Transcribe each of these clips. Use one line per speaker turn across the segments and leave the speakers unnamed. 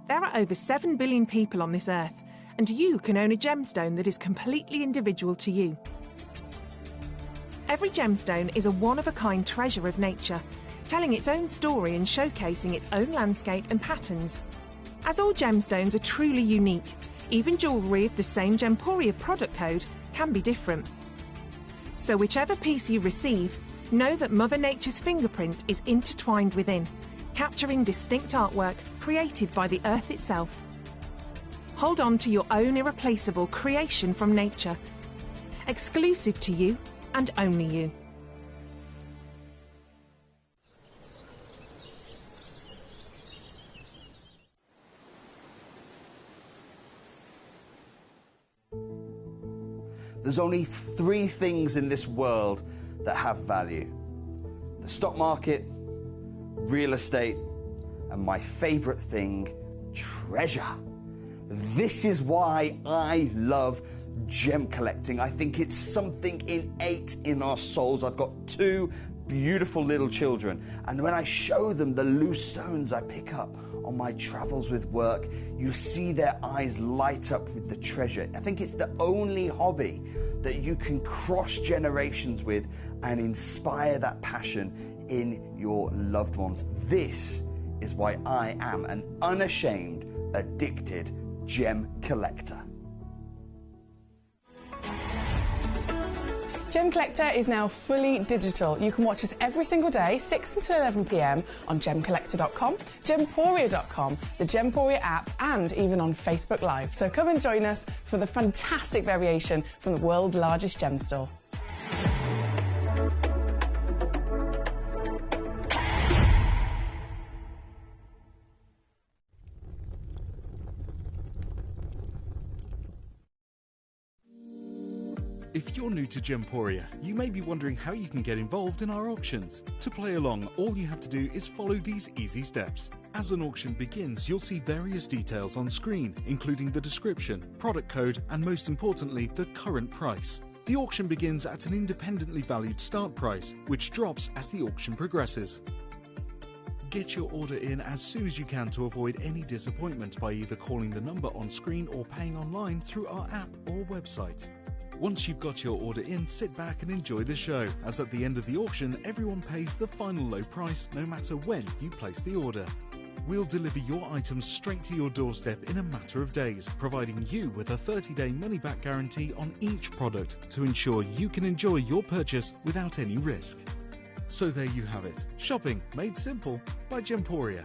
There are over 7 billion people on this earth, and you can own a gemstone that is completely individual to you. Every gemstone is a one-of-a-kind treasure of nature, telling its own story and showcasing its own landscape and patterns. As all gemstones are truly unique, even jewellery of the same Gemporia product code can be different. So whichever piece you receive, know that Mother Nature's fingerprint is intertwined within, capturing distinct artwork created by the earth itself. Hold on to your own irreplaceable creation from nature, exclusive to you and only you.
There's only 3 things in this world that have value: the stock market, real estate, and my favorite thing, treasure. This is why I love gem collecting. I think it's something innate in our souls. I've got 2 beautiful little children, and when I show them the loose stones I pick up on my travels with work, you see their eyes light up with the treasure. I think it's the only hobby that you can cross generations with and inspire that passion in your loved ones. This is why I am an unashamed, addicted gem collector.
Gemcollector is now fully digital. You can watch us every single day, 6 until 11 p.m. on gemcollector.com, gemporia.com, the Gemporia app, and even on Facebook Live. So come and join us for the fantastic variation from the world's largest gem store.
If you're new to Gemporia, you may be wondering how you can get involved in our auctions. To play along, all you have to do is follow these easy steps. As an auction begins, you'll see various details on screen, including the description, product code, and most importantly, the current price. The auction begins at an independently valued start price, which drops as the auction progresses. Get your order in as soon as you can to avoid any disappointment by either calling the number on screen or paying online through our app or website. Once you've got your order in, sit back and enjoy the show, as at the end of the auction, everyone pays the final low price no matter when you place the order. We'll deliver your items straight to your doorstep in a matter of days, providing you with a 30-day money-back guarantee on each product to ensure you can enjoy your purchase without any risk. So there you have it. Shopping made simple by Gemporia.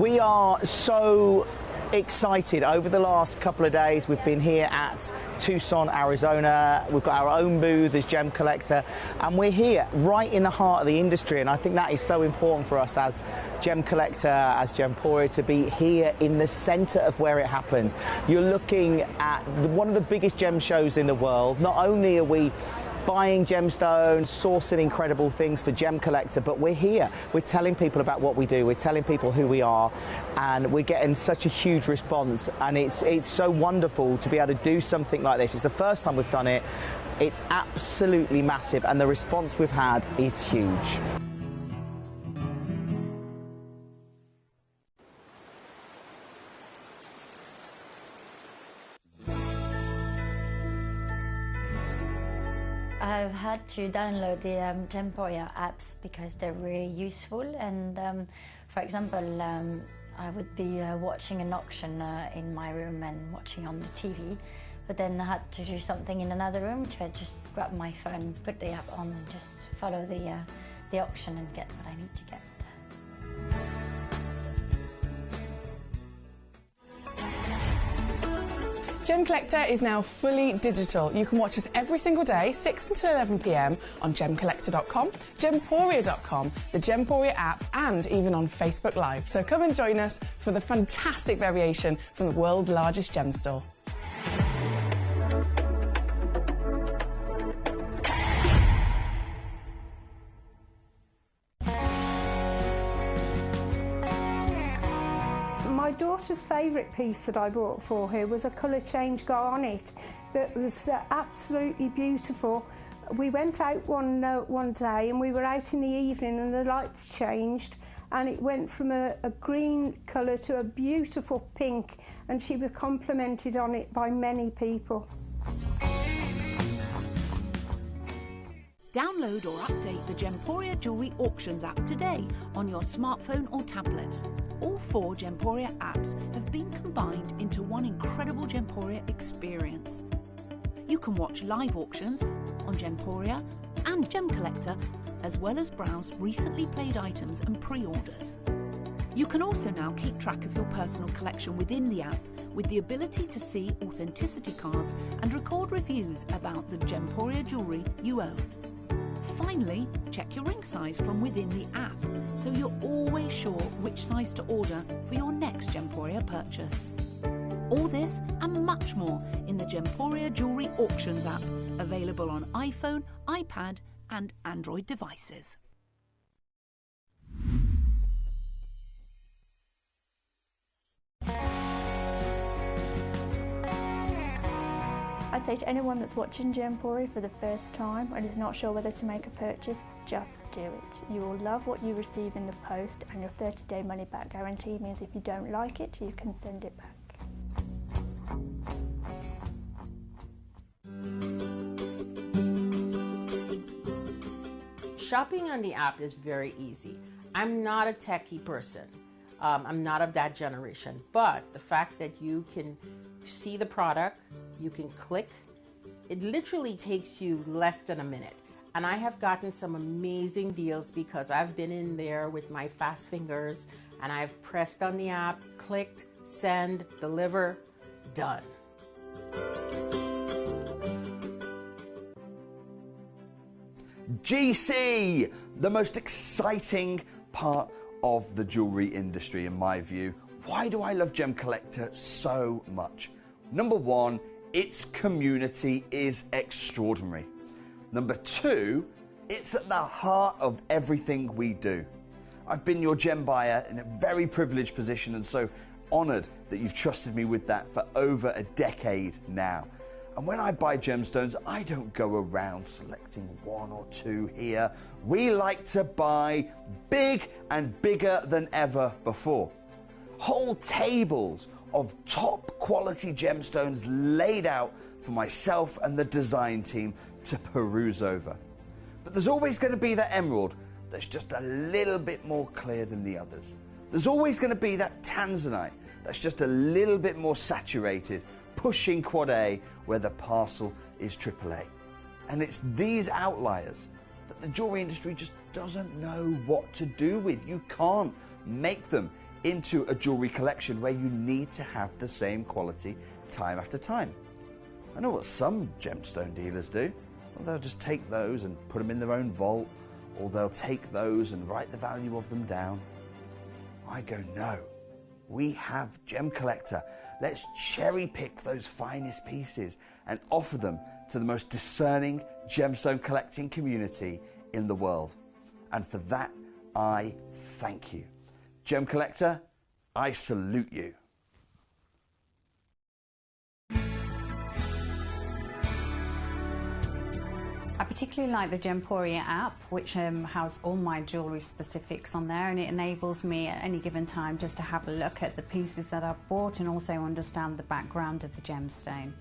We are so excited. Over the last couple of days, we've been here at Tucson, Arizona. We've got our own booth as Gemcollector, and we're here right in the heart of the industry, and I think that is so important for us as Gemcollector, as Gemporia, to be here in the center of where it happens. You're looking at one of the biggest gem shows in the world. Not only are we buying gemstones, sourcing incredible things for Gemcollector, but we're here. We're telling people about what we do. We're telling people who we are, and we're getting such a huge response. And it's so wonderful to be able to do something like this. It's the first time we've done it. It's absolutely massive, and the response we've had is huge.
I've had to download the Gemporia apps because they're really useful, and for example, I would be watching an auction in my room and watching on the TV, but then I had to do something in another room, so I just grab my phone, put the app on and just follow the auction and get what I need to get.
Gemcollector is now fully digital. You can watch us every single day, 6 until 11 p.m. on gemcollector.com, gemporia.com, the Gemporia app, and even on Facebook Live. So come and join us for the fantastic variation from the world's largest gem store.
My daughter's favourite piece that I bought for her was a colour change garnet that was absolutely beautiful. We went out one day and we were out in the evening and the lights changed and it went from a green colour to a beautiful pink, and she was complimented on it by many people.
Download or update the Gemporia Jewellery Auctions app today on your smartphone or tablet. All 4 Gemporia apps have been combined into one incredible Gemporia experience. You can watch live auctions on Gemporia and Gemcollector, as well as browse recently played items and pre-orders. You can also now keep track of your personal collection within the app, with the ability to see authenticity cards and record reviews about the Gemporia jewellery you own. Finally, check your ring size from within the app, so you're always sure which size to order for your next Gemporia purchase. All this and much more in the Gemporia Jewellery Auctions app, available on iPhone, iPad and Android devices.
I'd say to anyone that's watching Gemporia for the first time and is not sure whether to make a purchase, just do it. You will love what you receive in the post, and your 30-day money-back guarantee means if you don't like it, you can send it back.
Shopping on the app is very easy. I'm not a techie person. I'm not of that generation, but the fact that you can see the product, you can click, it literally takes you less than a minute. And I have gotten some amazing deals because I've been in there with my fast fingers and I've pressed on the app, clicked, send, deliver, done.
GC, the most exciting part of the jewellery industry in my view. Why do I love Gemcollector so much? Number 1, its community is extraordinary. Number 2, it's at the heart of everything we do. I've been your gem buyer in a very privileged position, and so honoured that you've trusted me with that for over a decade now. And when I buy gemstones, I don't go around selecting 1 or 2 here. We like to buy big and bigger than ever before. Whole tables of top quality gemstones laid out for myself and the design team to peruse over. But there's always going to be that emerald that's just a little bit more clear than the others. There's always going to be that tanzanite that's just a little bit more saturated, pushing quad A where the parcel is AAA. And it's these outliers that the jewelry industry just doesn't know what to do with. You can't make them into a jewelry collection where you need to have the same quality time after time. I know what some gemstone dealers do. Well, they'll just take those and put them in their own vault, or they'll take those and write the value of them down. I go, no, we have Gemcollector. Let's cherry pick those finest pieces and offer them to the most discerning gemstone collecting community in the world. And for that, I thank you. Gemcollector, I salute you.
I particularly like the Gemporia app, which has all my jewellery specifics on there, and it enables me at any given time just to have a look at the pieces that I've bought and also understand the background of the gemstone.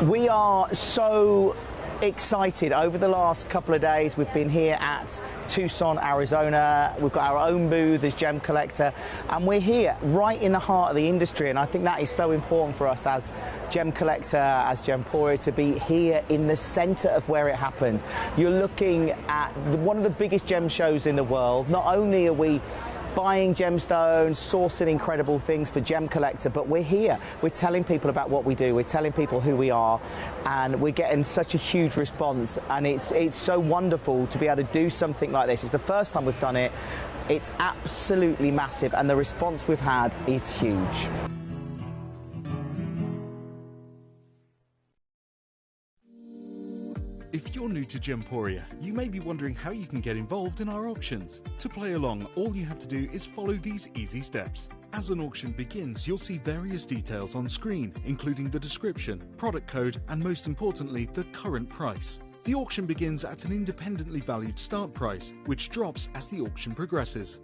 We are so excited. Over the last couple of days, we've been here at Tucson, Arizona. We've got our own booth as Gemcollector, and we're here right in the heart of the industry, and I think that is so important for us as Gemcollector, as Gemporia, to be here in the center of where it happens. You're looking at one of the biggest gem shows in the world. Not only are we buying gemstones, sourcing incredible things for Gemcollector, but we're here. We're telling people about what we do. We're telling people who we are, and we're getting such a huge response. And it's so wonderful to be able to do something like this. It's the first time we've done it. It's absolutely massive, and the response we've had is huge.
If you're new to Gemporia, you may be wondering how you can get involved in our auctions. To play along, all you have to do is follow these easy steps. As an auction begins, you'll see various details on screen, including the description, product code, and most importantly, the current price. The auction begins at an independently valued start price, which drops as the auction progresses.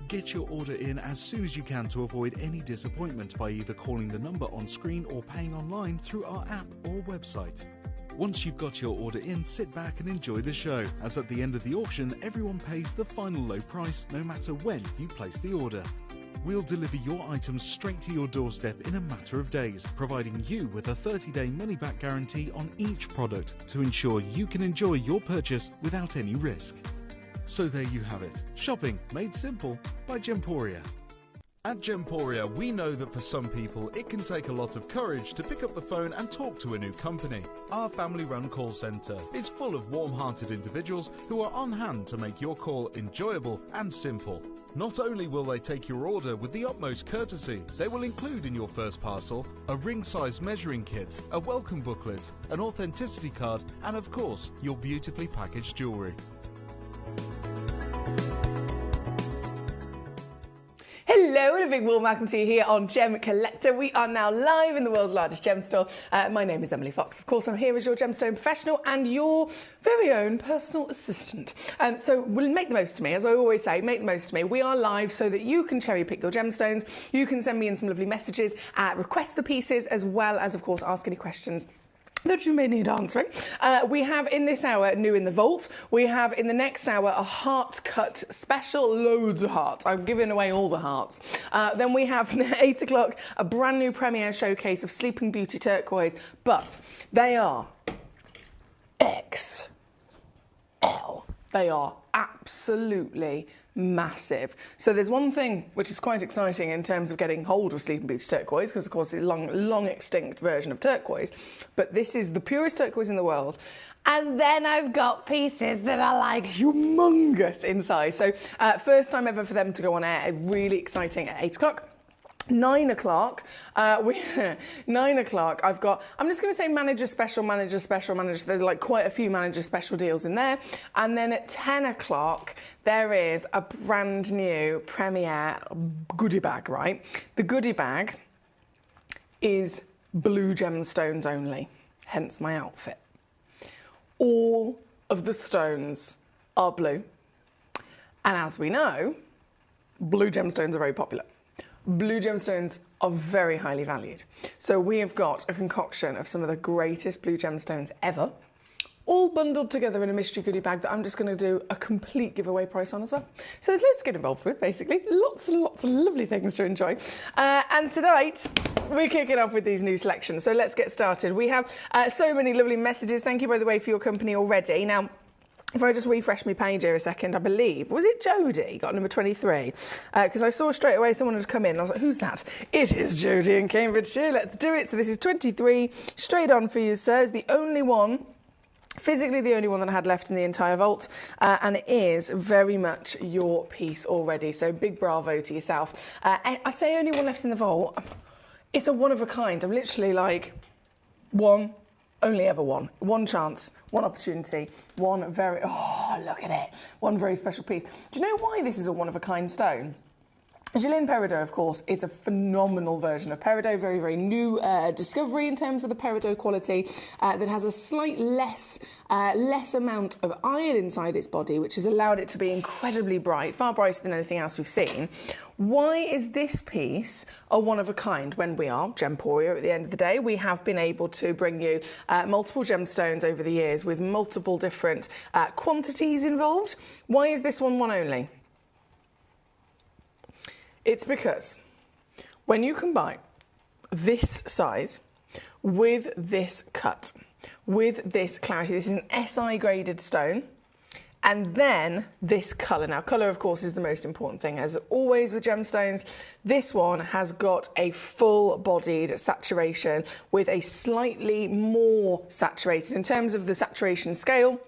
Get your order in as soon as you can to avoid any disappointment by either calling the number on screen or paying online through our app or website. Once you've got your order in, sit back and enjoy the show, as at the end of the auction, everyone pays the final low price no matter when you place the order. We'll deliver your items straight to your doorstep in a matter of days, providing you with a 30-day money-back guarantee on each product to ensure you can enjoy your purchase without any risk. So there you have it, shopping made simple by Gemporia. At Gemporia, we know that for some people it can take a lot of courage to pick up the phone and talk to a new company. Our family-run call centre is full of warm-hearted individuals who are on hand to make your call enjoyable and simple. Not only will they take your order with the utmost courtesy, they will include in your first parcel a ring-size measuring kit, a welcome booklet, an authenticity card, and of course, your beautifully packaged jewellery.
Hello and a big warm welcome to you here on Gemcollector. We are now live in the world's largest gem store. My name is Emily Fox. Of course, I'm here as your gemstone professional and your very own personal assistant. So we'll make the most of me, as I always say, make the most of me. We are live so that you can cherry pick your gemstones. You can send me in some lovely messages, request the pieces, as well as, of course, ask any questions that you may need answering. We have in this hour new in the vault. We have in the next hour a heart cut special, loads of hearts. I'm giving away all the hearts. Then we have 8 o'clock a brand new premiere showcase of Sleeping Beauty turquoise, but they are XL. They are absolutely massive. So there's one thing which is quite exciting in terms of getting hold of Sleeping Beauty turquoise, because of course it's a long extinct version of turquoise, but this is the purest turquoise in the world. And then I've got pieces that are like humongous in size. So first time ever for them to go on air, really exciting at 8 o'clock. 9 o'clock, 9 o'clock, I'm just going to say manager special. There's like quite a few manager special deals in there. And then at 10 o'clock, there is a brand new premiere goodie bag, right? The goodie bag is blue gemstones only, hence my outfit. All of the stones are blue. And as we know, blue gemstones are very popular. Blue gemstones are very highly valued. So we have got a concoction of some of the greatest blue gemstones ever, all bundled together in a mystery goodie bag that I'm just going to do a complete giveaway price on as well. So let's get involved with, basically. Lots and lots of lovely things to enjoy. And tonight, we're kicking off with these new selections. So let's get started. We have so many lovely messages. Thank you, by the way, for your company already. Now, if I just refresh my page here a second, I believe, was it Jodie got number 23? Because I saw straight away someone had come in and I was like, who's that? It is Jodie in Cambridgeshire, let's do it. So this is 23, straight on for you, sir. It's the only one, physically the only one that I had left in the entire vault, and it is very much your piece already. So big bravo to yourself. I say only one left in the vault. It's a one of a kind. I'm literally like, one, only ever one. One chance, one opportunity, one very, oh, look at it. One very special piece. Do you know why this is a one-of-a-kind stone? Gillian Peridot, of course, is a phenomenal version of peridot, very, very new discovery in terms of the peridot quality that has a slight less amount of iron inside its body, which has allowed it to be incredibly bright, far brighter than anything else we've seen. Why is this piece a one-of-a-kind when we are Gemporia at the end of the day? We have been able to bring you multiple gemstones over the years with multiple different quantities involved. Why is this one only? It's because when you combine this size with this cut, with this clarity, this is an SI graded stone, and then this colour. Now, colour, of course, is the most important thing. As always with gemstones, this one has got a full-bodied saturation with a slightly more saturated, in terms of the saturation scale,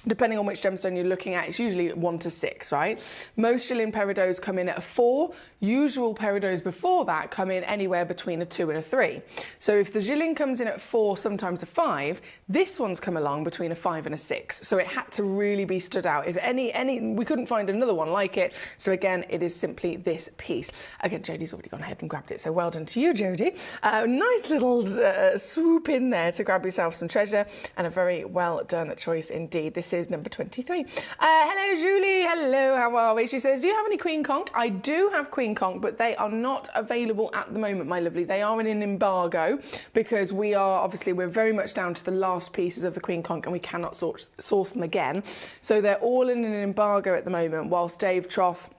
Depending on which gemstone you're looking at, it's usually 1 to 6, right? Most Chilean peridots come in at a 4. Usual peridots before that come in anywhere between a 2 and a 3. So if the Chilean comes in at 4, sometimes a 5, this one's come along between a 5 and a 6. So it had to really be stood out. If we couldn't find another one like it. So again, it is simply this piece. Again, Jodie's already gone ahead and grabbed it. So well done to you, Jodie. Nice little swoop in there to grab yourself some treasure, and a very well done choice indeed. This is number 23. Hello, Julie. Hello, how are we? She says, do you have any Queen Conch? I do have Queen Conch, but they are not available at the moment, my lovely. They are in an embargo because we're very much down to the last pieces of the Queen Conch and we cannot source them again. So they're all in an embargo at the moment whilst Dave Troth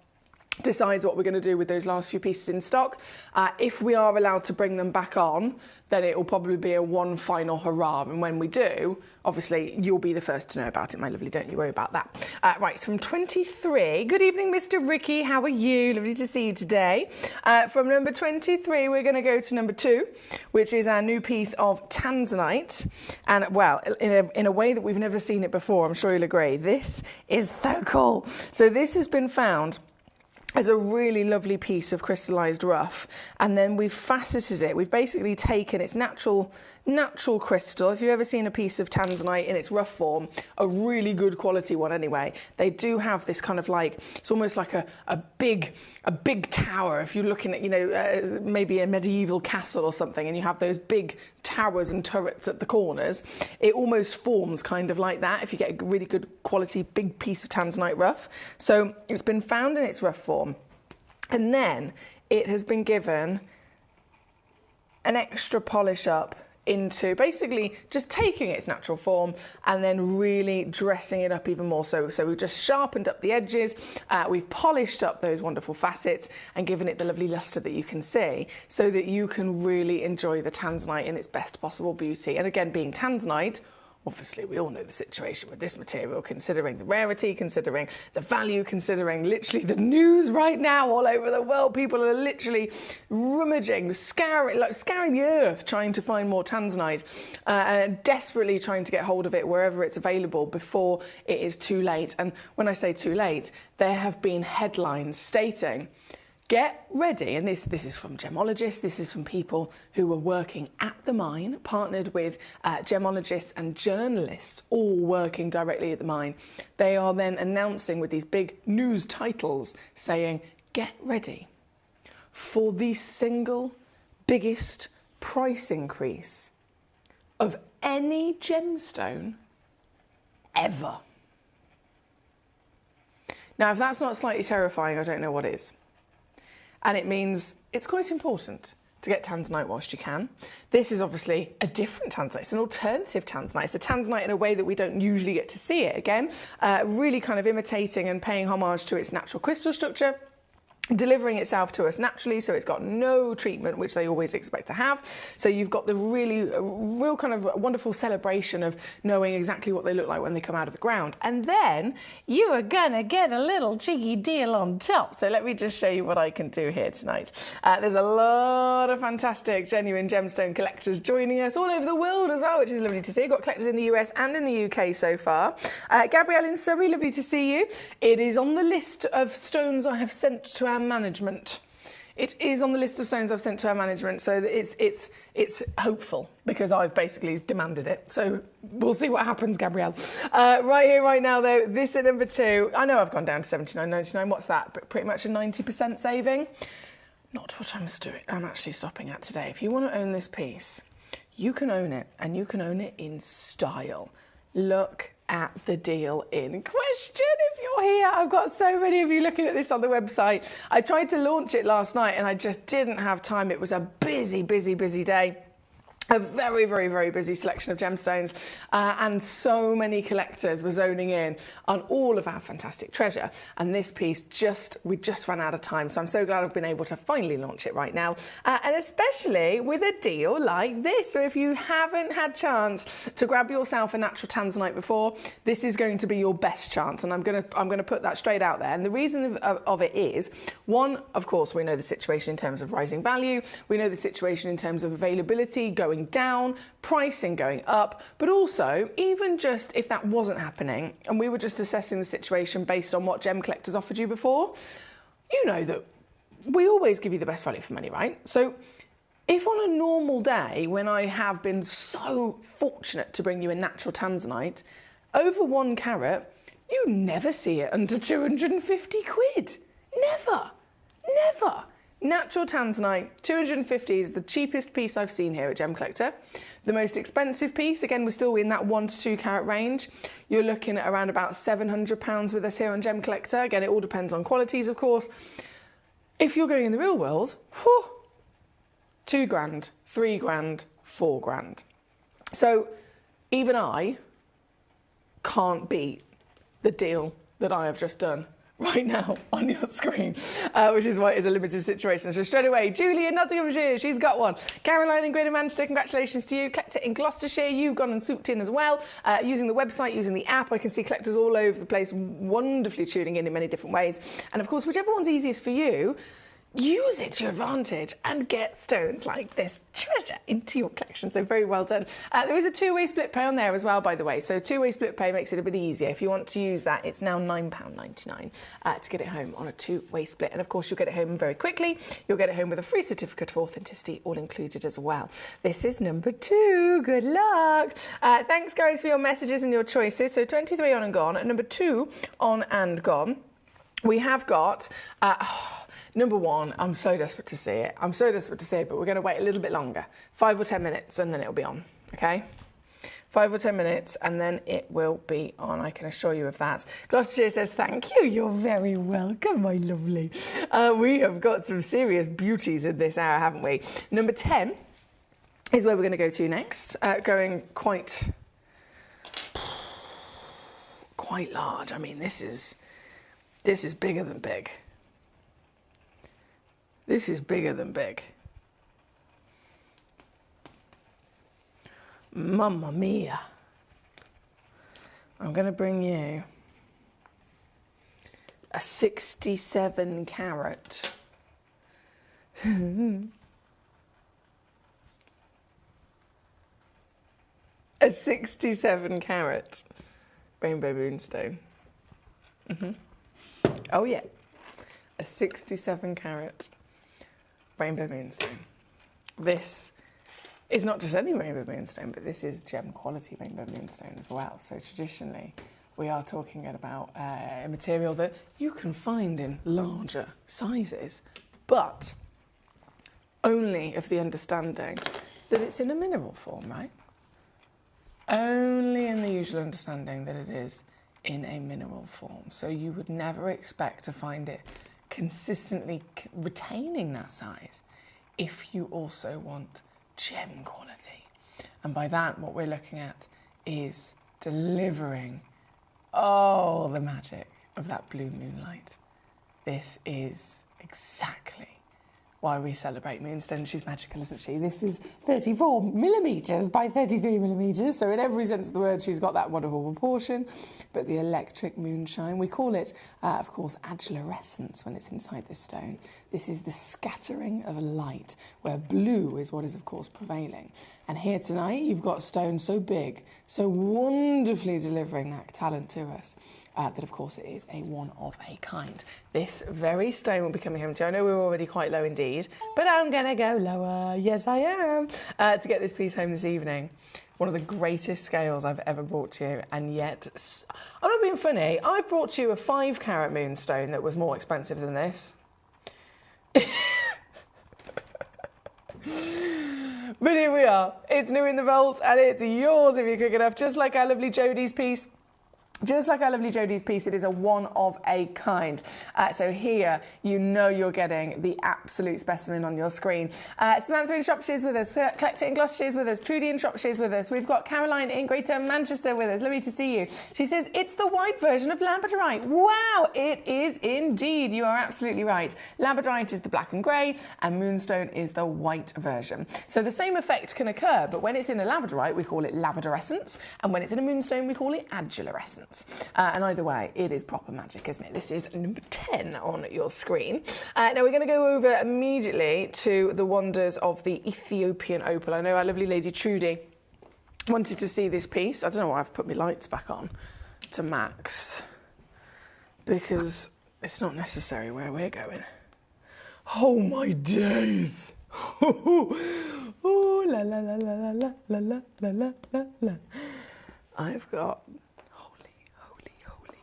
decides what we're going to do with those last few pieces in stock. If we are allowed to bring them back on, then it will probably be a one final hurrah. And when we do, obviously, you'll be the first to know about it, my lovely. Don't you worry about that. Right, so from 23. Good evening, Mr. Ricky. How are you? Lovely to see you today. From number 23, we're going to go to number 2, which is our new piece of tanzanite. And, well, in a way that we've never seen it before, I'm sure you'll agree. This is so cool. So this has been found as a really lovely piece of crystallized rough, and then we've faceted it. We've basically taken its natural crystal. If you've ever seen a piece of tanzanite in its rough form, a really good quality one anyway, they do have this kind of like, it's almost like a big tower. If you're looking at, maybe a medieval castle or something, and you have those big towers and turrets at the corners, it almost forms kind of like that if you get a really good quality big piece of tanzanite rough. So it's been found in its rough form, and then it has been given an extra polish up into basically just taking its natural form and then really dressing it up even more so. So we've just sharpened up the edges, we've polished up those wonderful facets and given it the lovely luster that you can see so that you can really enjoy the tanzanite in its best possible beauty. And again, being tanzanite, obviously, we all know the situation with this material, considering the rarity, considering the value, considering literally the news right now all over the world. People are literally rummaging, scouring the earth, trying to find more tanzanite, and desperately trying to get hold of it wherever it's available before it is too late. And when I say too late, there have been headlines stating, get ready, and this is from gemologists, this is from people who were working at the mine, partnered with gemologists and journalists, all working directly at the mine. They are then announcing with these big news titles saying, get ready for the single biggest price increase of any gemstone ever. Now, if that's not slightly terrifying, I don't know what is. And it means it's quite important to get tanzanite whilst you can. This is obviously a different tanzanite. It's an alternative tanzanite. It's a tanzanite in a way that we don't usually get to see it. Again, really kind of imitating and paying homage to its natural crystal structure, delivering itself to us naturally, so it's got no treatment, which they always expect to have. So you've got the real kind of wonderful celebration of knowing exactly what they look like when they come out of the ground. And then you are gonna get a little cheeky deal on top. So let me just show you what I can do here tonight. There's a lot of fantastic, genuine gemstone collectors joining us all over the world as well, which is lovely to see. I've got collectors in the US and in the UK so far. Gabrielle in Surrey, lovely to see you. It is on the list of stones I have sent to our management. It is on the list of stones I've sent to our management, so it's hopeful because I've basically demanded it. So we'll see what happens, Gabrielle. Right here, right now, though, this at number 2. I know I've gone down to $79.99. What's that? But pretty much a 90% saving. Not what I'm actually stopping at today. If you want to own this piece, you can own it, and you can own it in style. Look at the deal in question. If you're here, I've got so many of you looking at this on the website. I tried to launch it last night and I just didn't have time. It was a busy day. A very, very, very busy selection of gemstones, and so many collectors were zoning in on all of our fantastic treasure. And this piece we just ran out of time. So I'm so glad I've been able to finally launch it right now, and especially with a deal like this. So if you haven't had chance to grab yourself a natural tanzanite before, this is going to be your best chance. And I'm gonna put that straight out there. And the reason of it is, one, of course, we know the situation in terms of rising value. We know the situation in terms of availability going going down, pricing going up, but also, even just if that wasn't happening and we were just assessing the situation based on what Gemcollector's offered you before, you know that we always give you the best value for money, right? So if on a normal day, when I have been so fortunate to bring you a natural tanzanite, over 1 carat, you never see it under 250 quid. Never, never. Natural tanzanite, 250 is the cheapest piece I've seen here at Gemcollector. The most expensive piece, again, we're still in that 1 to 2 carat range. You're looking at around about £700 with us here on Gemcollector. Again, it all depends on qualities, of course. If you're going in the real world, whew, 2 grand, 3 grand, 4 grand. So even I can't beat the deal that I have just done right now on your screen, which is why it's a limited situation. So straight away, Julie in Nottinghamshire, she's got one. Caroline in Greater Manchester, congratulations to you. Collector in Gloucestershire, you've gone and swooped in as well. Using the website, using the app, I can see collectors all over the place, wonderfully tuning in many different ways. And of course, whichever one's easiest for you, use it to your advantage and get stones like this treasure into your collection. So very well done. There is a 2-way split pay on there as well, by the way. So 2-way split pay makes it a bit easier. If you want to use that, it's now £9.99 to get it home on a 2-way split. And of course, you'll get it home very quickly. You'll get it home with a free certificate of authenticity, all included as well. This is number 2. Good luck. Thanks, guys, for your messages and your choices. So 23 on and gone. At number 2 on and gone, we have got... number 1, I'm so desperate to see it. I'm so desperate to see it, but we're going to wait a little bit longer. 5 or 10 minutes and then it'll be on, okay? 5 or 10 minutes and then it will be on, I can assure you of that. Gloucestershire says, thank you, you're very welcome, my lovely. We have got some serious beauties in this hour, haven't we? Number 10 is where we're going to go to next, going quite large. I mean, this is bigger than big. This is bigger than big. Mamma mia. I'm going to bring you a 67 carat. A 67 carat rainbow moonstone. Oh yeah, a 67 carat rainbow moonstone. This is not just any rainbow moonstone, but this is gem quality rainbow moonstone as well. So traditionally, we are talking about a material that you can find in larger sizes, but only of the understanding that it's in a mineral form, right? Only in the usual understanding that it is in a mineral form. So you would never expect to find it consistently retaining that size if you also want gem quality. And by that, what we're looking at is delivering all the magic of that blue moonlight. This is exactly why we celebrate Moonstone. She's magical, isn't she? This is 34 millimetres by 33 millimetres, so in every sense of the word, she's got that wonderful proportion. But the electric moonshine, we call it, of course, agilorescence when it's inside this stone. This is the scattering of light, where blue is what is, of course, prevailing. And here tonight, you've got stone so big, so wonderfully delivering that talent to us, that, of course, it is a one of a kind. This very stone will be coming home to you. I know we're already quite low indeed, but I'm going to go lower. Yes, I am. To get this piece home this evening. One of the greatest scales I've ever brought to you, and yet, I'm not being funny, I've brought to you a 5 carat moonstone that was more expensive than this. But here we are. It's new in the vault, and it's yours if you're quick enough, just like our lovely Jodie's piece. Just like our lovely Jodie's piece, it is a one of a kind. So here, you know you're getting the absolute specimen on your screen. Samantha in Shropshire's with us, Collector in Gloucestershire's with us, Trudy in Shropshire's with us. We've got Caroline in Greater Manchester with us. Lovely to see you. She says, it's the white version of labradorite. Wow, it is indeed. You are absolutely right. Labradorite is the black and grey, and moonstone is the white version. So the same effect can occur, but when it's in a labradorite, we call it labradorescence, and when it's in a moonstone, we call it agilorescence. essence. And either way, it is proper magic, isn't it? This is number 10 on your screen. Now we're going to go over immediately to the wonders of the Ethiopian opal. I know our lovely lady Trudy wanted to see this piece. I don't know why I've put my lights back on to max, because it's not necessary where we're going. Oh my days! Oh, la la la la la la la la la la la. I've got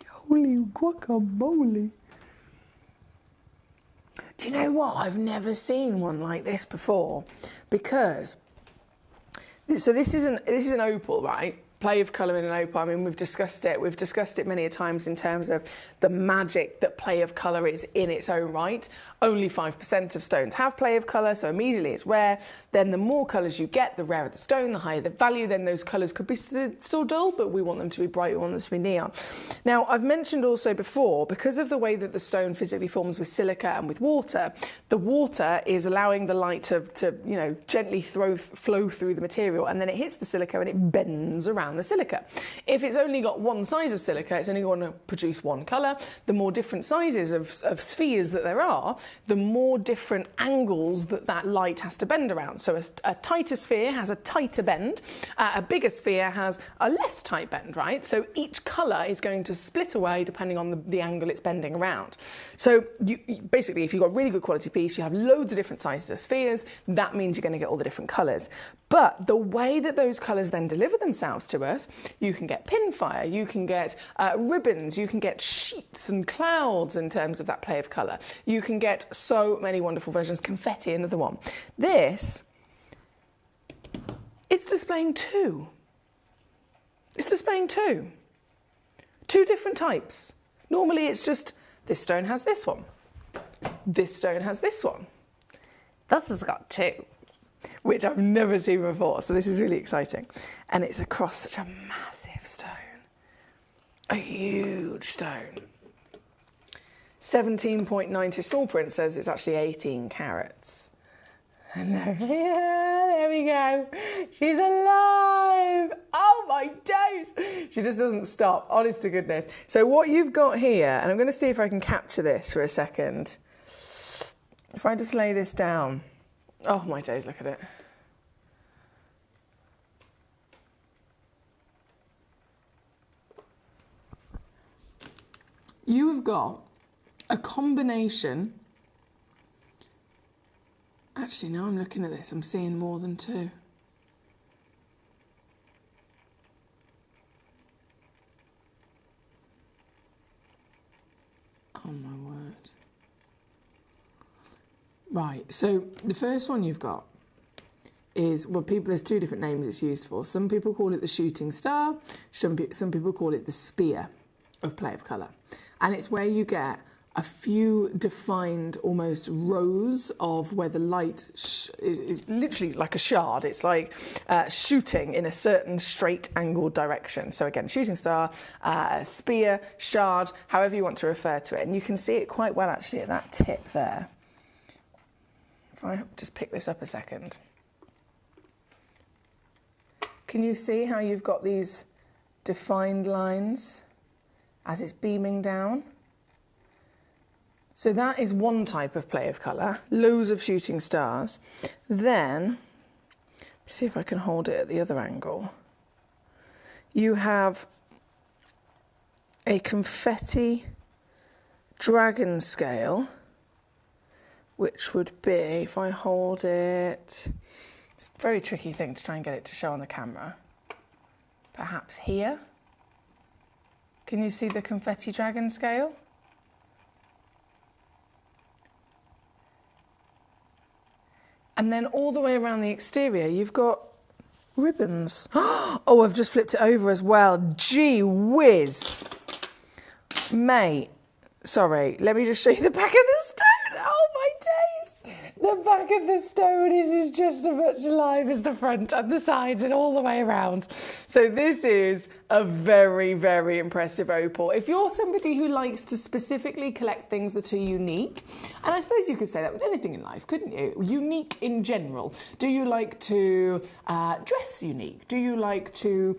holy guacamole. Do you know what? I've never seen one like this before, because so this is an opal, right? Play of colour in an opal. I mean, we've discussed it many a times in terms of the magic that play of colour is in its own right. Only 5% of stones have play of colour, so immediately it's rare. Then the more colours you get, the rarer the stone, the higher the value. Then those colours could be still dull, but we want them to be bright, we want them to be neon. Now, I've mentioned also before, because of the way that the stone physically forms with silica and with water, the water is allowing the light to gently flow through the material, and then it hits the silica and it bends around the silica. If it's only got one size of silica, it's only going to produce one colour. The more different sizes of spheres that there are, the more different angles that light has to bend around. So a tighter sphere has a tighter bend, a bigger sphere has a less tight bend, right? So each colour is going to split away depending on the angle it's bending around. So basically, if you've got a really good quality piece, you have loads of different sizes of spheres, that means you're going to get all the different colours. But the way that those colours then deliver themselves to us, you can get pinfire, you can get ribbons, you can get sheets and clouds in terms of that play of colour. You can get so many wonderful versions. Confetti, another one. This, it's displaying two. It's displaying two. Two different types. Normally it's just, this stone has this one. This stone has this one. This has got two, which I've never seen before, so this is really exciting. And it's across such a massive stone, a huge stone. 17.90, small print says it's actually 18 carats. And yeah, there we go. She's alive. Oh my days. She just doesn't stop, honest to goodness. So what you've got here, and I'm going to see if I can capture this for a second. If I just lay this down. Oh my days, look at it. You have got a combination. Actually, now I'm looking at this, I'm seeing more than two. Oh my word. Right, so the first one you've got is, well, there's two different names it's used for. Some people call it the shooting star, some people call it the spear of play of colour. And it's where you get a few defined almost rows of where the light is literally like a shard. It's like shooting in a certain straight angled direction. So again, shooting star, spear, shard, however you want to refer to it. And you can see it quite well actually at that tip there. If I just pick this up a second. Can you see how you've got these defined lines as it's beaming down? So that is one type of play of colour, loads of shooting stars. Then, see if I can hold it at the other angle. You have a confetti dragon scale, which would be, if I hold it, it's a very tricky thing to try and get it to show on the camera. Perhaps here. Can you see the confetti dragon scale? And then all the way around the exterior, you've got ribbons. Oh, I've just flipped it over as well. Gee whiz. Mate, sorry, let me just show you the back of the stone. Oh, my days. The back of the stone is just as much alive as the front and the sides and all the way around. So this is a very, very impressive opal. If you're somebody who likes to specifically collect things that are unique, and I suppose you could say that with anything in life, couldn't you? Unique in general. Do you like to dress unique? Do you like to,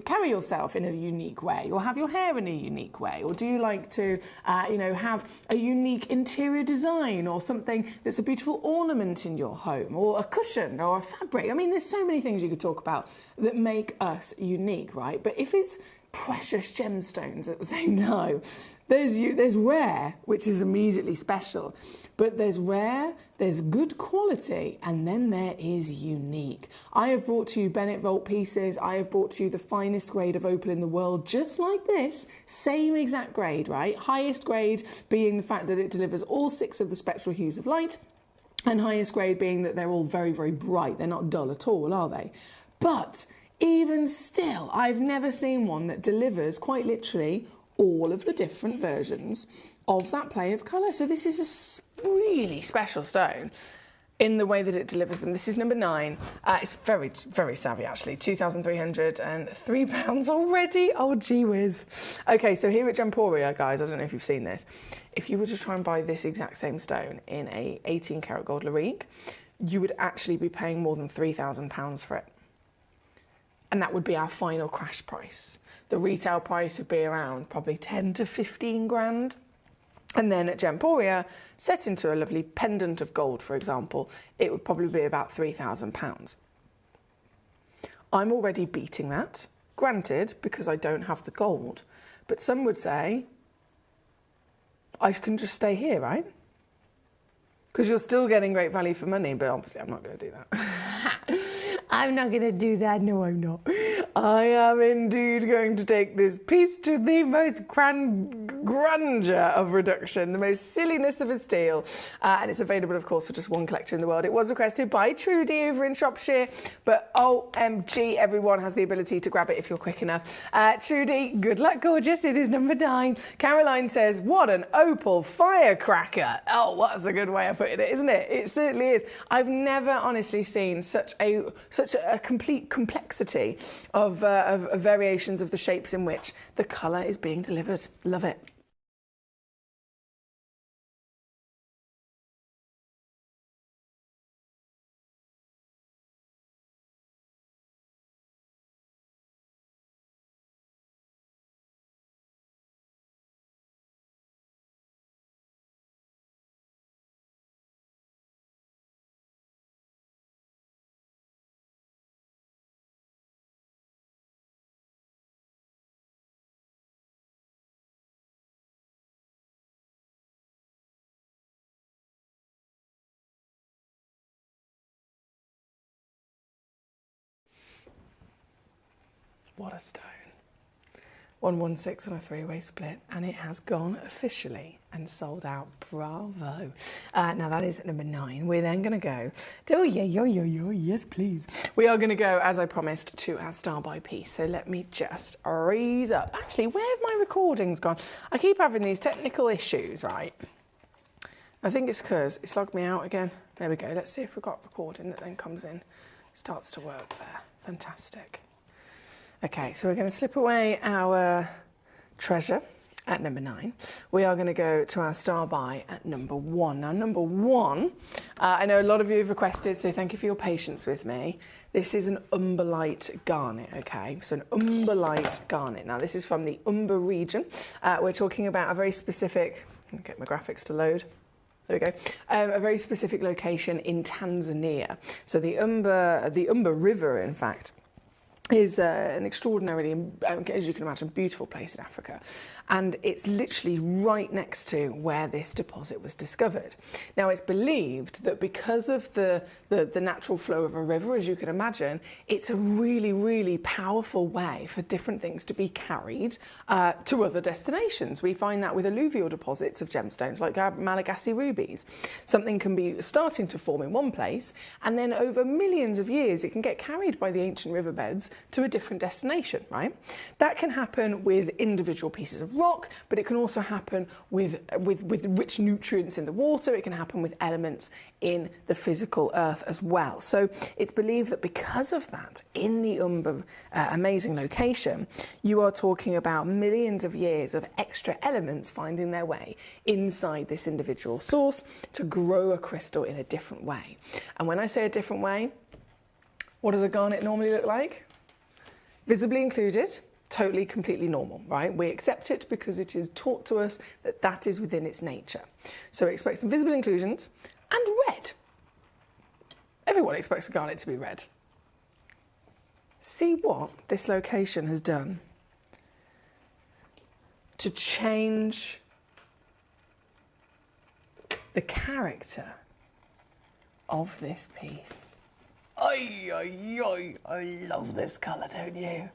carry yourself in a unique way, or have your hair in a unique way? Or do you like to, have a unique interior design, or something that's a beautiful ornament in your home, or a cushion, or a fabric? I mean, there's so many things you could talk about that make us unique, right? But if it's precious gemstones at the same time, there's rare, which is immediately special, but there's rare, there's good quality, and then there is unique. I have brought to you Bennett Vault pieces. I have brought to you the finest grade of opal in the world, just like this, same exact grade, right? Highest grade being the fact that it delivers all 6 of the spectral hues of light, and highest grade being that they're all very, very bright. They're not dull at all, are they? But even still, I've never seen one that delivers quite literally all of the different versions of that play of colour. So this is a really special stone in the way that it delivers them. This is number 9. It's very, very savvy, actually. £2,303 already. Oh, gee whiz. Okay, so here at Gemporia, guys, I don't know if you've seen this. If you were to try and buy this exact same stone in a 18 karat gold Larique, you would actually be paying more than £3,000 for it. And that would be our final crash price. The retail price would be around probably 10 to 15 grand. And then at Gemporia, set into a lovely pendant of gold, for example, it would probably be about £3,000. I'm already beating that, granted, because I don't have the gold. But some would say, I can just stay here, right? Because you're still getting great value for money, but obviously I'm not going to do that. I'm not going to do that. No, I'm not. I am indeed going to take this piece to the most grandeur of reduction, the most silliness of a steal. And it's available, of course, for just one collector in the world. It was requested by Trudy over in Shropshire, but OMG, everyone has the ability to grab it if you're quick enough. Trudy, good luck, gorgeous. It is number 9. Caroline says, what an opal firecracker. Oh, that's a good way of putting it, isn't it? It certainly is. I've never honestly seen such a complete complexity of variations of the shapes in which the colour is being delivered. Love it. What a stone. 116 on a 3-way split, and it has gone officially and sold out. Bravo. Now that is number 9. We're then going to go, yes please. We are going to go, as I promised, to our star by piece. So let me just raise up. Actually, where have my recordings gone? I keep having these technical issues, right? I think it's because it's logged me out again. There we go. Let's see if we've got recording that then comes in. Starts to work there. Fantastic. Okay, so we're going to slip away our treasure at number 9. We are going to go to our star by at number 1. Now, number 1, I know a lot of you have requested, so thank you for your patience with me. This is an umberlite garnet, okay? So an umberlite garnet. Now, this is from the Umber region. We're talking about a very specific, let me get my graphics to load. There we go. A very specific location in Tanzania. So the Umber River, in fact, is an extraordinarily, as you can imagine, beautiful place in Africa. And it's literally right next to where this deposit was discovered. Now, it's believed that because of the natural flow of a river, as you can imagine, it's a really, really powerful way for different things to be carried to other destinations. We find that with alluvial deposits of gemstones, like Malagasy rubies. Something can be starting to form in one place, and then over millions of years, it can get carried by the ancient riverbeds to a different destination, right? That can happen with individual pieces of rock, but it can also happen with rich nutrients in the water. It can happen with elements in the physical earth as well. So it's believed that because of that, in the amazing location, you are talking about millions of years of extra elements finding their way inside this individual source to grow a crystal in a different way. And when I say a different way, what does a garnet normally look like? Visibly included, totally, completely normal, right? We accept it because it is taught to us that that is within its nature. So we expect some visible inclusions and red. Everyone expects a garnet to be red. See what this location has done to change the character of this piece. Ay, ay, ay, I love this colour, don't you?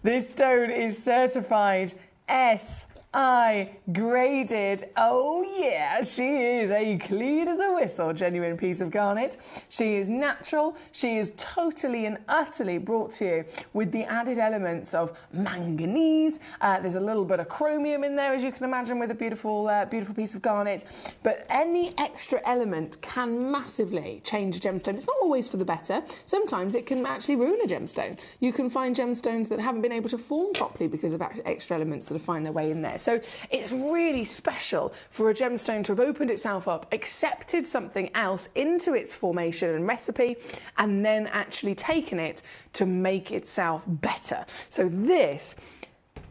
This stone is certified SI graded. Oh yeah, she is a clean as a whistle, genuine piece of garnet. She is natural. She is totally and utterly brought to you with the added elements of manganese. There's a little bit of chromium in there, as you can imagine, with a beautiful, beautiful piece of garnet. But any extra element can massively change a gemstone. It's not always for the better. Sometimes it can actually ruin a gemstone. You can find gemstones that haven't been able to form properly because of extra elements that have found their way in there. So it's really special for a gemstone to have opened itself up, accepted something else into its formation and recipe, and then actually taken it to make itself better. So this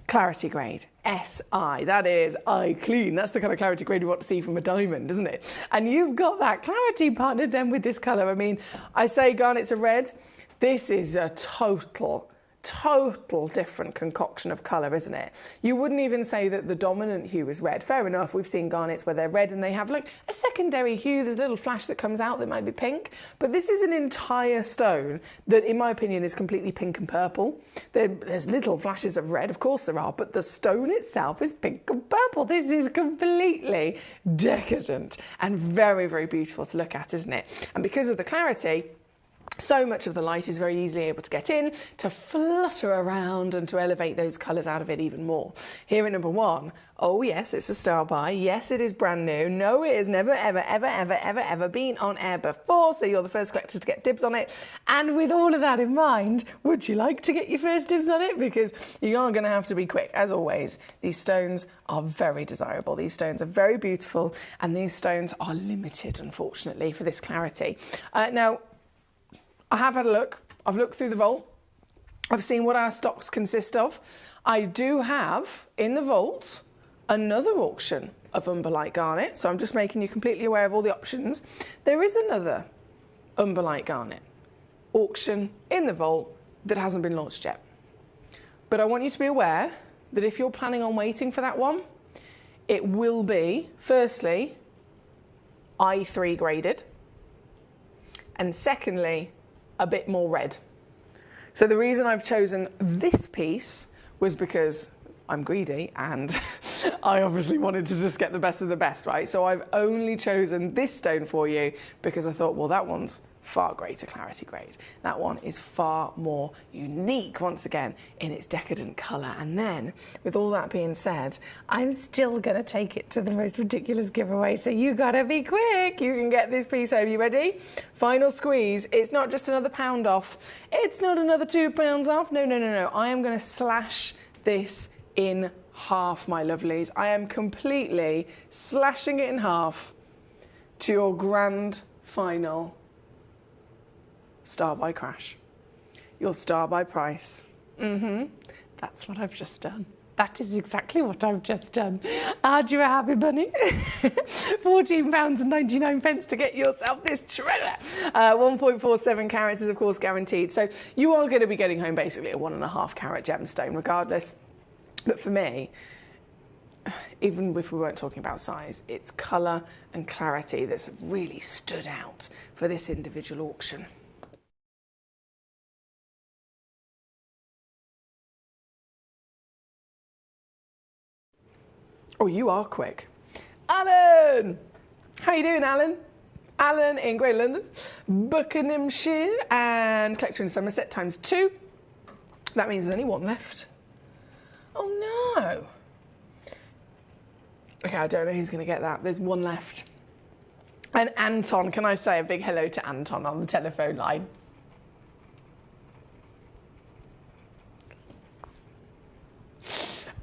clarity grade, SI, that is eye clean. That's the kind of clarity grade you want to see from a diamond, isn't it? And you've got that clarity partnered then with this colour. I mean, I say garnets are red. This is a total different concoction of colour, isn't it? You wouldn't even say that the dominant hue is red. Fair enough, we've seen garnets where they're red and they have like a secondary hue. There's a little flash that comes out that might be pink, but this is an entire stone that, in my opinion, is completely pink and purple. There's little flashes of red, of course there are, but the stone itself is pink and purple. This is completely decadent and very, very beautiful to look at, isn't it? And because of the clarity, so much of the light is very easily able to get in, to flutter around and to elevate those colours out of it even more. Here at number one, oh yes, it's a star buy. Yes, it is brand new. No, it has never, ever, ever, ever, ever, ever been on air before, so you're the first collector to get dibs on it. And with all of that in mind, would you like to get your first dibs on it? Because you are going to have to be quick. As always, these stones are very desirable. These stones are very beautiful, and these stones are limited, unfortunately, for this clarity. Now, I have had a look. I've looked through the vault. I've seen what our stocks consist of. I do have in the vault another auction of umberlite garnet, so I'm just making you completely aware of all the options. There is another umberlite garnet auction in the vault that hasn't been launched yet. But I want you to be aware that if you're planning on waiting for that one, it will be, firstly, I3 graded, and secondly, a bit more red. So the reason I've chosen this piece was because I'm greedy and I obviously wanted to just get the best of the best, right? So I've only chosen this stone for you because I thought, well, that one's far greater clarity grade. That one is far more unique, once again, in its decadent colour. And then, with all that being said, I'm still going to take it to the most ridiculous giveaway, so you gotta be quick. You can get this piece home. You ready? Final squeeze. It's not just another £1 off. It's not another £2 off. No, no, no, no. I am going to slash this in half, my lovelies. I am completely slashing it in half to your grand final star by crash, your star by price. That's what I've just done. That is exactly what I've just done. Aren't you a happy bunny? £14.99 to get yourself this treasure. 1.47 carats is of course guaranteed. So you are going to be getting home basically a 1.5 carat gemstone regardless. But for me, even if we weren't talking about size, it's colour and clarity that's really stood out for this individual auction. Oh, you are quick. Alan! How you doing, Alan? Alan in Greater London, Buckinghamshire, and collector in Somerset ×2. That means there's only one left. Oh no! Okay, I don't know who's going to get that. There's one left. And Anton, can I say a big hello to Anton on the telephone line?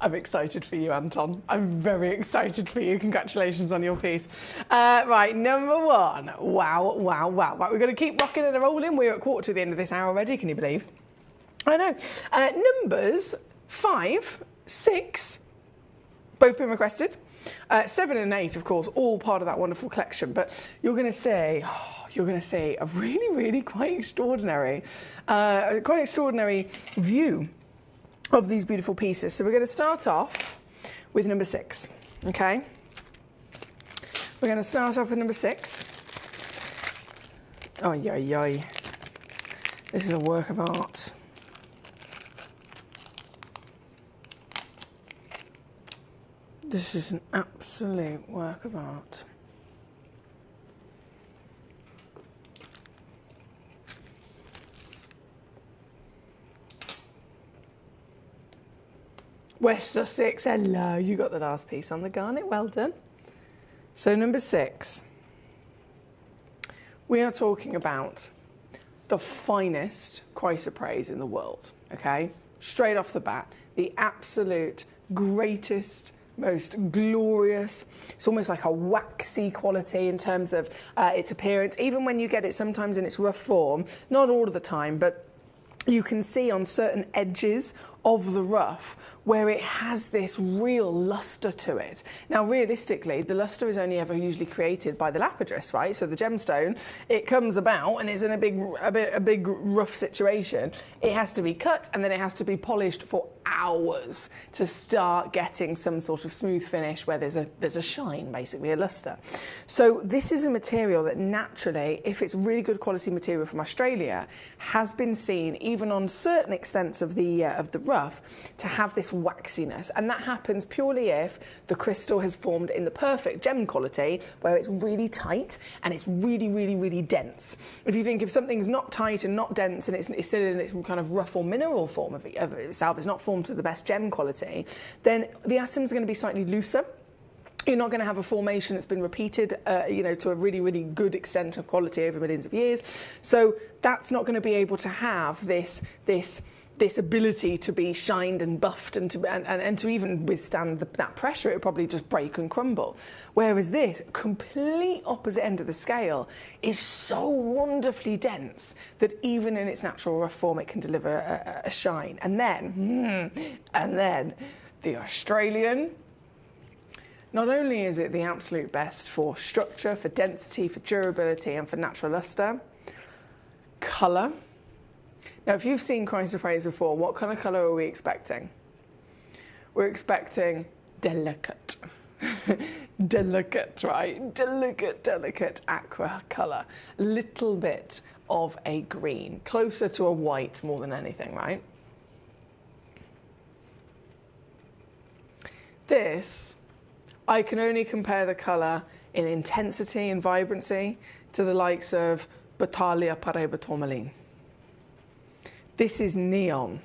I'm excited for you, Anton. I'm very excited for you. Congratulations on your piece. Right, number one. Wow, wow, wow. Right, we're going to keep rocking and rolling. We're at quarter to the end of this hour already, can you believe? I know. Numbers 5, 6, both been requested. 7 and 8, of course, all part of that wonderful collection. But you're going to see a really, really quite extraordinary view of these beautiful pieces. So we're going to start off with number 6, okay? We're going to start off with number 6. Oh, yay. This is a work of art. This is an absolute work of art. West Sussex, hello, you got the last piece on the garnet, well done. So number 6, we are talking about the finest chrysoprase in the world, okay? Straight off the bat, the absolute greatest, most glorious. It's almost like a waxy quality in terms of its appearance, even when you get it sometimes in its rough form, not all of the time, but you can see on certain edges of the rough where it has this real luster to it. Now, realistically, the luster is only ever usually created by the lapidus, right? So the gemstone, it comes about and it's in a big rough situation. It has to be cut and then it has to be polished for hours to start getting some sort of smooth finish where there's a shine, basically a luster. So this is a material that naturally, if it's really good quality material from Australia, has been seen even on certain extents of the rough to have this waxiness, and that happens purely if the crystal has formed in the perfect gem quality where it's really tight and it's really, really, really dense. If you think if something's not tight and not dense and it's still in its kind of rough or mineral form of itself, it's not formed to the best gem quality, then the atoms are going to be slightly looser. You're not going to have a formation that's been repeated, to a really, really good extent of quality over millions of years. So that's not going to be able to have this ability to be shined and buffed and to even withstand that pressure. It would probably just break and crumble. Whereas this, complete opposite end of the scale, is so wonderfully dense that even in its natural rough form, it can deliver a shine. And then the Australian. Not only is it the absolute best for structure, for density, for durability, and for natural luster, colour. Now, if you've seen chrysoprase before, what kind of colour are we expecting? We're expecting delicate. Delicate, right? Delicate aqua colour. A little bit of a green, closer to a white more than anything, right? This, I can only compare the colour in intensity and vibrancy to the likes of Battalia Paraiba Tourmaline. This is neon,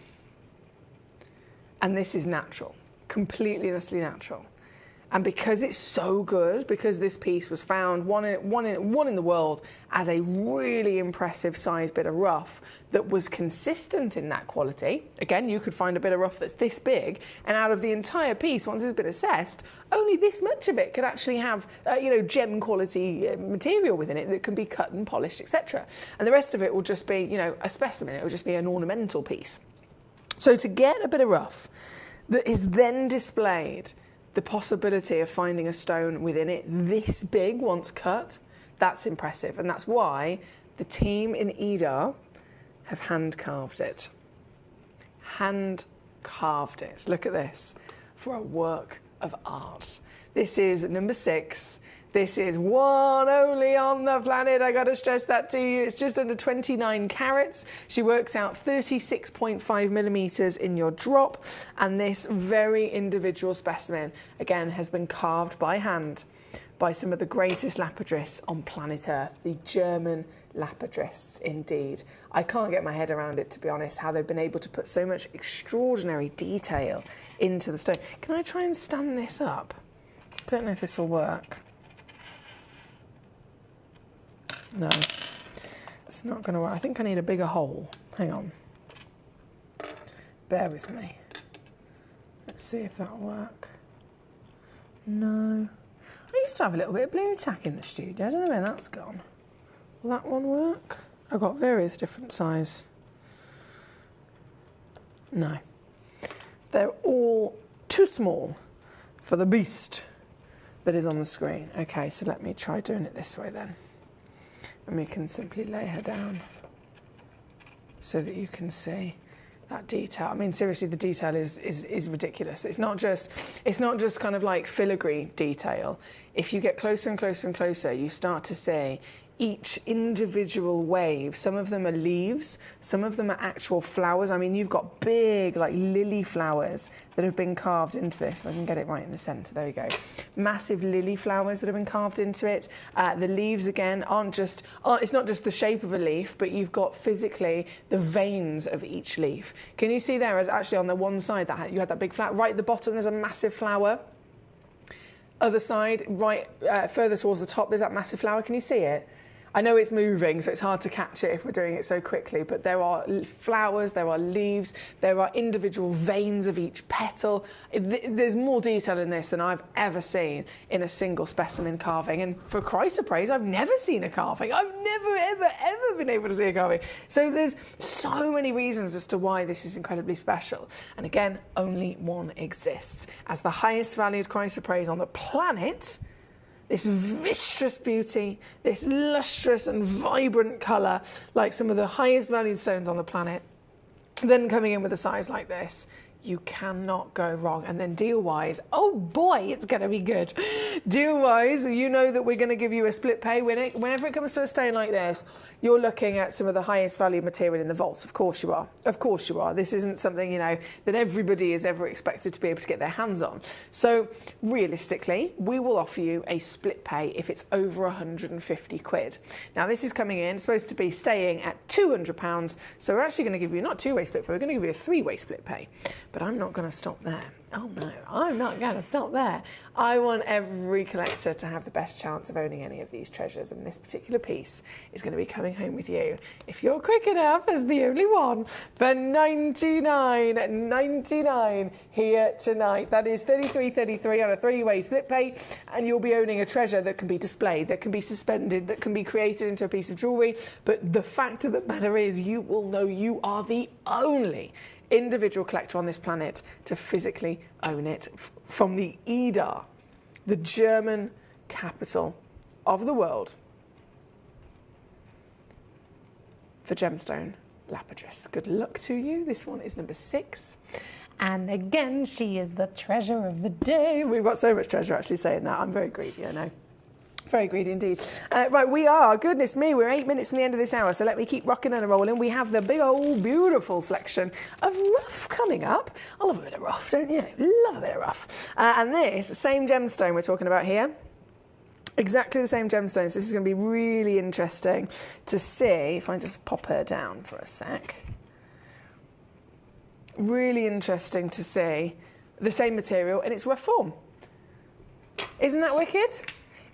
and this is natural, completely and utterly natural. And because it's so good, because this piece was found one in the world as a really impressive size bit of rough that was consistent in that quality. Again, you could find a bit of rough that's this big, and out of the entire piece, once it's been assessed, only this much of it could actually have, gem quality material within it that can be cut and polished, etc. And the rest of it will just be, a specimen. It will just be an ornamental piece. So to get a bit of rough that is then displayed, the possibility of finding a stone within it this big once cut, that's impressive. And that's why the team in Ida have hand-carved it. Hand-carved it. Look at this, for a work of art. This is number 6. This is one only on the planet. I got to stress that to you. It's just under 29 carats. She works out 36.5 millimeters in your drop. And this very individual specimen, again, has been carved by hand by some of the greatest lapidarists on planet Earth, the German lapidarists indeed. I can't get my head around it, to be honest, how they've been able to put so much extraordinary detail into the stone. Can I try and stand this up? Don't know if this will work. No, it's not going to work. I think I need a bigger hole. Hang on. Bear with me. Let's see if that'll work. No. I used to have a little bit of blue tack in the studio. I don't know where that's gone. Will that one work? I've got various different size. No. They're all too small for the beast that is on the screen. Okay, so let me try doing it this way then. And we can simply lay her down so that you can see that detail. I mean, seriously, the detail is ridiculous. It's not just kind of like filigree detail. If you get closer and closer and closer, you start to see each individual wave. Some of them are leaves, some of them are actual flowers. I mean, you've got big, like lily flowers that have been carved into this. If I can get it right in the center, there we go. Massive lily flowers that have been carved into it. The leaves, again, it's not just the shape of a leaf, but you've got physically the veins of each leaf. Can you see there, as actually on the one side, that you had that big flower? Right at the bottom, there's a massive flower. Other side, right further towards the top, there's that massive flower. Can you see it? I know it's moving, so it's hard to catch it if we're doing it so quickly, but there are flowers, there are leaves, there are individual veins of each petal. There's more detail in this than I've ever seen in a single specimen carving. And for chrysoprase, I've never seen a carving. I've never, ever, ever been able to see a carving. So there's so many reasons as to why this is incredibly special. And again, only one exists. As the highest valued chrysoprase on the planet, this viscous beauty, this lustrous and vibrant colour, like some of the highest valued stones on the planet, then coming in with a size like this, you cannot go wrong. And then deal-wise, oh boy, it's going to be good. Deal-wise, you know that we're going to give you a split pay. Whenever it comes to a stone like this, you're looking at some of the highest value material in the vaults. Of course you are. Of course you are. This isn't something, you know, that everybody is ever expected to be able to get their hands on. So realistically, we will offer you a split pay if it's over 150 quid. Now this is coming in, it's supposed to be staying at £200. So we're actually going to give you not a two-way split pay, we're going to give you a three-way split pay. But I'm not going to stop there. Oh no, I'm not going to stop there. I want every collector to have the best chance of owning any of these treasures, and this particular piece is going to be coming home with you, if you're quick enough, as the only one, for $99.99 here tonight. That is $33.33 on a three-way split pay, and you'll be owning a treasure that can be displayed, that can be suspended, that can be created into a piece of jewellery. But the fact of the matter is, you will know you are the only individual collector on this planet to physically own it from the Ida, the German capital of the world for gemstone lapidus. Good luck to you. This one is number 6. And again, she is the treasure of the day. We've got so much treasure actually saying that. I'm very greedy, I know. Very greedy indeed. Right, we are, goodness me, we're 8 minutes from the end of this hour, so let me keep rocking and rolling. We have the big old beautiful selection of rough coming up. I love a bit of rough, don't you? Love a bit of rough. And this same gemstone we're talking about here, exactly the same gemstones. This is going to be really interesting to see, if I just pop her down for a sec. Really interesting to see the same material in its rough form. Isn't that wicked?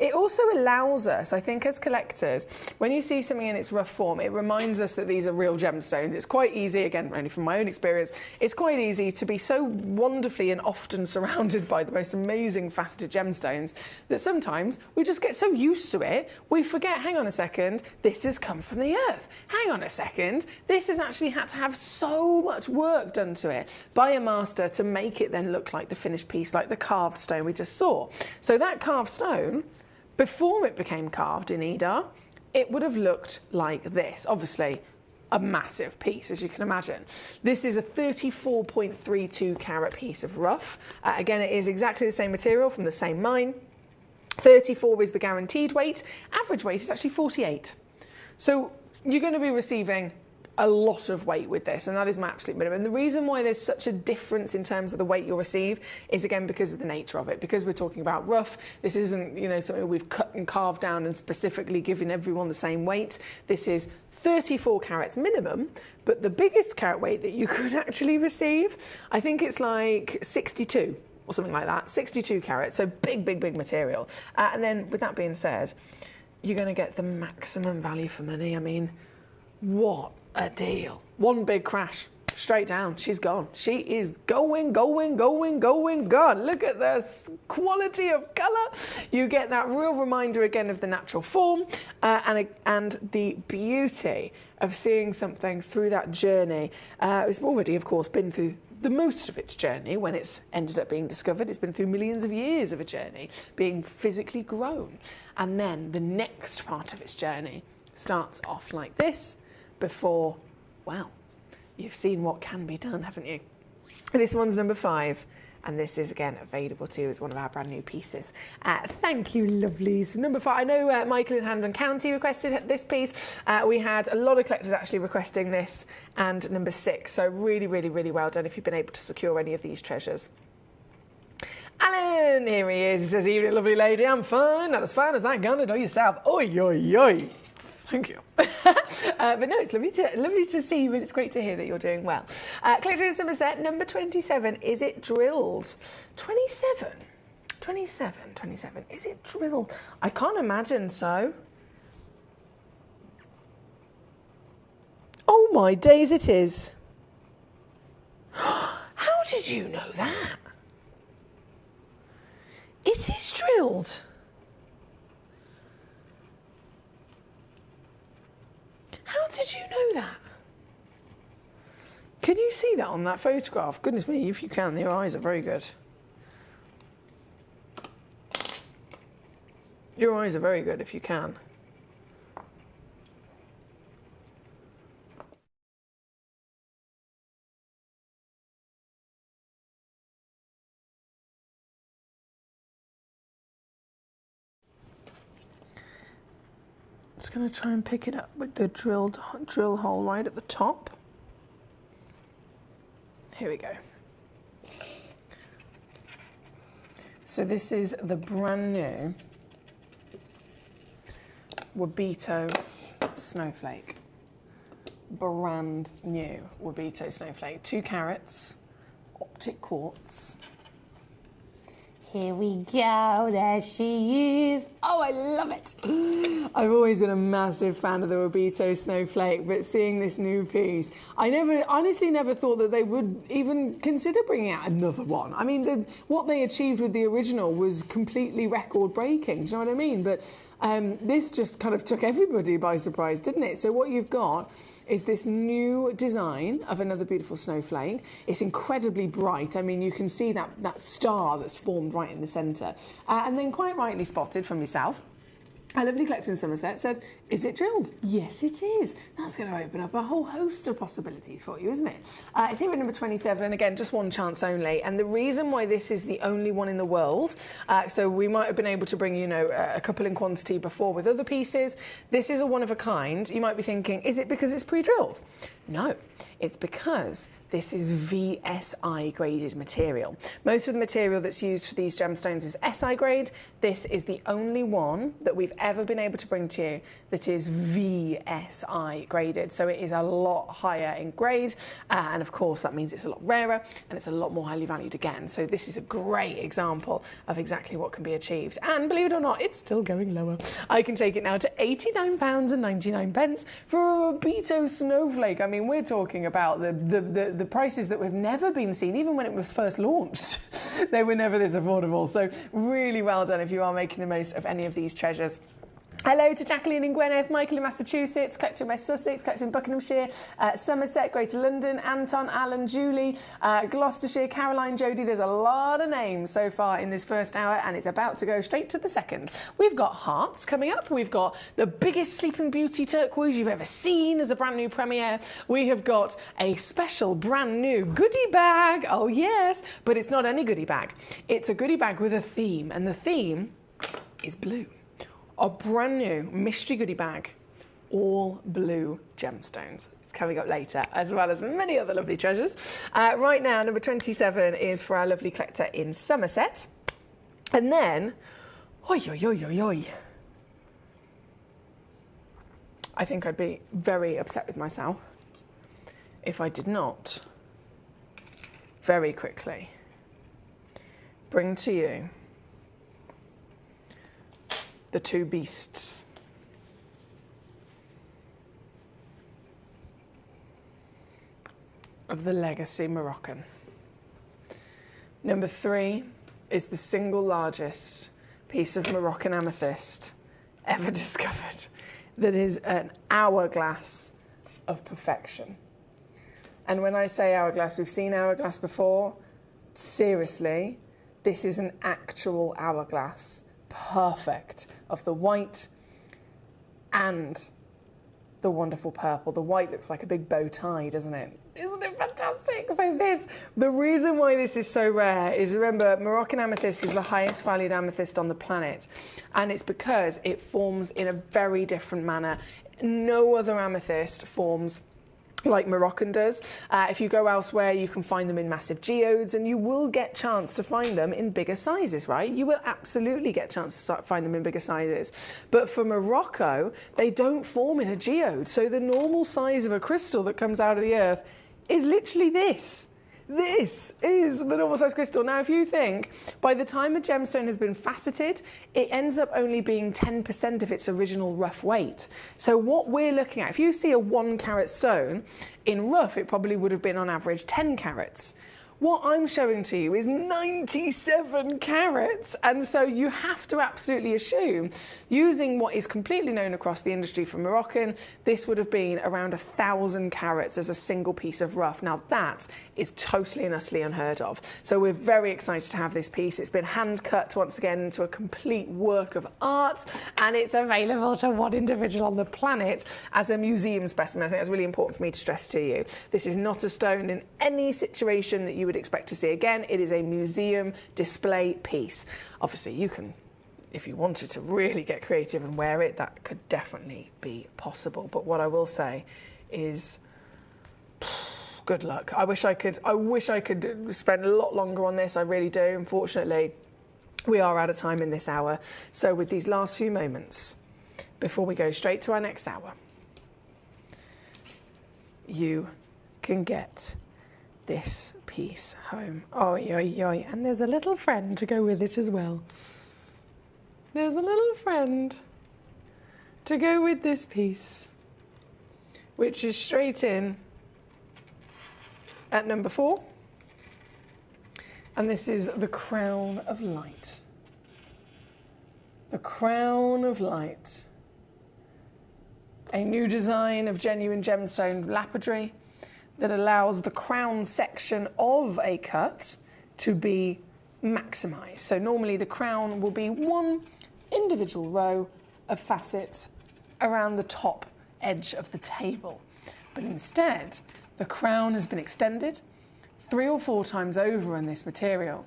It also allows us, I think, as collectors, when you see something in its rough form, it reminds us that these are real gemstones. It's quite easy, again, only from my own experience, it's quite easy to be so wonderfully and often surrounded by the most amazing faceted gemstones that sometimes we just get so used to it, we forget, hang on a second, this has come from the earth. Hang on a second, this has actually had to have so much work done to it by a master to make it then look like the finished piece, like the carved stone we just saw. So that carved stone, before it became carved in Ida, it would have looked like this. Obviously, a massive piece, as you can imagine. This is a 34.32 carat piece of rough. Again, it is exactly the same material from the same mine. 34 is the guaranteed weight. Average weight is actually 48. So you're going to be receiving a lot of weight with this, and that is my absolute minimum. And the reason why there's such a difference in terms of the weight you'll receive is, again, because of the nature of it. Because we're talking about rough, this isn't, you know, something we've cut and carved down and specifically given everyone the same weight. This is 34 carats minimum, but the biggest carat weight that you could actually receive, I think it's like 62. or something like that. 62 carats, so big, big, big material. And then, with that being said, you're going to get the maximum value for money. I mean, what a deal. One big crash, straight down, she's gone. She is gone. Look at the quality of colour. You get that real reminder again of the natural form and the beauty of seeing something through that journey. It's already, of course, been through the most of its journey when it's ended up being discovered. It's been through millions of years of a journey being physically grown. And then the next part of its journey starts off like this before, well, you've seen what can be done, haven't you? This one's number 5, and this is again available too as one of our brand new pieces. Thank you, lovelies. Number 5, I know Michael in Hampden County requested this piece. We had a lot of collectors actually requesting this, and number 6. So really, really, really well done if you've been able to secure any of these treasures. Alan, here he is. He says, "Evening, lovely lady. I'm fine. Not as fine as that gun or yourself. Oi, oi, oi." Thank you. But no, it's lovely to see you, and it's great to hear that you're doing well. Collector in Somerset, number 27. Is it drilled? 27. 27. Is it drilled? I can't imagine so. Oh my days, it is. How did you know that? It is drilled. How did you know that? Can you see that on that photograph? Goodness me, if you can, your eyes are very good. Your eyes are very good if you can. Just going to try and pick it up with the drill hole right at the top. Here we go. So this is the brand new Wabito snowflake. Brand new Wabito snowflake. 2 carats, optic quartz. Here we go, there she is. Oh, I love it. I've always been a massive fan of the Wabito snowflake, but seeing this new piece, I honestly never thought that they would even consider bringing out another one. I mean, what they achieved with the original was completely record-breaking, do you know what I mean? But this just kind of took everybody by surprise, didn't it? So what you've got is this new design of another beautiful snowflake. It's incredibly bright. I mean, you can see that star that's formed right in the centre. And then quite rightly spotted from yourself, a lovely collector in Somerset said, "Is it drilled?" Yes, it is. That's going to open up a whole host of possibilities for you, isn't it? It's here at number 27. Again, just one chance only. And the reason why this is the only one in the world, so we might have been able to bring, you know, a couple in quantity before with other pieces. This is a one of a kind. You might be thinking, is it because it's pre-drilled? No, it's because this is VSI graded material. Most of the material that's used for these gemstones is SI grade. This is the only one that we've ever been able to bring to you that is VSI graded. So it is a lot higher in grade. And of course, that means it's a lot rarer and it's a lot more highly valued again. So this is a great example of exactly what can be achieved. And believe it or not, it's still going lower. I can take it now to £89.99 for a Wabito snowflake. I mean, we're talking about the prices that have never been seen, even when it was first launched. They were never this affordable. So really well done if you are making the most of any of these treasures. Hello to Jacqueline in Gwynedd, Michael in Massachusetts, collector in West Sussex, collector in Buckinghamshire, Somerset, Greater London, Anton, Alan, Julie, Gloucestershire, Caroline, Jodie. There's a lot of names so far in this first hour, and it's about to go straight to the second. We've got hearts coming up. We've got the biggest Sleeping Beauty turquoise you've ever seen as a brand new premiere. We have got a special brand new goodie bag. Oh yes, but it's not any goodie bag. It's a goodie bag with a theme, and the theme is blue. A brand new mystery goodie bag, all blue gemstones. It's coming up later, as well as many other lovely treasures. Right now, number 27 is for our lovely collector in Somerset. And then, oi, oi, oi, oi, oi. I think I'd be very upset with myself if I did not very quickly bring to you the two beasts. Of the legacy Moroccan. Number 3 is the single largest piece of Moroccan amethyst ever discovered, that is an hourglass of perfection. And when I say hourglass, we've seen hourglass before. Seriously, this is an actual hourglass, perfect, of the white and the wonderful purple. The white looks like a big bow tie, doesn't it? Isn't it fantastic? So the reason why this is so rare is, remember, Moroccan amethyst is the highest valued amethyst on the planet, and it's because it forms in a very different manner. No other amethyst forms like Moroccan does. If you go elsewhere, you can find them in massive geodes, and you will get chance to find them in bigger sizes, right? You will absolutely get chance to find them in bigger sizes. But for Morocco, they don't form in a geode. So the normal size of a crystal that comes out of the earth is literally this. This is the normal size crystal. Now, if you think, by the time a gemstone has been faceted, it ends up only being 10% of its original rough weight. So what we're looking at, if you see a 1 carat stone, in rough it probably would have been on average 10 carats. What I'm showing to you is 97 carats, and so you have to absolutely assume, using what is completely known across the industry for Moroccan, this would have been around 1,000 carats as a single piece of rough. Now that is totally and utterly unheard of. So we're very excited to have this piece. It's been hand cut once again into a complete work of art, and it's available to one individual on the planet as a museum specimen. I think that's really important for me to stress to you. This is not a stone in any situation that you would expect to see again. It is a museum display piece. Obviously, you can, if you wanted to really get creative and wear it, that could definitely be possible. But what I will say is, good luck. I wish I could spend a lot longer on this. I really do. Unfortunately, we are out of time in this hour. So with these last few moments, before we go straight to our next hour, you can get this piece home. Oh, and there's a little friend to go with it as well. There's a little friend to go with this piece, which is straight in at number 4. And this is the Crown of Light. The Crown of Light. A new design of genuine gemstone lapidary that allows the crown section of a cut to be maximised. So normally the crown will be one individual row of facets around the top edge of the table. But instead, the crown has been extended 3 or 4 times over in this material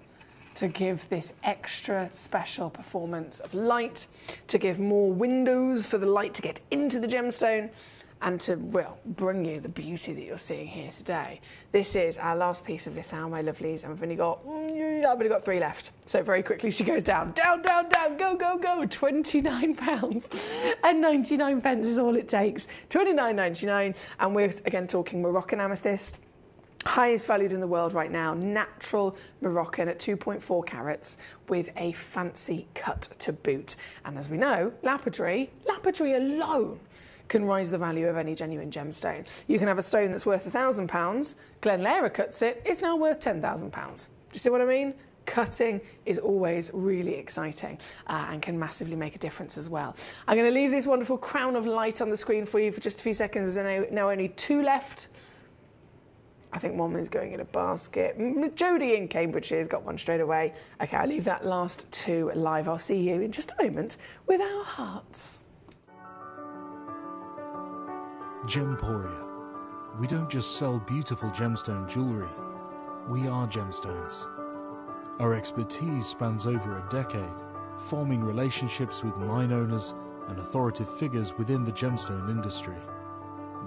to give this extra special performance of light, to give more windows for the light to get into the gemstone, and to, well, bring you the beauty that you're seeing here today. This is our last piece of this hour, my lovelies, and I've only got 3 left. So very quickly she goes down, down, down, down, go, go, go. £29 and 99 pence is all it takes. £29.99, and we're again talking Moroccan amethyst. Highest valued in the world right now, natural Moroccan at 2.4 carats with a fancy cut to boot. And as we know, lapidary alone can rise the value of any genuine gemstone. You can have a stone that's worth £1,000, Glen Lehrer cuts it, it's now worth £10,000. Do you see what I mean? Cutting is always really exciting and can massively make a difference as well. I'm going to leave this wonderful Crown of Light on the screen for you for just a few seconds. There's now only 2 left. I think one is going in a basket. Jodie in Cambridgeshire has got one straight away. Okay, I'll leave that last 2 live. I'll see you in just a moment with our hearts.
Gemporia. We don't just sell beautiful gemstone jewellery, we are gemstones. Our expertise spans over a decade, forming relationships with mine owners and authoritative figures within the gemstone industry.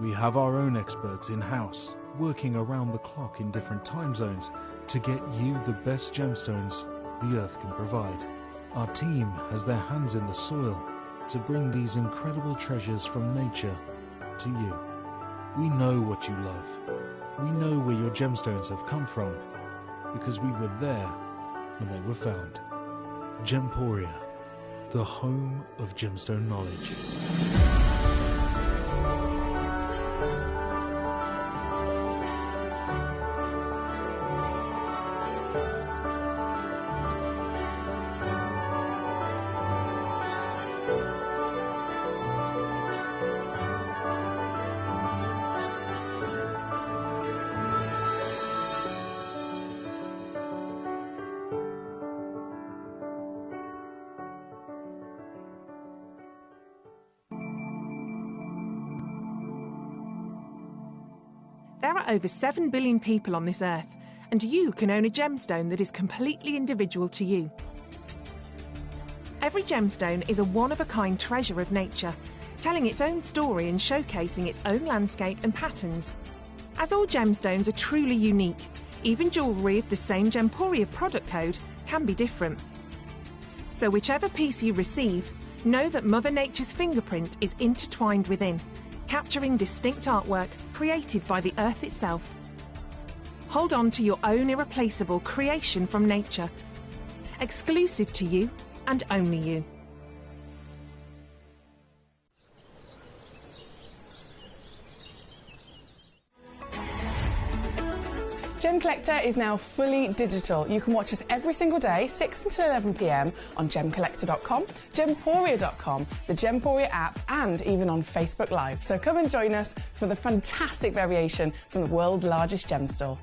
We have our own experts in-house, working around the clock in different time zones to get you the best gemstones the earth can provide. Our team has their hands in the soil to bring these incredible treasures from nature to you. We know what you love. We know where your gemstones have come from because we were there when they were found. Gemporia, the home of gemstone knowledge.
There are over 7 billion people on this earth, and you can own a gemstone that is completely individual to you. Every gemstone is a one-of-a-kind treasure of nature, telling its own story and showcasing its own landscape and patterns. As all gemstones are truly unique, even jewellery of the same Gemporia product code can be different. So whichever piece you receive, know that Mother Nature's fingerprint is intertwined within, capturing distinct artwork created by the earth itself. Hold on to your own irreplaceable creation from nature, exclusive to you and only you.
Gemcollector is now fully digital. You can watch us every single day, 6 until 11 p.m. on Gemcollector.com, Gemporia.com, the Gemporia app, and even on Facebook Live. So come and join us for the fantastic variation from the world's largest gem store.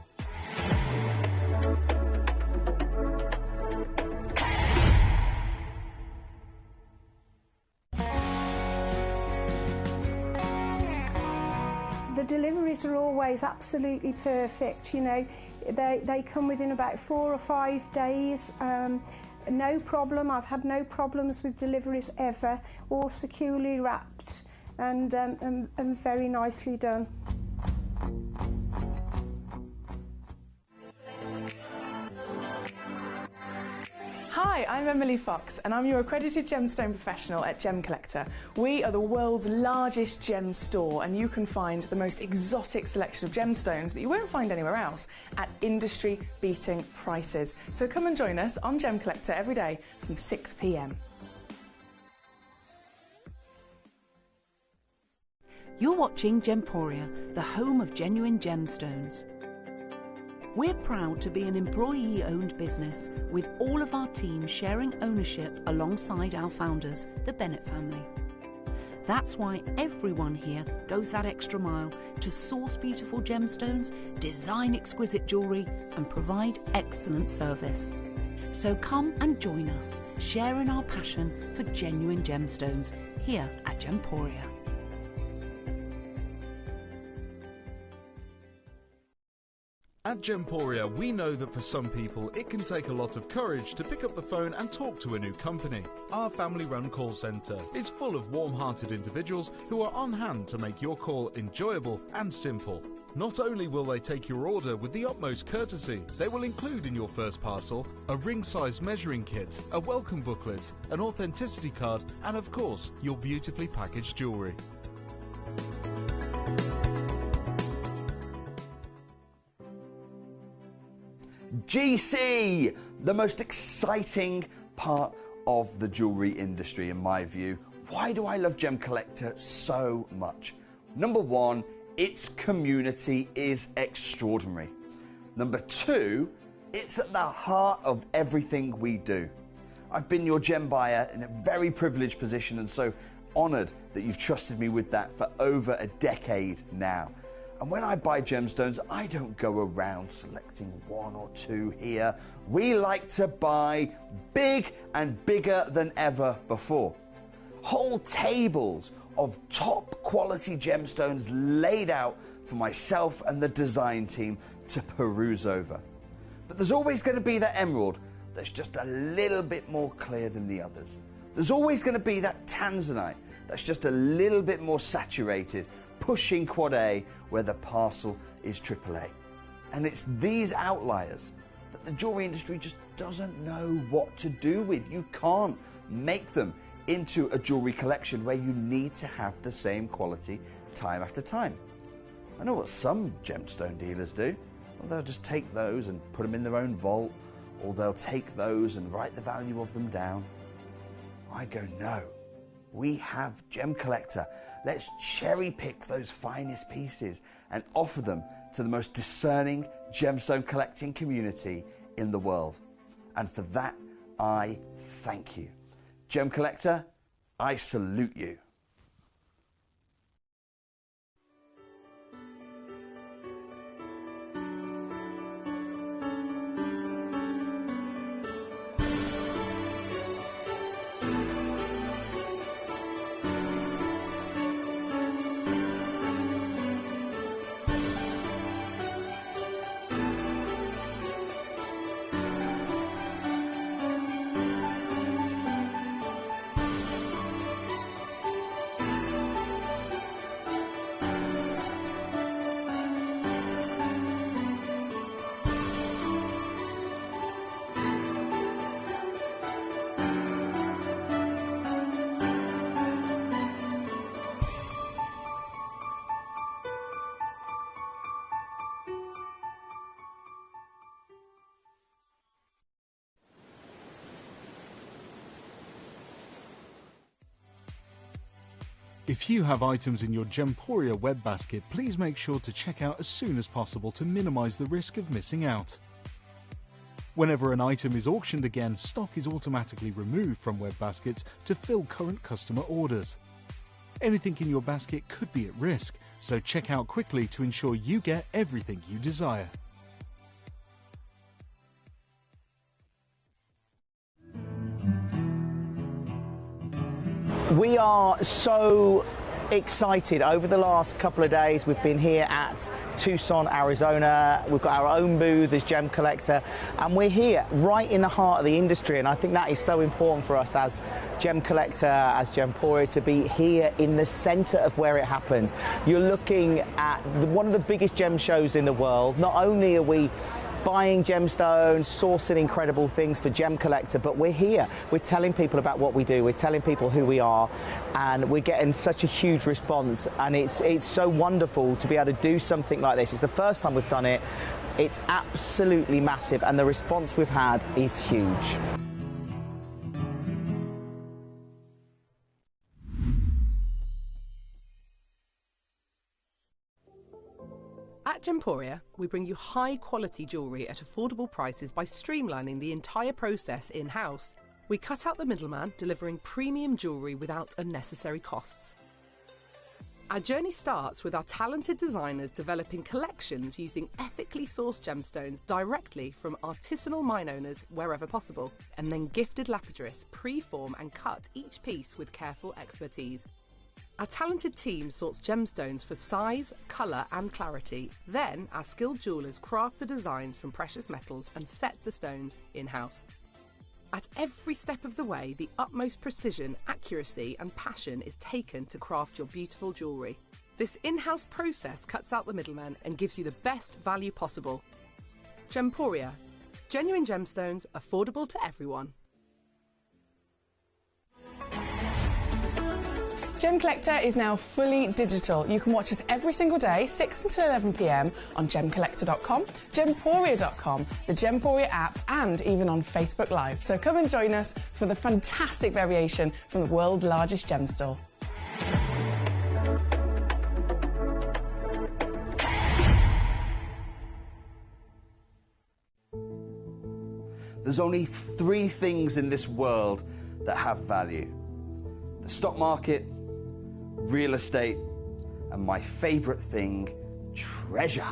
The deliveries are always absolutely perfect, you know. They come within about 4 or 5 days. No problem. I've had no problems with deliveries ever. All securely wrapped and very nicely done.
Hi, I'm Emily Fox and I'm your accredited gemstone professional at Gemcollector. We are the world's largest gem store and you can find the most exotic selection of gemstones that you won't find anywhere else at industry-beating prices. So come and join us on Gemcollector every day from 6 p.m.
You're watching Gemporia, the home of genuine gemstones. We're proud to be an employee-owned business with all of our team sharing ownership alongside our founders, the Bennett family. That's why everyone here goes that extra mile to source beautiful gemstones, design exquisite jewellery and provide excellent service. So come and join us, sharing our passion for genuine gemstones here at Gemporia.
At Gemporia, we know that for some people it can take a lot of courage to pick up the phone and talk to a new company. Our family-run call centre is full of warm-hearted individuals who are on hand to make your call enjoyable and simple. Not only will they take your order with the utmost courtesy, they will include in your first parcel a ring-size measuring kit, a welcome booklet, an authenticity card, and of course, your beautifully packaged jewellery.
GC, the most exciting part of the jewellery industry in my view. Why do I love Gemcollector so much? Number one, its community is extraordinary. Number two, it's at the heart of everything we do. I've been your gem buyer in a very privileged position and so honoured that you've trusted me with that for over a decade now. And when I buy gemstones, I don't go around selecting one or two here. We like to buy big and bigger than ever before. Whole tables of top quality gemstones laid out for myself and the design team to peruse over. But there's always going to be that emerald that's just a little bit more clear than the others. There's always going to be that tanzanite that's just a little bit more saturated, pushing quad A where the parcel is AAA. And it's these outliers that the jewellery industry just doesn't know what to do with. You can't make them into a jewellery collection where you need to have the same quality time after time. I know what some gemstone dealers do. Well, they'll just take those and put them in their own vault or they'll take those and write the value of them down. I go, no, we have Gemcollector. Let's cherry pick those finest pieces and offer them to the most discerning gemstone collecting community in the world. And for that, I thank you. Gemcollector, I salute you.
If you have items in your Gemporia web basket, please make sure to check out as soon as possible to minimize the risk of missing out. Whenever an item is auctioned again, stock is automatically removed from web baskets to fill current customer orders. Anything in your basket could be at risk, so check out quickly to ensure you get everything you desire.
We are so excited. Over the last couple of days, we've been here at Tucson, Arizona. We've got our own booth as Gemcollector, and we're here right in the heart of the industry. And I think that is so important for us as Gemcollector, as Gemporia, to be here in the center of where it happens. You're looking at one of the biggest gem shows in the world. Not only are we buying gemstones, sourcing incredible things for Gemcollector, but we're here. We're telling people about what we do. We're telling people who we are, and we're getting such a huge response. And it's so wonderful to be able to do something like this. It's the first time we've done it. It's absolutely massive, and the response we've had is huge.
At Gemporia, we bring you high-quality jewellery at affordable prices by streamlining the entire process in-house. We cut out the middleman, delivering premium jewellery without unnecessary costs. Our journey starts with our talented designers developing collections using ethically sourced gemstones directly from artisanal mine owners wherever possible, and then gifted lapidarists pre-form and cut each piece with careful expertise. Our talented team sorts gemstones for size, colour and clarity. Then our skilled jewellers craft the designs from precious metals and set the stones in-house. At every step of the way, the utmost precision, accuracy and passion is taken to craft your beautiful jewellery. This in-house process cuts out the middleman and gives you the best value possible. Gemporia. Genuine gemstones, affordable to everyone.
Gemcollector is now fully digital. You can watch us every single day, 6 until 11 p.m. on Gemcollector.com, Gemporia.com, the Gemporia app, and even on Facebook Live. So come and join us for the fantastic variation from the world's largest gem store.
There's only 3 things in this world that have value: the stock market, real estate, and my favorite thing, treasure.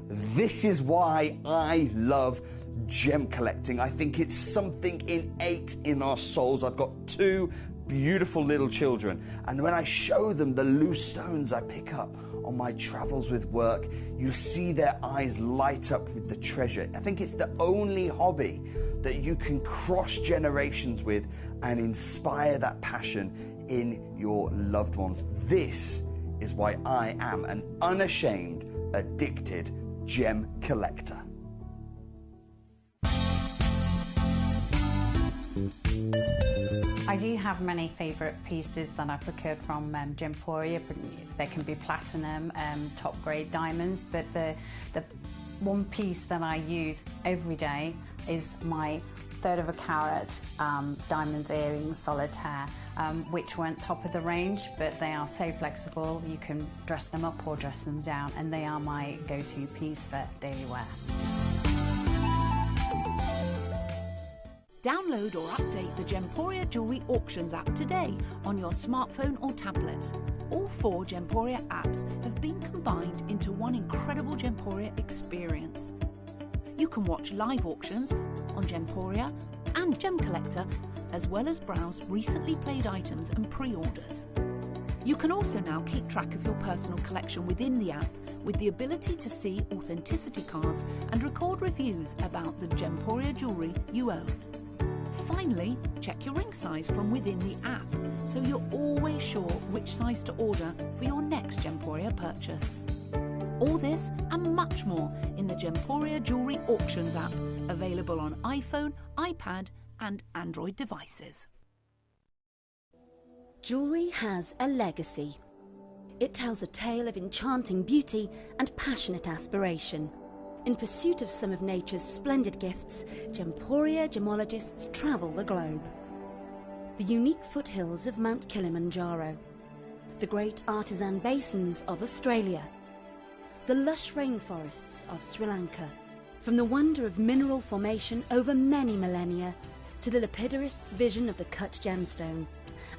This is why I love gem collecting. I think it's something innate in our souls. I've got 2 beautiful little children, and when I show them the loose stones I pick up on my travels with work, you see their eyes light up with the treasure. I think it's the only hobby that you can cross generations with and inspire that passion in your loved ones. This is why I am an unashamed, addicted gem collector.
I do have many favourite pieces that I procured from Gemporia. They can be platinum, top grade diamonds, but the one piece that I use every day is my 1/3 of a carat diamond earrings solitaire, which weren't top of the range, but they are so flexible. You can dress them up or dress them down, and they are my go-to piece for daily wear.
Download or update the Gemporia Jewellery Auctions app today on your smartphone or tablet. All 4 Gemporia apps have been combined into one incredible Gemporia experience. You can watch live auctions on Gemporia and Gemcollector, as well as browse recently played items and pre-orders. You can also now keep track of your personal collection within the app with the ability to see authenticity cards and record reviews about the Gemporia jewellery you own. Finally, check your ring size from within the app, so you're always sure which size to order for your next Gemporia purchase. All this and much more in the Gemporia Jewellery Auctions app, available on iPhone, iPad and Android devices.
Jewellery has a legacy. It tells a tale of enchanting beauty and passionate aspiration. In pursuit of some of nature's splendid gifts, Gemporia gemologists travel the globe. The unique foothills of Mount Kilimanjaro, the great artisan basins of Australia, the lush rainforests of Sri Lanka, from the wonder of mineral formation over many millennia to the lapidarists' vision of the cut gemstone,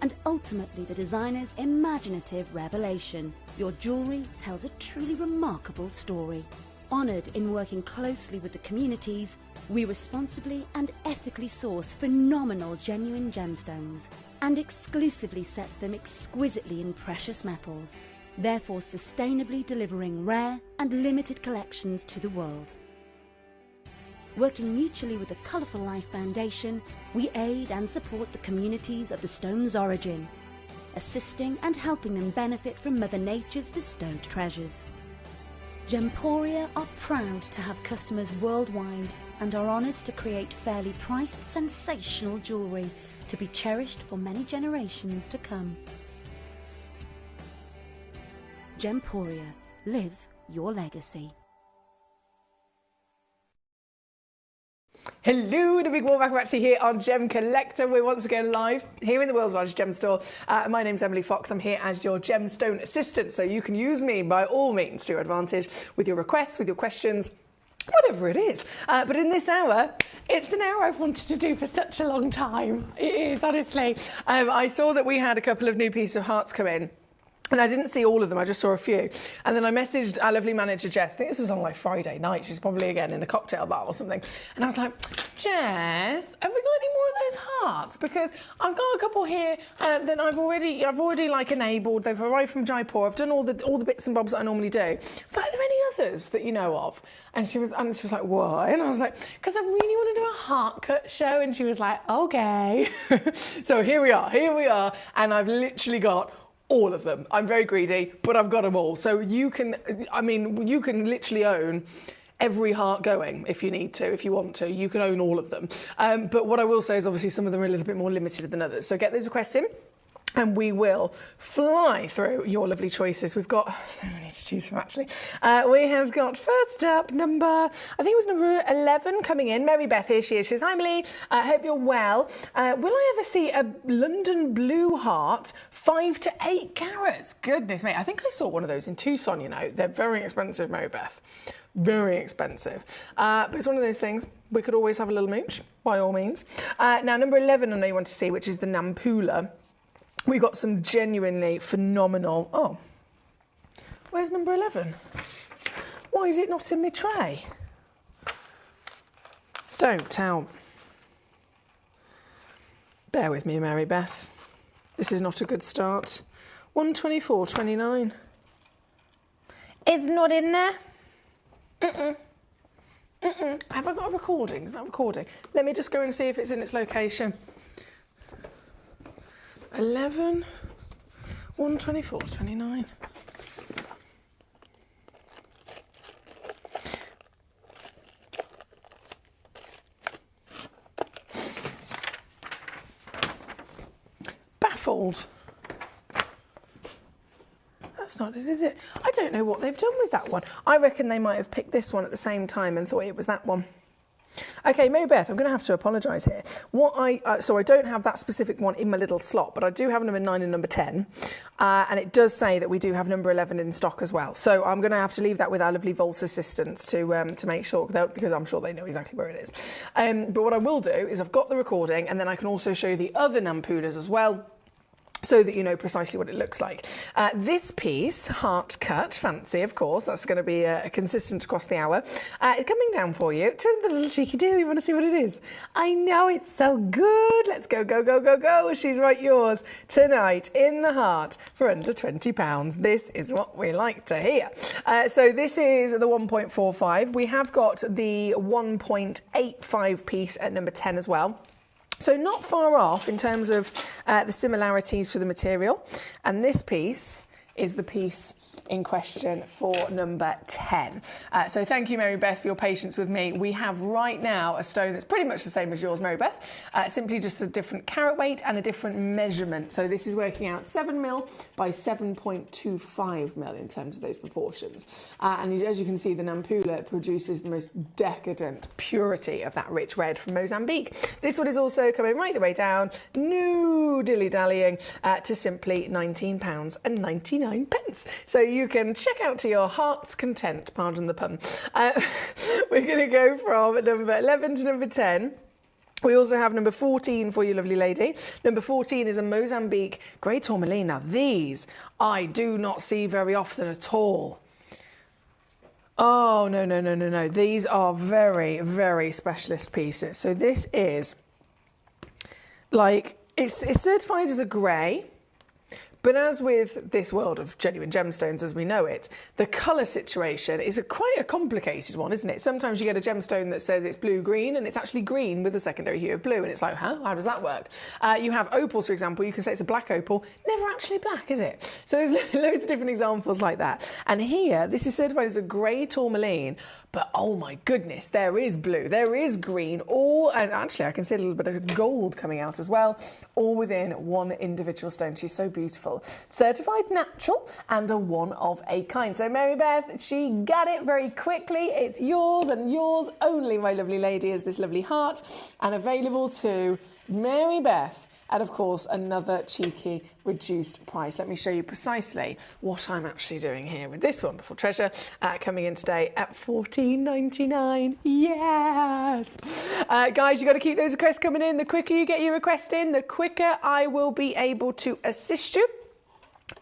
and ultimately the designer's imaginative revelation, your jewellery tells a truly remarkable story. Honoured in working closely with the communities, we responsibly and ethically source phenomenal genuine gemstones and exclusively set them exquisitely in precious metals, therefore sustainably delivering rare and limited collections to the world. Working mutually with the Colourful Life Foundation, we aid and support the communities of the stone's origin, assisting and helping them benefit from Mother Nature's bestowed treasures. Gemporia are proud to have customers worldwide and are honoured to create fairly priced, sensational jewellery to be cherished for many generations to come. Gemporia, live your legacy.
Hello, the big warm welcome back to you here on Gemcollector. We're once again live here in the world's largest gem store. My name's Emily Fox. I'm here as your gemstone assistant, so you can use me by all means to your advantage with your requests, with your questions, whatever it is. But in this hour, it's an hour I've wanted to do for such a long time. It is, honestly. I saw that we had a couple of new pieces of hearts come in. And I didn't see all of them, I just saw a few. And then I messaged our lovely manager, Jess. I think this was on like Friday night. She's probably again in a cocktail bar or something. And I was like, Jess, have we got any more of those hearts? Because I've got a couple here that I've already like enabled. They've arrived from Jaipur. I've done all the bits and bobs that I normally do. I was like, are there any others that you know of? And she was like, why? And I was like, because I really want to do a heart cut show. And she was like, okay. So here we are. And I've literally got all of them. I'm very greedy, but I've got them all. So you can literally own every heart going if you need to, if you want to. You can own all of them. But what I will say is obviously some of them are a little bit more limited than others. So get those requests in and we will fly through your lovely choices. We've got so many to choose from, actually. We have got first up number 11 coming in. Mary Beth, here she is. She says, hi, Emily. Hope you're well. Will I ever see a London blue heart, 5 to 8 carats? Goodness me. I think I saw one of those in Tucson, you know. They're very expensive, Mary Beth. Very expensive. But it's one of those things. We could always have a little mooch, by all means. Now, number 11 I know you want to see, which is the Nampula. We got some genuinely phenomenal... Oh, where's number 11? Why is it not in my tray? Don't tell. Bear with me, Mary Beth. This is not a good start. 124.29. It's not in there. Have I got a recording? Is that recording? Let me just go and see if it's in its location. 11, 124.29. Baffled. that's not it, is it? I don't know what they've done with that one. I reckon they might have picked this one at the same time and thought it was that one. Okay, Mary Beth, I'm going to have to apologise here. So I don't have that specific one in my little slot, but I do have number 9 and number 10. And it does say that we do have number 11 in stock as well. So I'm going to have to leave that with our lovely Vault assistants to make sure, because I'm sure they know exactly where it is. But what I will do is I've got the recording, and then I can also show you the other Nampulas as well, so that you know precisely what it looks like. This piece, heart cut, fancy, of course, that's going to be consistent across the hour. It's coming down for you. Turn the little cheeky do, you want to see what it is? I know, it's so good. Let's go, go, go, go, go. She's right, yours tonight in the heart for under £20. This is what we like to hear. So this is the 1.45. We have got the 1.85 piece at number 10 as well. So not far off in terms of the similarities for the material. And this piece is the piece in question for number 10. So thank you, Mary Beth, for your patience with me. We have right now a stone that's pretty much the same as yours, Mary Beth, simply just a different carat weight and a different measurement. So this is working out 7mm by 7.25mm in terms of those proportions. And as you can see, the Nampula produces the most decadent purity of that rich red from Mozambique. This one is also coming right the way down, no dilly-dallying, to simply £19.99. So you can check out to your heart's content, pardon the pun. We're going to go from number 11 to number 10. We also have number 14 for you, lovely lady. Number 14 is a Mozambique Grey Tourmaline. Now, these I do not see very often at all. Oh, no, no, no, no, no. These are very, very specialist pieces. So this is, like, it's certified as a grey. But as with this world of genuine gemstones as we know it, the colour situation is quite a complicated one, isn't it? Sometimes you get a gemstone that says it's blue-green and it's actually green with a secondary hue of blue, and it's like, huh? How does that work? You have opals, for example. You can say it's a black opal. Never actually black, is it? So there's loads of different examples like that. And here, this is certified as a grey tourmaline. But oh my goodness, there is blue, there is green, and actually I can see a little bit of gold coming out as well, all within one individual stone. She's so beautiful. Certified natural and a one of a kind. So Mary Beth, she got it very quickly. It's yours and yours only, my lovely lady, is this lovely heart, and available to Mary Beth at, of course, another cheeky reduced price. Let me show you precisely what I'm actually doing here with this wonderful treasure, coming in today at $14.99. Yes! Guys, you've got to keep those requests coming in. The quicker you get your request in, the quicker I will be able to assist you.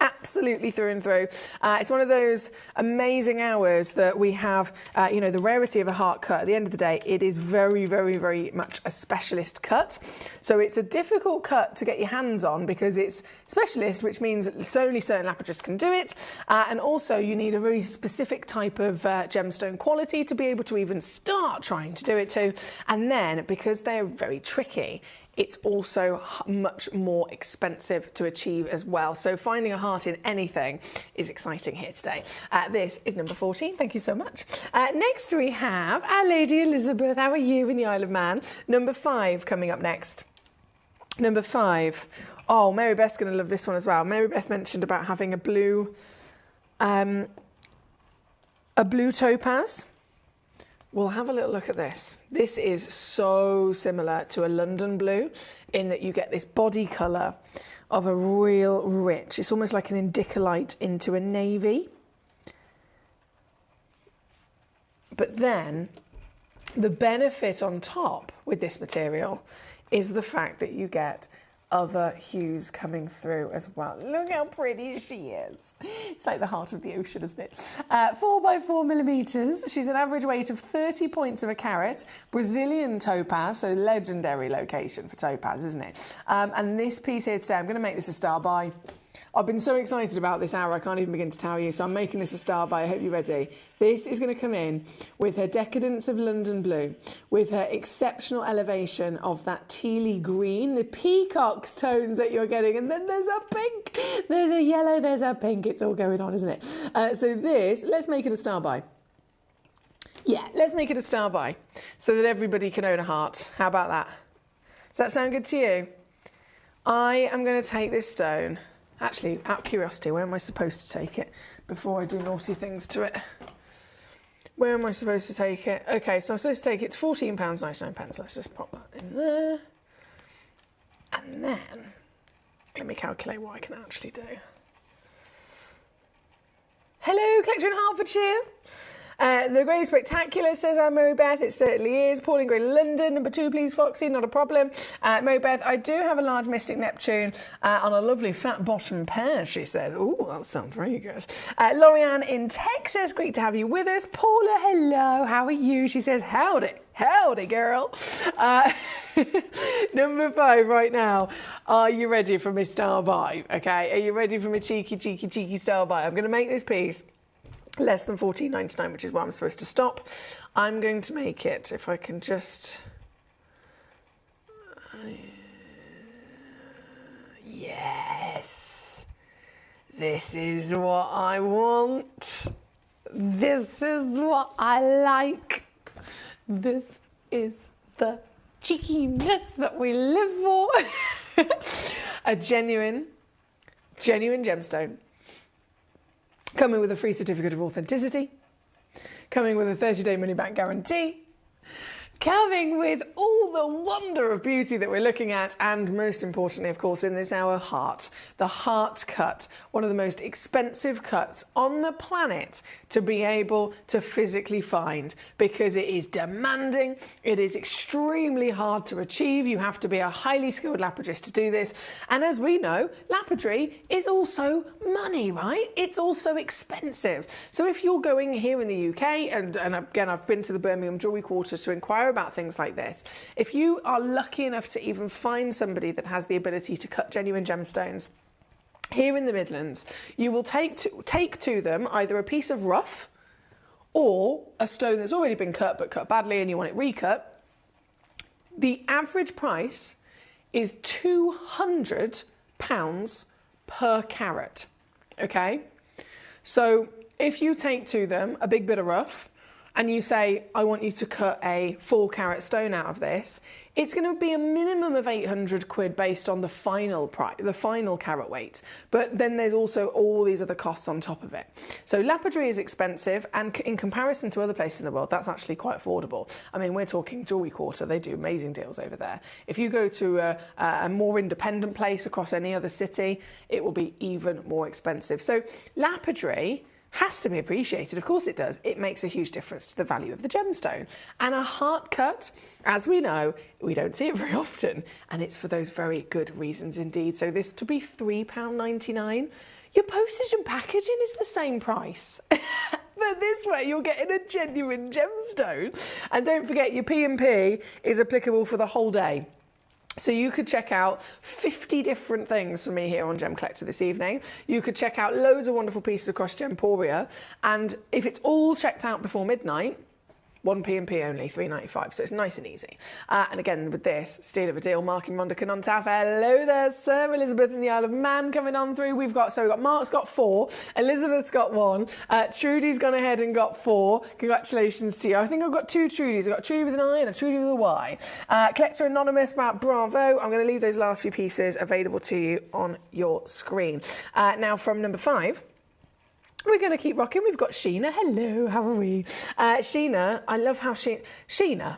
Absolutely through and through. It's one of those amazing hours that we have, you know, the rarity of a heart cut. At the end of the day, it is very, very, very much a specialist cut. So it's a difficult cut to get your hands on because it's specialist, which means only certain lapidarists can do it. And also you need a very specific type of gemstone quality to be able to even start trying to do it too. And then because they're very tricky, it's also much more expensive to achieve as well. So finding a heart in anything is exciting here today. This is number 14. Thank you so much. Next we have our Lady Elizabeth. How are you in the Isle of Man? Number 5 coming up next. Number 5. Oh, Mary Beth's going to love this one as well. Mary Beth mentioned about having a blue topaz. We'll have a little look at this. This is so similar to a London blue in that you get this body colour of a real rich, it's almost like an indicolite into a navy. But then the benefit on top with this material is the fact that you get other hues coming through as well. Look how pretty she is. It's like the heart of the ocean, isn't it? 4 by 4 millimeters. She's an average weight of 30 points of a carat. Brazilian topaz, so legendary location for topaz, isn't it? And this piece here today, I'm going to make this a star buy. I've been so excited about this hour, I can't even begin to tell you, so I'm making this a star buy. I hope you're ready. This is going to come in with her decadence of London blue, with her exceptional elevation of that tealy green, the peacock's tones that you're getting, and then there's a pink, there's a yellow, there's a pink. It's all going on, isn't it? So this, let's make it a star buy. Yeah, let's make it a star buy so that everybody can own a heart. How about that? Does that sound good to you? I am going to take this stone Actually, out of curiosity, where am I supposed to take it before I do naughty things to it? Where am I supposed to take it? Okay, so I'm supposed to take it to £14.99. Let's just pop that in there. And then, let me calculate what I can actually do. Hello, Collector in Hertfordshire. The Grey Spectacular says, I'm Mary Beth. It certainly is. Pauline Grey, London. Number 2, please, Foxy. Not a problem. Mary Beth, I do have a large Mystic Neptune on a lovely fat bottom pair, she said. Ooh, that sounds very good. Lorianne in Texas, great to have you with us. Paula, hello. How are you? She says, howdy. Howdy, girl. Number 5 right now. Are you ready for my star buy? Okay, are you ready for my cheeky star buy? I'm going to make this piece less than $14.99, which is where I'm supposed to stop. I'm going to make it, if I can just... Yes! This is what I want. This is what I like. This is the cheekiness that we live for. A genuine gemstone. Coming with a free certificate of authenticity, coming with a 30-day money-back guarantee, coming with all the wonder of beauty that we're looking at, and most importantly, of course, in this hour, heart. The heart cut, one of the most expensive cuts on the planet to be able to physically find, because it is demanding, it is extremely hard to achieve. You have to be a highly skilled lapidrist to do this. And as we know, lapidry is also money, right? It's also expensive. So if you're going here in the UK, and again, I've been to the Birmingham Jewellery Quarter to inquire about things like this. If you are lucky enough to even find somebody that has the ability to cut genuine gemstones here in the Midlands, you will take to them either a piece of rough or a stone that's already been cut but cut badly and you want it recut. The average price is £200 per carat. Okay, so if you take to them a big bit of rough and you say, I want you to cut a 4-carat stone out of this, it's going to be a minimum of £800 based on the final price, the final carat weight. But then there's also all these other costs on top of it. So lapidary is expensive, and in comparison to other places in the world, that's actually quite affordable. I mean, we're talking Jewellery Quarter. They do amazing deals over there. If you go to a more independent place across any other city, it will be even more expensive. So lapidary has to be appreciated. Of course it does. It makes a huge difference to the value of the gemstone. And a heart cut, as we know, we don't see it very often, and it's for those very good reasons indeed. So this to be £3.99, your postage and packaging is the same price. But this way you're getting a genuine gemstone. And don't forget, your P&P is applicable for the whole day. So you could check out 50 different things for me here on Gemcollector this evening. You could check out loads of wonderful pieces across Gemporia. And if it's all checked out before midnight, one P&P only, $3.95. So it's nice and easy. And again, with this, steal of a deal. Mark in Rhondda Canontaf. Hello there, sir. Elizabeth in the Isle of Man coming on through. We've got Mark's got 4. Elizabeth's got 1. Trudy's gone ahead and got 4. Congratulations to you. I think I've got 2 Trudys. I've got Trudy with an I and a Trudy with a Y. Collector Anonymous, bravo. I'm going to leave those last few pieces available to you on your screen. Now from number 5. We're going to keep rocking. We've got Sheena. Hello, how are we? Sheena, I love how Sheena.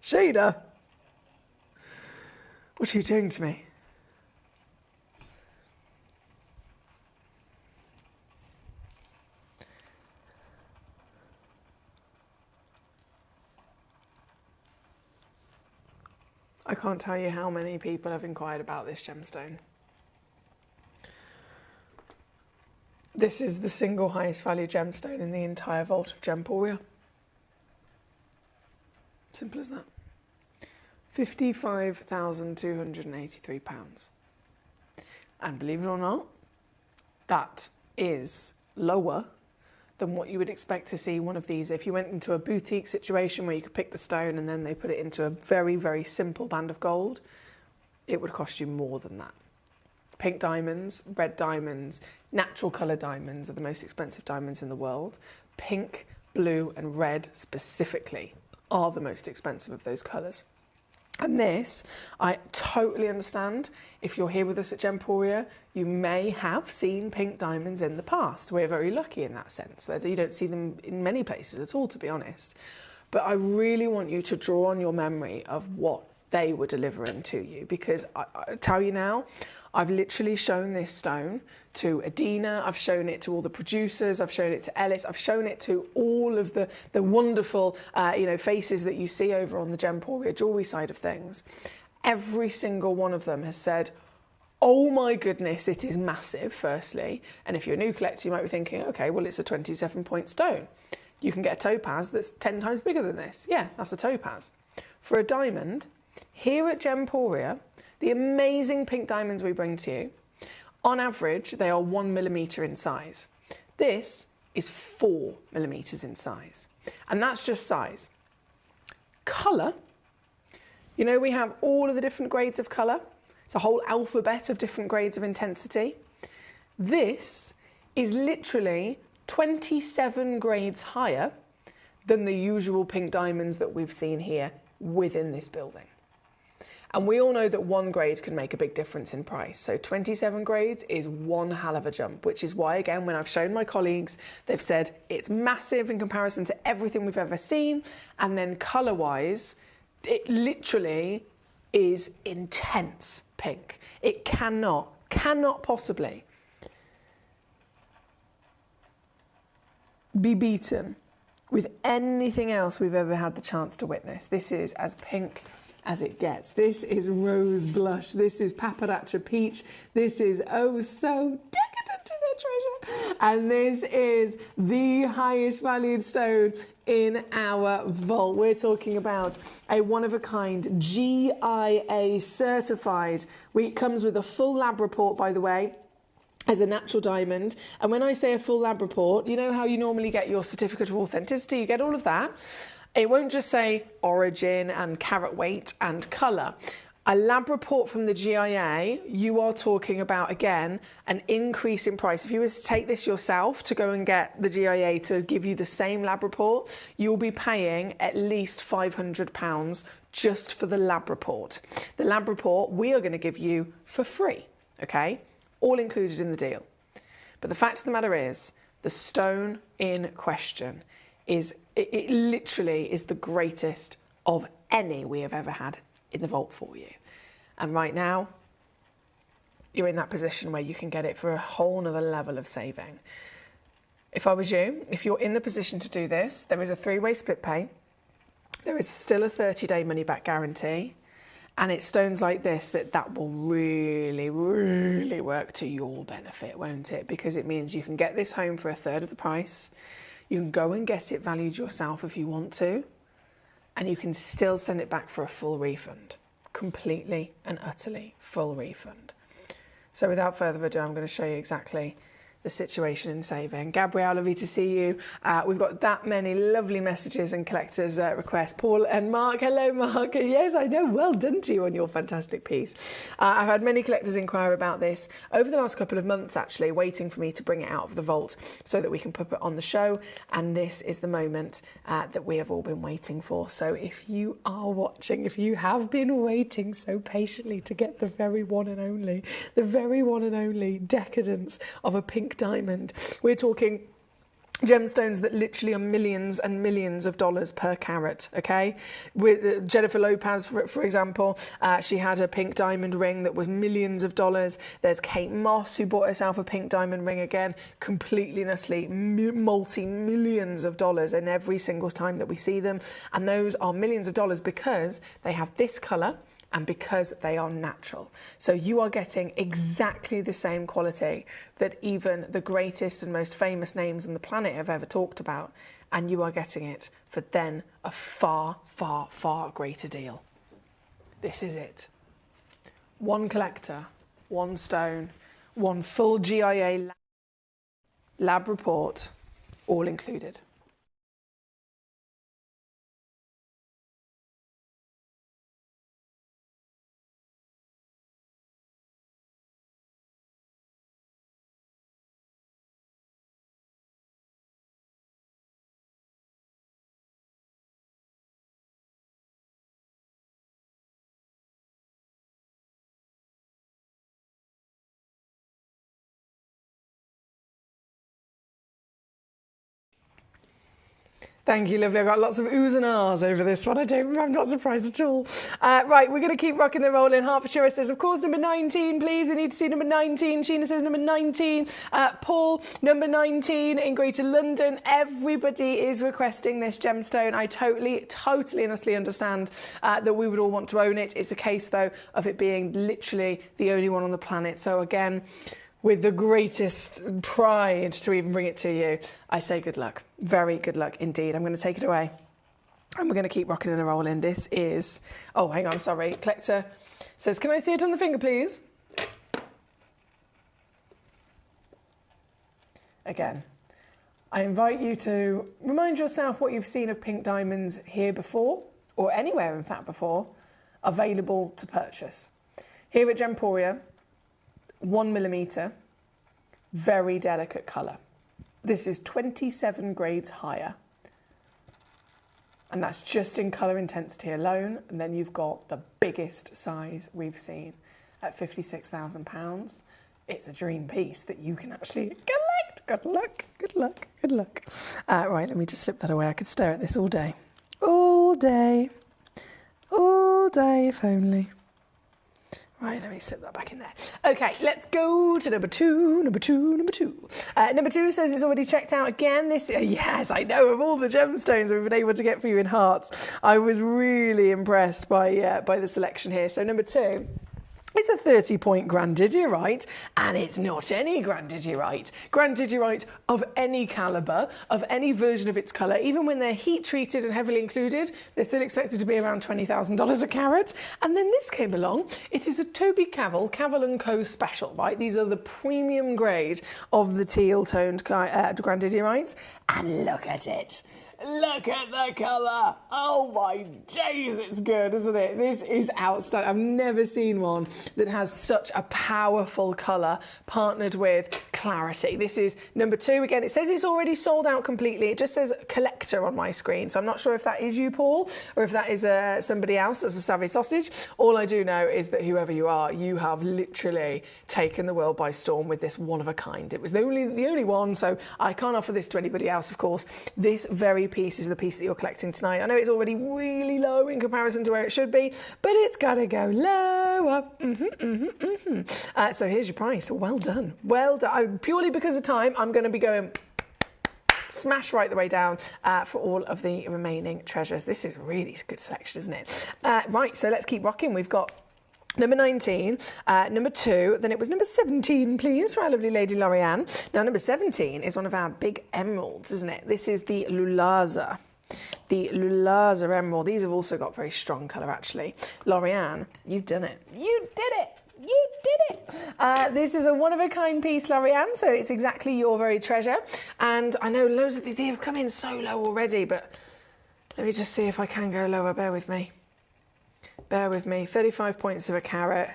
Sheena. What are you doing to me? I can't tell you how many people have inquired about this gemstone. This is the single highest value gemstone in the entire vault of Gemporia. Simple as that. £55,283. And believe it or not, that is lower than what you would expect to see one of these. If you went into a boutique situation where you could pick the stone and then they put it into a very, very simple band of gold, it would cost you more than that. Pink diamonds, red diamonds, natural colour diamonds are the most expensive diamonds in the world. Pink, blue and red specifically are the most expensive of those colours. And this, I totally understand. If you're here with us at Gemporia, you may have seen pink diamonds in the past. We're very lucky in that sense, that you don't see them in many places at all, to be honest. But I really want you to draw on your memory of what they were delivering to you, because I tell you now, I've literally shown this stone to Adina, I've shown it to all the producers, I've shown it to Ellis, I've shown it to all of the wonderful faces that you see over on the Gemporia jewellery side of things. Every single one of them has said, oh my goodness, it is massive, firstly. And if you're a new collector, you might be thinking, okay, well, it's a 27-point stone. You can get a topaz that's 10 times bigger than this. Yeah, that's a topaz. For a diamond, here at Gemporia, the amazing pink diamonds we bring to you, on average, they are 1 millimetre in size. This is 4 millimetres in size. And that's just size. Colour, you know, we have all of the different grades of colour. It's a whole alphabet of different grades of intensity. This is literally 27 grades higher than the usual pink diamonds that we've seen here within this building. And we all know that 1 grade can make a big difference in price. So 27 grades is one hell of a jump, which is why, again, when I've shown my colleagues, they've said it's massive in comparison to everything we've ever seen. And then colour-wise, it literally is intense pink. It cannot possibly be beaten with anything else we've ever had the chance to witness. This is as pink as it gets. This is rose blush. This is paparazzi peach. This is oh so decadent in a treasure. And this is the highest valued stone in our vault. We're talking about a one-of-a-kind GIA certified. It comes with a full lab report, by the way, as a natural diamond. And when I say a full lab report, you know how you normally get your certificate of authenticity, you get all of that. It won't just say origin and carat weight and colour. A lab report from the GIA, you are talking about, again, an increase in price. If you were to take this yourself to go and get the GIA to give you the same lab report, you'll be paying at least £500 just for the lab report. The lab report we are going to give you for free, okay? All included in the deal. But the fact of the matter is, the stone in question is, it literally is the greatest of any we have ever had in the vault for you. And right now, you're in that position where you can get it for a whole nother level of saving. If I was you, if you're in the position to do this, there is a 3-way split pay. There is still a 30-day money-back guarantee. And it's stones like this that will really, really work to your benefit, won't it? Because it means you can get this home for a third of the price. You can go and get it valued yourself if you want to. And you can still send it back for a full refund. Completely and utterly full refund. So without further ado, I'm going to show you exactly the situation in saving. Gabrielle, lovely to see you. We've got that many lovely messages and collectors' requests. Paul and Mark, hello Mark. Yes, I know, well done to you on your fantastic piece. I've had many collectors inquire about this over the last couple of months, actually, waiting for me to bring it out of the vault so that we can put it on the show. And this is the moment that we have all been waiting for. So if you are watching, if you have been waiting so patiently to get the very one and only decadence of a pink diamond. We're talking gemstones that literally are millions and millions of dollars per carat, okay? With Jennifer Lopez, for example, she had a pink diamond ring that was millions of dollars. There's Kate Moss, who bought herself a pink diamond ring again, completely and utterly multi-millions of dollars in every single time that we see them. And those are millions of dollars because they have this colour, and because they are natural. So you are getting exactly the same quality that even the greatest and most famous names on the planet have ever talked about, and you are getting it for then a far, far, far greater deal. This is it. One collector, one stone, one full GIA lab report, all included. Thank you, lovely. I've got lots of oohs and ahs over this one. I'm not surprised at all. Right, we're going to keep rocking and rolling. Hertfordshire says, of course, number 19, please. We need to see number 19. Sheena says number 19. Paul, number 19 in Greater London. Everybody is requesting this gemstone. I totally honestly understand that we would all want to own it. It's a case, though, of it being literally the only one on the planet. So, again, with the greatest pride to even bring it to you, I say good luck. Very good luck indeed. I'm going to take it away and we're going to keep rocking and rolling. This is, oh, hang on, sorry. Collector says, can I see it on the finger, please? Again, I invite you to remind yourself what you've seen of pink diamonds here before, or anywhere, in fact, before, available to purchase. Here at Gemporia, 1mm, very delicate colour. This is 27 grades higher. And that's just in colour intensity alone. And then you've got the biggest size we've seen at £56,000. It's a dream piece that you can actually collect. Good luck, good luck, good luck. Right, let me just slip that away. I could stare at this all day. All day. All day, if only. Right, let me slip that back in there. Okay, let's go to number two. Number two says it's already checked out again. This, yes, I know, of all the gemstones we've been able to get for you in hearts, I was really impressed by the selection here. So number 2. It's a 30-point grandidierite, and it's not any grandidierite. Grandidierite of any calibre, of any version of its colour, even when they're heat-treated and heavily included, they're still expected to be around $20,000 a carat. And then this came along. It is a Toby Cavell & Co. special, right? These are the premium grade of the teal-toned grandidierite. And look at it. Look at the colour. Oh my days, it's good, isn't it? This is outstanding. I've never seen one that has such a powerful colour partnered with clarity. This is number 2. Again, it says it's already sold out completely. It just says collector on my screen. So I'm not sure if that is you, Paul, or if that is somebody else that's a savvy sausage. All I do know is that whoever you are, you have literally taken the world by storm with this one of a kind. It was the only one, so I can't offer this to anybody else, of course. This very piece is the piece that you're collecting tonight. I know it's already really low in comparison to where it should be, but it's got to go lower. So here's your price. Well done. Well done. Purely because of time, I'm going to be going smash right the way down for all of the remaining treasures. This is really good selection, isn't it? Right, so let's keep rocking. We've got number 19, number 2, then it was number 17, please, for our lovely lady Lorianne. Now, number 17 is one of our big emeralds, isn't it? This is the Lulaza. The Lulaza emerald. These have also got very strong colour, actually. Lorianne, you've done it. You did it. You did it. This is a one-of-a-kind piece, Lorianne, so it's exactly your very treasure. And I know loads of these have come in so low already, but let me just see if I can go lower. Bear with me. Bear with me. 35 points of a carat.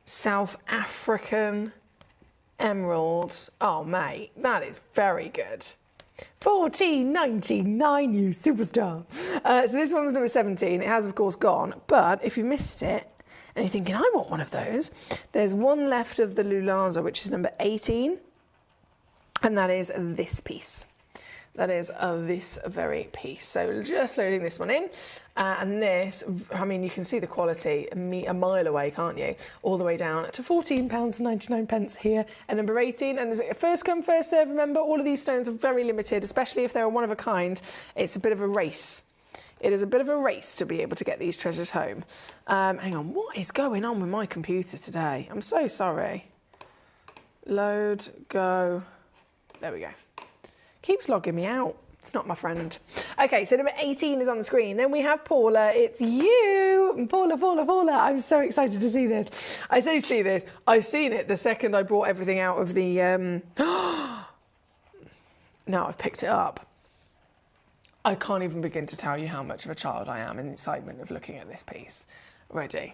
South African emeralds. Oh, mate, that is very good. $14.99, you superstar. So this one was number 17. It has, of course, gone. But if you missed it and you're thinking, I want one of those, there's one left of the Lulaza, which is number 18. And that is this piece. That is this very piece. So just loading this one in. And this, I mean, you can see the quality a mile away, can't you? All the way down to £14.99 here at number 18. And there's a first come, first serve. Remember, all of these stones are very limited, especially if they're one of a kind. It's a bit of a race. It is a bit of a race to be able to get these treasures home. Hang on, what is going on with my computer today? I'm so sorry. Load, go. There we go. Keeps logging me out. It's not my friend. Okay, so number 18 is on the screen. Then we have Paula. It's you. Paula. I'm so excited to see this. I say see this. I've seen it the second I brought everything out of the... Now I've picked it up. I can't even begin to tell you how much of a child I am in the excitement of looking at this piece. Ready?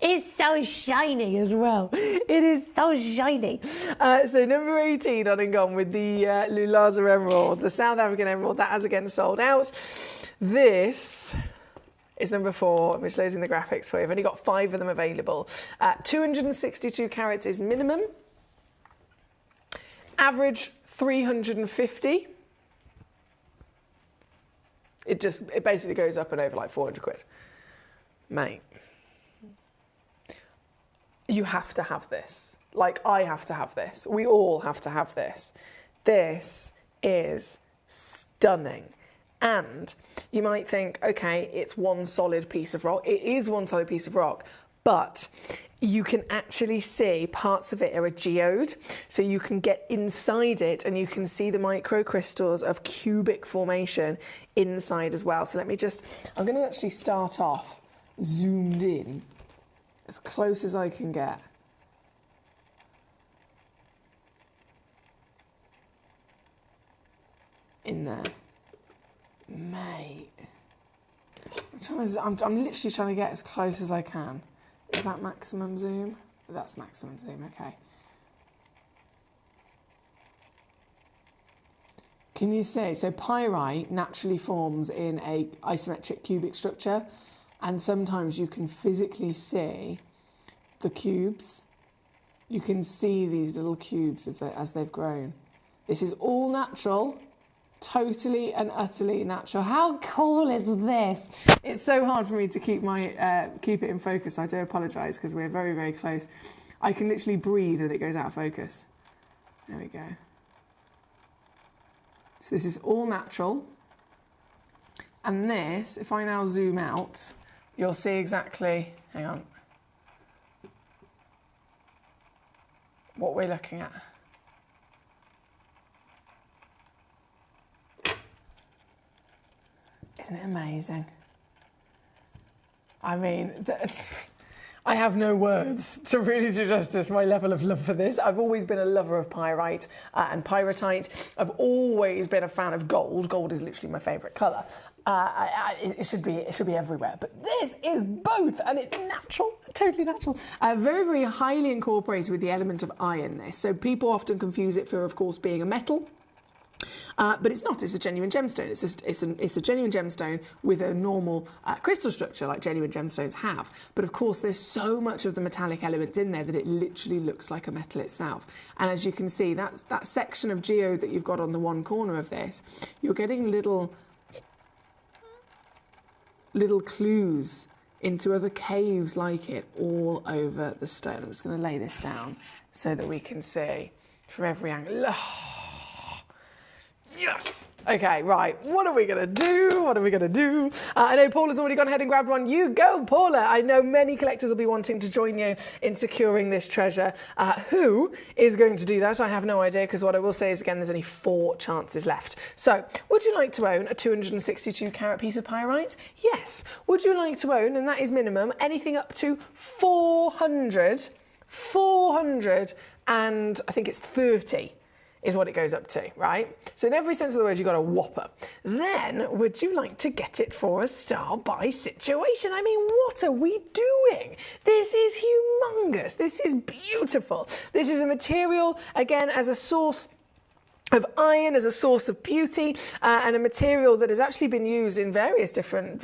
It's so shiny as well. It is so shiny. So number 18 on and gone with the Lulaza emerald, the South African emerald. That has again sold out. This is number 4. I'm just loading the graphics for you. I've only got 5 of them available. 262 carats is minimum. Average 350. It basically goes up and over like 400 quid. Mate, you have to have this. Like, I have to have this. We all have to have this. This is stunning. And you might think, okay, it's one solid piece of rock. It is one solid piece of rock, but you can actually see parts of it are a geode. So you can get inside it and you can see the microcrystals of cubic formation inside as well. So I'm going to actually start off zoomed in as close as I can get. In there. Mate. I'm literally trying to get as close as I can. Is that maximum zoom? That's maximum zoom, okay. Can you see? So pyrite naturally forms in a isometric cubic structure, and sometimes you can physically see the cubes. You can see these little cubes as they've grown. This is all natural. Totally and utterly natural. How cool is this? It's so hard for me to keep it in focus. I do apologise because we're very, very close. I can literally breathe and it goes out of focus. There we go. So this is all natural. And this, if I now zoom out, you'll see exactly, hang on, what we're looking at. Isn't it amazing? I mean, I have no words to really do justice to my level of love for this. I've always been a lover of pyrite and pyrrhotite. I've always been a fan of gold. Gold is literally my favourite colour. It should be everywhere. But this is both, and it's natural, totally natural. Very, very highly incorporated with the element of iron, this. So people often confuse it for, of course, being a metal. But it's not. It's a genuine gemstone. It's a genuine gemstone with a normal crystal structure like genuine gemstones have. But of course, there's so much of the metallic elements in there that it literally looks like a metal itself. And as you can see, that section of geode that you've got on the one corner of this, you're getting little clues into other caves like it all over the stone. I'm just going to lay this down so that we can see from every angle. Yes! Okay, right, what are we going to do? What are we going to do? I know Paula's already gone ahead and grabbed one. You go, Paula. I know many collectors will be wanting to join you in securing this treasure. Who is going to do that? I have no idea, because what I will say is, again, there's only 4 chances left. So, would you like to own a 262 carat piece of pyrite? Yes. Would you like to own, and that is minimum, anything up to 400, and I think it's 30. Is what it goes up to, right? So in every sense of the word, you've got a whopper. Then, would you like to get it for a star-buy situation? I mean, what are we doing? This is humongous. This is beautiful. This is a material, again, as a source of iron, as a source of beauty, and a material that has actually been used in various different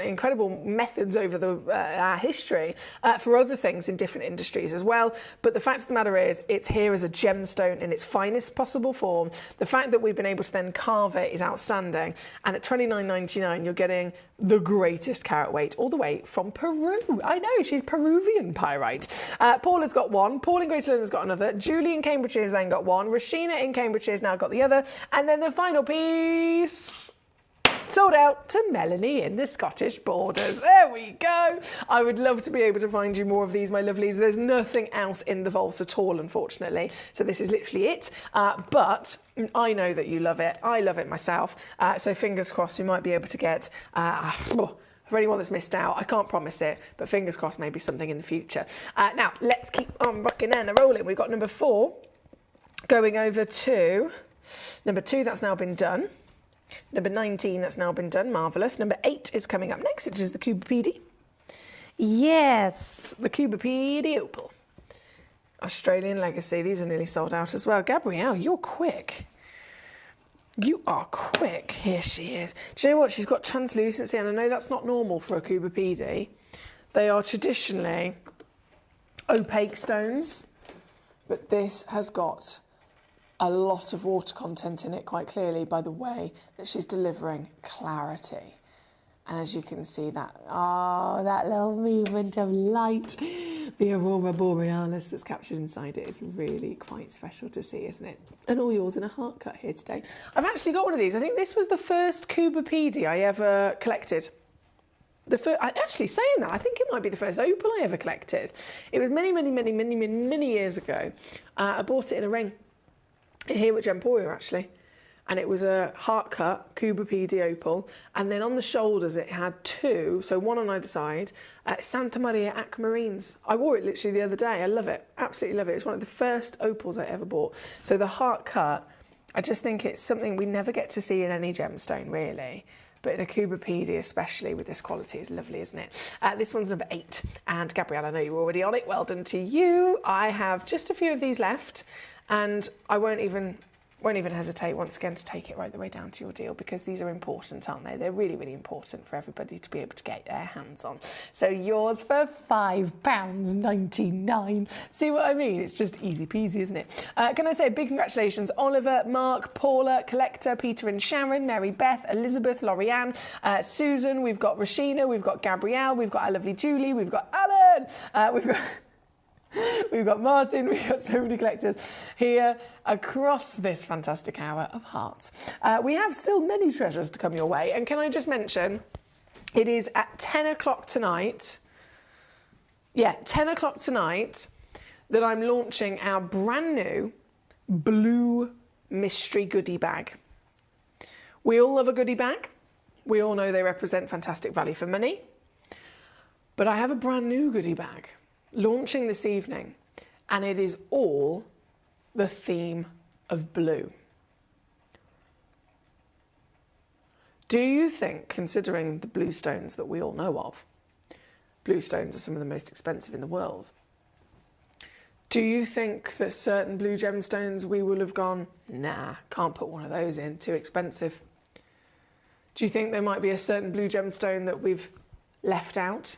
incredible methods over our history for other things in different industries as well. But the fact of the matter is, it's here as a gemstone in its finest possible form. The fact that we've been able to then carve it is outstanding. And at $29.99, you're getting the greatest carat weight all the way from Peru. I know, she's Peruvian pyrite. Paula's got one. Paul in Greater London's got another. Julie in Cambridgeshire has then got one. Rashina in Cambridgeshire has now got the other. And then the final piece sold out to Melanie in the Scottish Borders. There we go. I would love to be able to find you more of these, my lovelies. There's nothing else in the vault at all, unfortunately. So this is literally it. But I know that you love it. I love it myself. So fingers crossed we might be able to get... for anyone that's missed out, I can't promise it, but fingers crossed maybe something in the future. Now, let's keep on rocking and rolling. We've got number 4 going over to number 2. That's now been done. Number 19, that's now been done. Marvellous. Number 8 is coming up next, which is the Cubipede. Yes, the Cubipede Opal. Australian Legacy. These are nearly sold out as well. Gabrielle, you're quick. You are quick. Here she is. Do you know what? She's got translucency, and I know that's not normal for a Kubapedi. They are traditionally opaque stones, but this has got a lot of water content in it, quite clearly, by the way that she's delivering clarity. And as you can see, that little movement of light, the aurora borealis that's captured inside it is really quite special to see, isn't it? And all yours in a heart cut here today. I've actually got one of these. I think this was the first Kubapedi I ever collected. Actually, saying that, I think it might be the first opal I ever collected. It was many years ago. I bought it in a ring here at Gemporia, actually. And it was a heart-cut Kubapedi opal. And then on the shoulders it had two, so one on either side, Santa Maria aquamarines. I wore it literally the other day. I love it. Absolutely love it. It's one of the first opals I ever bought. So the heart-cut, I just think it's something we never get to see in any gemstone, really. But in a Kubapedi, especially with this quality, is lovely, isn't it? This one's number 8. And Gabrielle, I know you're already on it. Well done to you. I have just a few of these left. And I won't even hesitate once again to take it right the way down to your deal, because these are important, aren't they? They're really, really important for everybody to be able to get their hands on. So yours for £5.99. See what I mean? It's just easy peasy, isn't it? Can I say big congratulations, Oliver, Mark, Paula, Collector, Peter and Sharon, Mary Beth, Elizabeth, Lorianne, Susan, we've got Rashina, we've got Gabrielle, we've got our lovely Julie, we've got Alan, we've got Martin, we've got so many collectors here across this fantastic hour of hearts. We have still many treasures to come your way. And can I just mention, it is at 10 o'clock tonight. Yeah, 10 o'clock tonight that I'm launching our brand new blue mystery goodie bag. We all love a goodie bag. We all know they represent fantastic value for money. But I have a brand new goodie bag launching this evening, and it is all the theme of blue. Do you think, considering the blue stones that we all know of, blue stones are some of the most expensive in the world, do you think that certain blue gemstones we will have gone, nah, can't put one of those in, too expensive? Do you think there might be a certain blue gemstone that we've left out?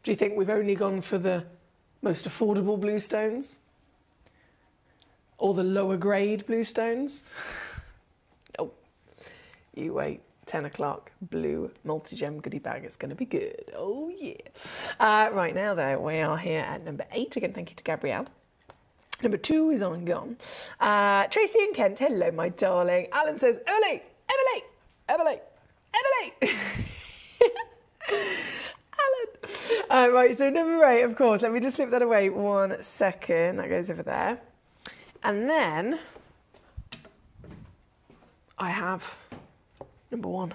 Do you think we've only gone for the most affordable blue stones? Or the lower grade blue stones? Oh, you wait. 10 o'clock, blue multi-gem goodie bag. It's going to be good. Oh, yeah. Right now, though, we are here at number 8. Again, thank you to Gabrielle. Number 2 is on and gone. Tracy and Kent, hello, my darling. Alan says, Emily, Emily, Emily, Emily. Alan. Right, so number 8, of course. Let me just slip that away 1 second. That goes over there. And then I have number 1.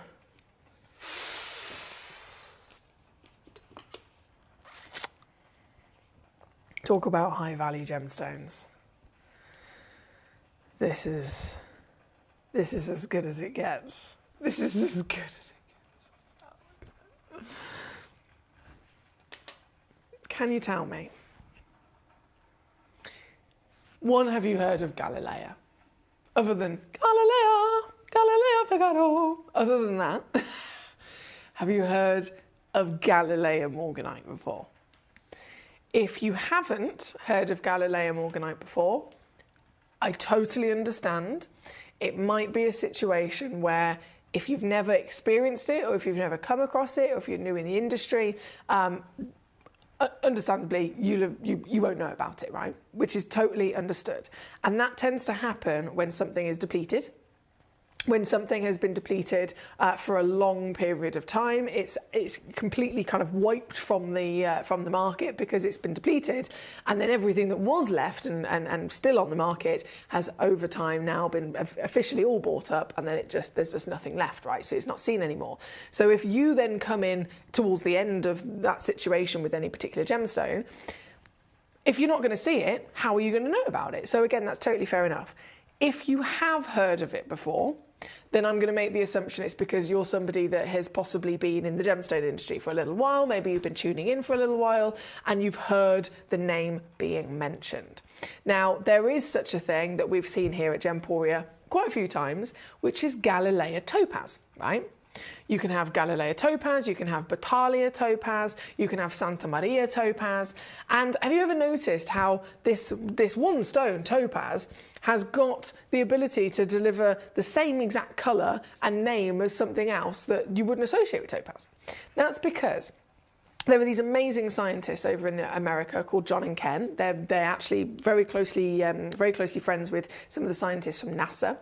Talk about high value gemstones. This is as good as it gets. This is as good as it gets. Can you tell me? 1, have you heard of Galilea? Other than Galileo Figaro. Other than that, have you heard of Galilea morganite before? If you haven't heard of Galilea morganite before, I totally understand. It might be a situation where if you've never experienced it, or if you've never come across it, or if you're new in the industry, understandably, you won't know about it, right? Which is totally understood. And that tends to happen when something is depleted. When something has been depleted for a long period of time, it's completely kind of wiped from the market because it's been depleted, and then everything that was left and still on the market has over time now been officially all bought up, and then there's just nothing left, right? So it's not seen anymore. So if you then come in towards the end of that situation with any particular gemstone, if you're not going to see it, how are you going to know about it? So again, that's totally fair enough. If you have heard of it before, then I'm going to make the assumption it's because you're somebody that has possibly been in the gemstone industry for a little while. Maybe you've been tuning in for a little while and you've heard the name being mentioned. Now, there is such a thing that we've seen here at Gemporia quite a few times, which is Galilea topaz, right? You can have Galilea topaz, you can have Battaglia topaz, you can have Santa Maria topaz. And have you ever noticed how this one stone, topaz, has got the ability to deliver the same exact colour and name as something else that you wouldn't associate with topaz? That's because there were these amazing scientists over in America called John and Ken. They're actually very closely friends with some of the scientists from NASA,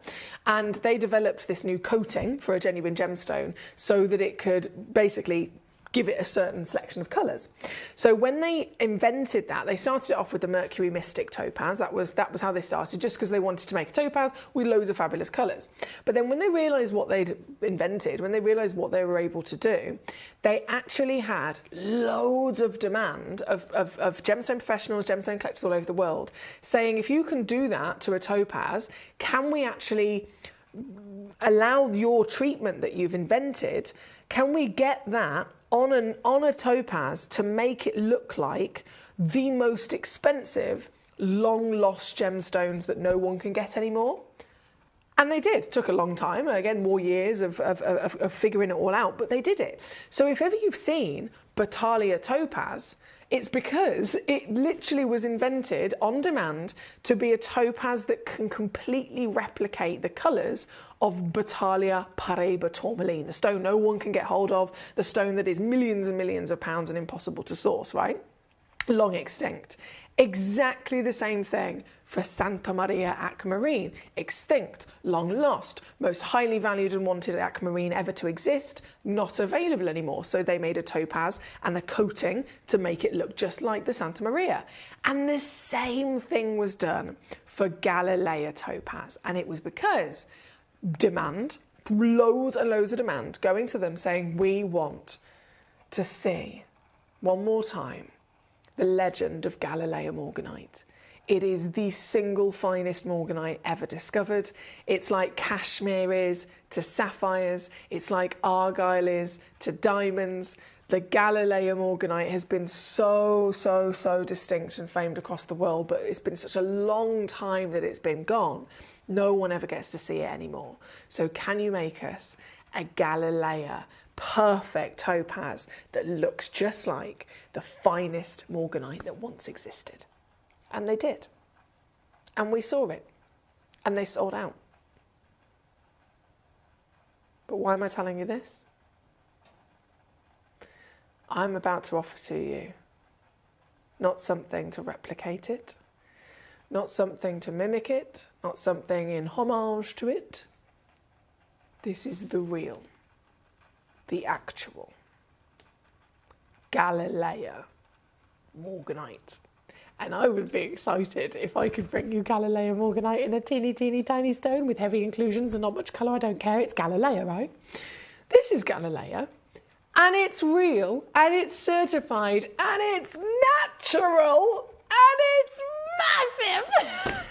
and they developed this new coating for a genuine gemstone so that it could basically give it a certain selection of colours. So when they invented that, they started it off with the Mercury Mystic topaz. That was how they started, just because they wanted to make a topaz with loads of fabulous colours. But then when they realised what they'd invented, when they realised what they were able to do, they actually had loads of demand of gemstone professionals, gemstone collectors all over the world, saying, if you can do that to a topaz, can we actually allow your treatment that you've invented, can we get that on a topaz to make it look like the most expensive, long-lost gemstones that no one can get anymore? And they did. It took a long time, and again, more years of figuring it all out, but they did it. So if ever you've seen Battaglia topaz, it's because it literally was invented on demand to be a topaz that can completely replicate the colours of Battaglia Paraiba tourmaline, the stone no one can get hold of, the stone that is millions and millions of pounds and impossible to source, right? Long extinct. Exactly the same thing for Santa Maria aquamarine. Extinct, long lost, most highly valued and wanted aquamarine ever to exist, not available anymore. So they made a topaz and a coating to make it look just like the Santa Maria. And the same thing was done for Galilea topaz. And it was because demand, loads and loads of demand, going to them saying, we want to see one more time the legend of Galilea morganite. It is the single finest morganite ever discovered. It's like cashmere is to sapphires. It's like argyle is to diamonds. The Galilea morganite has been so distinct and famed across the world, but it's been such a long time that it's been gone. No one ever gets to see it anymore. So can you make us a Galilea perfect topaz that looks just like the finest morganite that once existed? And they did. And we saw it. And they sold out. But why am I telling you this? I'm about to offer to you not something to replicate it, not something to mimic it, not something in homage to it. This is the real, the actual Galilea morganite. And I would be excited if I could bring you Galilea morganite in a teeny tiny stone with heavy inclusions and not much colour. I don't care, it's Galilea, right? This is Galilea, and it's real, and it's certified, and it's natural, and it's massive.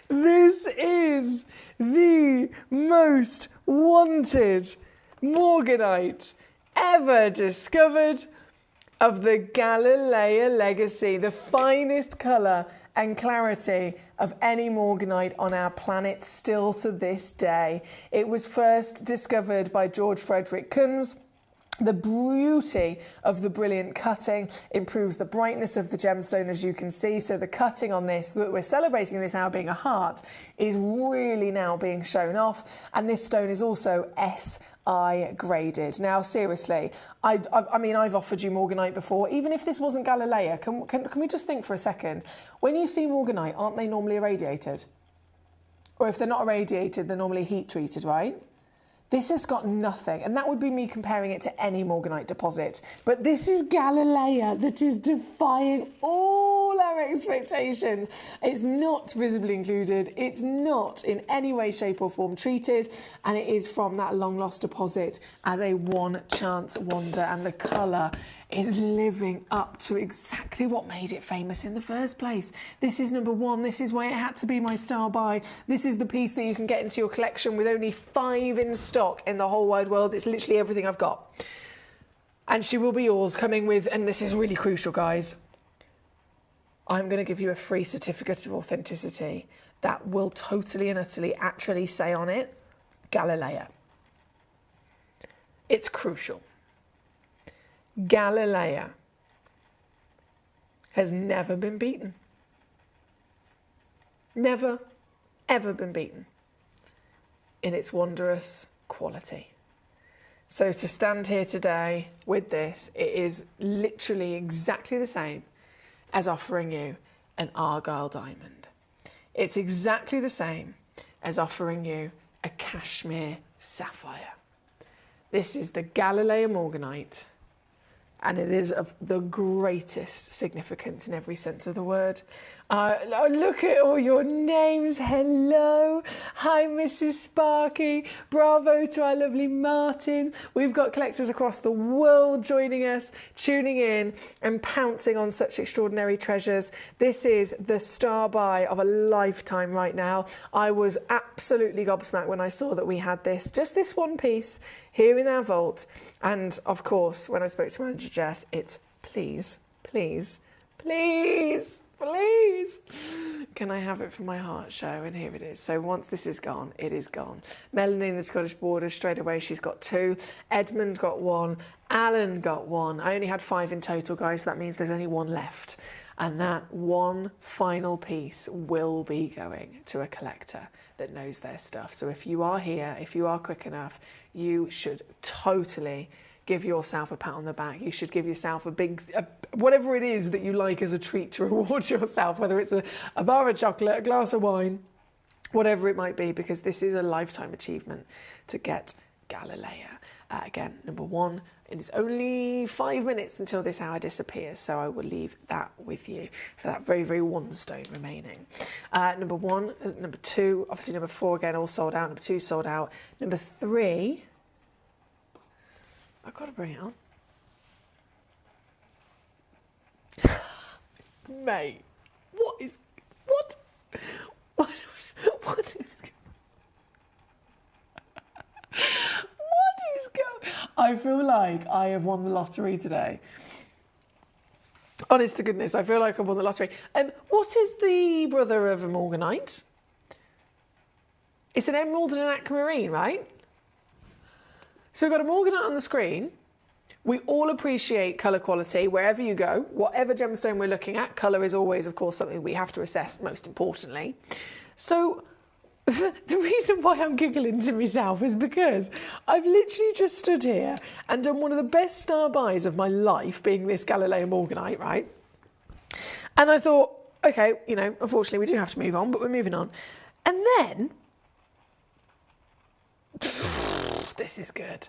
This is the most wanted morganite ever discovered of the Galilea legacy, the finest colour and clarity of any morganite on our planet still to this day. It was first discovered by George Frederick Kunz. The beauty of the brilliant cutting improves the brightness of the gemstone, as you can see. So the cutting on this, we're celebrating this now being a heart, is really now being shown off. And this stone is also SI graded. Now, seriously, I mean, I've offered you morganite before. Even if this wasn't Galilea, can we just think for a second? When you see morganite, aren't they normally irradiated? Or if they're not irradiated, they're normally heat treated, right? This has got nothing, and that would be me comparing it to any morganite deposit. But this is Galilea that is defying all our expectations. It's not visibly included, it's not in any way, shape or form treated, and it is from that long-lost deposit as a one-chance wonder, and the colour is living up to exactly what made it famous in the first place. This is number one. This is why it had to be my star buy. This is the piece that you can get into your collection with only 5 in stock in the whole wide world. It's literally everything I've got. And she will be yours, coming with, and this is really crucial, guys, I'm going to give you a free certificate of authenticity that will totally and utterly actually say on it, Galilea. It's crucial. Galilea has never been beaten. Never, ever been beaten in its wondrous quality. So to stand here today with this, it is literally exactly the same as offering you an Argyle diamond. It's exactly the same as offering you a cashmere sapphire. This is the Galilea morganite, and it is of the greatest significance in every sense of the word. Look at all your names. Hello. Hi, Mrs. Sparky. Bravo to our lovely Martin. We've got collectors across the world joining us, tuning in and pouncing on such extraordinary treasures. This is the star buy of a lifetime right now. I was absolutely gobsmacked when I saw that we had this, just this one piece here in our vault. And of course, when I spoke to Manager Jess, it's please, please, please, please, can I have it for my heart show? And here it is. So once this is gone, it is gone. Melanie in the Scottish Borders, straight away, she's got 2. Edmund got 1. Alan got 1. I only had 5 in total, guys. So that means there's only 1 left. And that one final piece will be going to a collector that knows their stuff. So if you are here, if you are quick enough, you should totally give yourself a pat on the back. You should give yourself a big, whatever it is that you like as a treat to reward yourself, whether it's a bar of chocolate, a glass of wine, whatever it might be, because this is a lifetime achievement to get Galilea. Again, number 1, it is only 5 minutes until this hour disappears, so I will leave that with you for that very, very 1 stone remaining. Number 1, number 2, obviously number 4 again, all sold out. Number 2 sold out. Number 3, I've got to bring it on. Mate, what is going? I feel like I have won the lottery today. Honest to goodness, I feel like I've won the lottery. What is the brother of a morganite? It's an emerald and an aquamarine, right? So we've got a morganite on the screen. We all appreciate colour quality wherever you go. Whatever gemstone we're looking at, colour is always, of course, something we have to assess most importantly. So the reason why I'm giggling to myself is because I've literally just stood here and done one of the best star buys of my life, being this Galileo morganite, right? And I thought, okay, you know, unfortunately we do have to move on, but we're moving on. And then, this is good.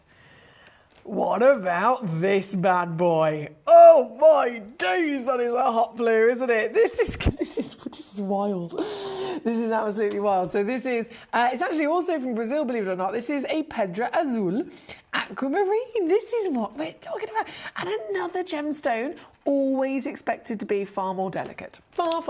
What about this bad boy? Oh my days, that is a hot blue, isn't it? This is wild. This is absolutely wild. So this is, it's actually also from Brazil, believe it or not. This is a Pedra Azul aquamarine. This is what we're talking about. And another gemstone, always expected to be far more delicate. Far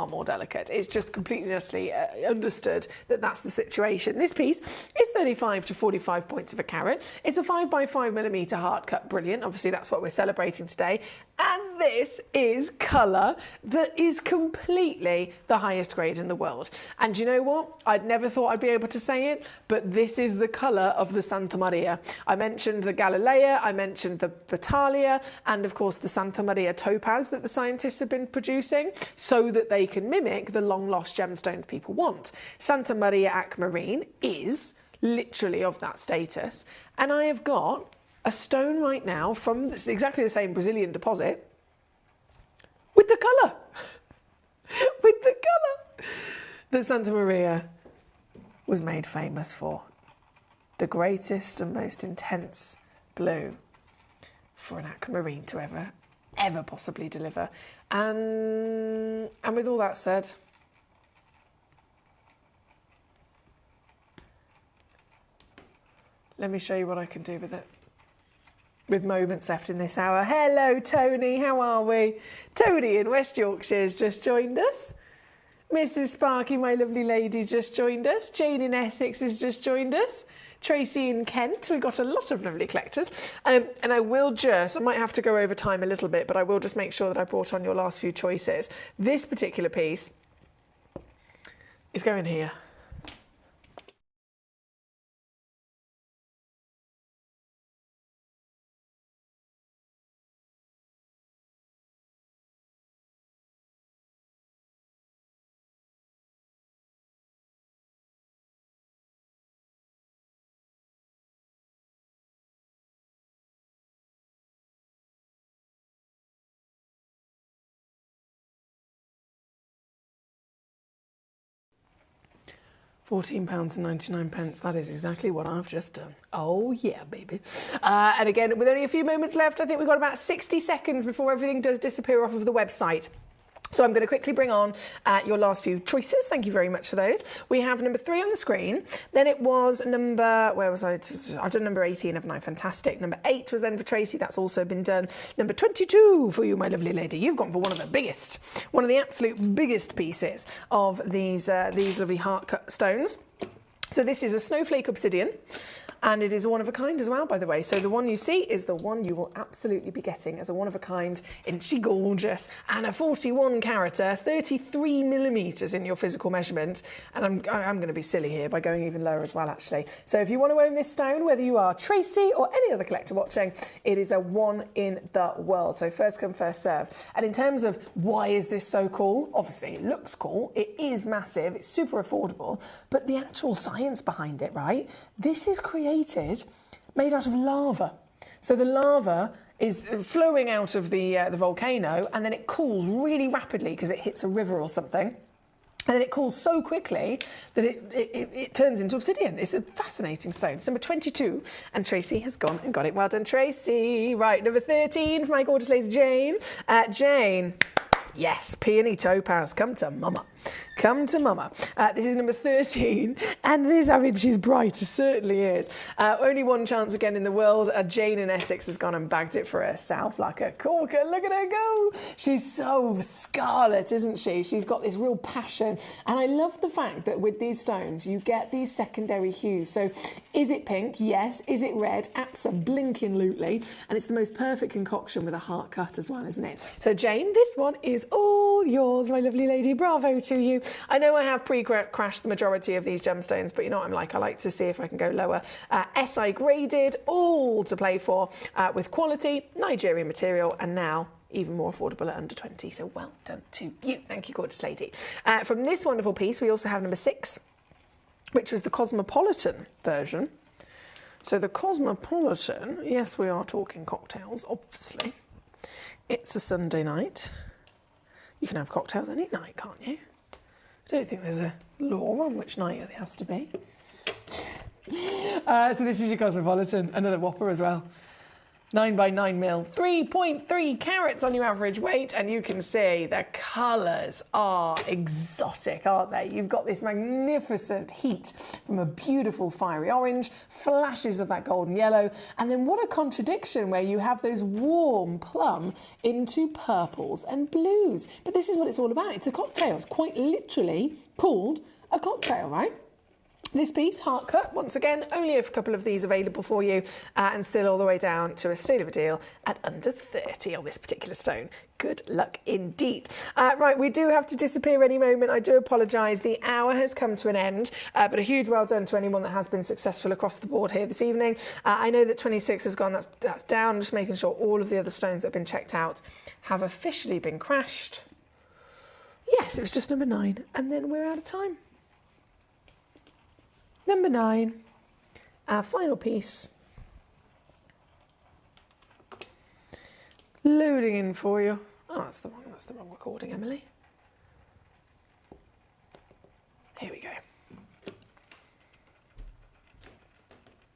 more delicate. It's just completely honestly understood that that's the situation. This piece is 35 to 45 points of a carat. It's a 5x5mm hard cut. Brilliant. Obviously, that's what we're celebrating today. And this is colour that is completely the highest grade in the world. And you know what? I'd never thought I'd be able to say it, but this is the colour of the Santa Maria. I mentioned the Galilea, I mentioned the Battaglia, and of course the Santa Maria topaz that the scientists have been producing so that they can mimic the long-lost gemstones people want. Santa Maria aquamarine is literally of that status. And I have got a stone right now from exactly the same Brazilian deposit with the colour. With the colour that Santa Maria was made famous for. The greatest and most intense blue for an aquamarine to ever possibly deliver. And with all that said, let me show you what I can do with it. With moments left in this hour. Hello, Tony. How are we? Tony in West Yorkshire has just joined us. Mrs. Sparky, my lovely lady, just joined us. Jane in Essex has just joined us. Tracy in Kent. We've got a lot of lovely collectors. And I might have to go over time a little bit, but I will just make sure that I brought on your last few choices. This particular piece is going here. £14.99. That is exactly what I've just done. Oh yeah, baby. And again, with only a few moments left, I think we've got about 60 seconds before everything does disappear off of the website. So I'm going to quickly bring on your last few choices. Thank you very much for those. We have number 3 on the screen. Then it was number, where was I? I've done number 18, haven't I? Fantastic. Number 8 was then for Tracy. That's also been done. Number 22 for you, my lovely lady. You've gone for one of the absolute biggest pieces of these lovely heart cut stones. So this is a snowflake obsidian. And it is one of a kind as well, by the way. So the one you see is the one you will absolutely be getting as a one of a kind, isn't she gorgeous? And a 41 carater, 33 millimeters in your physical measurement. And I'm going to be silly here by going even lower as well, actually. So if you want to own this stone, whether you are Tracy or any other collector watching, it is a one in the world. So first come, first serve. And in terms of why is this so cool? Obviously, it looks cool. It is massive. It's super affordable. But the actual science behind it, right? This is made out of lava. So the lava is flowing out of the volcano, and then it cools really rapidly because it hits a river or something. And then it cools so quickly that it turns into obsidian. It's a fascinating stone. It's number 22, and Tracy has gone and got it. Well done, Tracy. Right, number 13 for my gorgeous lady Jane. Jane. Yes, peony topaz. Come to mama. Come to mama. This is number 13. And this, I mean, she's bright. It certainly is. Only one chance again in the world. Jane in Essex has gone and bagged it for herself like a corker. Look at her go. She's so scarlet, isn't she? She's got this real passion. And I love the fact that with these stones, you get these secondary hues. So is it pink? Yes. Is it red? Absolutely. And it's the most perfect concoction with a heart cut as well, isn't it? So Jane, this one is all yours, my lovely lady. Bravo to you. I know I have pre-crashed the majority of these gemstones, but you know what I'm like. I like to see if I can go lower. SI graded, all to play for, with quality, Nigerian material, and now even more affordable at under 20. So well done to you. Thank you, gorgeous lady. From this wonderful piece, we also have number 6, which was the Cosmopolitan version. So the Cosmopolitan, yes, we are talking cocktails, obviously. It's a Sunday night. You can have cocktails any night, can't you? I don't think there's a law on which night it has to be. So this is your Cosmopolitan, another whopper as well. 9 by 9 mil, 3.3 carats on your average weight, and you can see the colours are exotic, aren't they? You've got this magnificent heat from a beautiful fiery orange, flashes of that golden yellow, and then what a contradiction where you have those warm plum into purples and blues. But this is what it's all about. It's a cocktail. It's quite literally called a cocktail, right? This piece, heart cut, once again, only a couple of these available for you, and still all the way down to a steal of a deal at under 30 on this particular stone. Good luck indeed. Right, we do have to disappear any moment. I do apologise. The hour has come to an end, but a huge well done to anyone that has been successful across the board here this evening. I know that 26 has gone, that's down. I'm just making sure all of the other stones that have been checked out have officially been crashed. Yes, it was just number 9, and then we're out of time. Number 9, our final piece. Loading in for you. Oh, that's the wrong recording, Emily. Here we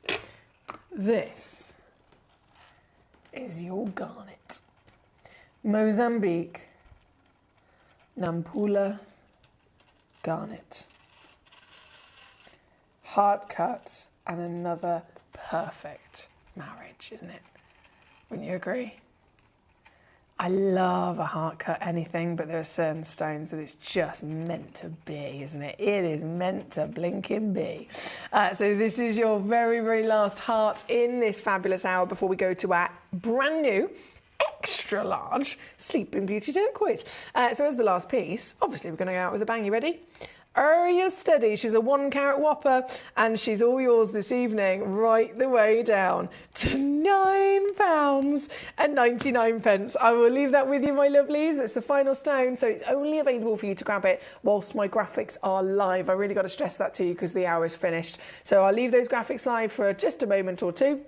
go. This is your garnet. Mozambique, Nampula garnet. Heart cut, and another perfect marriage, isn't it? Wouldn't you agree? I love a heart cut anything, but there are certain stones that it's just meant to be, isn't it? It is meant to blinking be. So this is your very, very last heart in this fabulous hour before we go to our brand new extra large Sleeping Beauty turquoise. So as the last piece, obviously we're going to go out with a bang. You ready? Are you steady? She's a 1 carat whopper and she's all yours this evening, right the way down to £9.99. I will leave that with you, my lovelies. It's the final stone, so it's only available for you to grab it whilst my graphics are live. I really got to stress that to you because the hour is finished. So I'll leave those graphics live for just a moment or two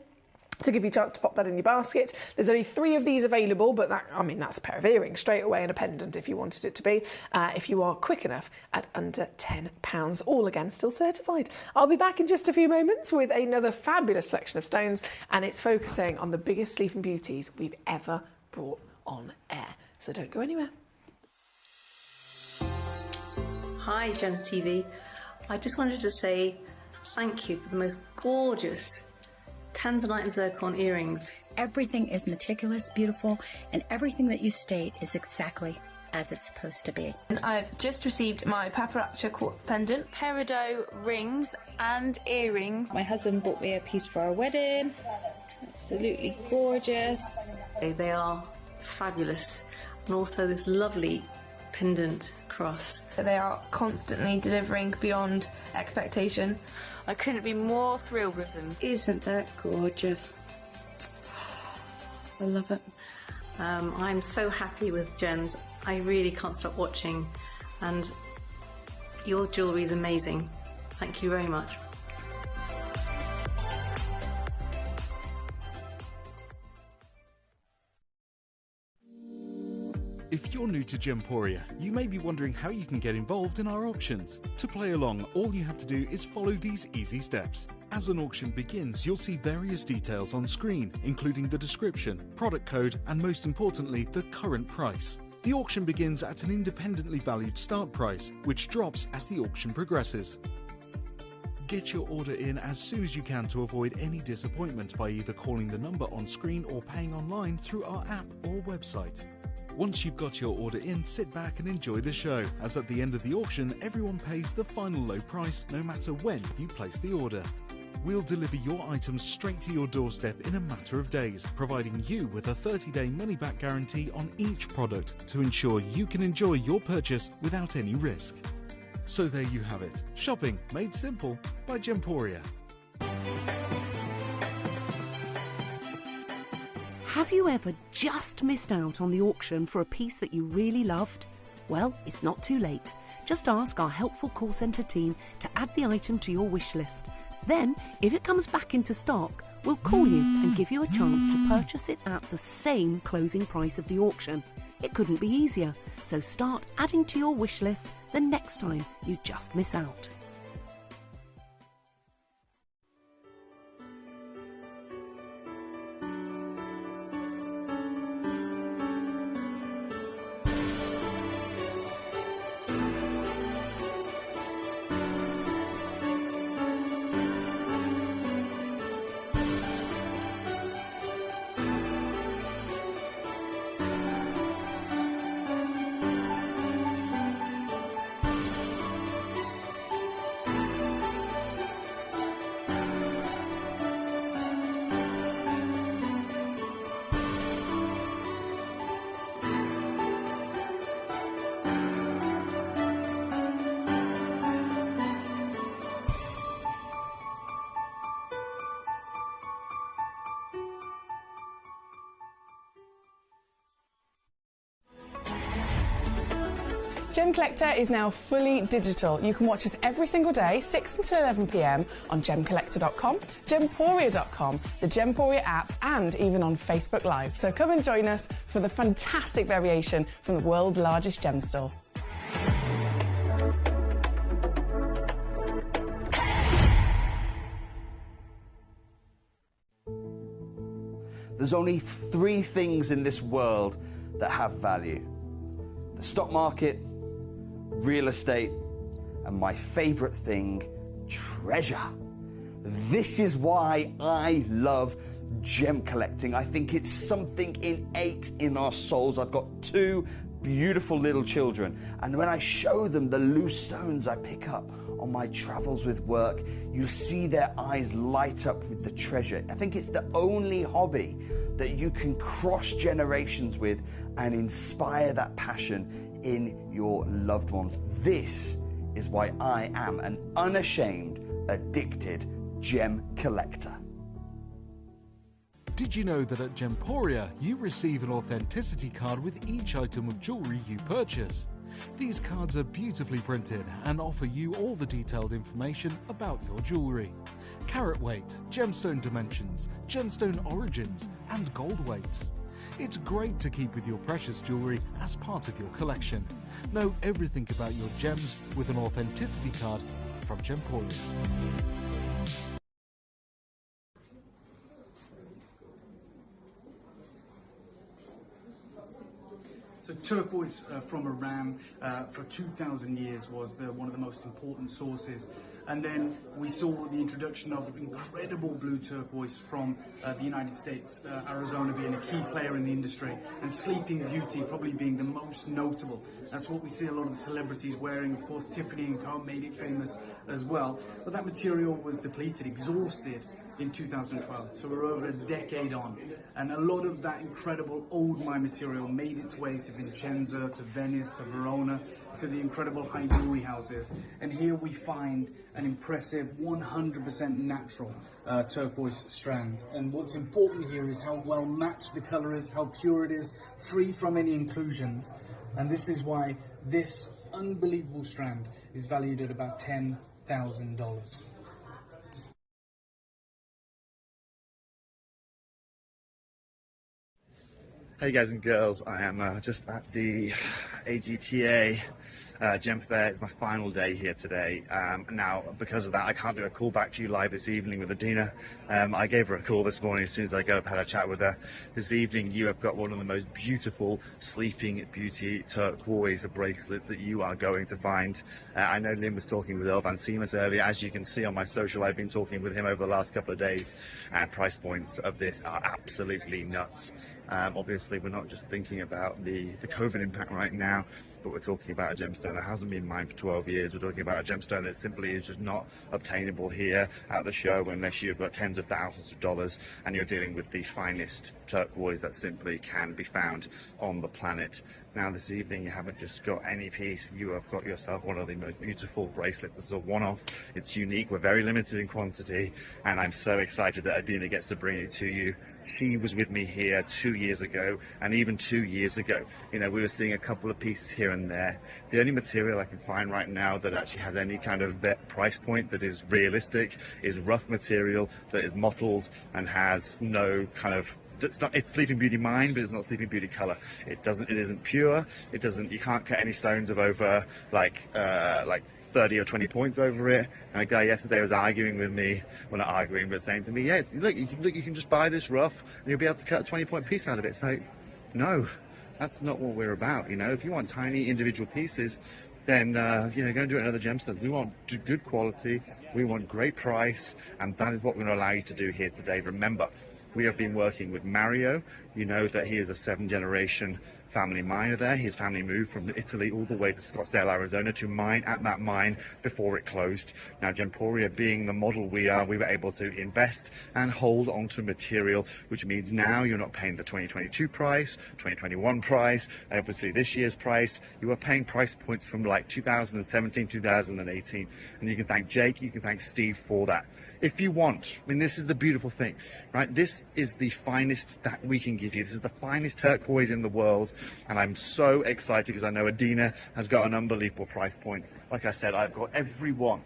to give you a chance to pop that in your basket. There's only 3 of these available, but that's a pair of earrings straight away and a pendant if you wanted it to be, if you are quick enough at under £10, all again still certified. I'll be back in just a few moments with another fabulous selection of stones, and it's focusing on the biggest Sleeping Beauties we've ever brought on air. So don't go anywhere.
Hi Gems TV. I just wanted to say thank you for the most gorgeous tanzanite and zircon earrings.
Everything is meticulous, beautiful, and everything that you state is exactly as it's supposed to be.
And I've just received my paparazzi quartz pendant, peridot rings and earrings.
My husband bought me a piece for our wedding. Absolutely gorgeous.
They are fabulous. And also this lovely pendant cross.
They are constantly delivering beyond expectation. I couldn't be more thrilled with them.
Isn't that gorgeous? I love it. I'm so happy with Gems. I really can't stop watching, and your jewellery is amazing. Thank you very much.
If you're new to Gemporia, you may be wondering how you can get involved in our auctions. To play along, all you have to do is follow these easy steps. As an auction begins, you'll see various details on screen, including the description, product code, and most importantly, the current price. The auction begins at an independently valued start price, which drops as the auction progresses. Get your order in as soon as you can to avoid any disappointment by either calling the number on screen or paying online through our app or website. Once you've got your order in, sit back and enjoy the show, as at the end of the auction, everyone pays the final low price no matter when you place the order. We'll deliver your items straight to your doorstep in a matter of days, providing you with a 30-day money-back guarantee on each product to ensure you can enjoy your purchase without any risk. So there you have it. Shopping made simple by Gemporia.
Have you ever just missed out on the auction for a piece that you really loved? Well, it's not too late. Just ask our helpful call centre team to add the item to your wish list. Then, if it comes back into stock, we'll call you and give you a chance to purchase it at the same closing price of the auction. It couldn't be easier, so start adding to your wish list the next time you just miss out.
Gemcollector is now fully digital. You can watch us every single day, 6 until 11 p.m. on Gemcollector.com, Gemporia.com, the Gemporia app, and even on Facebook Live. So come and join us for the fantastic variation from the world's largest gem store.
There's only 3 things in this world that have value: the stock market, real estate, and my favorite thing, treasure. This is why I love gem collecting. I think it's something innate in our souls. I've got two beautiful little children, and when I show them the loose stones I pick up on my travels with work, you'll see their eyes light up with the treasure. I think it's the only hobby that you can cross generations with and inspire that passion in your loved ones. This is why I am an unashamed, addicted gem collector.
Did you know that at Gemporia you receive an authenticity card with each item of jewellery you purchase? These cards are beautifully printed and offer you all the detailed information about your jewellery. Carat weight, gemstone dimensions, gemstone origins and gold weights. It's great to keep with your precious jewellery as part of your collection. Know everything about your gems with an authenticity card from Gemporia.
So turquoise from Iran for 2,000 years was one of the most important sources. And then we saw the introduction of incredible blue turquoise from the United States, Arizona being a key player in the industry, and Sleeping Beauty probably being the most notable. That's what we see a lot of the celebrities wearing. Of course, Tiffany & Co. made it famous as well. But that material was depleted, exhausted in 2012. So we're over a decade on. And a lot of that incredible old mine material made its way to Vincenza, to Venice, to Verona, to the incredible high jewelry houses. And here we find an impressive 100% natural turquoise strand. And what's important here is how well matched the color is, how pure it is, free from any inclusions. And this is why this unbelievable strand is valued at about $10,000.
Hey guys and girls, I am just at the AGTA Gem Fair. It's my final day here today. Now, because of that, I can't do a call back to you live this evening with Adina. I gave her a call this morning as soon as I got up, had a chat with her. This evening, you have got one of the most beautiful Sleeping Beauty turquoise bracelets that you are going to find. I know Lynn was talking with Earl Van Siemus earlier. As you can see on my social, I've been talking with him over the last couple of days, and price points of this are absolutely nuts. Obviously, we're not just thinking about the COVID impact right now, but we're talking about a gemstone that hasn't been mined for 12 years. We're talking about a gemstone that simply is just not obtainable here at the show unless you've got tens of thousands of dollars and you're dealing with the finest turquoise that simply can be found on the planet. Now, this evening, you haven't just got any piece, you have got yourself one of the most beautiful bracelets. This is a one-off, it's unique, we're very limited in quantity, and I'm so excited that Adina gets to bring it to you. She was with me here 2 years ago, and even 2 years ago, you know, we were seeing a couple of pieces here and there. The only material I can find right now that actually has any kind of price point that is realistic is rough material that is mottled and has no kind of, it's Sleeping Beauty mine, but it's not Sleeping Beauty color. It isn't pure. You can't cut any stones of over like 30 or 20 points over it. And a guy yesterday was arguing with me, well, not arguing, but saying to me, yeah, look, you can just buy this rough and you'll be able to cut a 20-point piece out of it. So, no, that's not what we're about. You know, if you want tiny individual pieces, then you know, go and do it another gemstone. We want good quality, we want great price, and that is what we're going to allow you to do here today. Remember, we have been working with Mario. You know that he is a 7th-generation family miner there. His family moved from Italy all the way to Scottsdale, Arizona to mine at that mine before it closed. Now, Gemporia being the model we are, we were able to invest and hold onto material, which means now you're not paying the 2022 price, 2021 price, obviously this year's price. You are paying price points from like 2017, 2018. And you can thank Jake, you can thank Steve for that. If you want, I mean, this is the beautiful thing, right? This is the finest that we can give you. This is the finest turquoise in the world. And I'm so excited because I know Adina has got an unbelievable price point. Like I said, I've got every one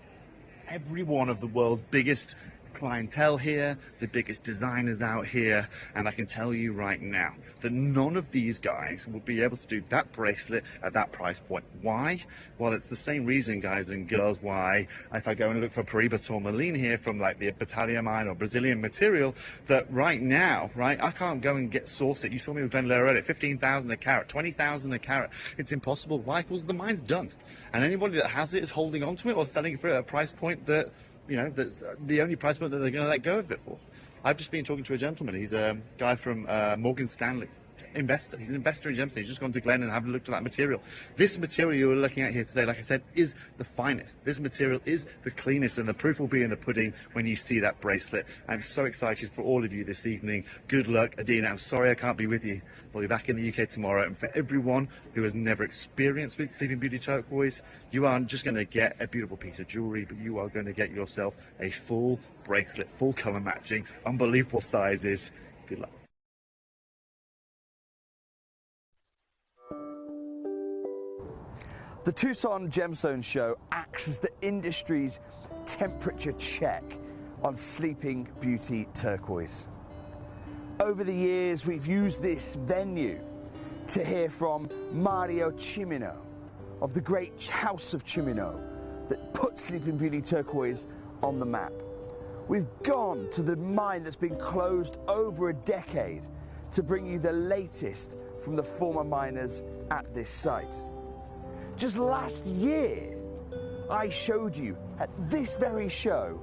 of the world's biggest clientele here, the biggest designers out here, and I can tell you right now that none of these guys will be able to do that bracelet at that price point. Why? Well, it's the same reason, guys and girls, why if I go and look for Paribas tourmaline here from like the Battaglia mine or Brazilian material, that right now, right, I can't go and source it. You saw me with Ben Lera at 15,000 a carat, 20,000 a carat. It's impossible. Why? Because the mine's done, and anybody that has it is holding on to it or selling it for a price point that, you know, that's the only price point that they're going to let go of it for. I've just been talking to a gentleman. He's a guy from Morgan Stanley. Investor. He's an investor in gemstones. He's just gone to Glen and have a look at that material. This material you're looking at here today, like I said, is the finest. This material is the cleanest, and the proof will be in the pudding when you see that bracelet. I'm so excited for all of you this evening. Good luck, Adina. I'm sorry I can't be with you. We'll be back in the UK tomorrow. And for everyone who has never experienced with Sleeping Beauty turquoise, you aren't just going to get a beautiful piece of jewellery, but you are going to get yourself a full bracelet, full colour matching, unbelievable sizes. Good luck.
The Tucson Gemstone Show acts as the industry's temperature check on Sleeping Beauty turquoise. Over the years, we've used this venue to hear from Mario Cimino of the great House of Cimino that put Sleeping Beauty turquoise on the map. We've gone to the mine that's been closed over a decade to bring you the latest from the former miners at this site. Just last year, I showed you at this very show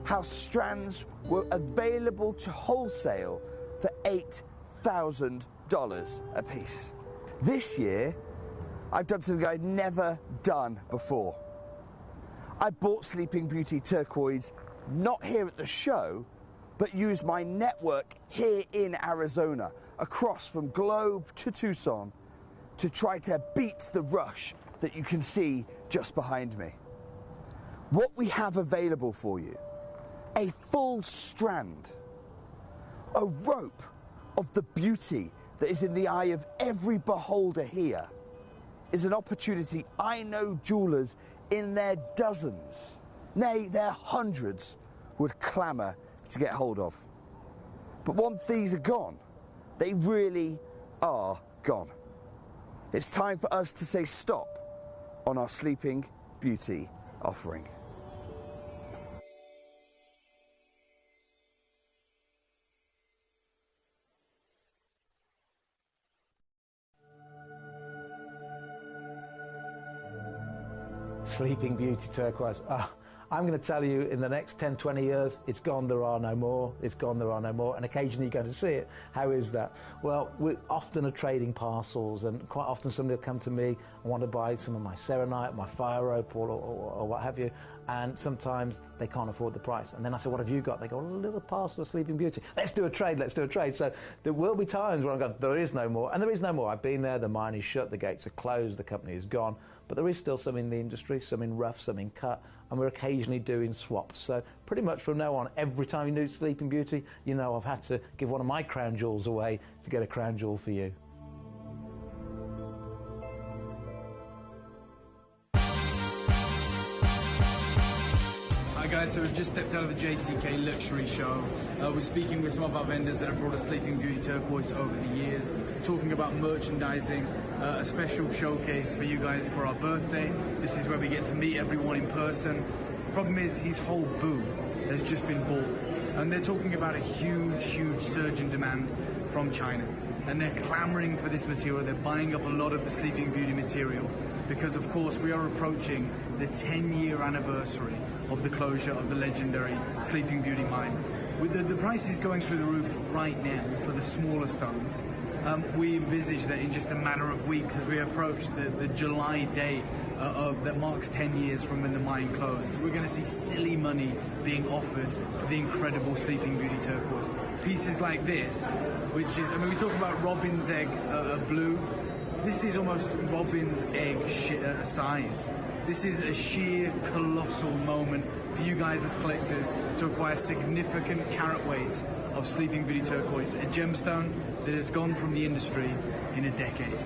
how strands were available to wholesale for $8,000 a piece. This year, I've done something I'd never done before. I bought Sleeping Beauty turquoise not here at the show, but used my network here in Arizona, across from Globe to Tucson, to try to beat the rush that you can see just behind me. What we have available for you: a full strand, a rope of the beauty that is in the eye of every beholder here, is an opportunity I know jewelers in their dozens, nay, their hundreds, would clamour to get hold of. But once these are gone, they really are gone. It's time for us to say stop on our Sleeping Beauty offering.
Sleeping Beauty turquoise. I'm going to tell you, in the next 10, 20 years, it's gone, there are no more. It's gone, there are no more. And occasionally you're going to see it. How is that? Well, we often are trading parcels, and quite often somebody will come to me and want to buy some of my serenite, my fire rope, or what have you. And sometimes they can't afford the price. And then I say, what have you got? They go, a little parcel of Sleeping Beauty. Let's do a trade, let's do a trade. So there will be times when I go, there is no more. And there is no more. I've been there, the mine is shut, the gates are closed, the company is gone. But there is still some in the industry, some in rough, some in cut, and we're occasionally doing swaps. So pretty much from now on, every time you do Sleeping Beauty, you know I've had to give one of my crown jewels away to get a crown jewel for you.
Hi guys, so we've just stepped out of the JCK Luxury Show. We're speaking with some of our vendors that have brought us Sleeping Beauty turquoise over the years, talking about merchandising, a special showcase for you guys for our birthday. This is where we get to meet everyone in person. Problem is, his whole booth has just been bought, and they're talking about a huge surge in demand from China, and they're clamoring for this material. They're buying up a lot of the Sleeping Beauty material because, of course, we are approaching the 10-year anniversary of the closure of the legendary Sleeping Beauty mine. With the prices going through the roof right now for the smaller stones, we envisage that in just a matter of weeks, as we approach the July date that marks 10 years from when the mine closed, we're going to see silly money being offered for the incredible Sleeping Beauty turquoise. Pieces like this, which is, I mean, we talk about robin's egg blue. This is almost robin's egg size. This is a sheer colossal moment for you guys as collectors to acquire significant carat weights of Sleeping Beauty turquoise, a gemstone that has gone from the industry in a decade.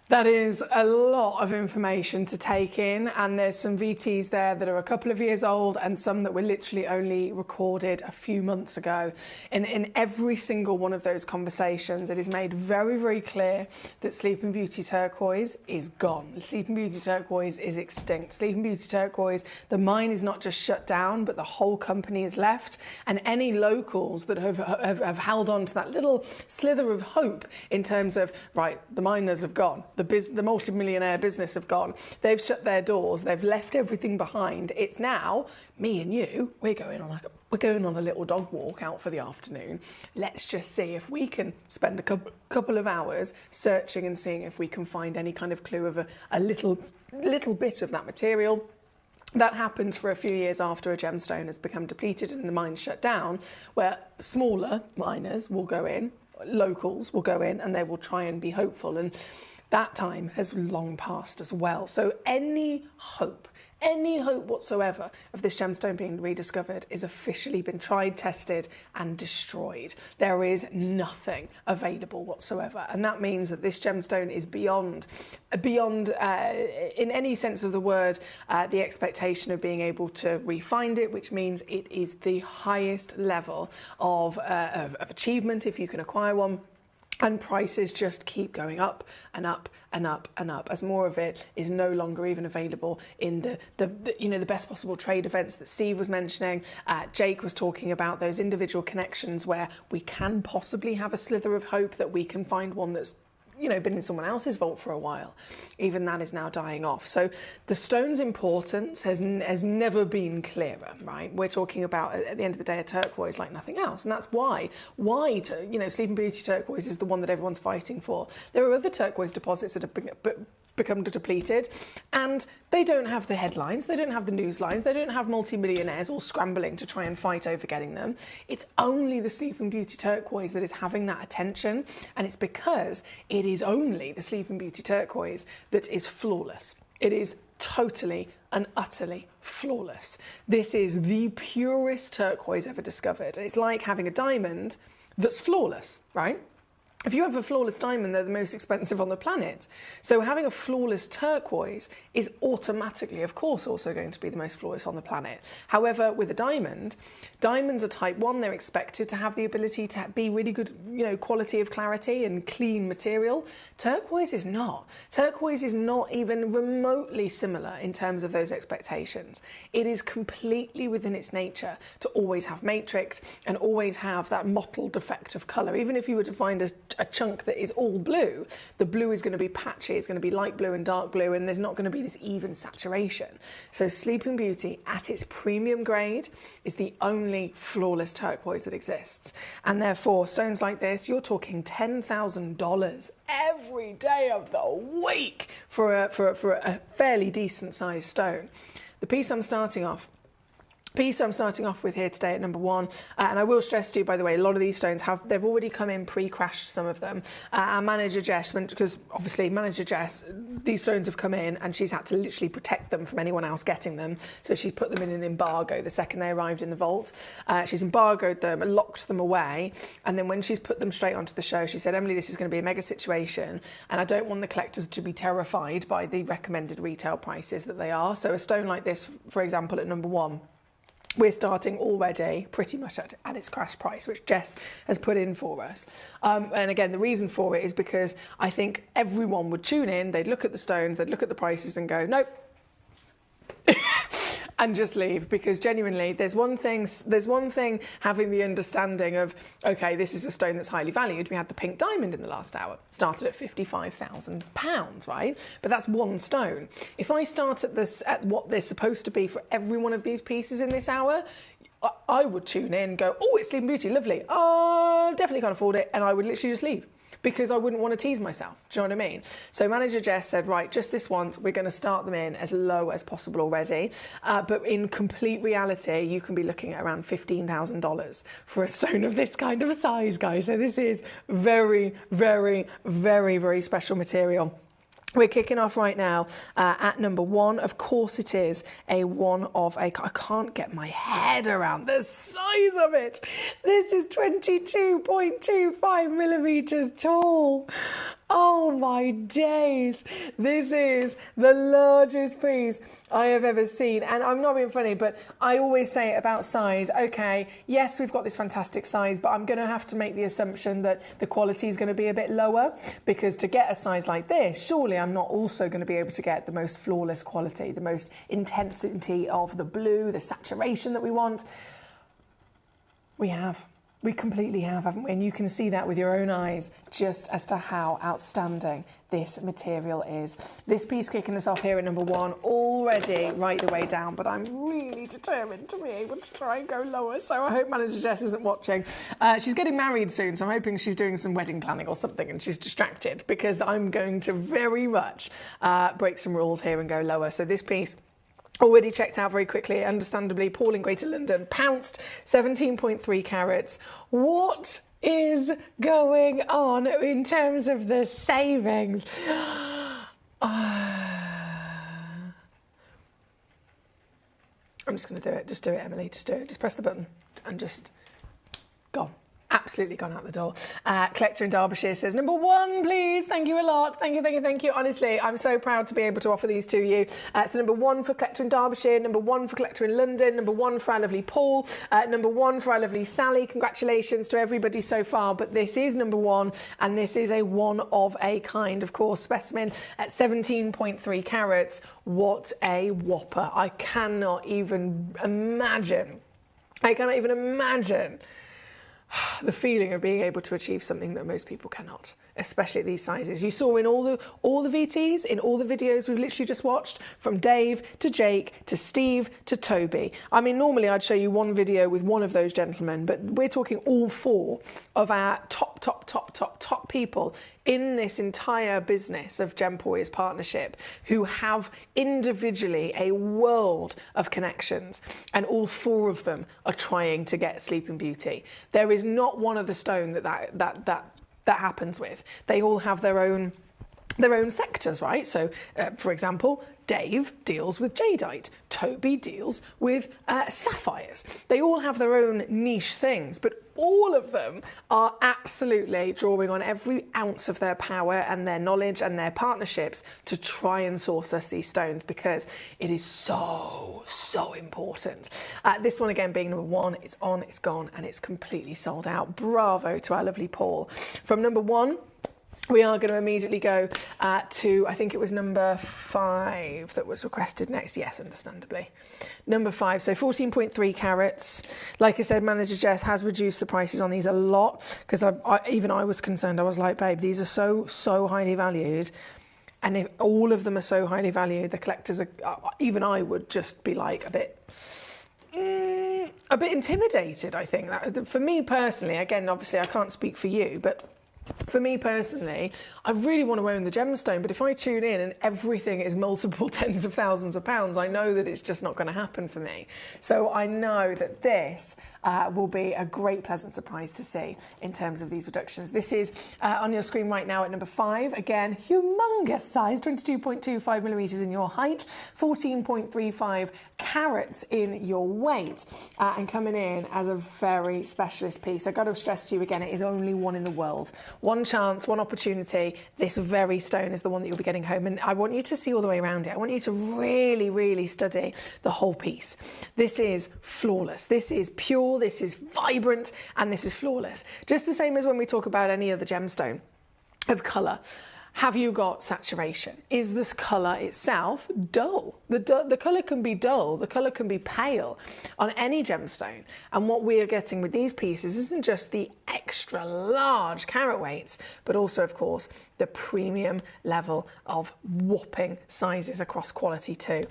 That is a lot of information to take in, and there's some VTs there that are a couple of years old and some that were literally only recorded a few months ago. In every single one of those conversations, it is made very, very clear that Sleeping Beauty turquoise is gone. Sleeping Beauty turquoise is extinct. Sleeping Beauty turquoise, the mine is not just shut down, but the whole company is left, and any locals that have held on to that little slither of hope in terms of, right, the miners have gone, the the multi-millionaire business have gone. They've shut their doors. They've left everything behind. It's now me and you. We're going on a little dog walk out for the afternoon. Let's just see if we can spend a couple of hours searching and seeing if we can find any kind of clue of a little bit of that material. That happens for a few years after a gemstone has become depleted and the mine shut down, where smaller miners will go in, locals will go in, and they will try and be hopeful. And that time has long passed as well. So any hope whatsoever of this gemstone being rediscovered is officially been tried, tested and destroyed. There is nothing available whatsoever, and that means that this gemstone is beyond in any sense of the word the expectation of being able to re-find it, which means it is the highest level of achievement if you can acquire one. And prices just keep going up and up and up and up as more of it is no longer even available in the best possible trade events that Steve was mentioning. Jake was talking about those individual connections where we can possibly have a slither of hope that we can find one that's been in someone else's vault for a while. Even that is now dying off. So the stone's importance has never been clearer, right? We're talking about, at the end of the day, a turquoise like nothing else. And that's why Sleeping Beauty turquoise is the one that everyone's fighting for. There are other turquoise deposits that have become depleted, and they don't have the headlines, they don't have the news lines, they don't have multi-millionaires all scrambling to try and fight over getting them. It's only the Sleeping Beauty turquoise that is having that attention, and it's because it is only the Sleeping Beauty turquoise that is flawless. It is totally and utterly flawless. This is the purest turquoise ever discovered. It's like having a diamond that's flawless, right? If you have a flawless diamond, they're the most expensive on the planet. So having a flawless turquoise is automatically, of course, also going to be the most flawless on the planet. However, with a diamond, diamonds are type 1. They're expected to have the ability to be really good, quality of clarity and clean material. Turquoise is not. Turquoise is not even remotely similar in terms of those expectations. It is completely within its nature to always have matrix and always have that mottled effect of colour. Even if you were to find a chunk that is all blue, the blue is going to be patchy, it's going to be light blue and dark blue, and there's not going to be this even saturation. So Sleeping Beauty at its premium grade is the only flawless turquoise that exists, and therefore stones like this, you're talking $10,000 every day of the week for a fairly decent sized stone. The piece I'm starting off with here today at number 1, and I will stress to you, by the way, a lot of these stones they've already come in pre-crashed, some of them. Our manager Jess, because obviously manager Jess, these stones have come in and she's had to literally protect them from anyone else getting them. So she put them in an embargo the second they arrived in the vault. She's embargoed them and locked them away. And then when she's put them straight onto the show, she said, Emily, this is going to be a mega situation. And I don't want the collectors to be terrified by the recommended retail prices that they are. So a stone like this, for example, at number 1, we're starting already pretty much at its crash price, which Jess has put in for us. And again, the reason for it is because I think everyone would tune in, they'd look at the stones, they'd look at the prices and go, nope, and just leave, because genuinely there's one thing having the understanding of, okay, this is a stone that's highly valued. We had the pink diamond in the last hour, started at £55,000, right? But that's one stone. If I start at what they're supposed to be for every one of these pieces in this hour, I would tune in and go, oh, it's Sleeping Beauty, lovely. Oh, definitely can't afford it. And I would literally just leave, because I wouldn't want to tease myself. Do you know what I mean? So manager Jess said, right, just this once, we're going to start them in as low as possible already. But in complete reality, you can be looking at around $15,000 for a stone of this kind of size, guys. So this is very, very, very, very special material. We're kicking off right now at number 1. Of course it is a one of a... I can't get my head around the size of it. This is 22.25 millimetres tall. Oh my days. This is the largest piece I have ever seen. And I'm not being funny, but I always say about size, okay, yes, we've got this fantastic size, but I'm going to have to make the assumption that the quality is going to be a bit lower, because to get a size like this, surely I'm not also going to be able to get the most flawless quality, the most intensity of the blue, the saturation that we want. We have. We completely have, haven't we? And you can see that with your own eyes just as to how outstanding this material is. This piece kicking us off here at number 1, already right the way down, but I'm really determined to be able to try and go lower, so I hope Manager Jess isn't watching. She's getting married soon, so I'm hoping she's doing some wedding planning or something and she's distracted, because I'm going to very much break some rules here and go lower. So this piece, already checked out very quickly, understandably. Paul in Greater London, pounced, 17.3 carats. What is going on in terms of the savings? I'm just going to do it. Just do it, Emily. Just do it. Just press the button and just gone. Absolutely gone out the door. Collector in Derbyshire says, number 1, please. Thank you a lot. Thank you, thank you, thank you. Honestly, I'm so proud to be able to offer these to you. So number 1 for Collector in Derbyshire, number 1 for Collector in London, number 1 for our lovely Paul, number 1 for our lovely Sally. Congratulations to everybody so far, but this is number 1, and this is a one of a kind, of course, specimen at 17.3 carats. What a whopper. I cannot even imagine the feeling of being able to achieve something that most people cannot, especially at these sizes. You saw in all the VTs, in all the videos we've literally just watched, from Dave to Jake to Steve to Toby. I mean, normally I'd show you one video with one of those gentlemen, but we're talking all 4 of our top people in this entire business of Gemporia's partnership, who have individually a world of connections, and all 4 of them are trying to get Sleeping Beauty. There is not one of the stone that happens with. They all have their own sectors, right? So, for example, Dave deals with jadeite. Toby deals with sapphires. They all have their own niche things, but all of them are absolutely drawing on every ounce of their power and their knowledge and their partnerships to try and source us these stones, because it is so important. This one again being number 1, it's on, it's gone, and it's completely sold out. Bravo to our lovely Paul. From number 1, we are going to immediately go to, I think it was number 5 that was requested next. Yes, understandably. Number 5, so 14.3 carats. Like I said, Manager Jess has reduced the prices on these a lot, because even I was concerned. I was like, babe, these are so highly valued. And if all of them are so highly valued, the collectors are, even I would just be like a bit intimidated, I think. That, for me personally, again, obviously I can't speak for you, but for me personally, I really want to own the gemstone, but if I tune in and everything is multiple tens of thousands of pounds, I know that it's just not going to happen for me. So I know that this will be a great pleasant surprise to see in terms of these reductions. This is on your screen right now at number 5. Again, humongous size, 22.25 millimetres in your height, 14.35 carats in your weight, and coming in as a very specialist piece. I've got to stress to you again, it is only one in the world. One chance, one opportunity. This very stone is the one that you'll be getting home, and I want you to see all the way around it. I want you to really, really study the whole piece. This is flawless. This is pure, this is vibrant, and this is flawless. Just the same as when we talk about any other gemstone of colour. Have you got saturation? Is this colour itself dull? The colour can be dull, the colour can be pale on any gemstone. And what we are getting with these pieces isn't just the extra large carat weights, but also, of course, the premium level of whopping sizes across quality too.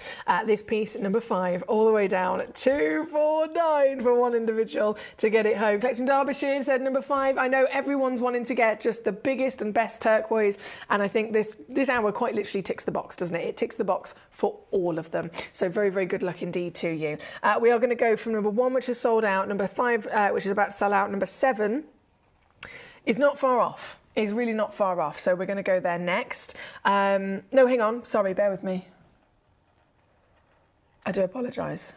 This piece, number 5, all the way down at 249 for one individual to get it home. Collecting Derbyshire said number 5. I know everyone's wanting to get just the biggest and best turquoise, and I think this hour quite literally ticks the box, doesn't it? It ticks the box for all of them. So very, very good luck indeed to you. We are going to go from number 1, which is sold out, number 5, which is about to sell out, number 7 is not far off. Is really not far off, so we're going to go there next. No, hang on, sorry, bear with me. I do apologise.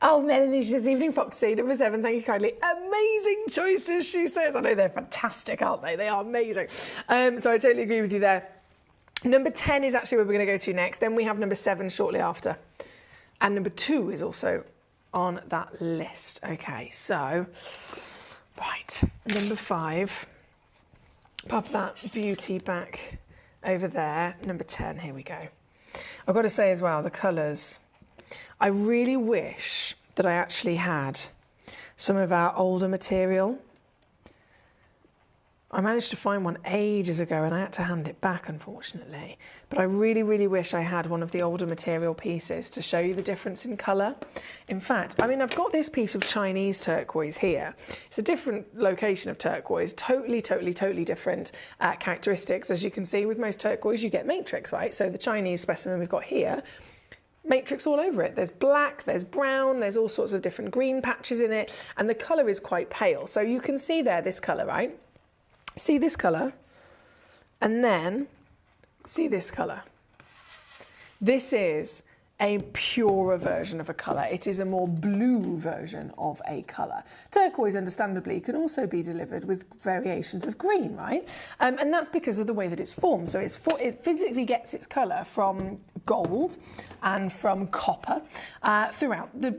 Oh, Melanie, she says, evening Foxy, number 7, thank you kindly. Amazing choices, she says. I know they're fantastic, aren't they? They are amazing. So I totally agree with you there. Number 10 is actually where we're going to go to next. Then we have number 7 shortly after. And number 2 is also on that list. Okay, so... right, number 5, pop that beauty back over there. Number 10, here we go. I've got to say as well, the colours, I really wish that I actually had
some of our older material. I managed to find one ages ago and I had to hand it back, unfortunately. But I really, really wish I had one of the older material pieces to show you the difference in colour. In fact, I mean, I've got this piece of Chinese turquoise here. It's a different location of turquoise, totally different characteristics. As you can see, with most turquoise, you get matrix, right? So the Chinese specimen we've got here, matrix all over it. There's black, there's brown, there's all sorts of different green patches in it, and the colour is quite pale. So you can see there this colour, right? See this colour, and then see this colour. This is a purer version of a colour. It is a more blue version of a colour. Turquoise, understandably, can also be delivered with variations of green, right? And that's because of the way that it's formed. So it physically gets its colour from gold and from copper throughout the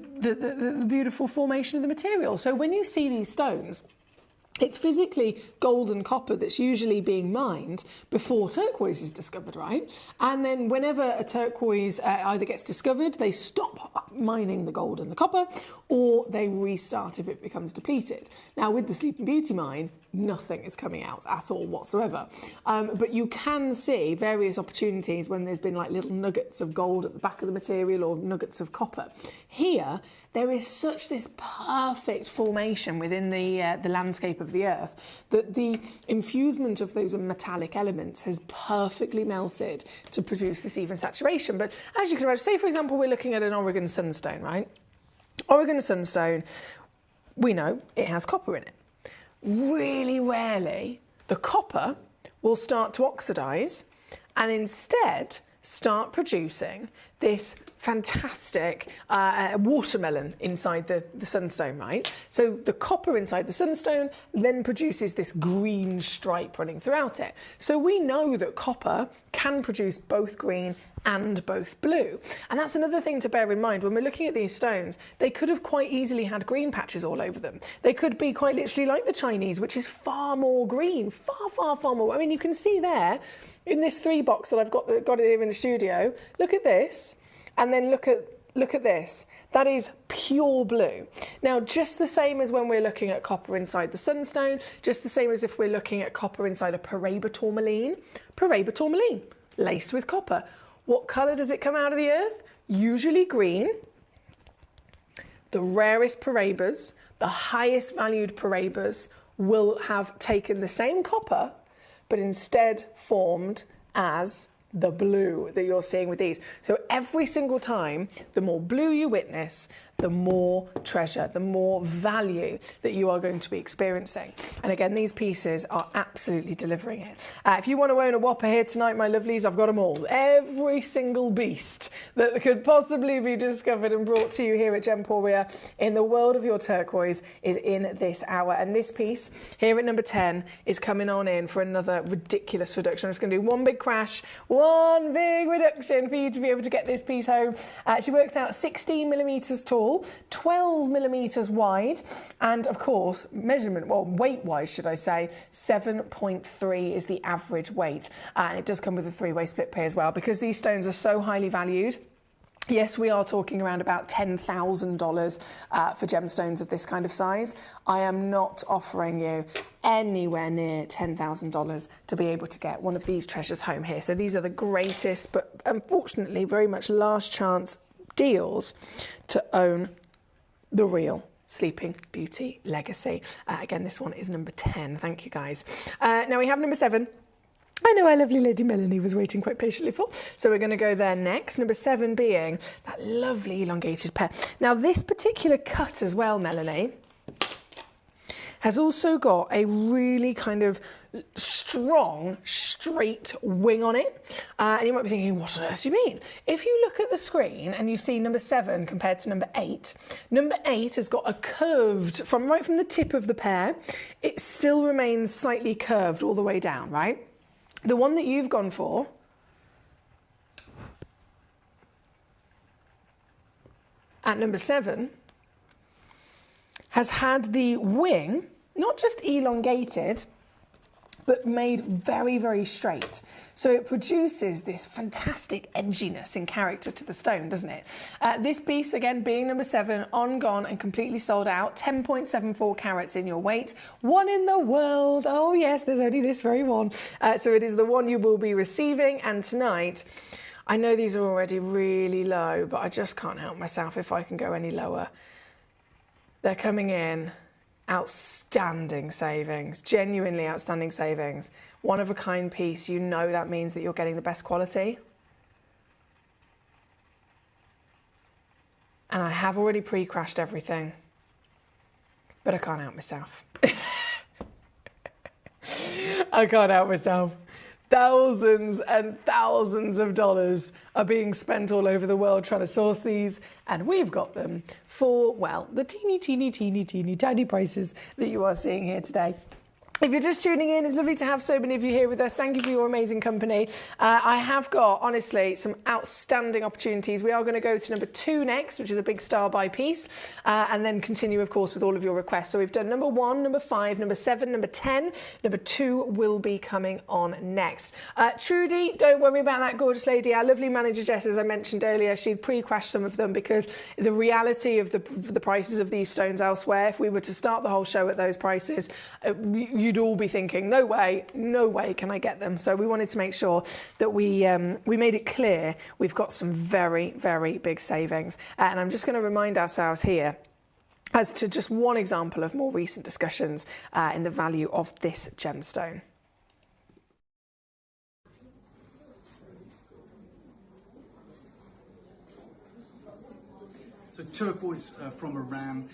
beautiful formation of the material. So when you see these stones, it's physically gold and copper that's usually being mined before turquoise is discovered, right? And then whenever a turquoise either gets discovered, they stop mining the gold and the copper, or they restart if it becomes depleted. Now, with the Sleeping Beauty mine, nothing is coming out at all whatsoever. But you can see various opportunities when there's been like little nuggets of gold at the back of the material or nuggets of copper. Here, there is such this perfect formation within the landscape of the Earth that the infusement of those metallic elements has perfectly melted to produce this even saturation. But as you can imagine, say for example, we're looking at an Oregon sunstone, right? Oregon sunstone, we know it has copper in it. Really rarely, the copper will start to oxidise and instead start producing this fantastic watermelon inside the sunstone, right? So the copper inside the sunstone then produces this green stripe running throughout it. So we know that copper can produce both green and both blue. And that's another thing to bear in mind when we're looking at these stones. They could have quite easily had green patches all over them. They could be quite literally like the Chinese, which is far more green, far more. I mean, you can see there in this 3 box that I've got it here in the studio. Look at this. And then look at this. That is pure blue. Now, just the same as when we're looking at copper inside the sunstone, just the same as if we're looking at copper inside a Paraiba tourmaline. Paraiba tourmaline, laced with copper. What colour does it come out of the earth? Usually green. The rarest Paraibas, the highest valued Paraibas, will have taken the same copper, but instead formed as the blue that you're seeing with these. So every single time, the more blue you witness, the more treasure, the more value that you are going to be experiencing. And again, these pieces are absolutely delivering it. If you want to own a whopper here tonight, my lovelies, I've got them all. Every single beast that could possibly be discovered and brought to you here at Gemporia in the world of your turquoise is in this hour. And this piece here at number 10 is coming on in for another ridiculous reduction. I'm just going to do one big crash, one big reduction for you to be able to get this piece home. She works out 16 millimetres tall, 12 millimetres wide, and of course, weight-wise, should I say, 7.3 is the average weight. And it does come with a 3-way split pay as well, because these stones are so highly valued. Yes, we are talking around about $10,000 for gemstones of this kind of size. I am not offering you anywhere near $10,000 to be able to get one of these treasures home here. So these are the greatest, but unfortunately very much last chance deals to own the real Sleeping Beauty legacy. Again, this one is number 10. Thank you, guys. Now we have number 7. I know our lovely Lady Melanie was waiting quite patiently for. So we're going to go there next. Number 7 being that lovely elongated pear. Now this particular cut as well, Melanie, has also got a really kind of strong, straight wing on it. And you might be thinking, what on earth do you mean? If you look at the screen and you see number 7 compared to number 8 has got a curved, right from the tip of the pear, it still remains slightly curved all the way down, right? The one that you've gone for at number 7 has had the wing not just elongated,
but made very, very straight. So it produces this fantastic edginess and character to the stone, doesn't it? This piece, again, being number 7, on, gone, and completely sold out. 10.74 carats in your weight. One in the world. Oh, yes, there's only this very one. So it is the one you will be receiving. And tonight, I know these are already really low, but I just can't help myself if I can go any lower. They're coming in. Outstanding savings, genuinely outstanding savings. One of a kind piece, you know that means that you're getting the best quality. And I have already pre-crashed everything, but I can't help myself. I can't help myself. Thousands and thousands of dollars are being spent all over the world trying to source these, and we've got them for, well, the teeny tiny prices that you are seeing here today. If you're just tuning in, it's lovely to have so many of you here with us. Thank you for your amazing company. I have got, honestly, some outstanding opportunities. We are going to go to number 2 next, which is a big star buy piece, and then continue, of course, with all of your requests. So we've done number 1, number 5, number 7, number 10. Number 2 will be coming on next. Trudy, don't worry about that gorgeous lady. Our lovely manager, Jess, as I mentioned earlier, she'd pre-crashed some of them because the reality of the prices of these stones elsewhere, if we were to start the whole show at those prices, you'd all be thinking, no way can I get them. So we wanted to make sure that we made it clear we've got some very, very big savings. And I'm just going to remind ourselves here as to just one example of more recent discussions in the value of this gemstone.
So turquoise from Iran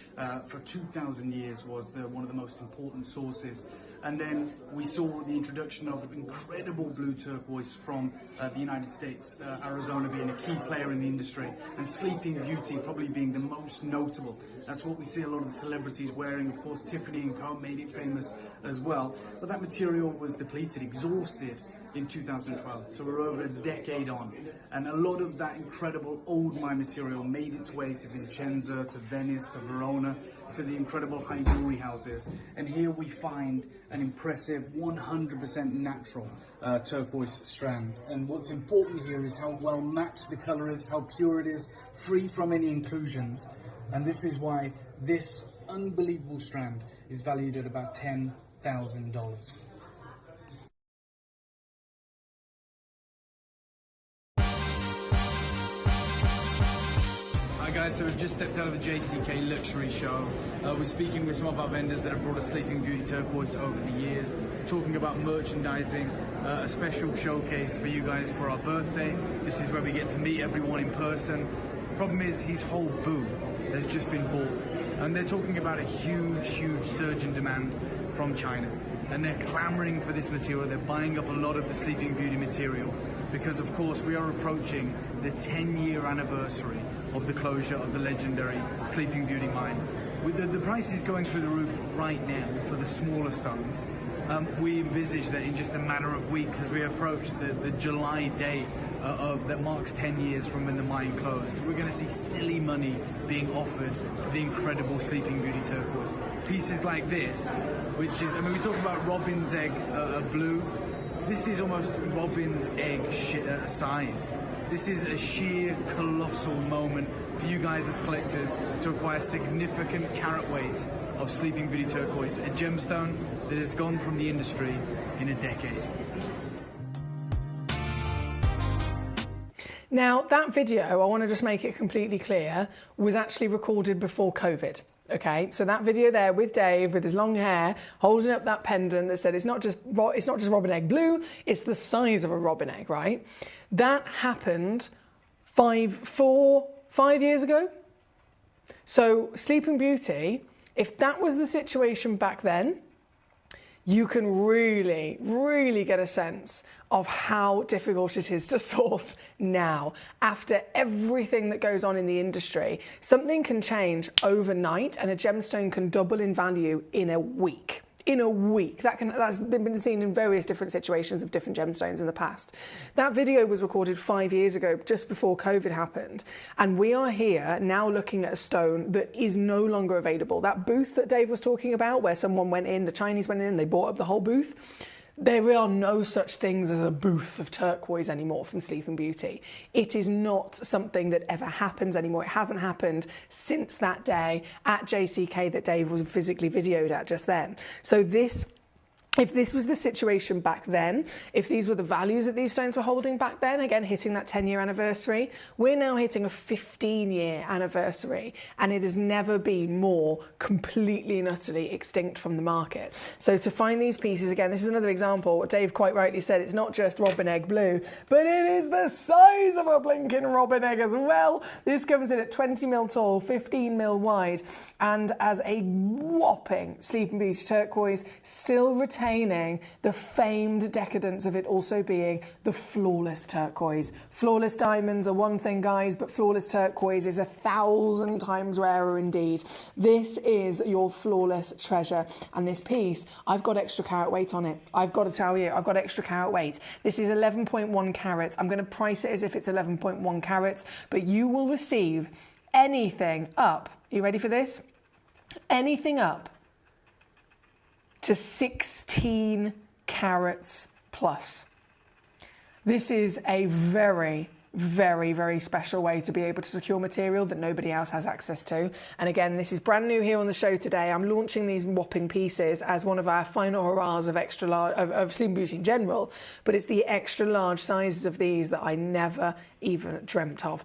for 2,000 years was one of the most important sources. And then we saw the introduction of incredible blue turquoise from the United States, Arizona being a key player in the industry, and Sleeping Beauty probably being the most notable. That's what we see a lot of the celebrities wearing. Of course, Tiffany & Co. made it famous as well. But that material was depleted, exhausted in 2012. So we're over a decade on. And a lot of that incredible old mine material made its way to Vincenza, to Venice, to Verona, to the incredible high jewelry houses. And here we find an impressive 100% natural turquoise strand. And what's important here is how well matched the color is, how pure it is, free from any inclusions. And this is why this unbelievable strand is valued at about $10,000.
Hi guys, so we've just stepped out of the JCK luxury show. We're speaking with some of our vendors that have brought us Sleeping Beauty turquoise over the years, talking about merchandising, a special showcase for you guys for our birthday. This is where we get to meet everyone in person. Problem is, his whole booth has just been bought, and they're talking about a huge surge in demand from China. And they're clamoring for this material. They're buying up a lot of the Sleeping Beauty material because, of course, we are approaching the 10-year anniversary of the closure of the legendary Sleeping Beauty mine. With the prices going through the roof right now for the smaller stones, we envisage that in just a matter of weeks, as we approach the July date that marks 10 years from when the mine closed, we're going to see silly money being offered for the incredible Sleeping Beauty turquoise. Pieces like this, which is, I mean, we talk about robin's egg blue. This is almost robin's egg size. This is a sheer colossal moment for you guys as collectors to acquire significant carat weights of Sleeping Beauty turquoise, a gemstone that has gone from the industry in a decade.
Now, that video, I want to just make it completely clear, was actually recorded before COVID. Okay, so that video there with Dave with his long hair holding up that pendant that said it's not just robin egg blue, it's the size of a robin egg, right? That happened 5 years ago. So Sleeping Beauty, if that was the situation back then, you can really get a sense of how difficult it is to source now. After everything that goes on in the industry, something can change overnight and a gemstone can double in value in a week. In a week. That's been seen in various different situations of different gemstones in the past. That video was recorded 5 years ago, just before COVID happened. And we are here now looking at a stone that is no longer available. That booth that Dave was talking about, where someone went in, the Chinese went in, they bought up the whole booth. There are no such things as a booth of turquoise anymore from Sleeping Beauty. It is not something that ever happens anymore. It hasn't happened since that day at JCK that Dave was physically videoed at just then. So if this was the situation back then, if these were the values that these stones were holding back then, again, hitting that 10-year anniversary, we're now hitting a 15-year anniversary, and it has never been more completely and utterly extinct from the market. So to find these pieces, again, this is another example. What Dave quite rightly said, it's not just robin egg blue, but it is the size of a blinking robin egg as well. This comes in at 20 mil tall, 15 mil wide, and as a whopping Sleeping Beauty turquoise, still retaining the famed decadence of it also being the flawless turquoise. Flawless diamonds are one thing, guys, but flawless turquoise is 1,000 times rarer indeed. This is your flawless treasure, and this piece, I've got extra carat weight on it. I've got to tell you, I've got extra carat weight. This is 11.1 carats. I'm going to price it as if it's 11.1 carats, but you will receive anything up. Are you ready for this? Anything up to 16 carats plus. This is a very, very, very special way to be able to secure material that nobody else has access to. And again, this is brand new here on the show today. I'm launching these whopping pieces as one of our final hurrahs of extra large, of Sleeping Beauty in general, but it's the extra large sizes of these that I never even dreamt of.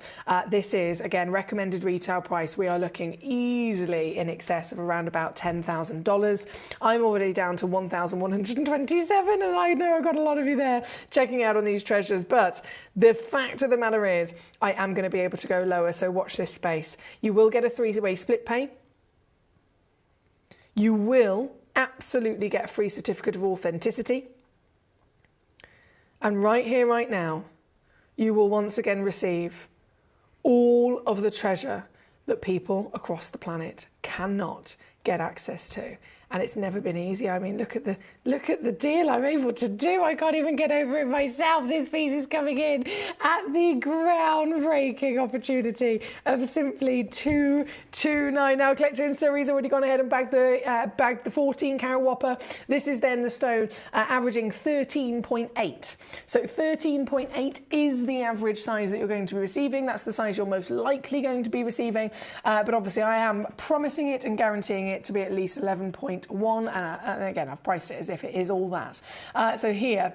This is, again, recommended retail price. We are looking easily in excess of around about $10,000. I'm already down to 1,127, and I know I've got a lot of you there checking out on these treasures, but the fact of the matter is I am going to be able to go lower, so watch this space. You will get a 3-way split pay. You will absolutely get a free certificate of authenticity. And right here, right now, you will once again receive all of the treasure that people across the planet cannot get access to. And it's never been easy. I mean, look at the deal I'm able to do. I can't even get over it myself. This piece is coming in at the groundbreaking opportunity of simply $229. Now, Collector in Surrey's already gone ahead and bagged the 14 carat whopper. This is then the stone averaging 13.8. So 13.8 is the average size that you're going to be receiving. That's the size you're most likely going to be receiving. But obviously, I am promising it and guaranteeing it to be at least 11.1, and again, I've priced it as if it is all that. So here,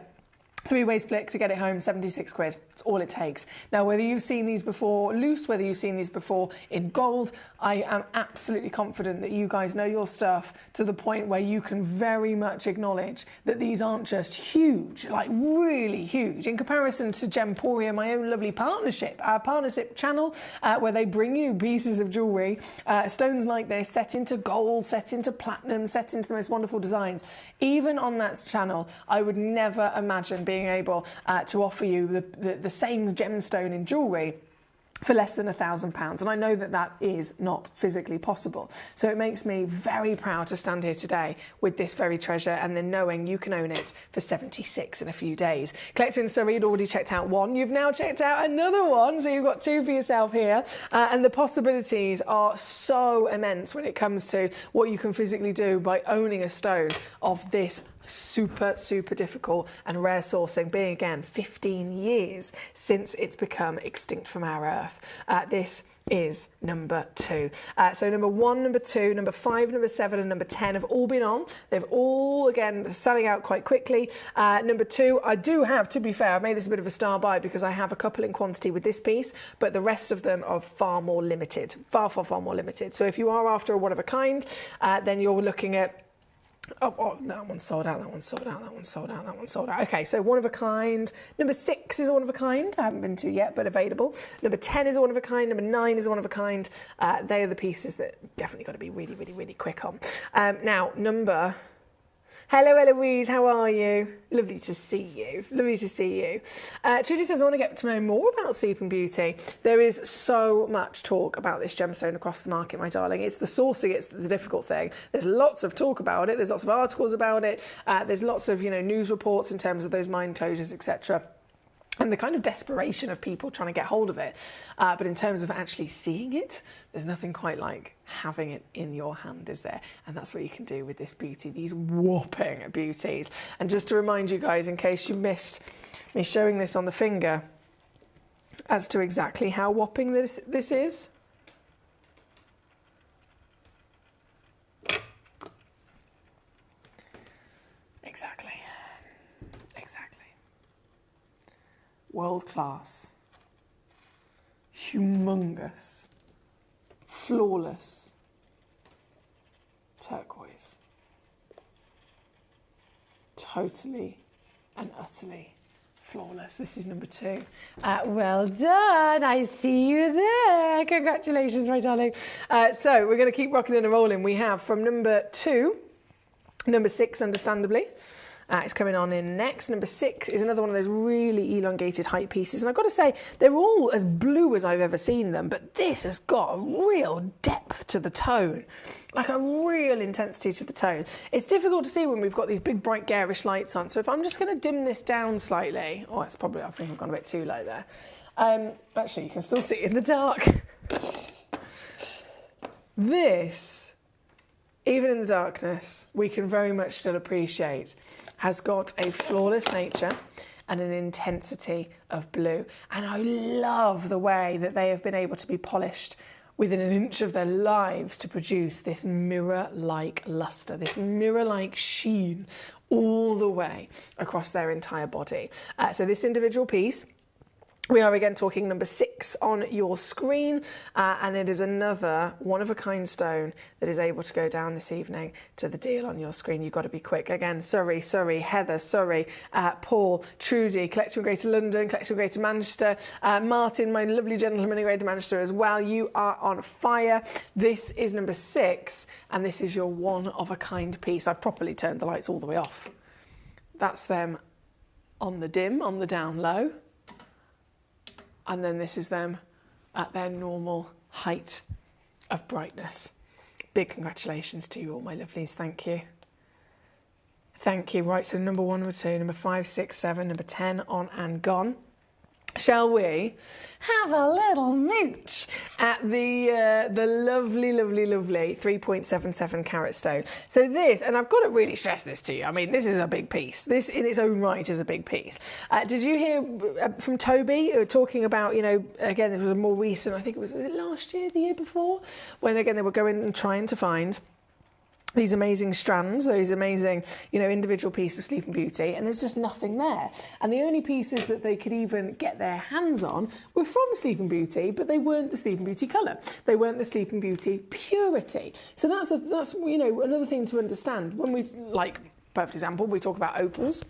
3-way split to get it home, 76 quid. It's all it takes. Now, whether you've seen these before loose, whether you've seen these before in gold, I am absolutely confident that you guys know your stuff to the point where you can very much acknowledge that these aren't just huge, like really huge. In comparison to Gemporia, my own lovely partnership, our partnership channel, where they bring you pieces of jewellery, stones like this, set into gold, set into platinum, set into the most wonderful designs. Even on that channel, I would never imagine being able to offer you the same gemstone in jewellery for less than £1,000, and I know that that is not physically possible. So it makes me very proud to stand here today with this very treasure, and then knowing you can own it for 76 in a few days. Collector in Surrey had already checked out one. You've now checked out another one, so you've got two for yourself here, and the possibilities are so immense when it comes to what you can physically do by owning a stone of this super difficult and rare sourcing, being again 15 years since it's become extinct from our earth. This is number 2. So number 1, number 2, number 5, number 7 and number 10 have all been on. They've all, again, selling out quite quickly. Number 2, I do have, to be fair, I've made this a bit of a star buy because I have a couple in quantity with this piece, but the rest of them are far more limited, far more limited. So if you are after a one of a kind, then you're looking at that one's sold out, that one's sold out, that one's sold out, that one's sold out. Okay, so one of a kind. Number 6 is a one of a kind. I haven't been to yet, but available. Number 10 is a one of a kind. Number 9 is a one of a kind. They are the pieces that definitely got to be really quick on. Now, number... Hello, Eloise, how are you? Lovely to see you. Lovely to see you. Trudy says, I want to get to know more about Sleeping Beauty. There is so much talk about this gemstone across the market, my darling. It's the sourcing, it's the difficult thing. There's lots of talk about it. There's lots of articles about it. There's lots of, news reports in terms of those mine closures, etc. and the kind of desperation of people trying to get hold of it. But in terms of actually seeing it, there's nothing quite like having it in your hand, is there? And that's what you can do with this beauty, these whopping beauties. And just to remind you guys, in case you missed me showing this on the finger, as to exactly how whopping this is. Exactly. World class, humongous, flawless turquoise. Totally and utterly flawless. This is number 2. Well done. I see you there. Congratulations, my darling. So we're going to keep rocking and rolling. We have from number 2, number 6, understandably. It's coming on in next. Number 6 is another one of those really elongated height pieces. And I've got to say, they're all as blue as I've ever seen them, but this has got a real depth to the tone, like a real intensity to the tone. It's difficult to see when we've got these big, bright, garish lights on. So if I'm just going to dim this down slightly, oh, it's probably, I think I've gone a bit too low there. Actually, you can still see it in the dark. This, even in the darkness, we can very much still appreciate has got a flawless nature and an intensity of blue. And I love the way that they have been able to be polished within an inch of their lives to produce this mirror-like luster, this mirror-like sheen all the way across their entire body. So this individual piece, we are again talking number 6 on your screen, and it is another one-of-a-kind stone that is able to go down this evening to the deal on your screen. You've got to be quick. Again, Surrey, Heather, Paul, Trudy, Collector in Greater London, Collector in Greater Manchester, Martin, my lovely gentleman in Greater Manchester as well. You are on fire. This is number 6, and this is your one-of-a-kind piece. I've properly turned the lights all the way off. That's them on the dim, on the down low. And then this is them at their normal height of brightness. Big congratulations to you all, my lovelies. Thank you. Thank you. Right, so number 1, number 2, number 5, 6, 7, number 10 on and gone. Shall we have a little mooch at the lovely 3.77 carat stone? So this, and I've got to really stress this to you, I mean, this is a big piece. This in its own right is a big piece. Did you hear from Toby talking about, you know, again, it was a more recent, I think was it last year, the year before, when again they were going and trying to find these amazing strands, those amazing, you know, individual pieces of Sleeping Beauty, and there's just nothing there. And the only pieces that they could even get their hands on were from Sleeping Beauty, but they weren't the Sleeping Beauty colour. They weren't the Sleeping Beauty purity. So that's you know, another thing to understand. When we, like, for example, we talk about opals,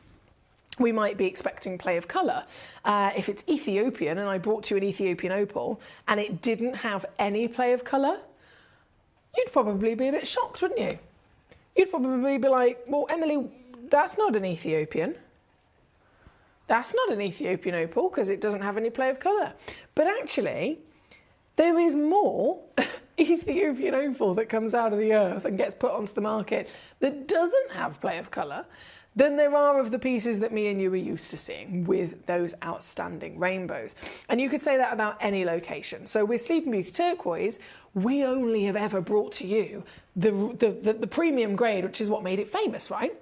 we might be expecting play of colour. If it's Ethiopian, and I brought you an Ethiopian opal, and it didn't have any play of colour, you'd probably be a bit shocked, wouldn't you? You'd probably be like, well, Emily, that's not an Ethiopian. That's not an Ethiopian opal because it doesn't have any play of colour. But actually, there is more Ethiopian opal that comes out of the earth and gets put onto the market that doesn't have play of colour than there are of the pieces that me and you are used to seeing with those outstanding rainbows. And you could say that about any location. So with Sleeping Beauty Turquoise, we only have ever brought to you the premium grade, which is what made it famous, right?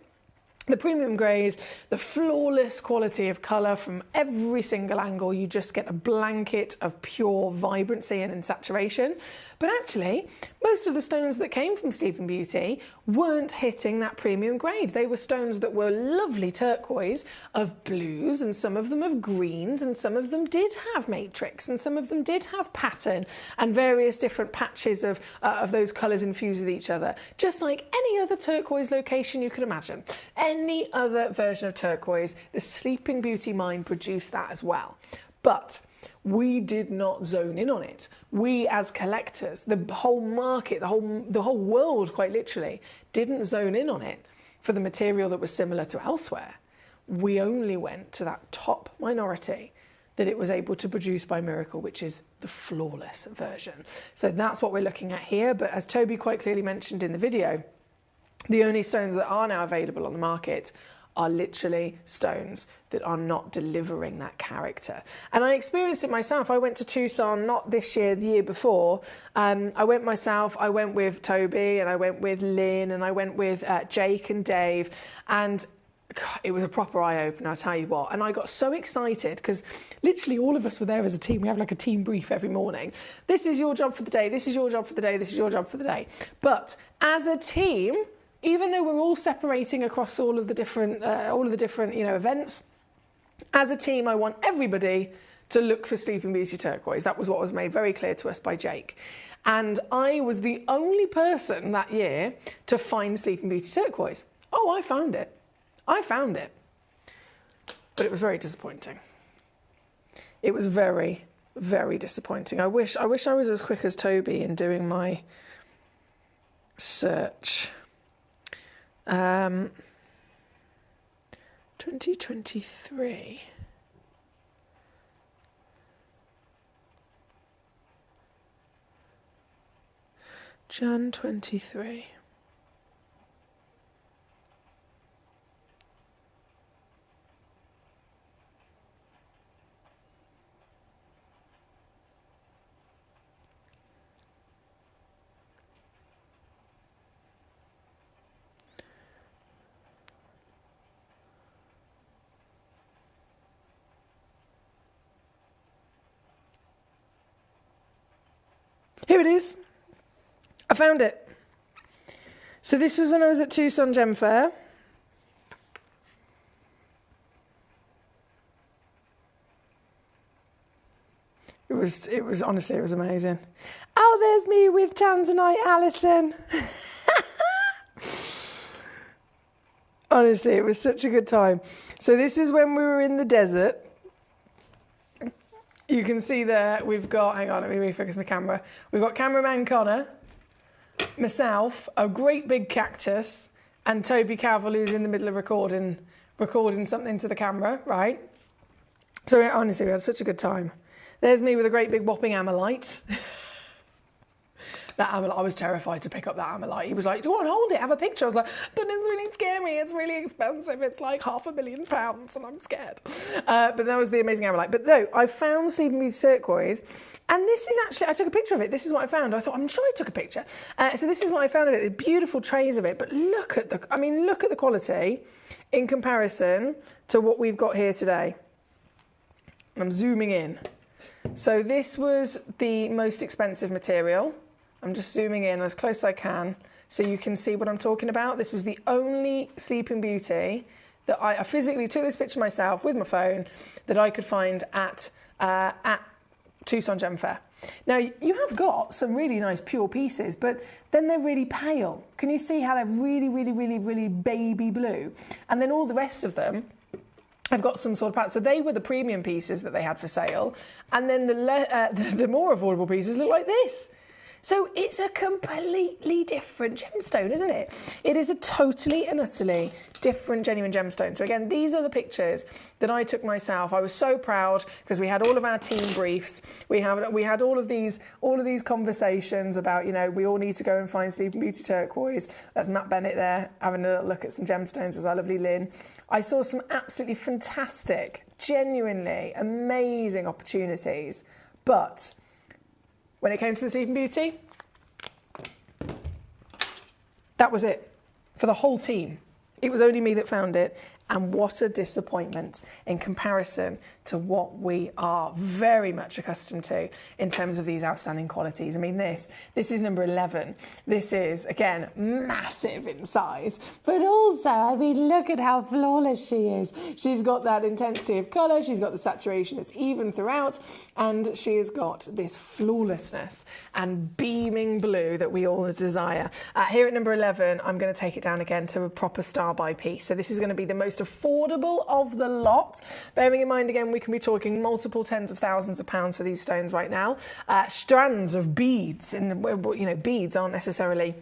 The premium grade, the flawless quality of colour from every single angle. You just get a blanket of pure vibrancy and saturation. But actually, most of the stones that came from Sleeping Beauty weren't hitting that premium grade. They were stones that were lovely turquoise of blues, and some of them of greens, and some of them did have matrix, and some of them did have pattern and various different patches of those colours infused with each other. Just like any other turquoise location you could imagine. Any other version of turquoise, the Sleeping Beauty mine produced that as well. But we did not zone in on it. We as collectors, the whole market, the whole world quite literally, didn't zone in on it for the material that was similar to elsewhere. We only went to that top minority that it was able to produce by miracle, which is the flawless version. So that's what we're looking at here. But as Toby quite clearly mentioned in the video, the only stones that are now available on the market are literally stones that are not delivering that character. And I experienced it myself. I went to Tucson, not this year, the year before. I went myself, I went with Toby, and I went with Lynn, and I went with Jake and Dave, and God, it was a proper eye-opener, I'll tell you what. And I got so excited because literally all of us were there as a team. We have like a team brief every morning. This is your job for the day, this is your job for the day, this is your job for the day. But as a team, even though we're all separating across all of the different events, as a team, I want everybody to look for Sleeping Beauty turquoise. That was what was made very clear to us by Jake. And I was the only person that year to find Sleeping Beauty turquoise. Oh, I found it. But it was very disappointing. It was very, very disappointing. I wish I was as quick as Toby in doing my search. 2023. Jan 23. Here it is. I found it. So this was when I was at Tucson Gem Fair. It was honestly, it was amazing. Oh, there's me with Tanzanite Alison. Honestly, it was such a good time. So this is when we were in the desert. You can see there, we've got, hang on, let me refocus my camera. We've got cameraman Connor, myself, a great big cactus, and Toby Cavill, who's in the middle of recording something to the camera, right? So honestly, we had such a good time. There's me with a great big whopping amylite. That amylite, I was terrified to pick up that amylite. He was like, do you want to hold it, have a picture? I was like, but it's really scary, it's really expensive, it's like £500,000 and I'm scared. But that was the amazing amylite. But no, I found Sleeping Beauty turquoise, and this is actually, I took a picture of it. This is what I found. I thought, I'm sure I took a picture. So this is what I found of it, the beautiful trays of it. But look at the quality in comparison to what we've got here today. I'm zooming in. So this was the most expensive material. I'm just zooming in as close as I can so you can see what I'm talking about. This was the only Sleeping Beauty that I physically took this picture myself with my phone that I could find at Tucson Gem Fair. Now, you have got some really nice pure pieces, but then they're really pale. Can you see how they're really, really, really, really baby blue? And then all the rest of them I've got some sort of pattern. So they were the premium pieces that they had for sale. And then the more affordable pieces look like this. So it's a completely different gemstone, isn't it? It is a totally and utterly different genuine gemstone. So again, these are the pictures that I took myself. I was so proud because we had all of our team briefs. We had all of these conversations about, you know, we all need to go and find Sleeping Beauty turquoise. That's Matt Bennett there having a little look at some gemstones. There's our lovely Lynn. I saw some absolutely fantastic, genuinely amazing opportunities, but when it came to the Sleeping Beauty, that was it for the whole team. It was only me that found it, and what a disappointment in comparison to what we are very much accustomed to in terms of these outstanding qualities. I mean, this is number 11. This is, again, massive in size, but also, I mean, look at how flawless she is. She's got that intensity of colour, she's got the saturation that's even throughout, and she has got this flawlessness and beaming blue that we all desire. Here at number 11, I'm going to take it down again to a proper star by piece. So this is going to be the most affordable of the lot. Bearing in mind, again, we can be talking multiple tens of thousands of pounds for these stones right now. Strands of beads, and you know, beads aren't necessarily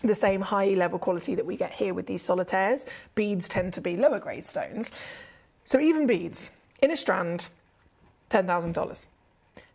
the same high level quality that we get here with these solitaires. Beads tend to be lower grade stones. So even beads in a strand, $10,000.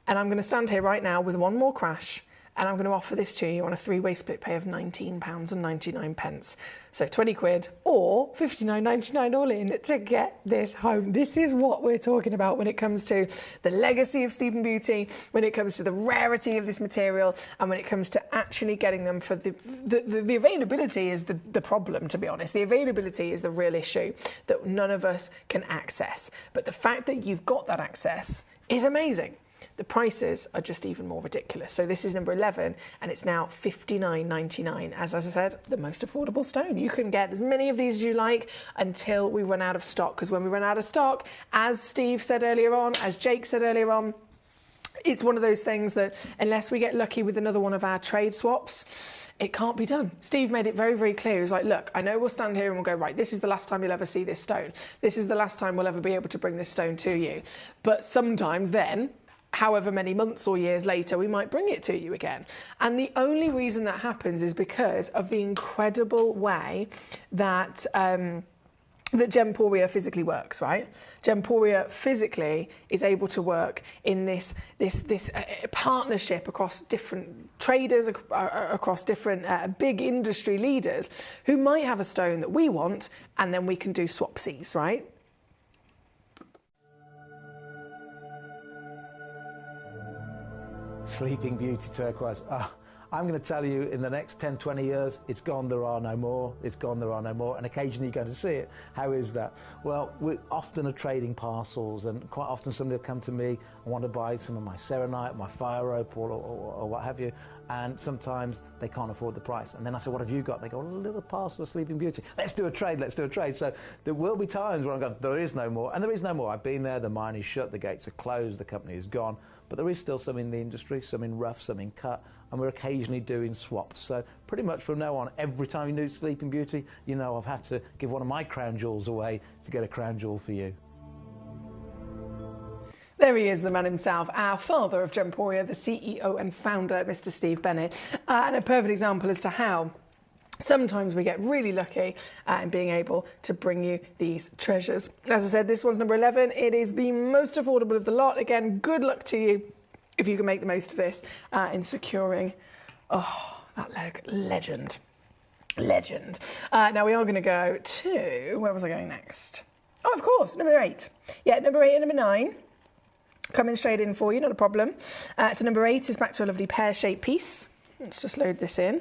And I'm going to stand here right now with one more crash and I'm going to offer this to you on a 3-way split pay of £19.99. So 20 quid or £59.99 all in to get this home. This is what we're talking about when it comes to the legacy of Sleeping Beauty, when it comes to the rarity of this material, and when it comes to actually getting them for the availability is the problem, to be honest. The availability is the real issue that none of us can access. But the fact that you've got that access is amazing. The prices are just even more ridiculous. So this is number 11, and it's now £59.99. As I said, the most affordable stone. You can get as many of these as you like until we run out of stock, because when we run out of stock, as Steve said earlier on, as Jake said earlier on, it's one of those things that unless we get lucky with another one of our trade swaps, it can't be done. Steve made it very, very clear. He was like, look, I know we'll stand here and we'll go, right, this is the last time you'll ever see this stone. This is the last time we'll ever be able to bring this stone to you. But sometimes then, however many months or years later, we might bring it to you again. And the only reason that happens is because of the incredible way that that Gemporia physically works, right? Gemporia physically is able to work in this partnership across different traders, across different big industry leaders who might have a stone that we want, and then we can do swapsies, right?
Sleeping Beauty turquoise. I'm going to tell you, in the next 10, 20 years, it's gone, there are no more. It's gone, there are no more. And occasionally you're going to see it. How is that? Well, we often are trading parcels, and quite often somebody will come to me and want to buy some of my serenite, my fire rope, or what have you. And sometimes they can't afford the price. And then I say, what have you got? They go, a little parcel of Sleeping Beauty. Let's do a trade, let's do a trade. So there will be times where I'm going, there is no more. And there is no more. I've been there, the mine is shut, the gates are closed, the company is gone. But there is still some in the industry, some in rough, some in cut, and we're occasionally doing swaps. So pretty much from now on, every time you do Sleeping Beauty, you know I've had to give one of my crown jewels away to get a crown jewel for you.
There he is, the man himself, our father of Gemporia, the CEO and founder, Mr. Steve Bennett, and a perfect example as to how sometimes we get really lucky in being able to bring you these treasures. As I said, this one's number 11. It is the most affordable of the lot. Again, good luck to you if you can make the most of this in securing, that legend. Now we are going to go to, where was I going next? Oh, of course, number 8. Yeah, number 8 and number 9. Coming straight in for you, not a problem. So number 8 is back to a lovely pear-shaped piece. Let's just load this in.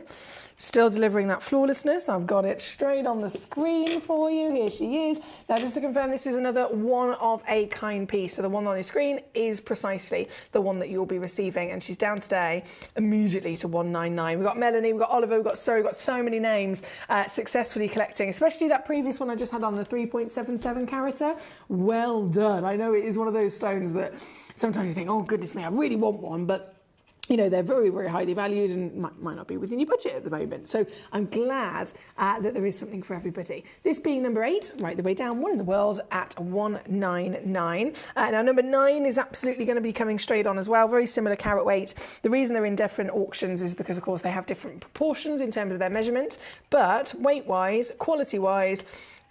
Still delivering that flawlessness. I've got it straight on the screen for you. Here she is. Now, just to confirm, this is another one-of-a-kind piece. So the one on your screen is precisely the one that you'll be receiving. And she's down today immediately to 199. We've got Melanie, we've got Oliver, we've got Surrey, we've got so many names successfully collecting, especially that previous one I just had on the 3.77 carat. Well done. I know it is one of those stones that sometimes you think, oh, goodness me, I really want one, but you know, they're very, very highly valued and might not be within your budget at the moment. So I'm glad that there is something for everybody. This being number 8, right the way down, one in the world at 199. Now, number 9 is absolutely going to be coming straight on as well. Very similar carat weight. The reason they're in different auctions is because, of course, they have different proportions in terms of their measurement. But weight-wise, quality-wise,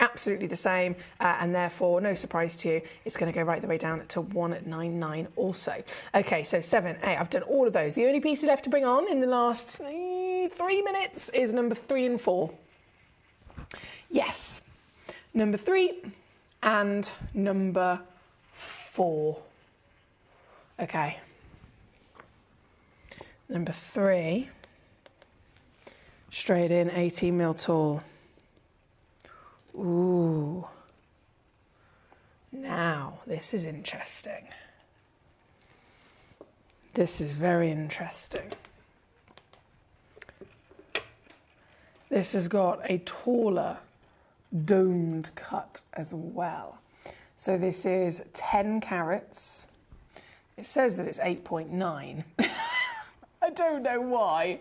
absolutely the same, and therefore, no surprise to you, it's going to go right the way down to 199 also. Okay, so 7, 8, I've done all of those. The only pieces left to bring on in the last 3 minutes is number 3 and 4. Yes, number 3 and number 4. Okay. Number 3, straight in, 18 mil tall. Ooh. Now, this is interesting. This is very interesting. This has got a taller domed cut as well. So this is 10 carats. It says that it's 8.9. I don't know why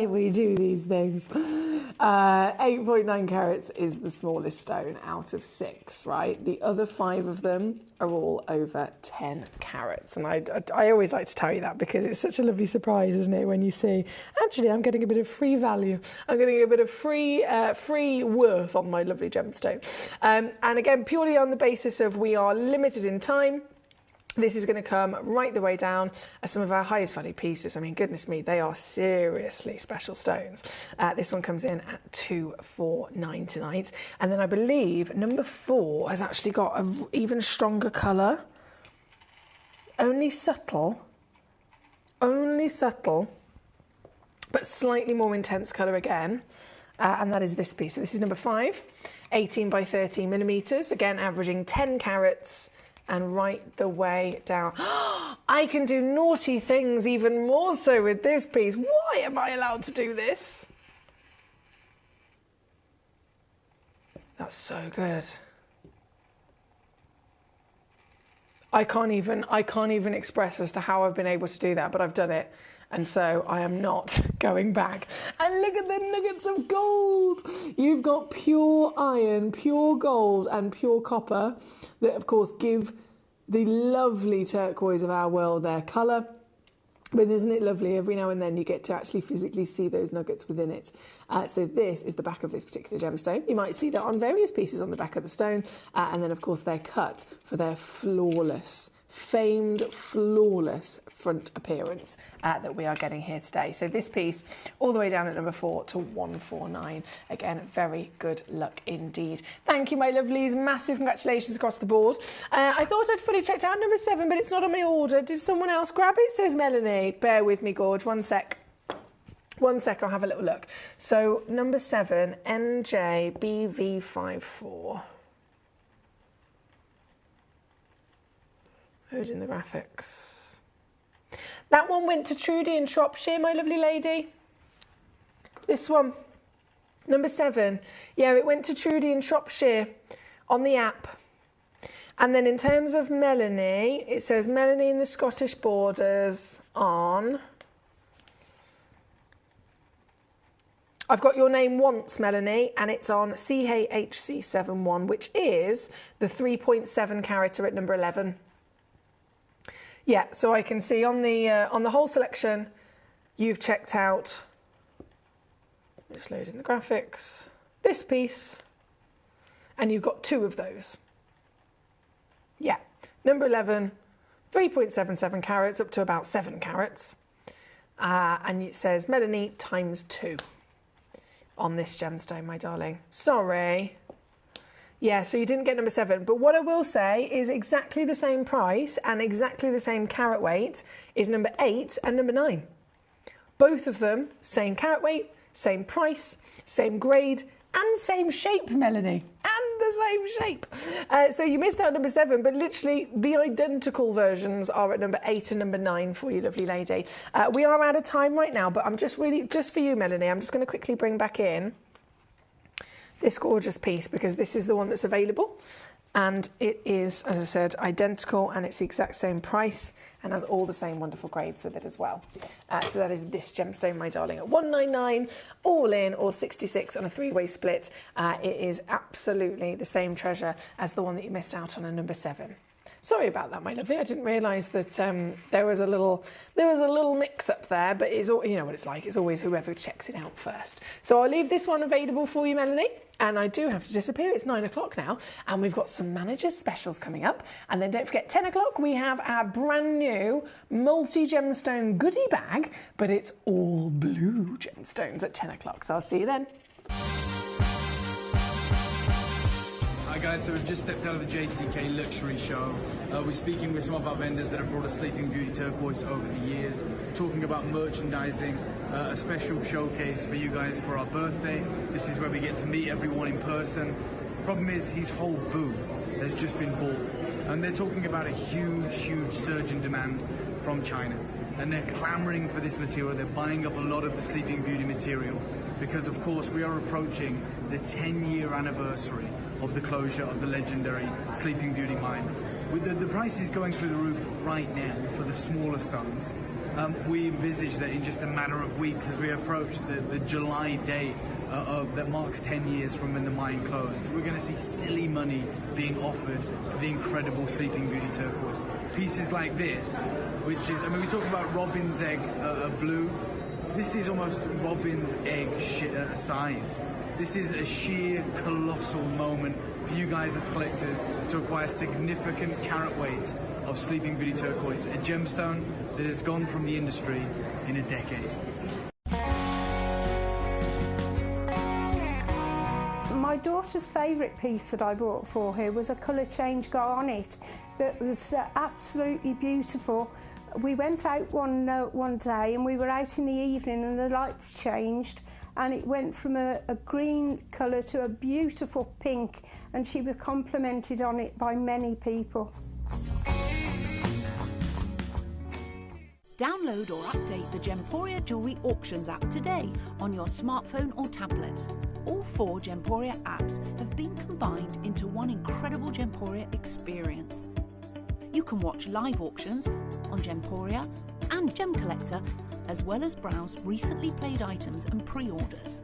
we do these things. 8.9 carats is the smallest stone out of 6, right? The other 5 of them are all over 10 carats. And I always like to tell you that because it's such a lovely surprise, isn't it, when you see, actually, I'm getting a bit of free value. I'm getting a bit of free worth on my lovely gemstone. And again, purely on the basis of we are limited in time.
This is going to come right the way down as some of our highest value pieces. I mean, goodness me, they are seriously special stones. This one comes in at 249 tonight. And then I believe number 4 has actually got an even stronger colour. Only subtle, but slightly more intense colour again. And that is this piece. So this is number 5, 18 by 13 millimetres, again averaging 10 carats. And right the way down. I can do naughty things even more so with this piece. Why am I allowed to do this? That's so good. I can't even express as to how I've been able to do that, but I've done it. And so I am not going back. And look at the nuggets of gold. You've got pure iron, pure gold and pure copper that, of course, give the lovely turquoise of our world their colour. But isn't it lovely? Every now and then you get to actually physically see those nuggets within it. So this is the back of this particular gemstone. You might see that on various pieces on the back of the stone. And then, of course, they're cut for their flawless, famed flawless front appearance that we are getting here today. So this piece all the way down at number 4 to 149. Again, very good luck indeed. Thank you, my lovelies. Massive congratulations across the board. I thought I'd fully checked out number 7, but it's not on my order. Did someone else grab it? Says Melanie. Bear with me, Gorge. One sec, I'll have a little look. So number 7, NJBV54. Loading the graphics. That one went to Trudy in Shropshire, my lovely lady. This one, number 7. Yeah, it went to Trudy in Shropshire on the app. And then in terms of Melanie, it says Melanie in the Scottish Borders on... I've got your name once, Melanie, and it's on CHC71, which is the 3.7 carat at number 11. Yeah, so I can see on the whole selection, you've checked out, just loading the graphics, this piece, and you've got 2 of those. Yeah, number 11, 3.77 carats up to about 7 carats. And it says Melanie times 2 on this gemstone, my darling. Sorry. Yeah, so you didn't get number 7. But what I will say is exactly the same price and exactly the same carat weight is number 8 and number 9. Both of them, same carat weight, same price, same grade, and same shape, Melanie. And the same shape. So you missed out number 7, but literally the identical versions are at number 8 and number 9 for you, lovely lady. We are out of time right now, but I'm just for you, Melanie, I'm just going to quickly bring back in this gorgeous piece because this is the one that's available and it is, as I said, identical and it's the exact same price and has all the same wonderful grades with it as well. So that is this gemstone, my darling, at 199 all in or 66 on a 3-way split. It is absolutely the same treasure as the one that you missed out on number 7. Sorry about that, my lovely. I didn't realise that there was a little mix-up there, but it's all, you know what it's like. It's always whoever checks it out first. So I'll leave this one available for you, Melanie. And I do have to disappear. It's 9 o'clock now, and we've got some managers specials coming up. And then don't forget, 10 o'clock we have our brand new multi-gemstone goodie bag, but it's all blue gemstones at 10 o'clock. So I'll see you then.
Hi guys, so we've just stepped out of the JCK luxury show. We're speaking with some of our vendors that have brought us Sleeping Beauty turquoise over the years, talking about merchandising, a special showcase for you guys for our birthday. This is where we get to meet everyone in person. Problem is, his whole booth has just been bought, and they're talking about a huge surge in demand from China. And they're clamoring for this material. They're buying up a lot of the Sleeping Beauty material because, of course, we are approaching the 10-year anniversary of the closure of the legendary Sleeping Beauty mine. With the prices going through the roof right now for the smaller stones, we envisage that in just a matter of weeks, as we approach the July date that marks 10 years from when the mine closed, we're going to see silly money being offered for the incredible Sleeping Beauty turquoise. Pieces like this, which is, I mean, we talk about robin's egg blue. This is almost robin's egg size. This is a sheer colossal moment for you guys as collectors to acquire significant carat weights of Sleeping Beauty turquoise, a gemstone that has gone from the industry in a decade.
My daughter's favourite piece that I bought for her was a colour change garnet that was absolutely beautiful. We went out one day and we were out in the evening and the lights changed and it went from a green colour to a beautiful pink, and she was complimented on it by many people.
Download or update the Gemporia Jewellery Auctions app today on your smartphone or tablet. All 4 Gemporia apps have been combined into one incredible Gemporia experience. You can watch live auctions on Gemporia and Gemcollector, as well as browse recently played items and pre-orders.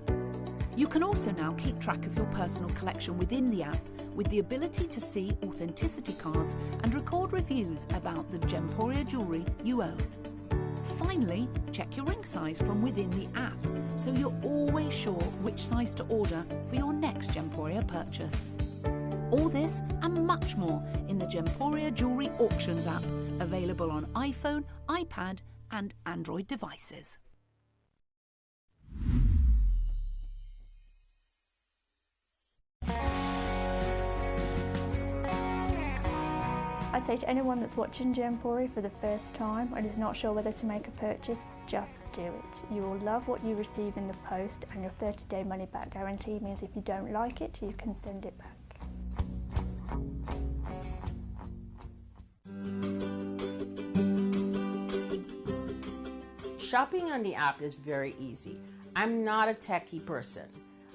You can also now keep track of your personal collection within the app with the ability to see authenticity cards and record reviews about the Gemporia jewellery you own. Finally, check your ring size from within the app so you're always sure which size to order for your next Gemporia purchase. All this and much more in the Gemporia Jewellery Auctions app, available on iPhone, iPad and Android devices.
I'd say to anyone that's watching Gemporia for the first time and is not sure whether to make a purchase, just do it. You will love what you receive in the post, and your 30-day money-back guarantee means if you don't like it, you can send it back.
Shopping on the app is very easy. I'm not a techie person.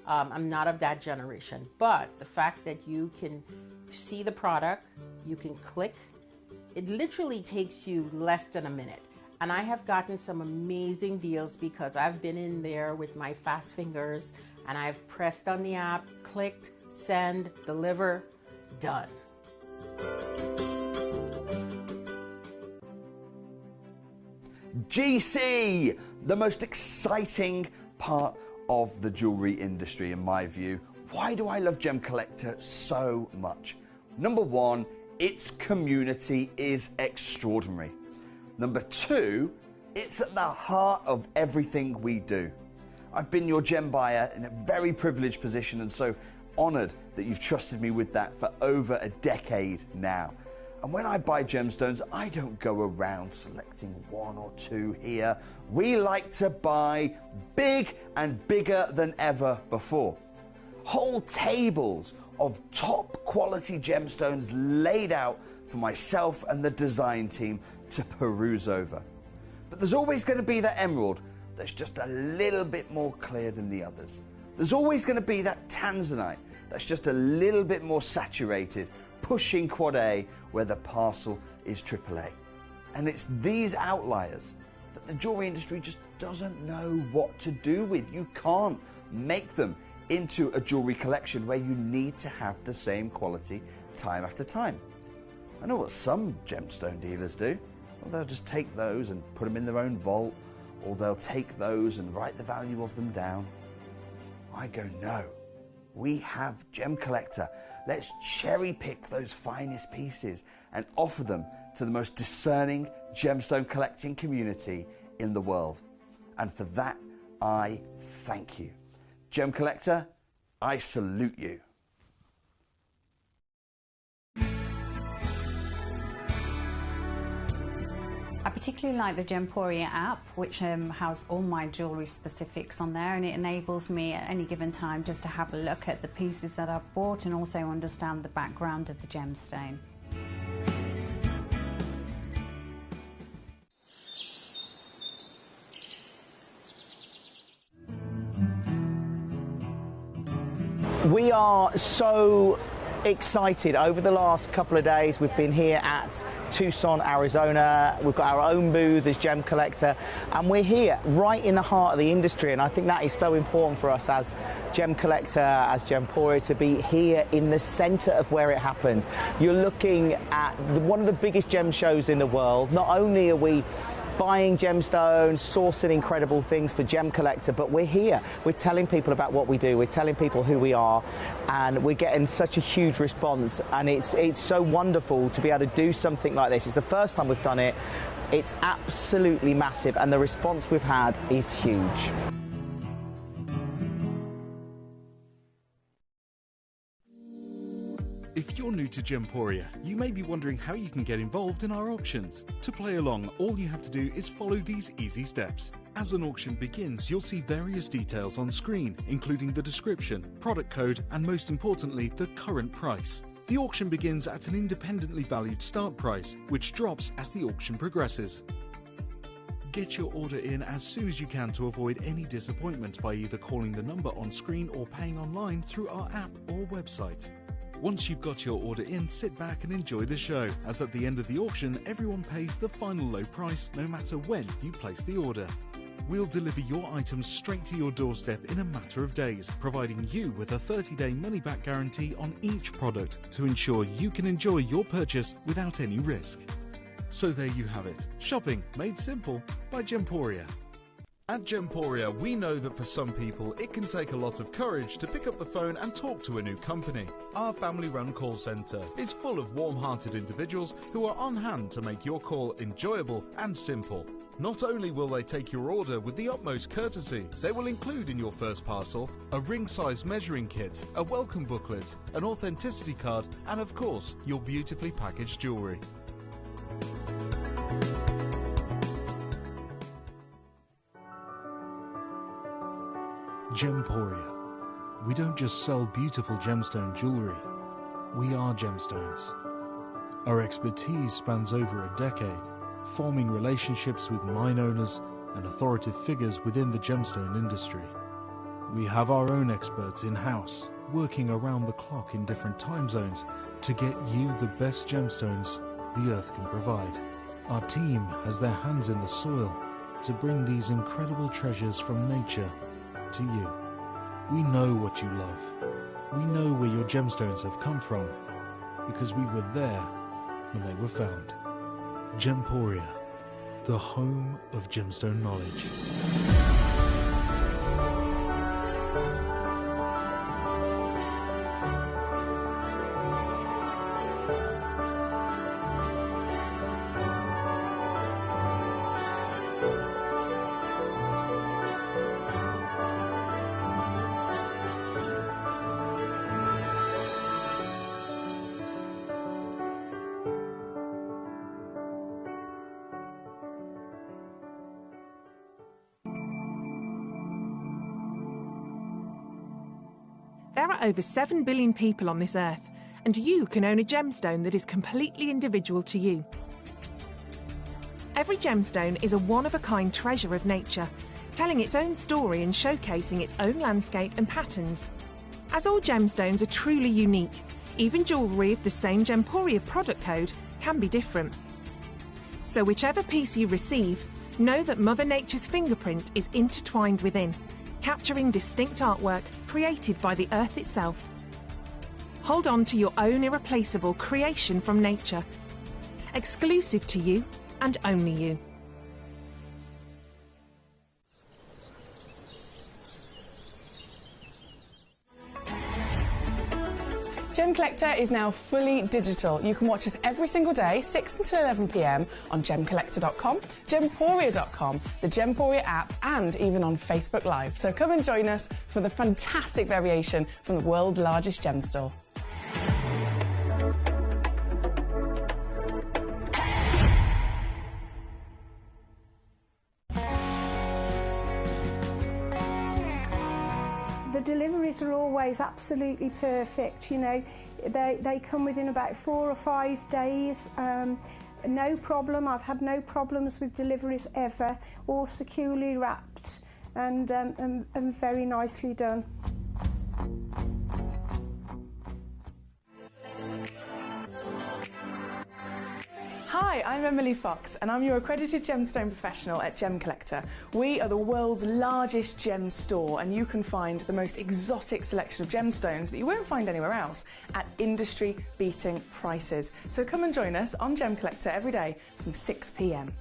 I'm not of that generation, but the fact that you can see the product, you can click, it literally takes you less than a minute. And I have gotten some amazing deals because I've been in there with my fast fingers and I've pressed on the app, clicked, send, deliver, done.
GC, the most exciting part of the jewellery industry in my view. Why do I love Gemcollector so much? Number one, its community is extraordinary. Number two, it's at the heart of everything we do. I've been your gem buyer in a very privileged position and so honoured that you've trusted me with that for over a decade now. And when I buy gemstones, I don't go around selecting one or two here. We like to buy big and bigger than ever before. Whole tables of top quality gemstones laid out for myself and the design team to peruse over. But there's always going to be that emerald that's just a little bit more clear than the others. There's always going to be that tanzanite that's just a little bit more saturated, pushing quad A where the parcel is AAA. And it's these outliers that the jewelry industry just doesn't know what to do with. You can't make them into a jewelry collection where you need to have the same quality time after time. I know what some gemstone dealers do. Well, they'll just take those and put them in their own vault, or they'll take those and write the value of them down. I go, no, we have Gemcollector. Let's cherry pick those finest pieces and offer them to the most discerning gemstone collecting community in the world. And for that, I thank you. Gemcollector, I salute you.
I particularly like the Gemporia app, which has all my jewellery specifics on there, and it enables me at any given time just to have a look at the pieces that I've bought and also understand the background of the gemstone.
We are so excited. Over the last couple of days we've been here at Tucson, Arizona. We've got our own booth as Gemcollector, and we're here right in the heart of the industry, and I think that is so important for us as Gemcollector, as Gemporia, to be here in the centre of where it happens. You're looking at one of the biggest gem shows in the world. Not only are we buying gemstones, sourcing incredible things for Gemcollector, but we're here. We're telling people about what we do. We're telling people who we are, and we're getting such a huge response, and it's so wonderful to be able to do something like this. It's the first time we've done it. It's absolutely massive, and the response we've had is huge.
If you're new to Gemporia, you may be wondering how you can get involved in our auctions. To play along, all you have to do is follow these easy steps. As an auction begins, you'll see various details on screen, including the description, product code, and most importantly, the current price. The auction begins at an independently valued start price, which drops as the auction progresses. Get your order in as soon as you can to avoid any disappointment by either calling the number on screen or paying online through our app or website. Once you've got your order in, sit back and enjoy the show, as at the end of the auction, everyone pays the final low price no matter when you place the order. We'll deliver your items straight to your doorstep in a matter of days, providing you with a 30-day money-back guarantee on each product to ensure you can enjoy your purchase without any risk. So there you have it, shopping made simple by Gemporia. At Gemporia, we know that for some people it can take a lot of courage to pick up the phone and talk to a new company. Our family-run call centre is full of warm-hearted individuals who are on hand to make your call enjoyable and simple. Not only will they take your order with the utmost courtesy, they will include in your first parcel a ring-size measuring kit, a welcome booklet, an authenticity card, and of course, your beautifully packaged jewellery. Gemporia. We don't just sell beautiful gemstone jewellery, we are gemstones. Our expertise spans over a decade, forming relationships with mine owners and authoritative figures within the gemstone industry. We have our own experts in-house, working around the clock in different time zones to get you the best gemstones the earth can provide. Our team has their hands in the soil to bring these incredible treasures from nature to you. We know what you love. We know where your gemstones have come from, because we were there when they were found. Gemporia, the home of gemstone knowledge.
There are over 7 billion people on this earth, and you can own a gemstone that is completely individual to you. Every gemstone is a one-of-a-kind treasure of nature, telling its own story and showcasing its own landscape and patterns. As all gemstones are truly unique, even jewellery of the same Gemporia product code can be different. So whichever piece you receive, know that Mother Nature's fingerprint is intertwined within, capturing distinct artwork created by the earth itself. Hold on to your own irreplaceable creation from nature, exclusive to you and only you.
Gemcollector is now fully digital. You can watch us every single day, 6 until 11 p.m. on Gemcollector.com, Gemporia.com, the Gemporia app, and even on Facebook Live. So come and join us for the fantastic variation from the world's largest gem store.
The deliveries are always absolutely perfect, you know. They come within about 4 or 5 days. No problem. I've had no problems with deliveries ever. All securely wrapped and very nicely done.
Hi, I'm Emily Fox and I'm your accredited gemstone professional at Gemcollector. We are the world's largest gem store and you can find the most exotic selection of gemstones that you won't find anywhere else at industry-beating prices. So come and join us on Gemcollector every day from 6 p.m.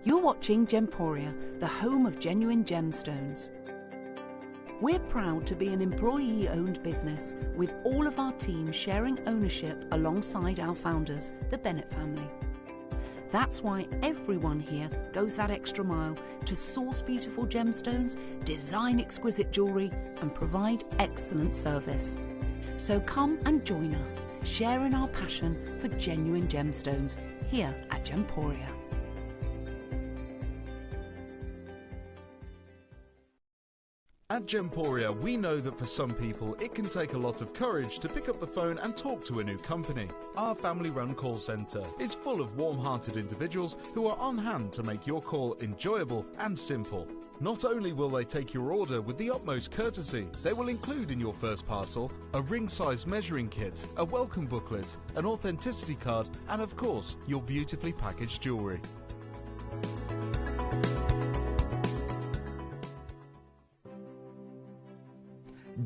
You're watching Gemporia, the home of genuine gemstones. We're proud to be an employee-owned business, with all of our team sharing ownership alongside our founders, the Bennett family. That's why everyone here goes that extra mile to source beautiful gemstones, design exquisite jewellery, and provide excellent service. So come and join us, sharing our passion for genuine gemstones here at Gemporia.
At Gemporia, we know that for some people it can take a lot of courage to pick up the phone and talk to a new company. Our family-run call centre is full of warm-hearted individuals who are on hand to make your call enjoyable and simple. Not only will they take your order with the utmost courtesy, they will include in your first parcel a ring-size measuring kit, a welcome booklet, an authenticity card, and of course, your beautifully packaged jewellery.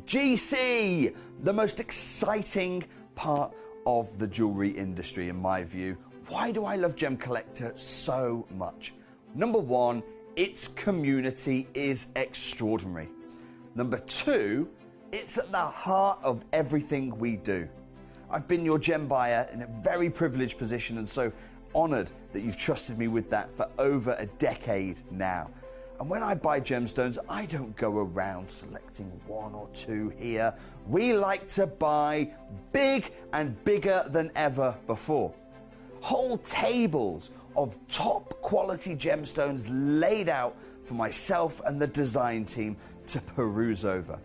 GC, the most exciting part of the jewellery industry in my view. Why do I love Gemcollector so much? Number one, its community is extraordinary. Number two, it's at the heart of everything we do. I've been your gem buyer in a very privileged position, and so honoured that you've trusted me with that for over a decade now. And when I buy gemstones, I don't go around selecting one or two here. We like to buy big and bigger than ever before. Whole tables of top quality gemstones laid out for myself and the design team to peruse over.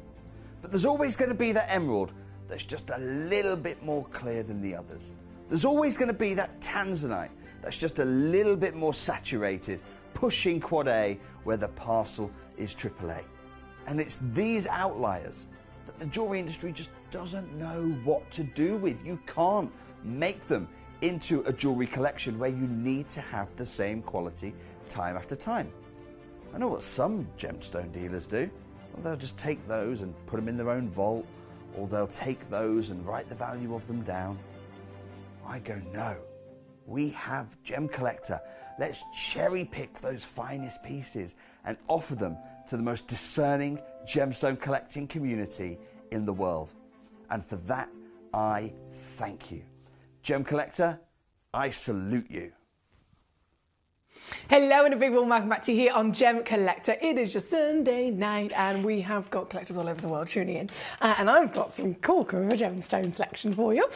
But there's always going to be that emerald that's just a little bit more clear than the others. There's always going to be that tanzanite that's just a little bit more saturated, pushing quad A where the parcel is AAA. And it's these outliers that the jewellery industry just doesn't know what to do with. You can't make them into a jewellery collection where you need to have the same quality time after time. I know what some gemstone dealers do. Well, they'll just take those and put them in their own vault, or they'll take those and write the value of them down. I go, no. We have Gemcollector. Let's cherry pick those finest pieces and offer them to the most discerning gemstone collecting community in the world. And for that, I thank you. Gemcollector, I salute you.
Hello and a big warm welcome back to you here on Gemcollector. It is your Sunday night and we have got collectors all over the world tuning in. And I've got some corker of a gemstone selection for you.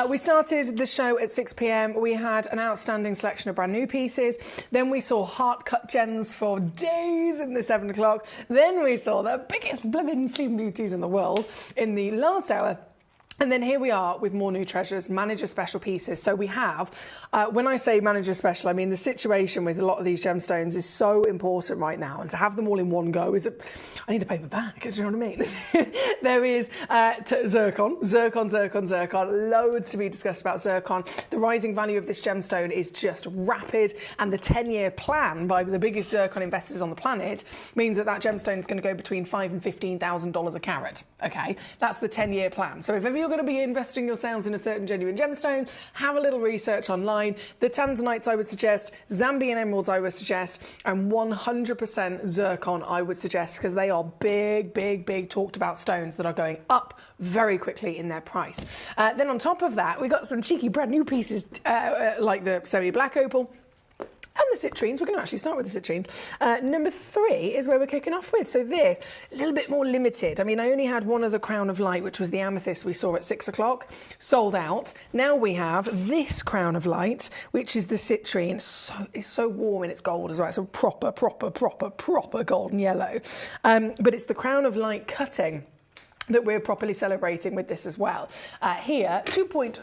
We started the show at 6 p.m. We had an outstanding selection of brand new pieces. Then we saw heart cut gems for days in the 7 o'clock. Then we saw the biggest blooming sleeping beauties in the world in the last hour. And then here we are with more new treasures, manager special pieces. So we have, when I say manager special, I mean the situation with a lot of these gemstones is so important right now. And to have them all in one go is, I need a paper bag, do you know what I mean? There is zircon, loads to be discussed about zircon. The rising value of this gemstone is just rapid. And the 10-year plan by the biggest zircon investors on the planet means that that gemstone is going to go between $5,000 and $15,000 a carat. Okay, that's the 10-year plan. So if ever you're going to be investing yourselves in a certain genuine gemstone, have a little research online. The tanzanites I would suggest, Zambian emeralds I would suggest, and 100% zircon I would suggest, because they are big talked about stones that are going up very quickly in their price. Then on top of that, we got some cheeky brand new pieces like the semi-black opal. And the citrines, we're going to actually start with the citrines. Number 3 is where we're kicking off with. So this, a little bit more limited. I mean, I only had one other crown of light, which was the amethyst we saw at 6 o'clock, sold out. Now we have this crown of light, which is the citrine. It's so warm and it's gold as well. It's a proper golden yellow. But it's the crown of light cutting that we're properly celebrating with this as well. Here, 2.2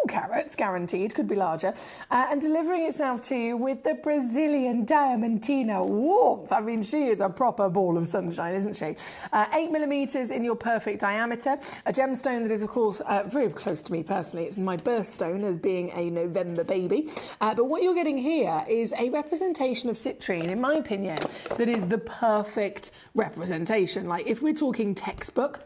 carats guaranteed, could be larger, and delivering itself to you with the Brazilian Diamantina warmth. I mean, she is a proper ball of sunshine, isn't she? 8 millimeters in your perfect diameter, a gemstone that is, of course, very close to me personally. It's my birthstone as being a November baby. But what you're getting here is a representation of citrine, in my opinion, that is the perfect representation. Like, if we're talking textbook,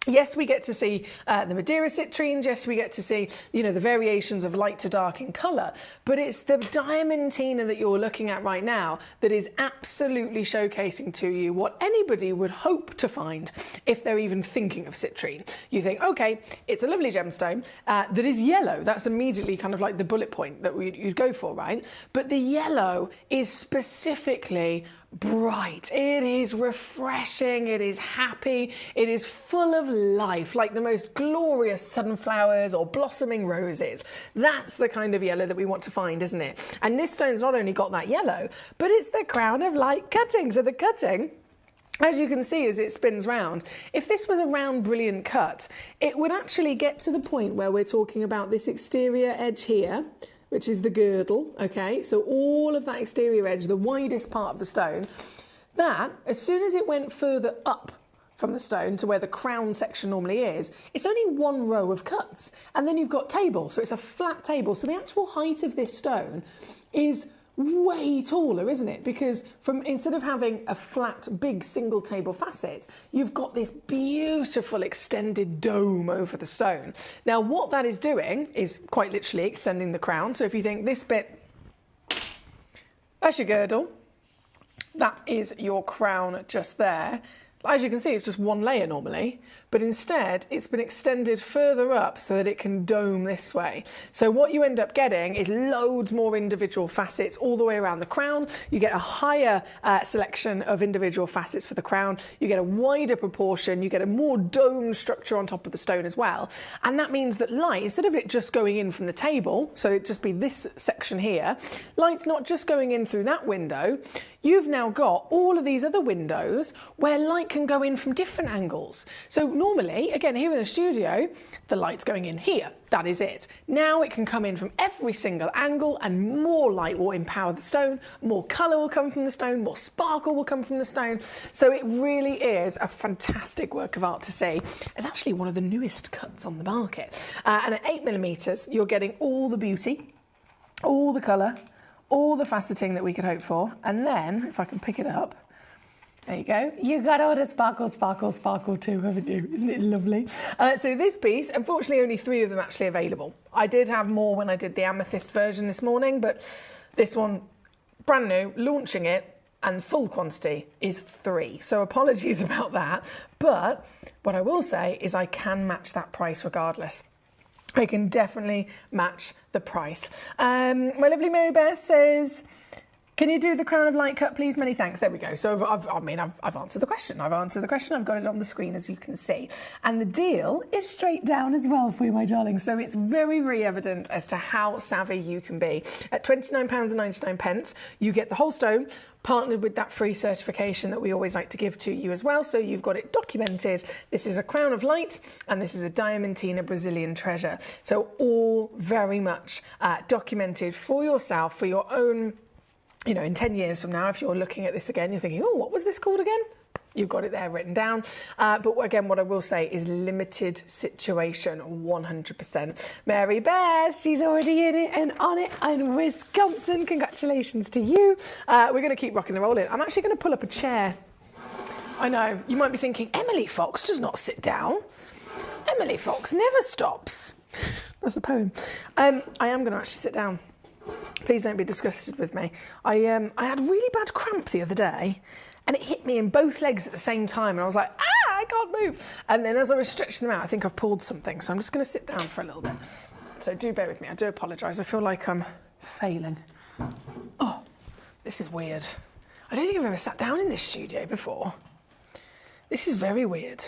Yes, we get to see the Madeira citrines. Yes, we get to see, you know, the variations of light to dark in colour. But it's the Diamantina that you're looking at right now that is absolutely showcasing to you what anybody would hope to find if they're even thinking of citrine. You think, okay, it's a lovely gemstone that is yellow. That's immediately kind of like the bullet point that you'd go for, right? But the yellow is specifically bright. It is refreshing. It is happy. It is full of life, like the most glorious sunflowers or blossoming roses. That's the kind of yellow that we want to find, isn't it? And this stone's not only got that yellow, but it's the crown of light cutting. So the cutting, as you can see as it spins round, if this was a round brilliant cut, it would actually get to the point where we're talking about this exterior edge here, which is the girdle, okay? So all of that exterior edge, the widest part of the stone, that, as soon as it went further up from the stone to where the crown section normally is, it's only one row of cuts. And then you've got table, so it's a flat table. So the actual height of this stone is way taller, isn't it? Because instead of having a flat, big single table facet, you've got this beautiful extended dome over the stone. Now, what that is doing is quite literally extending the crown. So if you think this bit, that's your girdle, that is your crown just there. As you can see, it's just one layer normally, but instead it's been extended further up so that it can dome this way. So what you end up getting is loads more individual facets all the way around the crown. You get a higher selection of individual facets for the crown. You get a wider proportion. You get a more domed structure on top of the stone as well. And that means that light, instead of it just going in from the table, so it'd just be this section here, light's not just going in through that window. You've now got all of these other windows where light can go in from different angles. So normally, again, here in the studio, the light's going in here. That is it. Now it can come in from every single angle and more light will empower the stone, more colour will come from the stone, more sparkle will come from the stone. So it really is a fantastic work of art to see. It's actually one of the newest cuts on the market. And at 8mm, you're getting all the beauty, all the colour, all the faceting that we could hope for. And then, if I can pick it up, there you go. You got all the sparkle, sparkle, sparkle too, haven't you? Isn't it lovely? So this piece, unfortunately, only 3 of them actually available. I did have more when I did the amethyst version this morning, but this one, brand new, launching it, and full quantity is 3. So apologies about that. But what I will say is I can match that price regardless. I can definitely match the price. My lovely Mary Beth says, can you do the crown of light cut, please? Many thanks. There we go. So I've answered the question. I've got it on the screen, as you can see. And the deal is straight down as well for you, my darling. So it's very, very evident as to how savvy you can be. At £29.99, you get the whole stone, partnered with that free certification that we always like to give to you as well. So you've got it documented. This is a crown of light and this is a Diamantina Brazilian treasure. So all very much documented for yourself, for your own, you know, in 10 years from now, if you're looking at this again, you're thinking, oh, what was this called again? You've got it there written down. But again, what I will say is limited situation, 100%. Mary Beth, she's already in it and on it in Wisconsin. Congratulations to you. We're going to keep rocking and rolling. I'm actually going to pull up a chair. I know, you might be thinking, Emily Fox does not sit down. Emily Fox never stops. That's a poem. I am going to actually sit down. Please don't be disgusted with me. I had really bad cramp the other day and it hit me in both legs at the same time and I was like, I can't move. And then as I was stretching them out, I think I've pulled something. So I'm just going to sit down for a little bit. So do bear with me. I do apologise. I feel like I'm failing. Oh, this is weird. I don't think I've ever sat down in this studio before. This is very weird.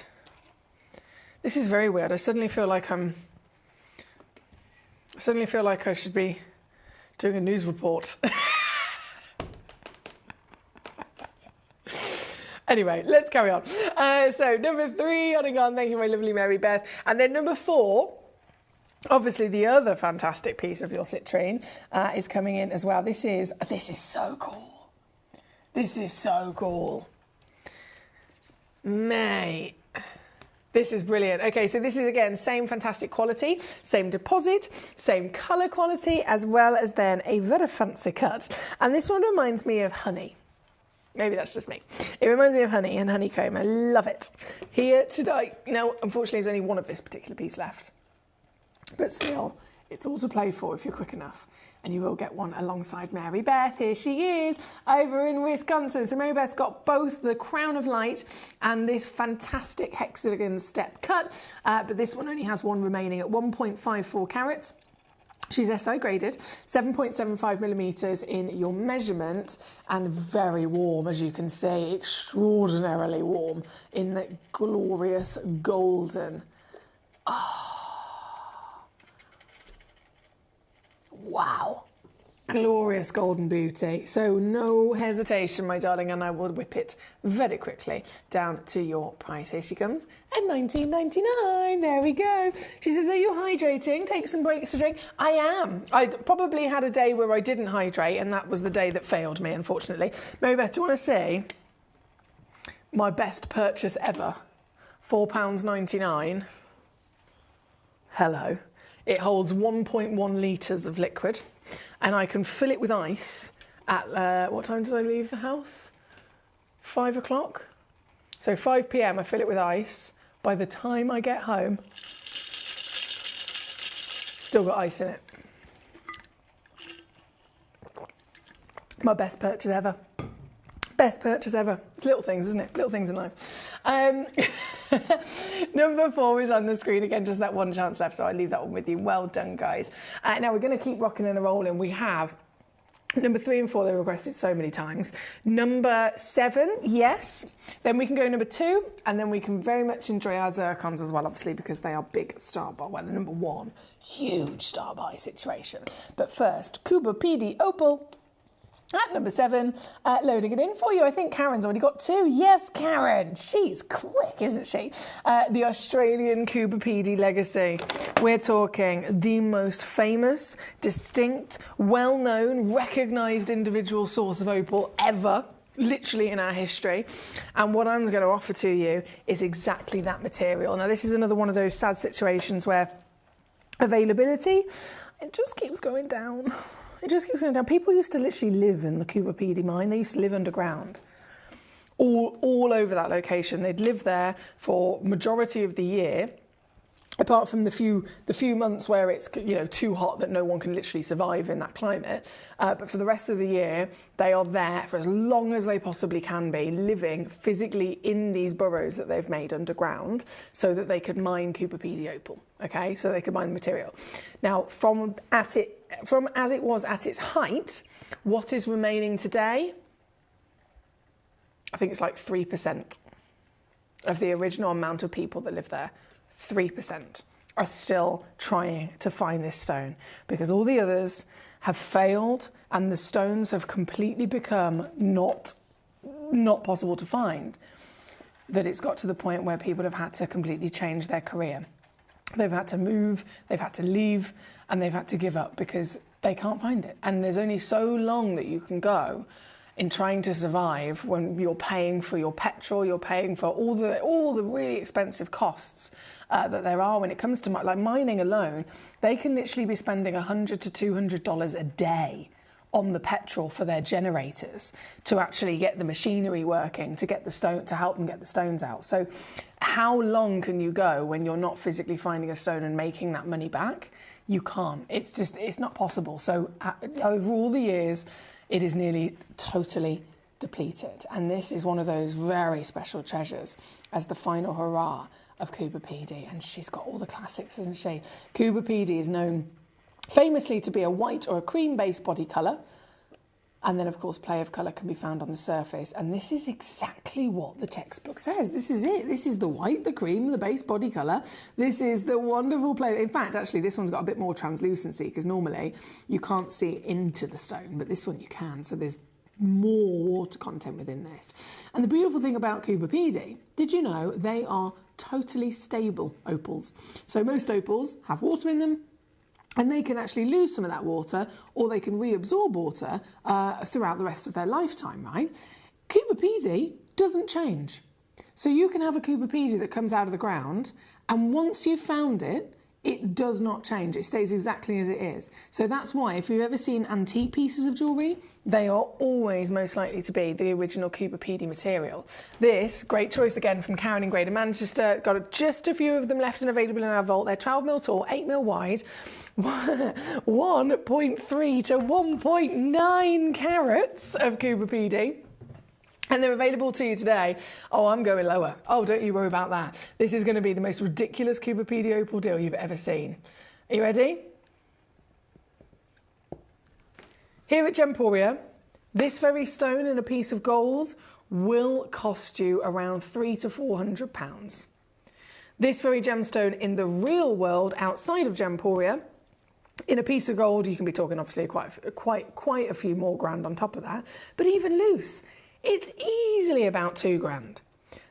This is very weird. I suddenly feel like I should be doing a news report. Anyway, let's carry on. So number 3, on and on. Thank you, my lovely Mary Beth. And then number 4, obviously the other fantastic piece of your citrine is coming in as well. This is so cool. This is so cool. Mate. This is brilliant. Okay, so this is, again, same fantastic quality, same deposit, same colour quality, as well as then a very fancy cut. And this one reminds me of honey. Maybe that's just me. It reminds me of honey and honeycomb. I love it. Here today. Now, unfortunately, there's only one of this particular piece left. But still, it's all to play for if you're quick enough. And you will get one alongside Mary Beth. Here she is, over in Wisconsin. So Mary Beth's got both the Crown of Light and this fantastic hexagon step cut. But this one only has one remaining at 1.54 carats. She's SI graded, 7.75 millimetres in your measurement, and very warm, as you can see, extraordinarily warm in the glorious golden. Oh, wow. Glorious golden beauty. So no hesitation, my darling, and I will whip it very quickly down to your price. Here she comes at $19.99. There we go. She says, are you hydrating? Take some breaks to drink. I am. I probably had a day where I didn't hydrate, and that was the day that failed me, unfortunately. Mary Beth, do you want to see my best purchase ever? £4.99. Hello. It holds 1.1 litres of liquid. And I can fill it with ice at, what time did I leave the house? 5 o'clock? So 5 p.m. I fill it with ice. By the time I get home, still got ice in it. My best purchase ever. Best purchase ever. It's little things, isn't it? Little things in life. Number 4 is on the screen again, just that one chance left, so I leave that one with you. Well done, guys. Now we're going to keep rocking and rolling. We have number 3 and 4, they requested so many times. Number 7, yes. Then we can go number 2, and then we can very much enjoy our zircons as well, obviously, because they are big star buy. Well, the number 1, huge star buy situation. But first, Cuba PD Opal. At number 7, loading it in for you. I think Karen's already got 2. Yes, Karen. She's quick, isn't she? The Australian Cuba PD Legacy. We're talking the most famous, distinct, well-known, recognised individual source of opal ever, literally in our history. And what I'm going to offer to you is exactly that material. Now, this is another one of those sad situations where availability, it just keeps going down. It just keeps going down. People used to literally live in the Cuba PD mine. They used to live underground, all over that location. They'd live there for majority of the year, apart from the few months where it's too hot that no one can literally survive in that climate. But for the rest of the year, they are there for as long as they possibly can be, living physically in these burrows that they've made underground, so that they could mine Cuba PD opal. Okay, so they could mine the material. Now, from as it was at its height, what is remaining today? I think it's like 3% of the original amount of people that live there. 3% are still trying to find this stone, because all the others have failed and the stones have completely become not possible to find, that it's got to the point where people have had to completely change their career. They've had to move, they've had to leave, and they've had to give up because they can't find it. And there's only so long that you can go in trying to survive when you're paying for your petrol, you're paying for all the really expensive costs that there are when it comes to like mining alone. They can literally be spending $100 to $200 a day on the petrol for their generators to actually get the machinery working, to get the stone, to help them get the stones out. So how long can you go when you're not physically finding a stone and making that money back? You can't. It's not possible. So over all the years, it is nearly totally depleted. And this is one of those very special treasures as the final hurrah of Cuba PD. And she's got all the classics, isn't she? Cuba PD is known famously to be a white or a cream-based body colour. And then, of course, play of colour can be found on the surface. And this is exactly what the textbook says. This is it. This is the white, the cream, the base body colour. This is the wonderful play. In fact, actually, this one's got a bit more translucency, because normally you can't see into the stone, but this one you can. So there's more water content within this. And the beautiful thing about Cuba PD, did you know they are totally stable opals? So most opals have water in them, and they can actually lose some of that water, or they can reabsorb water throughout the rest of their lifetime, right? Cuba PD doesn't change. So you can have a Cuba PD that comes out of the ground, and once you've found it, It does not change. It stays exactly as it is. So that's why if you've ever seen antique pieces of jewellery, they are always most likely to be the original Cooper PD material. This, great choice again from Karen in Greater Manchester. Got just a few of them left and available in our vault. They're 12mm tall, 8mm wide, 1.3 to 1.9 carats of Cooper PD. And they're available to you today. Oh, I'm going lower. Oh, don't you worry about that. This is going to be the most ridiculous Cooper PD opal deal you've ever seen. Are you ready? Here at Gemporia, this very stone and a piece of gold will cost you around £300 to £400. This very gemstone in the real world outside of Gemporia, in a piece of gold, you can be talking obviously quite a few more grand on top of that, but even loose, it's easily about £2 grand.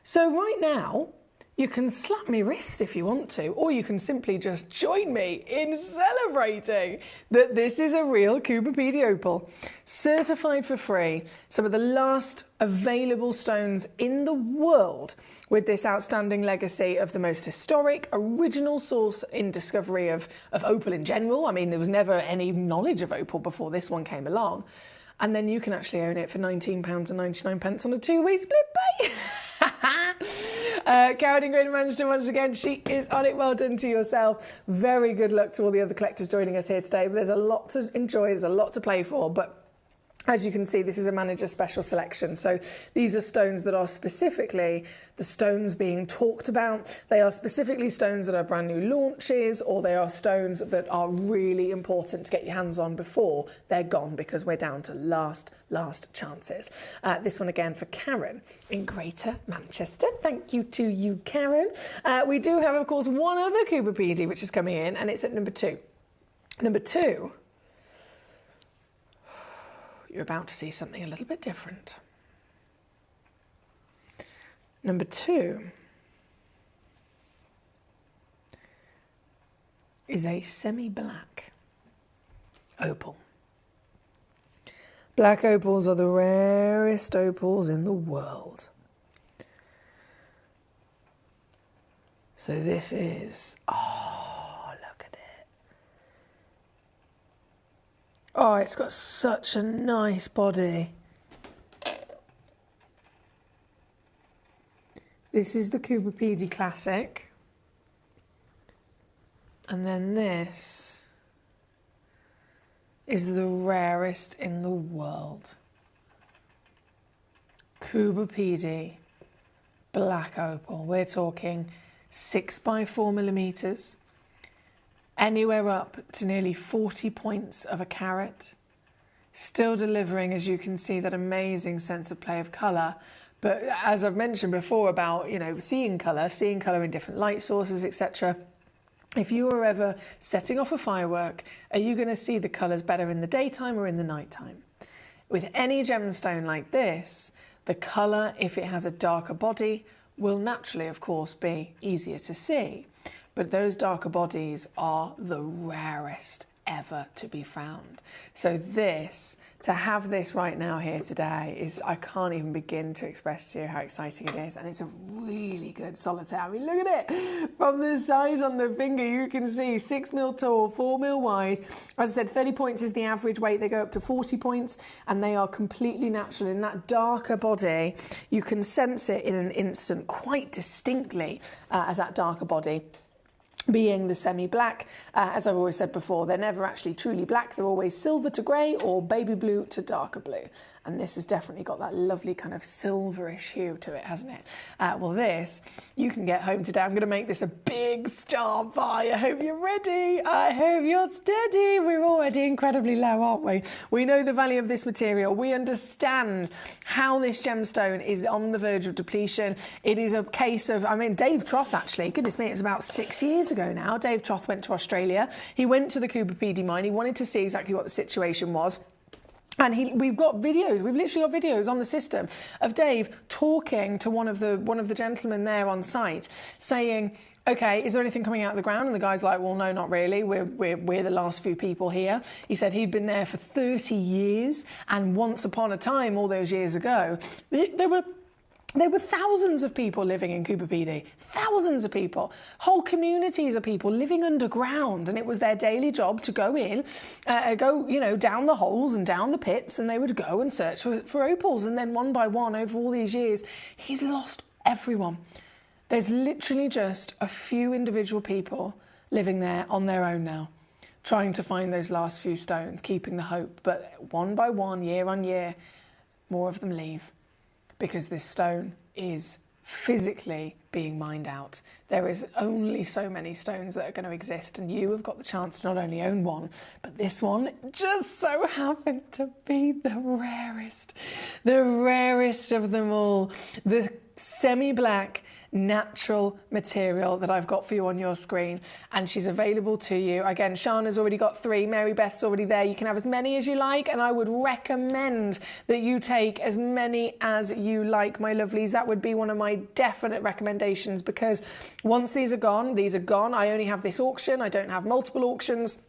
So right now, you can slap me wrist if you want to, or you can simply just join me in celebrating that this is a real Cooper PD opal, certified for free, some of the last available stones in the world with this outstanding legacy of the most historic, original source in discovery of opal in general. I mean, there was never any knowledge of opal before this one came along. And then you can actually own it for £19.99 on a two-way split pay. Karen in Greater Manchester, once again, she is on it. Well done to yourself. Very good luck to all the other collectors joining us here today. But there's a lot to enjoy, there's a lot to play for. But as you can see, this is a manager special selection. So these are stones that are specifically the stones being talked about. They are specifically stones that are brand new launches, or they are stones that are really important to get your hands on before they're gone, because we're down to last chances. This one again for Karen in Greater Manchester. Thank you to you, Karen. We do have, of course, one other Cooper PD which is coming in, and it's at number 2. Number 2. You're about to see something a little bit different. Number 2 is a semi-black opal. Black opals are the rarest opals in the world. So this is, oh, look at it. Oh, it's got such a nice body. This is the Cooper PD Classic. And then this is the rarest in the world. Cooper PD Black Opal. We're talking 6x4mm. Anywhere up to nearly 40 points of a carat. Still delivering, as you can see, that amazing sense of play of colour. But as I've mentioned before about, seeing colour in different light sources, etc. If you are ever setting off a firework, are you going to see the colours better in the daytime or in the nighttime? With any gemstone like this, the colour, if it has a darker body, will naturally, of course, be easier to see. But those darker bodies are the rarest ever to be found. So to have this right now here today is, I can't even begin to express to you how exciting it is. And it's a really good solitaire. I mean, look at it. From the size on the finger, you can see 6mm tall, 4mm wide. As I said, 30 points is the average weight. They go up to 40 points and they are completely natural. In that darker body, you can sense it in an instant quite distinctly as that darker body. Being the semi-black, as I've always said before, they're never actually truly black. They're always silver to grey or baby blue to darker blue. And this has definitely got that lovely kind of silverish hue to it, hasn't it? Well, this, you can get home today. I'm going to make this a big star buy. I hope you're ready. I hope you're steady. We're already incredibly low, aren't we? We know the value of this material. We understand how this gemstone is on the verge of depletion. It is a case of, Dave Troth, actually, goodness me, it's about 6 years ago now. Dave Troth went to Australia. He went to the Cooper PD mine. He wanted to see exactly what the situation was. And we've got videos, we've literally got videos on the system of Dave talking to one of the gentlemen there on site, saying, okay, is there anything coming out of the ground? And the guy's like, well, no, not really. We're the last few people here. He said he'd been there for 30 years. And once upon a time, all those years ago, there were There were thousands of people living in Coober Pedy, thousands of people, whole communities of people living underground, and it was their daily job to go in, down the holes and down the pits, and they would go and search for opals. And then one by one, over all these years, he's lost everyone. There's literally just a few individual people living there on their own now, trying to find those last few stones, keeping the hope. But one by one, year on year, more of them leave, because this stone is physically being mined out. There is only so many stones that are going to exist, and you have got the chance to not only own one, but this one just so happened to be the rarest of them all. The semi-black natural material that I've got for you on your screen, and she's available to you. Again, Shana's already got 3, Mary Beth's already there. You can have as many as you like, and I would recommend that you take as many as you like, my lovelies. That would be one of my definite recommendations, because once these are gone, I only have this auction. I don't have multiple auctions.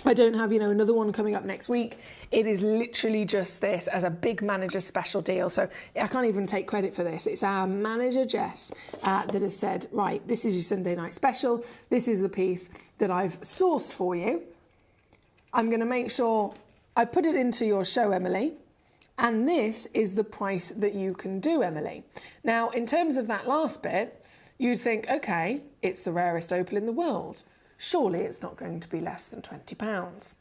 I don't have, another one coming up next week. It is literally just this as a big manager special deal. So I can't even take credit for this. It's our manager, Jess, that has said, right, this is your Sunday night special. This is the piece that I've sourced for you. I'm going to make sure I put it into your show, Emily. And this is the price that you can do, Emily. Now, in terms of that last bit, you'd think, okay, it's the rarest opal in the world. Surely it's not going to be less than £20.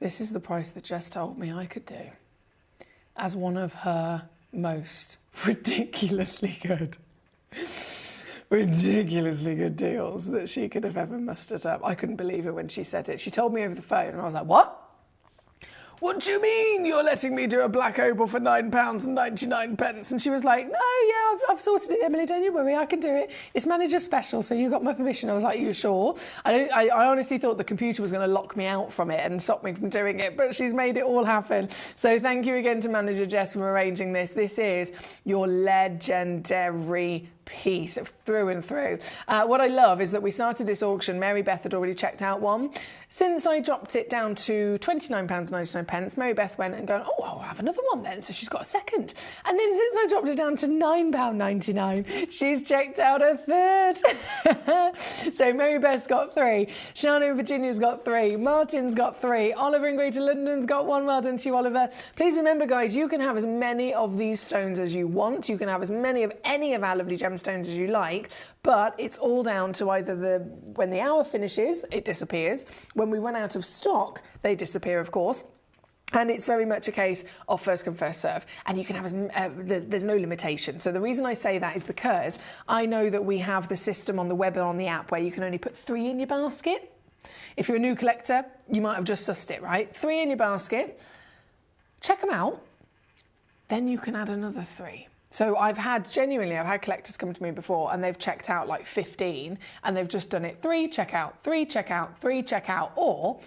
This is the price that Jess told me I could do, as one of her most ridiculously good deals that she could have ever mustered up. I couldn't believe it when she said it. She told me over the phone, and I was like, what? What do you mean you're letting me do a black opal for £9.99? And she was like, no, yeah, I've sorted it, Emily, don't you worry, I can do it. It's manager special, so you got my permission. I was like, you sure? I honestly thought the computer was going to lock me out from it and stop me from doing it, but she's made it all happen. So thank you again to Manager Jess for arranging this. This is your legendary piece through and through. What I love is that we started this auction. Mary Beth had already checked out one. Since I dropped it down to £29.99, Mary Beth went and gone, oh, I'll have another one then. So she's got a second. And then since I dropped it down to £9.99, she's checked out a third. So Mary Beth's got 3. Shana in Virginia's got 3. Martin's got 3. Oliver in Greater London's got 1. Well done to you, Oliver. Please remember, guys, you can have as many of these stones as you want. You can have as many of any of our lovely gemstones as you like, but it's all down to either when the hour finishes, it disappears. When we run out of stock, they disappear, of course. And it's very much a case of first come, first serve. And you can have, there's no limitation. So the reason I say that is because I know that we have the system on the web and on the app where you can only put 3 in your basket. If you're a new collector, you might have just sussed it, right? 3 in your basket. Check them out. Then you can add another 3. So I've had collectors come to me before and they've checked out like 15 and they've just done it 3, check out, 3, check out, 3, check out. Or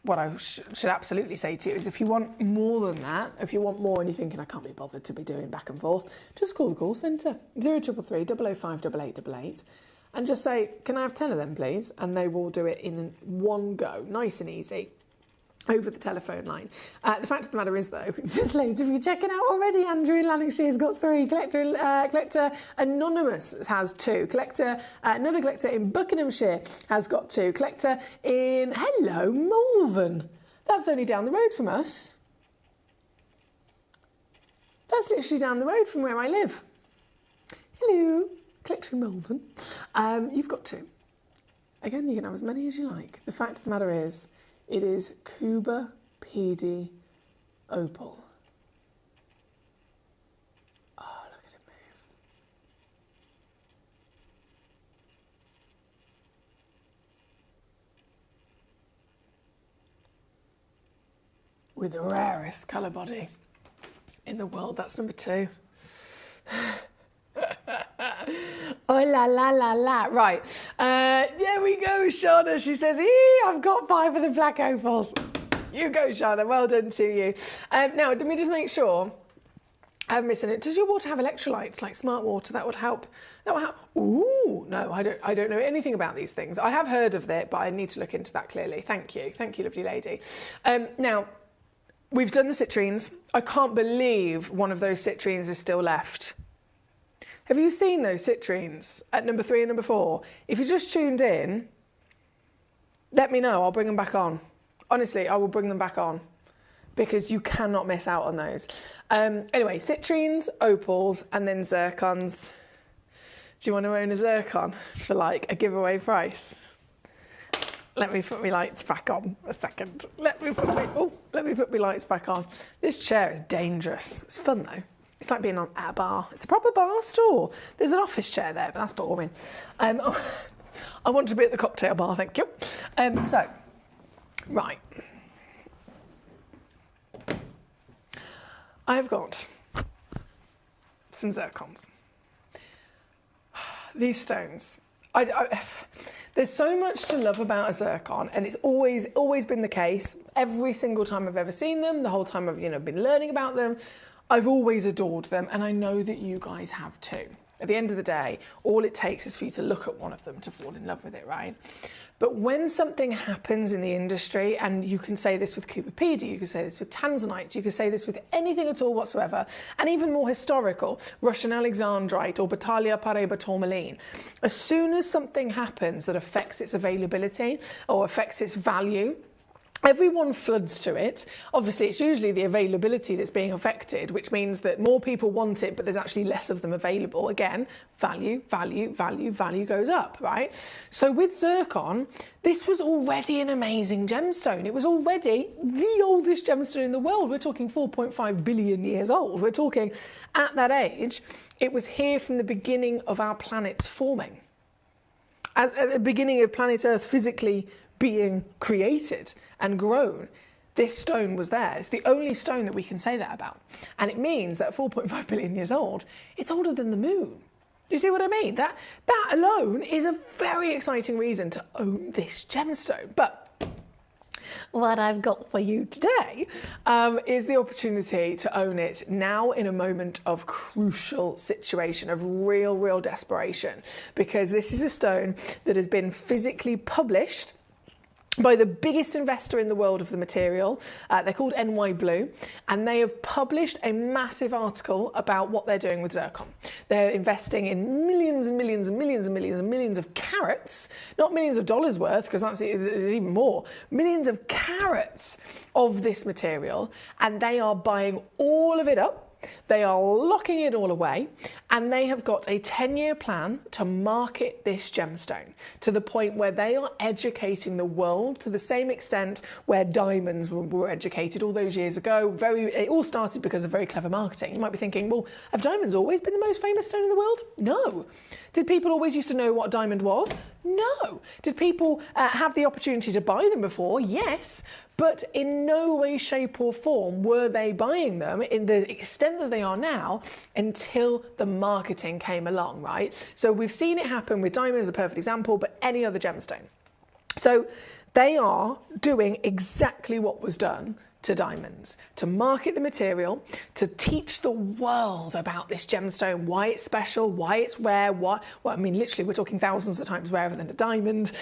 what I should absolutely say to you is if you want more than that, if you want more and you're thinking I can't be bothered to be doing back and forth, just call the call centre, 0333 005 8888 and just say, can I have 10 of them please? And they will do it in one go, nice and easy. Over the telephone line. The fact of the matter is, though, there's loads of you checking out already. Andrew in Lanarkshire's got 3. Collector Anonymous has 2. Another collector in Buckinghamshire has got 2. Collector in Malvern. That's only down the road from us. That's literally down the road from where I live. Hello, collector in Malvern. You've got 2. Again, you can have as many as you like. The fact of the matter is, it is Coober Pedy opal. Oh, look at it move. With the rarest colour body in the world. That's number 2. Oh, la, la, la, la. Right. There we go, Shauna. She says, I've got 5 of the black opals. You go, Shauna. Well done to you. Now, let me just make sure I haven't missed it. Does your water have electrolytes like smart water? That would help. That would help. Ooh, no, I don't know anything about these things. I have heard of it, but I need to look into that clearly. Thank you, lovely lady. Now, we've done the citrines. I can't believe one of those citrines is still left. Have you seen those citrines at number 3 and number 4? If you just tuned in, let me know. I'll bring them back on. Honestly, I will bring them back on, because you cannot miss out on those. Anyway, citrines, opals, and then zircons. Do you want to own a zircon for like a giveaway price? Let me put my lights back on a second. Let me put my lights back on. This chair is dangerous. It's fun though. It's like being at a bar. It's a proper bar store. There's an office chair there, but that's boring. I want to be at the cocktail bar, thank you. Right. I've got some zircons. These stones. There's so much to love about a zircon, and it's always been the case. Every single time I've ever seen them, the whole time I've been learning about them, I've always adored them, and I know that you guys have too. At the end of the day, all it takes is for you to look at one of them to fall in love with it, right? But when something happens in the industry, and you can say this with Cooperpedia, you can say this with Tanzanite, you can say this with anything at all whatsoever, and even more historical, Russian Alexandrite or Battalia Paraiba tourmaline, as soon as something happens that affects its availability or affects its value, everyone floods to it. Obviously, it's usually the availability that's being affected, which means that more people want it, but there's actually less of them available. Again, value goes up, right? So with zircon, this was already an amazing gemstone. It was already the oldest gemstone in the world. We're talking 4.5 billion years old. We're talking, at that age, it was here from the beginning of our planet's forming. At the beginning of planet Earth physically being created and grown, this stone was there. It's the only stone that we can say that about. And it means that 4.5 billion years old, it's older than the moon. Do you see what I mean? That alone is a very exciting reason to own this gemstone. But what I've got for you today is the opportunity to own it now in a moment of crucial situation, of real desperation, because this is a stone that has been physically published by the biggest investor in the world of the material. They're called NY Blue, and they have published a massive article about what they're doing with zircon. They're investing in millions and millions and millions and millions and millions of carats, not millions of dollars worth, because that's even more, millions of carats of this material, and they are buying all of it up. They are locking it all away, and they have got a 10-year plan to market this gemstone to the point where they are educating the world to the same extent where diamonds were educated all those years ago. It all started because of very clever marketing. You might be thinking, well, have diamonds always been the most famous stone in the world? No. Did people always used to know what a diamond was? No. Did people have the opportunity to buy them before? Yes. But in no way, shape or form were they buying them in the extent that they are now until the marketing came along, right? So we've seen it happen with diamonds, a perfect example, but any other gemstone. So they are doing exactly what was done to diamonds, to market the material, to teach the world about this gemstone, why it's special, why it's rare, literally we're talking thousands of times rarer than a diamond.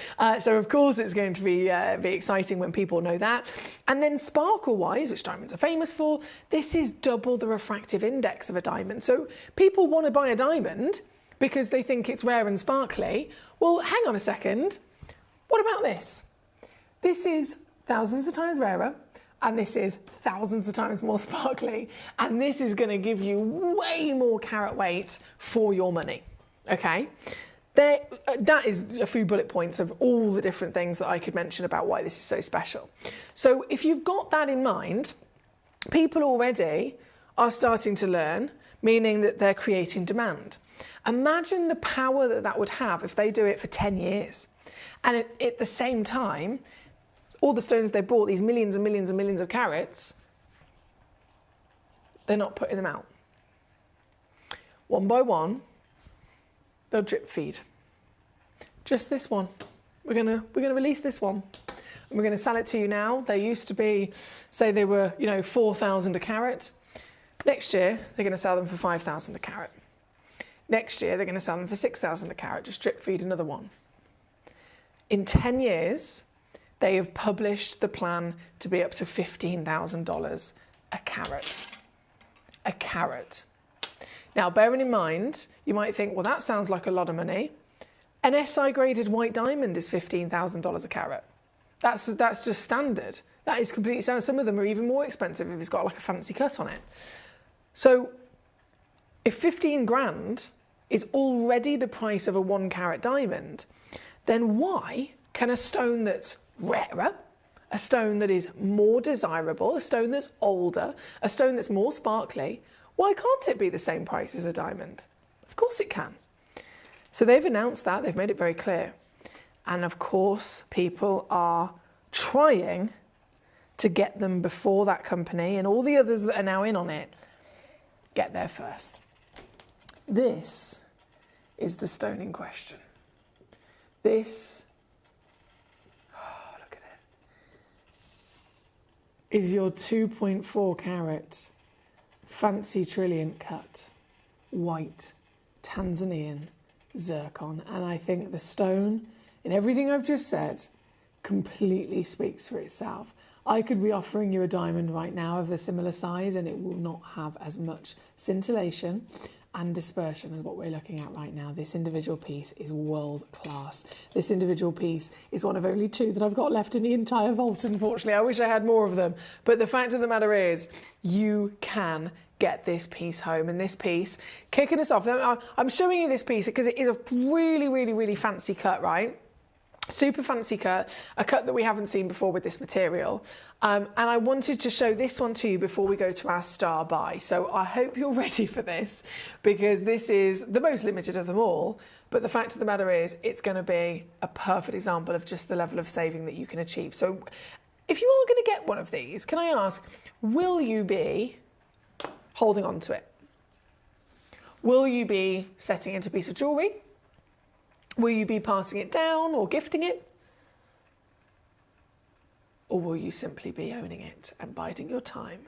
So of course it's going to be exciting when people know that. And then sparkle-wise, which diamonds are famous for, this is double the refractive index of a diamond. So people want to buy a diamond because they think it's rare and sparkly. Well, hang on a second. What about this? This is thousands of times rarer, and this is thousands of times more sparkly, and this is going to give you way more carat weight for your money, okay? That is a few bullet points of all the different things that I could mention about why this is so special. So if you've got that in mind, people already are starting to learn, meaning that they're creating demand. Imagine the power that that would have if they do it for 10 years. And at the same time, all the stones they bought, these millions and millions and millions of carats, they're not putting them out. One by one, they'll drip feed. Just this one. We're gonna release this one. And we're gonna sell it to you now. They used to be, say they were, 4,000 a carat. Next year, they're going to sell them for 5,000 a carat. Next year, they're going to sell them for 6,000 a carat, just drip feed another one. In 10 years, they have published the plan to be up to $15,000 a carat. A carat. Now, bearing in mind, you might think, well, that sounds like a lot of money. An SI graded white diamond is $15,000 a carat. That's just standard. That is completely standard. Some of them are even more expensive if it's got like a fancy cut on it. So if 15 grand is already the price of a 1 carat diamond, then why can a stone that's rarer, a stone that is more desirable, a stone that's older, a stone that's more sparkly, why can't it be the same price as a diamond? Of course it can. So they've announced that, they've made it very clear. And of course, people are trying to get them before that company and all the others that are now in on it get there first. This is the stone in question. This, oh, look at it, is your 2.4 carat fancy trilliant cut, white, Tanzanian zircon. And I think the stone, in everything I've just said, completely speaks for itself. I could be offering you a diamond right now of a similar size and it will not have as much scintillation and dispersion as what we're looking at right now. This individual piece is world class. This individual piece is one of only 2 that I've got left in the entire vault, unfortunately. I wish I had more of them. But the fact of the matter is, you can get this piece home. And this piece, kicking us off, I'm showing you this piece because it is a really, really, really fancy cut, right? Super fancy cut, a cut that we haven't seen before with this material. And I wanted to show this one to you before we go to our star buy. So I hope you're ready for this because this is the most limited of them all. But the fact of the matter is it's going to be a perfect example of just the level of saving that you can achieve. So if you are going to get one of these, can I ask, will you be holding on to it? Will you be setting it into a piece of jewellery? Will you be passing it down or gifting it? Or will you simply be owning it and biding your time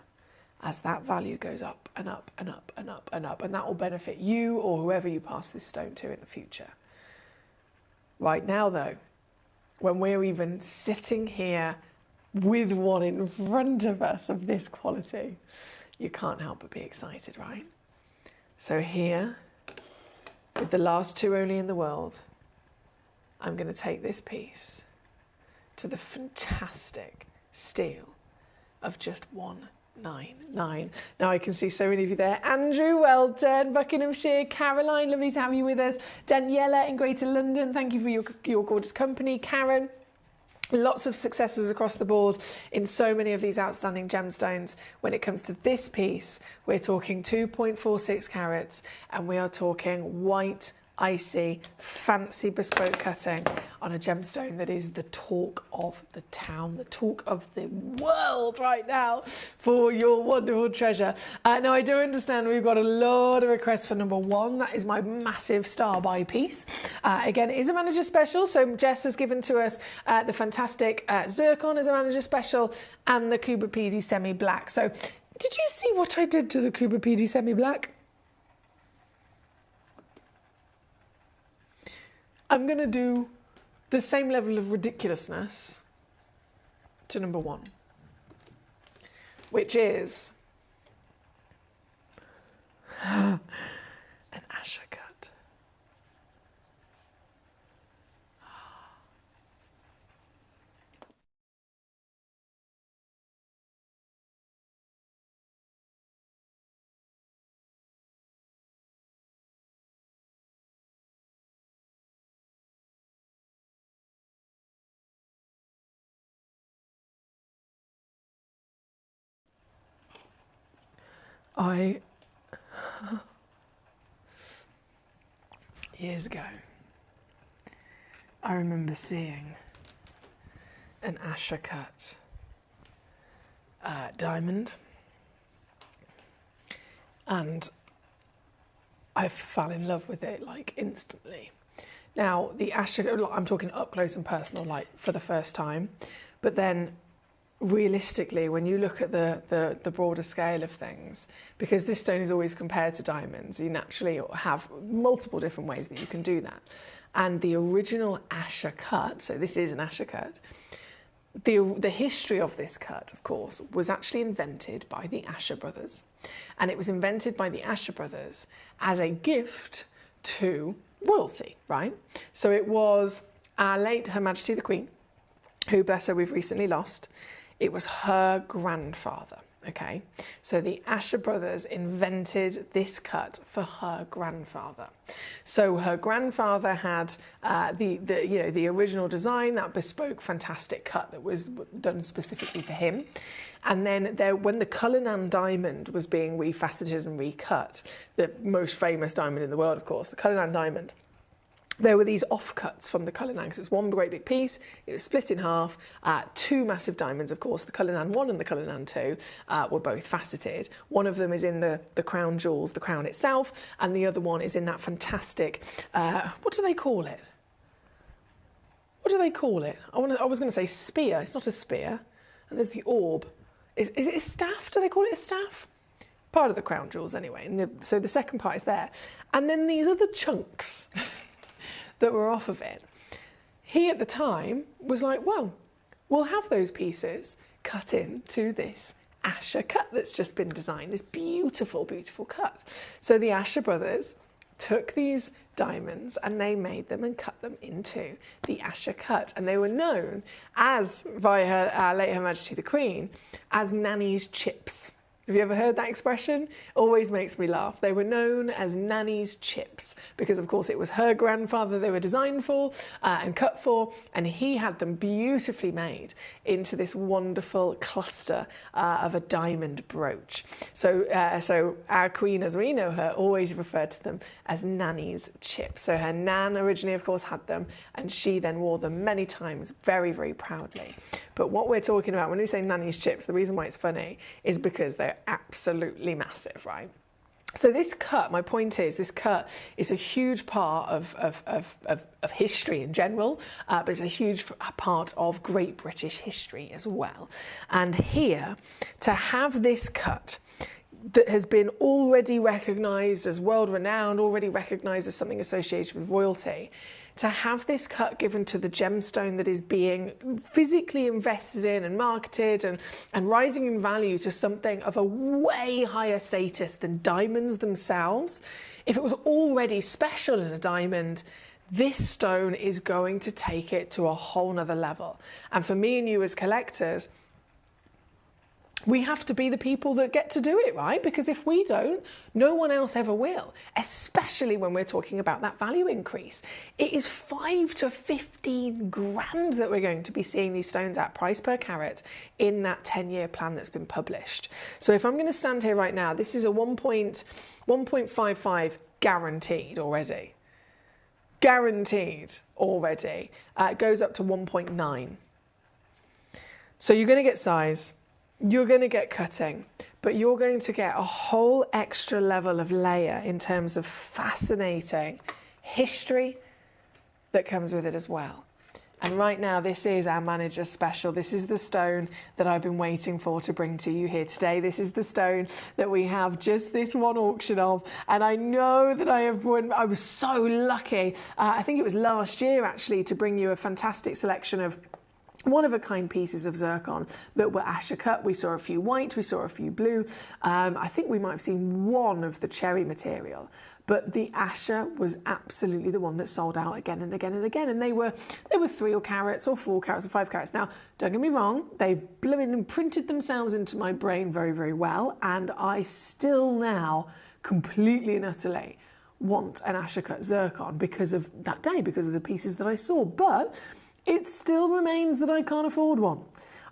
as that value goes up and up and up and up and up, and that will benefit you or whoever you pass this stone to in the future? Right now though, when we're even sitting here with one in front of us of this quality, you can't help but be excited, right? So here, with the last 2 only in the world, I'm going to take this piece to the fantastic steal of just $199. Now I can see so many of you there. Andrew, well done. Buckinghamshire, Caroline, lovely to have you with us. Daniela in Greater London, thank you for your gorgeous company. Karen, lots of successes across the board in so many of these outstanding gemstones. When it comes to this piece, we're talking 2.46 carats and we are talking white, icy, fancy bespoke cutting on a gemstone that is the talk of the town, the talk of the world right now for your wonderful treasure. Now I do understand we've got a lot of requests for number 1. That is my massive star buy piece. Again, it is a manager special, so Jess has given to us the fantastic zircon as a manager special and the Cuba PD semi-black. So did you see what I did to the Cuba PD semi-black? I'm going to do the same level of ridiculousness to number 1, which is an Asher cut. Years ago, I remember seeing an Asher cut diamond, and I fell in love with it like instantly. Now the Asher, I'm talking up close and personal, like for the first time, but then realistically, when you look at the broader scale of things, because this stone is always compared to diamonds, you naturally have multiple different ways that you can do that. And the original Asher cut, so this is an Asher cut, the history of this cut, of course, was actually invented by the Asher brothers. And it was invented by the Asher brothers as a gift to royalty, right? So it was our late Her Majesty the Queen, who, bless her, we've recently lost. It was her grandfather, okay? So the Asher brothers invented this cut for her grandfather. So her grandfather had the original design, that bespoke, fantastic cut that was done specifically for him. And then when the Cullinan diamond was being refaceted and recut, the most famous diamond in the world, of course, the Cullinan diamond, there were these offcuts from the Cullinan, because it's one great big piece. It was split in half. Two massive diamonds, of course. The Cullinan 1 and the Cullinan 2 were both faceted. One of them is in the crown jewels, the crown itself, and the other one is in that fantastic, what do they call it? What do they call it? I was going to say spear. It's not a spear. And there's the orb. Is it a staff? Do they call it a staff? Part of the crown jewels, anyway. And so the second part is there. And then these other chunks that were off of it. He at the time was like, well, we'll have those pieces cut into this Asher cut that's just been designed, this beautiful, beautiful cut. So the Asher brothers took these diamonds and they made them and cut them into the Asher cut. And they were known as, by our late Her Majesty the Queen, as Nanny's chips. Have you ever heard that expression? Always makes me laugh. They were known as Nanny's chips because, of course, it was her grandfather they were designed for and cut for, and he had them beautifully made into this wonderful cluster of a diamond brooch. So our Queen, as we know her, always referred to them as Nanny's chips. So her nan originally, of course, had them, and she then wore them many times very, very proudly. But what we're talking about when we say Nanny's chips, the reason why it's funny is because they're absolutely massive, right? So this cut, my point is, this cut is a huge part of history in general, but it's a huge part of Great British history as well. And here, to have this cut that has been already recognised as world-renowned, already recognised as something associated with royalty, to have this cut given to the gemstone that is being physically invested in and marketed and rising in value to something of a way higher status than diamonds themselves, if it was already special in a diamond, this stone is going to take it to a whole nother level. And for me and you as collectors, we have to be the people that get to do it, right? Because if we don't, no one else ever will, especially when we're talking about that value increase. It is 5 to 15 grand that we're going to be seeing these stones at price per carat in that 10-year plan that's been published. So if I'm going to stand here right now, this is a 1.55 guaranteed already. Guaranteed already. It goes up to 1.9. So you're going to get size. You're going to get cutting, but you're going to get a whole extra level of layer in terms of fascinating history that comes with it as well. And right now, this is our manager special. This is the stone that I've been waiting for to bring to you here today. This is the stone that we have just this one auction of. And I know that I have won. I was so lucky. I think it was last year, actually, to bring you a fantastic selection of one-of-a-kind pieces of zircon that were Asher cut. We saw a few white, we saw a few blue. I think we might have seen one of the cherry material, but the Asher was absolutely the one that sold out again and again and again. And they were 3 carats or 4 carats or 5 carats. Now, don't get me wrong, they blew in and printed themselves into my brain very, very well. And I still now completely and utterly want an Asher cut zircon because of that day, because of the pieces that I saw. But it still remains that I can't afford one.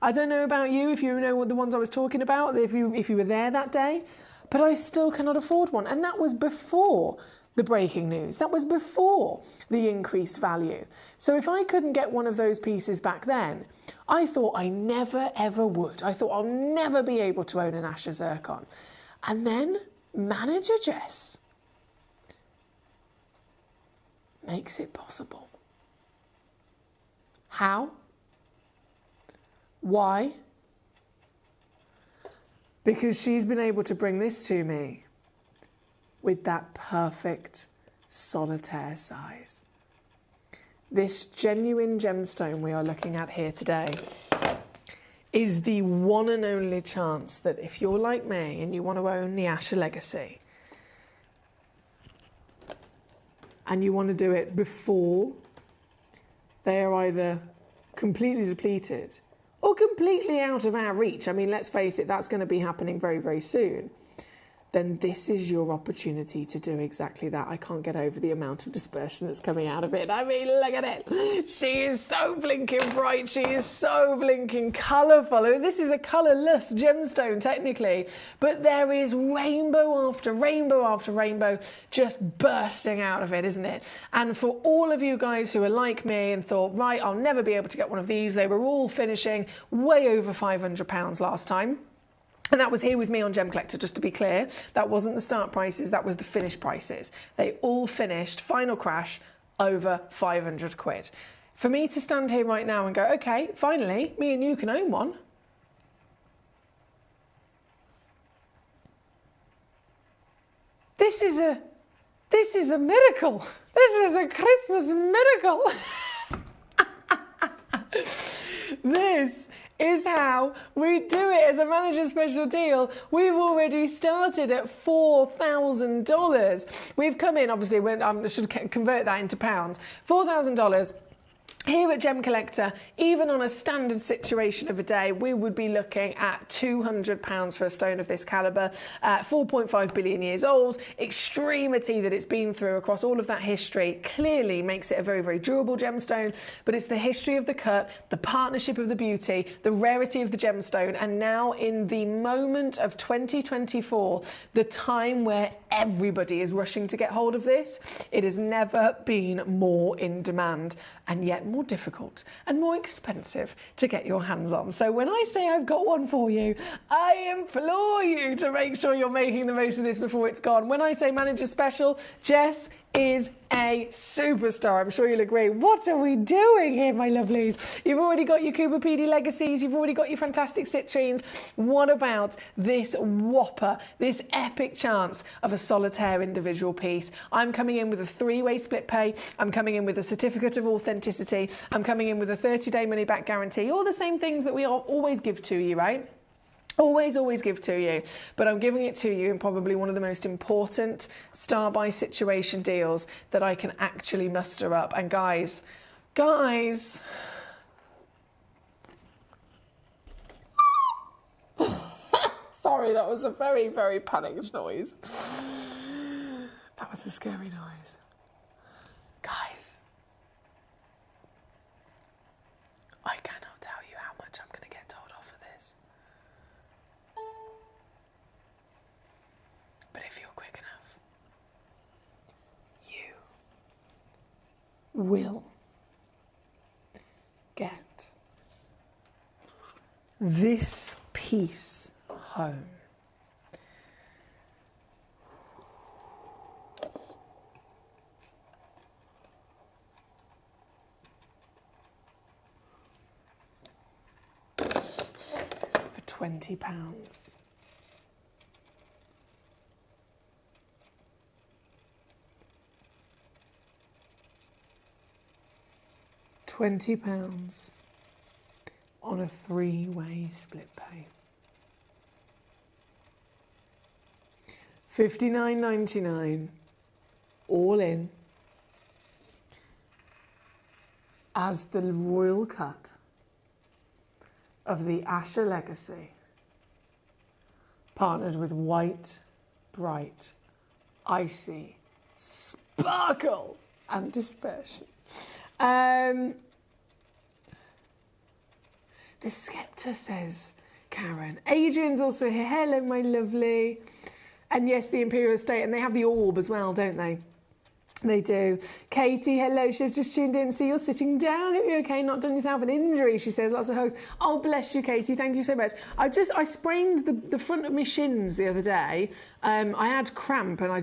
I don't know about you, if you know what the ones I was talking about, if you were there that day, but I still cannot afford one. And that was before the breaking news. That was before the increased value. So if I couldn't get one of those pieces back then, I thought I never, ever would. I thought I'll never be able to own an Asher zircon. And then Manager Jess makes it possible. How? Why? because she's been able to bring this to me with that perfect solitaire size. This genuine gemstone we are looking at here today is the one and only chance that if you're like me and you want to own the Asher legacy and you want to do it before they are either completely depleted or completely out of our reach, I mean, let's face it, that's going to be happening very, very soon, then this is your opportunity to do exactly that. I can't get over the amount of dispersion that's coming out of it. I mean, look at it. She is so blinking bright. She is so blinking colourful. I mean, this is a colourless gemstone, technically, but there is rainbow after rainbow after rainbow just bursting out of it, isn't it? And for all of you guys who are like me and thought, right, I'll never be able to get one of these, they were all finishing way over £500 last time. And that was here with me on Gemcollector, just to be clear. That wasn't the start prices, that was the finish prices. They all finished, final crash, over 500 quid. For me to stand here right now and go, okay, finally, me and you can own one. This is a miracle. This is a Christmas miracle. This is how we do it as a manager special deal. We've already started at $4,000. We've come in, obviously, I should convert that into pounds. $4,000. Here at Gemcollector, even on a standard situation of a day, we would be looking at £200 for a stone of this calibre, 4.5 billion years old. Extremity that it's been through across all of that history clearly makes it a very, very durable gemstone, but it's the history of the cut, the partnership of the beauty, the rarity of the gemstone, and now in the moment of 2024, the time where everybody is rushing to get hold of this, it has never been more in demand, and yet more difficult and more expensive to get your hands on. So when I say I've got one for you, I implore you to make sure you're making the most of this before it's gone. When I say manager special, Jess is a superstar. I'm sure you'll agree. What are we doing here, my lovelies? You've already got your Cooper PD Legacies. You've already got your fantastic citrines. What about this whopper, this epic chance of a solitaire individual piece? I'm coming in with a 3-way split pay. I'm coming in with a certificate of authenticity. I'm coming in with a 30-day money-back guarantee. All the same things that we always give to you, right? Always give to you, but I'm giving it to you in probably one of the most important star-buy situation deals that I can actually muster up. And guys, sorry, that was a very, very panicked noise. That was a scary noise. Guys, I cannot tell you how much I'm going to get told off for this. But if you're quick enough, you will get this piece home. For £20. £20 on a 3-way split pay. $59.99 all in as the royal cut of the Asher Legacy, partnered with white, bright, icy sparkle and dispersion. The Scepter, says Karen. Adrian's also here. Hello, my lovely. And yes, the Imperial Estate, and they have the orb as well, don't they? They do. Katie, hello. She's just tuned in. See, you're sitting down. Hope you're okay. Not done yourself an injury, she says. Lots of hugs. Oh, bless you, Katie. Thank you so much. I sprained the front of my shins the other day. I had cramp, and I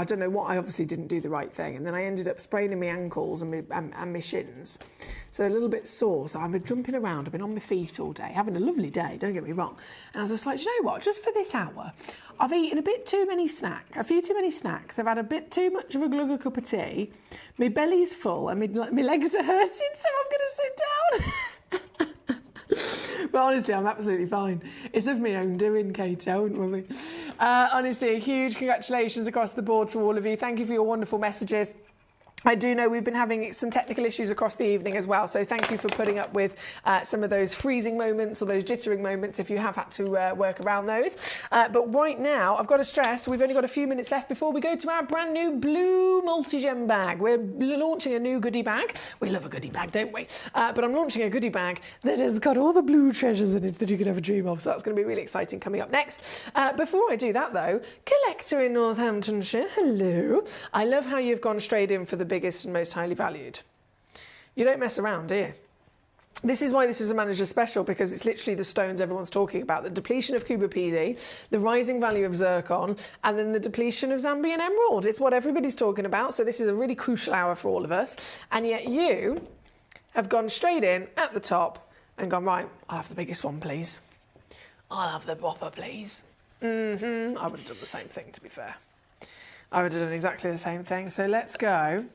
don't know what. I obviously didn't do the right thing, and then I ended up spraining my ankles and my shins. so a little bit sore. So I've been jumping around, I've been on my feet all day, having a lovely day, don't get me wrong. And I was just like, you know what, just for this hour, I've eaten a bit too many snacks, a few too many snacks. I've had a bit too much of a glug cup of tea. My belly's full and my legs are hurting, so I'm going to sit down. But honestly, I'm absolutely fine. It's of my own doing, Katie, I wouldn't worry. Honestly, a huge congratulations across the board to all of you. Thank you for your wonderful messages. I do know we've been having some technical issues across the evening as well, so thank you for putting up with some of those freezing moments or those jittering moments if you have had to work around those. But right now, I've got to stress, we've only got a few minutes left before we go to our brand new blue multi-gem bag. We're launching a new goodie bag. We love a goodie bag, don't we? But I'm launching a goodie bag that has got all the blue treasures in it that you could ever dream of, so that's going to be really exciting coming up next. Before I do that, though, Collector in Northamptonshire, hello. I love how you've gone straight in for the biggest and most highly valued. You don't mess around, do you? This is why this is a manager special, because it's literally the stones everyone's talking about. The depletion of Kubapidi, the rising value of zircon, and then the depletion of Zambian emerald. It's what everybody's talking about, so this is a really crucial hour for all of us. And yet you have gone straight in at the top and gone, right, I'll have the biggest one, please. I'll have the whopper, please. I would have done the same thing, to be fair. I would have done exactly the same thing. So let's go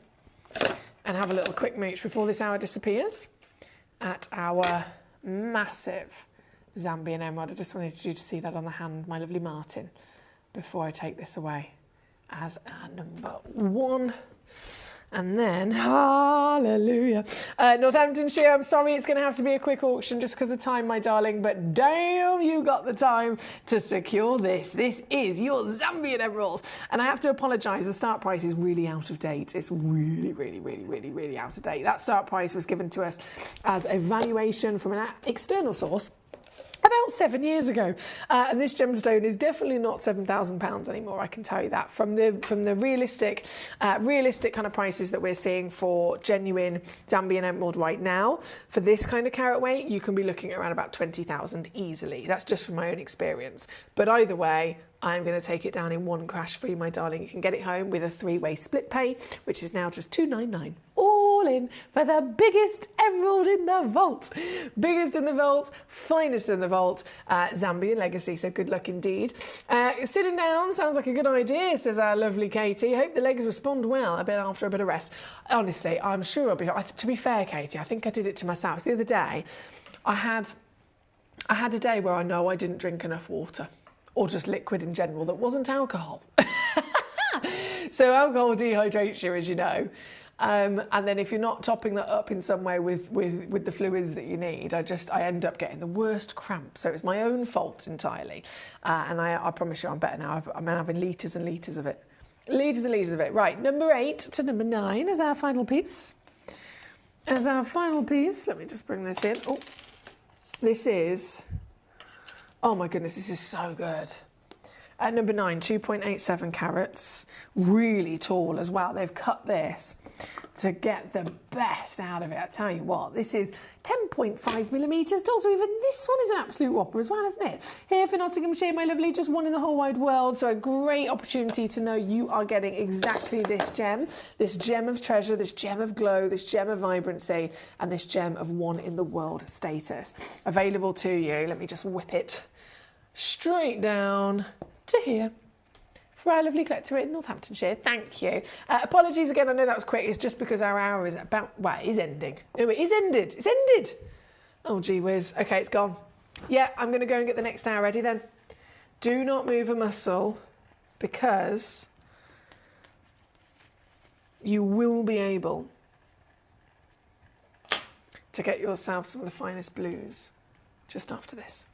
and have a little quick mooch before this hour disappears at our massive Zambian emerald. I just wanted you to see that on the hand, my lovely Martin, before I take this away as our number one. And then, hallelujah. Northamptonshire, I'm sorry, it's going to have to be a quick auction just because of time, my darling, but damn, you got the time to secure this. This is your Zambian emerald. And I have to apologise, the start price is really out of date. It's really, really, really, really, really out of date. That start price was given to us as a valuation from an external source about 7 years ago, and this gemstone is definitely not £7,000 anymore. I can tell you that from the realistic kind of prices that we're seeing for genuine Zambian emerald right now. For this kind of carat weight, you can be looking at around about 20,000 easily. That's just from my own experience. But either way, I'm going to take it down in one crash for you, my darling. You can get it home with a 3-way split pay, which is now just $299. All in for the biggest emerald in the vault. Biggest in the vault, finest in the vault, Zambian legacy. So good luck indeed. Sitting down sounds like a good idea, says our lovely Katie. Hope the legs respond well a bit after a bit of rest. Honestly, I'm sure I'll be. To be fair, Katie, I think I did it to myself. The other day, I had a day where I know I didn't drink enough water, or just liquid in general that wasn't alcohol. So alcohol dehydrates you, as you know. And then if you're not topping that up in some way with the fluids that you need, I end up getting the worst cramp. So it's my own fault entirely. And I promise you I'm better now. I'm having litres and litres of it. Litres and litres of it. Right, number 8 to number 9 is our final piece. As our final piece, let me just bring this in. Oh, this is, oh my goodness, this is so good. At number 9, 2.87 carats, really tall as well. They've cut this to get the best out of it. I tell you what, this is 10.5 millimetres tall, so even this one is an absolute whopper as well, isn't it? Here for Nottinghamshire, my lovely, just one in the whole wide world, so a great opportunity to know you are getting exactly this gem of treasure, this gem of glow, this gem of vibrancy, and this gem of one in the world status. Available to you, let me just whip it straight down to here for our lovely collector in Northamptonshire. Thank you. Apologies again, I know that was quick. It's just because our hour is about, well, it is ending. Anyway, it's ended. It's ended. Oh, gee whiz. Okay, it's gone. Yeah, I'm going to go and get the next hour ready then. Do not move a muscle, because you will be able to get yourself some of the finest blues just after this.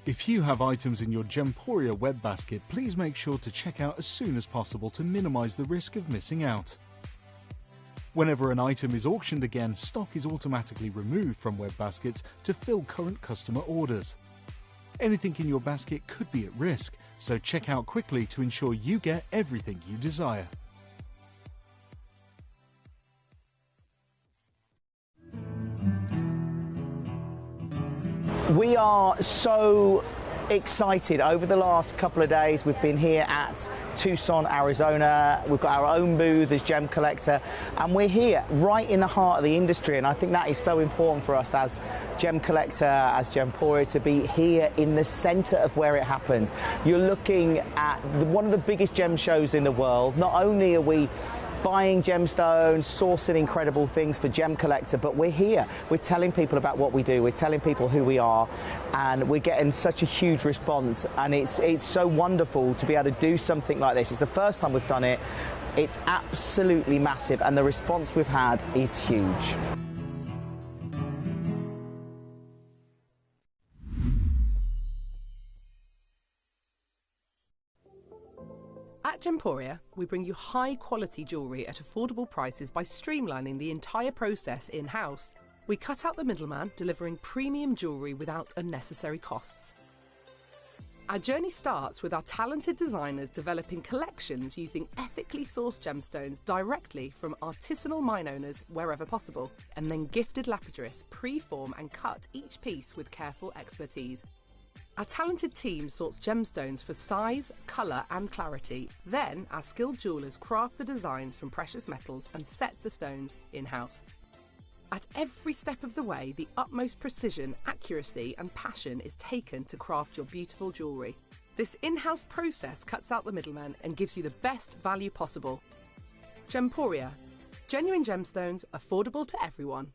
If you have items in your Gemporia web basket, please make sure to check out as soon as possible to minimise the risk of missing out. Whenever an item is auctioned again, stock is automatically removed from web baskets to fill current customer orders. Anything in your basket could be at risk, so check out quickly to ensure you get everything you desire.
We are so excited. Over the last couple of days, we've been here at Tucson, Arizona. We've got our own booth as Gemcollector, and we're here right in the heart of the industry. And I think that is so important for us as Gemcollector, as Gemporia, to be here in the centre of where it happens. You're looking at one of the biggest gem shows in the world. Not only are we buying gemstones, sourcing incredible things for Gemcollector, but we're here. We're telling people about what we do. We're telling people who we are, and we're getting such a huge response. And it's so wonderful to be able to do something like this. It's the first time we've done it. It's absolutely massive, and the response we've had is huge.
At Gemporia, we bring you high-quality jewellery at affordable prices by streamlining the entire process in-house. We cut out the middleman, delivering premium jewellery without unnecessary costs. Our journey starts with our talented designers developing collections using ethically sourced gemstones directly from artisanal mine owners wherever possible, and then gifted lapidarists pre-form and cut each piece with careful expertise. Our talented team sorts gemstones for size, colour and clarity. Then our skilled jewellers craft the designs from precious metals and set the stones in-house. At every step of the way, the utmost precision, accuracy and passion is taken to craft your beautiful jewellery. This in-house process cuts out the middleman and gives you the best value possible. Gemporia. Genuine gemstones, affordable to everyone.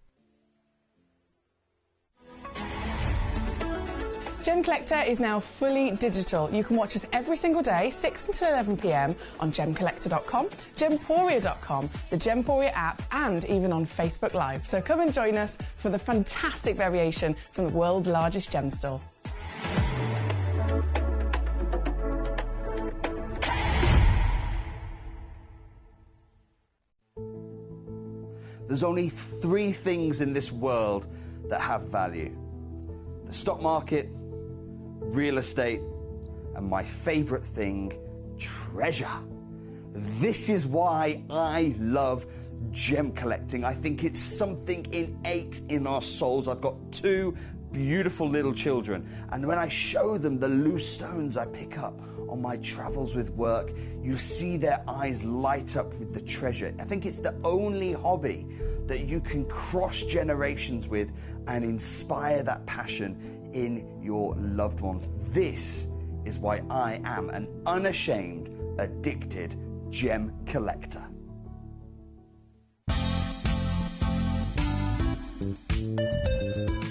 Gemcollector is now fully digital. You can watch us every single day, 6 until 11 p.m. on Gemcollector.com, Gemporia.com, the Gemporia app, and even on Facebook Live. So come and join us for the fantastic variation from the world's largest gem store.
There's only 3 things in this world that have value: the stock market, real estate, and my favorite thing, treasure. This is why I love gem collecting. I think it's something innate in our souls. I've got 2 beautiful little children, and when I show them the loose stones I pick up on my travels with work, you see their eyes light up with the treasure. I think it's the only hobby that you can cross generations with and inspire that passion in your loved ones. This is why I am an unashamed, addicted gem collector.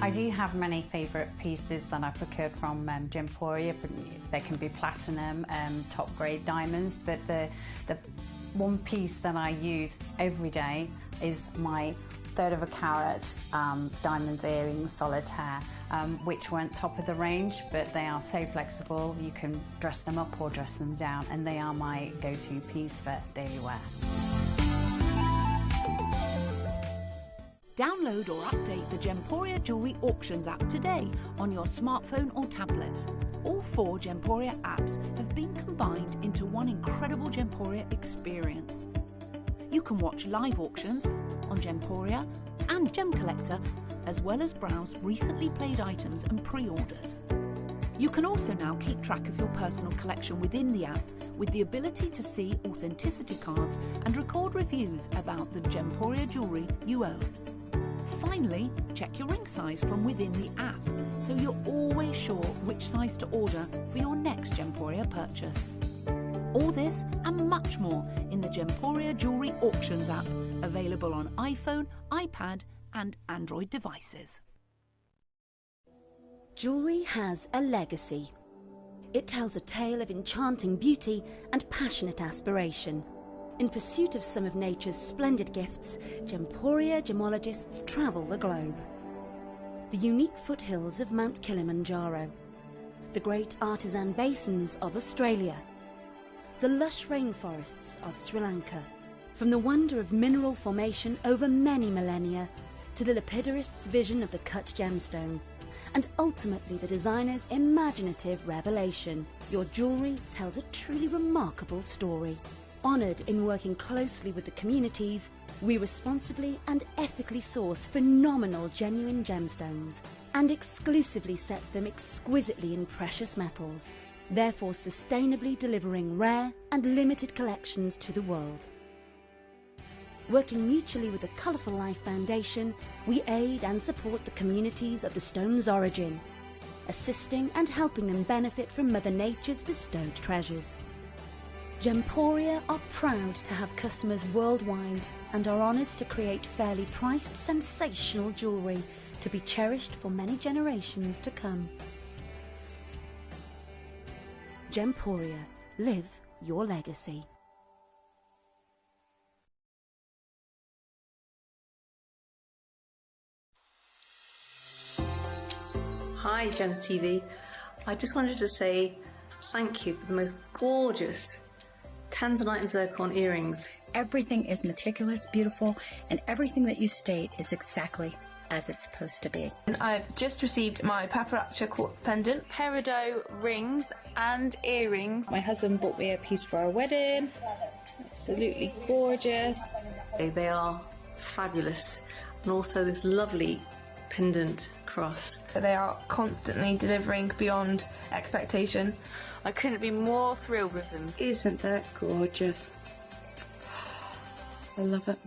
I do have many favourite pieces that I procured from Gemporia. They can be platinum, top grade diamonds, but the one piece that I use every day is my 1/3 of a carat diamond earrings solitaire, which weren't top of the range, but they are so flexible. You can dress them up or dress them down, and they are my go-to piece for daily wear.
Download or update the Gemporia Jewellery Auctions app today on your smartphone or tablet. All 4 Gemporia apps have been combined into one incredible Gemporia experience. You can watch live auctions on Gemporia and Gemcollector, as well as browse recently played items and pre-orders. You can also now keep track of your personal collection within the app with the ability to see authenticity cards and record reviews about the Gemporia jewellery you own. Finally, check your ring size from within the app, so you're always sure which size to order for your next Gemporia purchase. All this and much more in the Gemporia Jewellery Auctions app, available on iPhone, iPad and Android devices.
Jewellery has a legacy. It tells a tale of enchanting beauty and passionate aspiration. In pursuit of some of nature's splendid gifts, Gemporia gemologists travel the globe. The unique foothills of Mount Kilimanjaro, the great artisan basins of Australia, the lush rainforests of Sri Lanka, from the wonder of mineral formation over many millennia to the lapidarists' vision of the cut gemstone, and ultimately the designer's imaginative revelation, your jewellery tells a truly remarkable story. Honoured in working closely with the communities, we responsibly and ethically source phenomenal genuine gemstones and exclusively set them exquisitely in precious metals, therefore sustainably delivering rare and limited collections to the world. Working mutually with the Colourful Life Foundation, we aid and support the communities of the stone's origin, assisting and helping them benefit from Mother Nature's bestowed treasures. Gemporia are proud to have customers worldwide and are honoured to create fairly priced, sensational jewellery to be cherished for many generations to come. Gemporia, live your legacy.
Hi Gems TV, I just wanted to say thank you for the most gorgeous tanzanite and zircon earrings.
Everything is meticulous, beautiful, and everything that you state is exactly as it's supposed to be.
And I've just received my paparazzi quartz pendant,
Peridot rings and earrings. My husband bought me a piece for our wedding. Absolutely gorgeous.
They are fabulous, and also this lovely pendant cross.
They are constantly delivering beyond expectation.
I couldn't be more thrilled with them.
Isn't that gorgeous? I love it.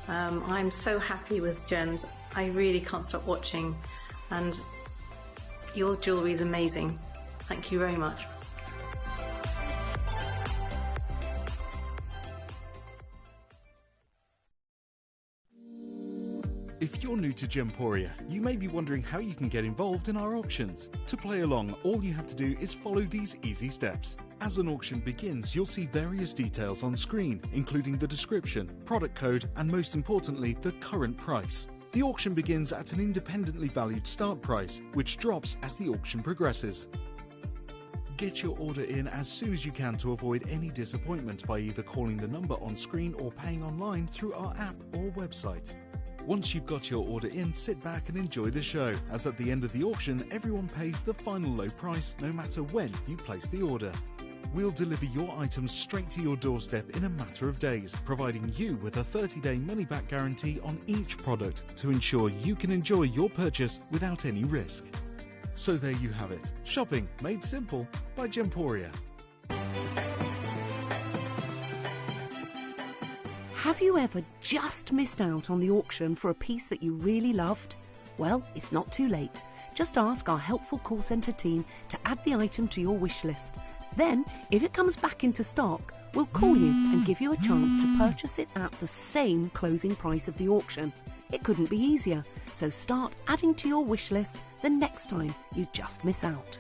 I'm so happy with Gems. I really can't stop watching, and your jewellery is amazing. Thank you very much.
If you're new to Gemporia, you may be wondering how you can get involved in our auctions. To play along, all you have to do is follow these easy steps. As an auction begins, you'll see various details on screen, including the description, product code, and most importantly, the current price. The auction begins at an independently valued start price, which drops as the auction progresses. Get your order in as soon as you can to avoid any disappointment by either calling the number on screen or paying online through our app or website. Once you've got your order in, sit back and enjoy the show, as at the end of the auction, everyone pays the final low price no matter when you place the order. We'll deliver your items straight to your doorstep in a matter of days, providing you with a 30-day money-back guarantee on each product to ensure you can enjoy your purchase without any risk. So there you have it, shopping made simple by Gemporia.
Have you ever just missed out on the auction for a piece that you really loved? Well, it's not too late. Just ask our helpful call centre team to add the item to your wish list. Then, if it comes back into stock, we'll call you and give you a chance to purchase it at the same closing price of the auction. It couldn't be easier, so start adding to your wish list the next time you just miss out.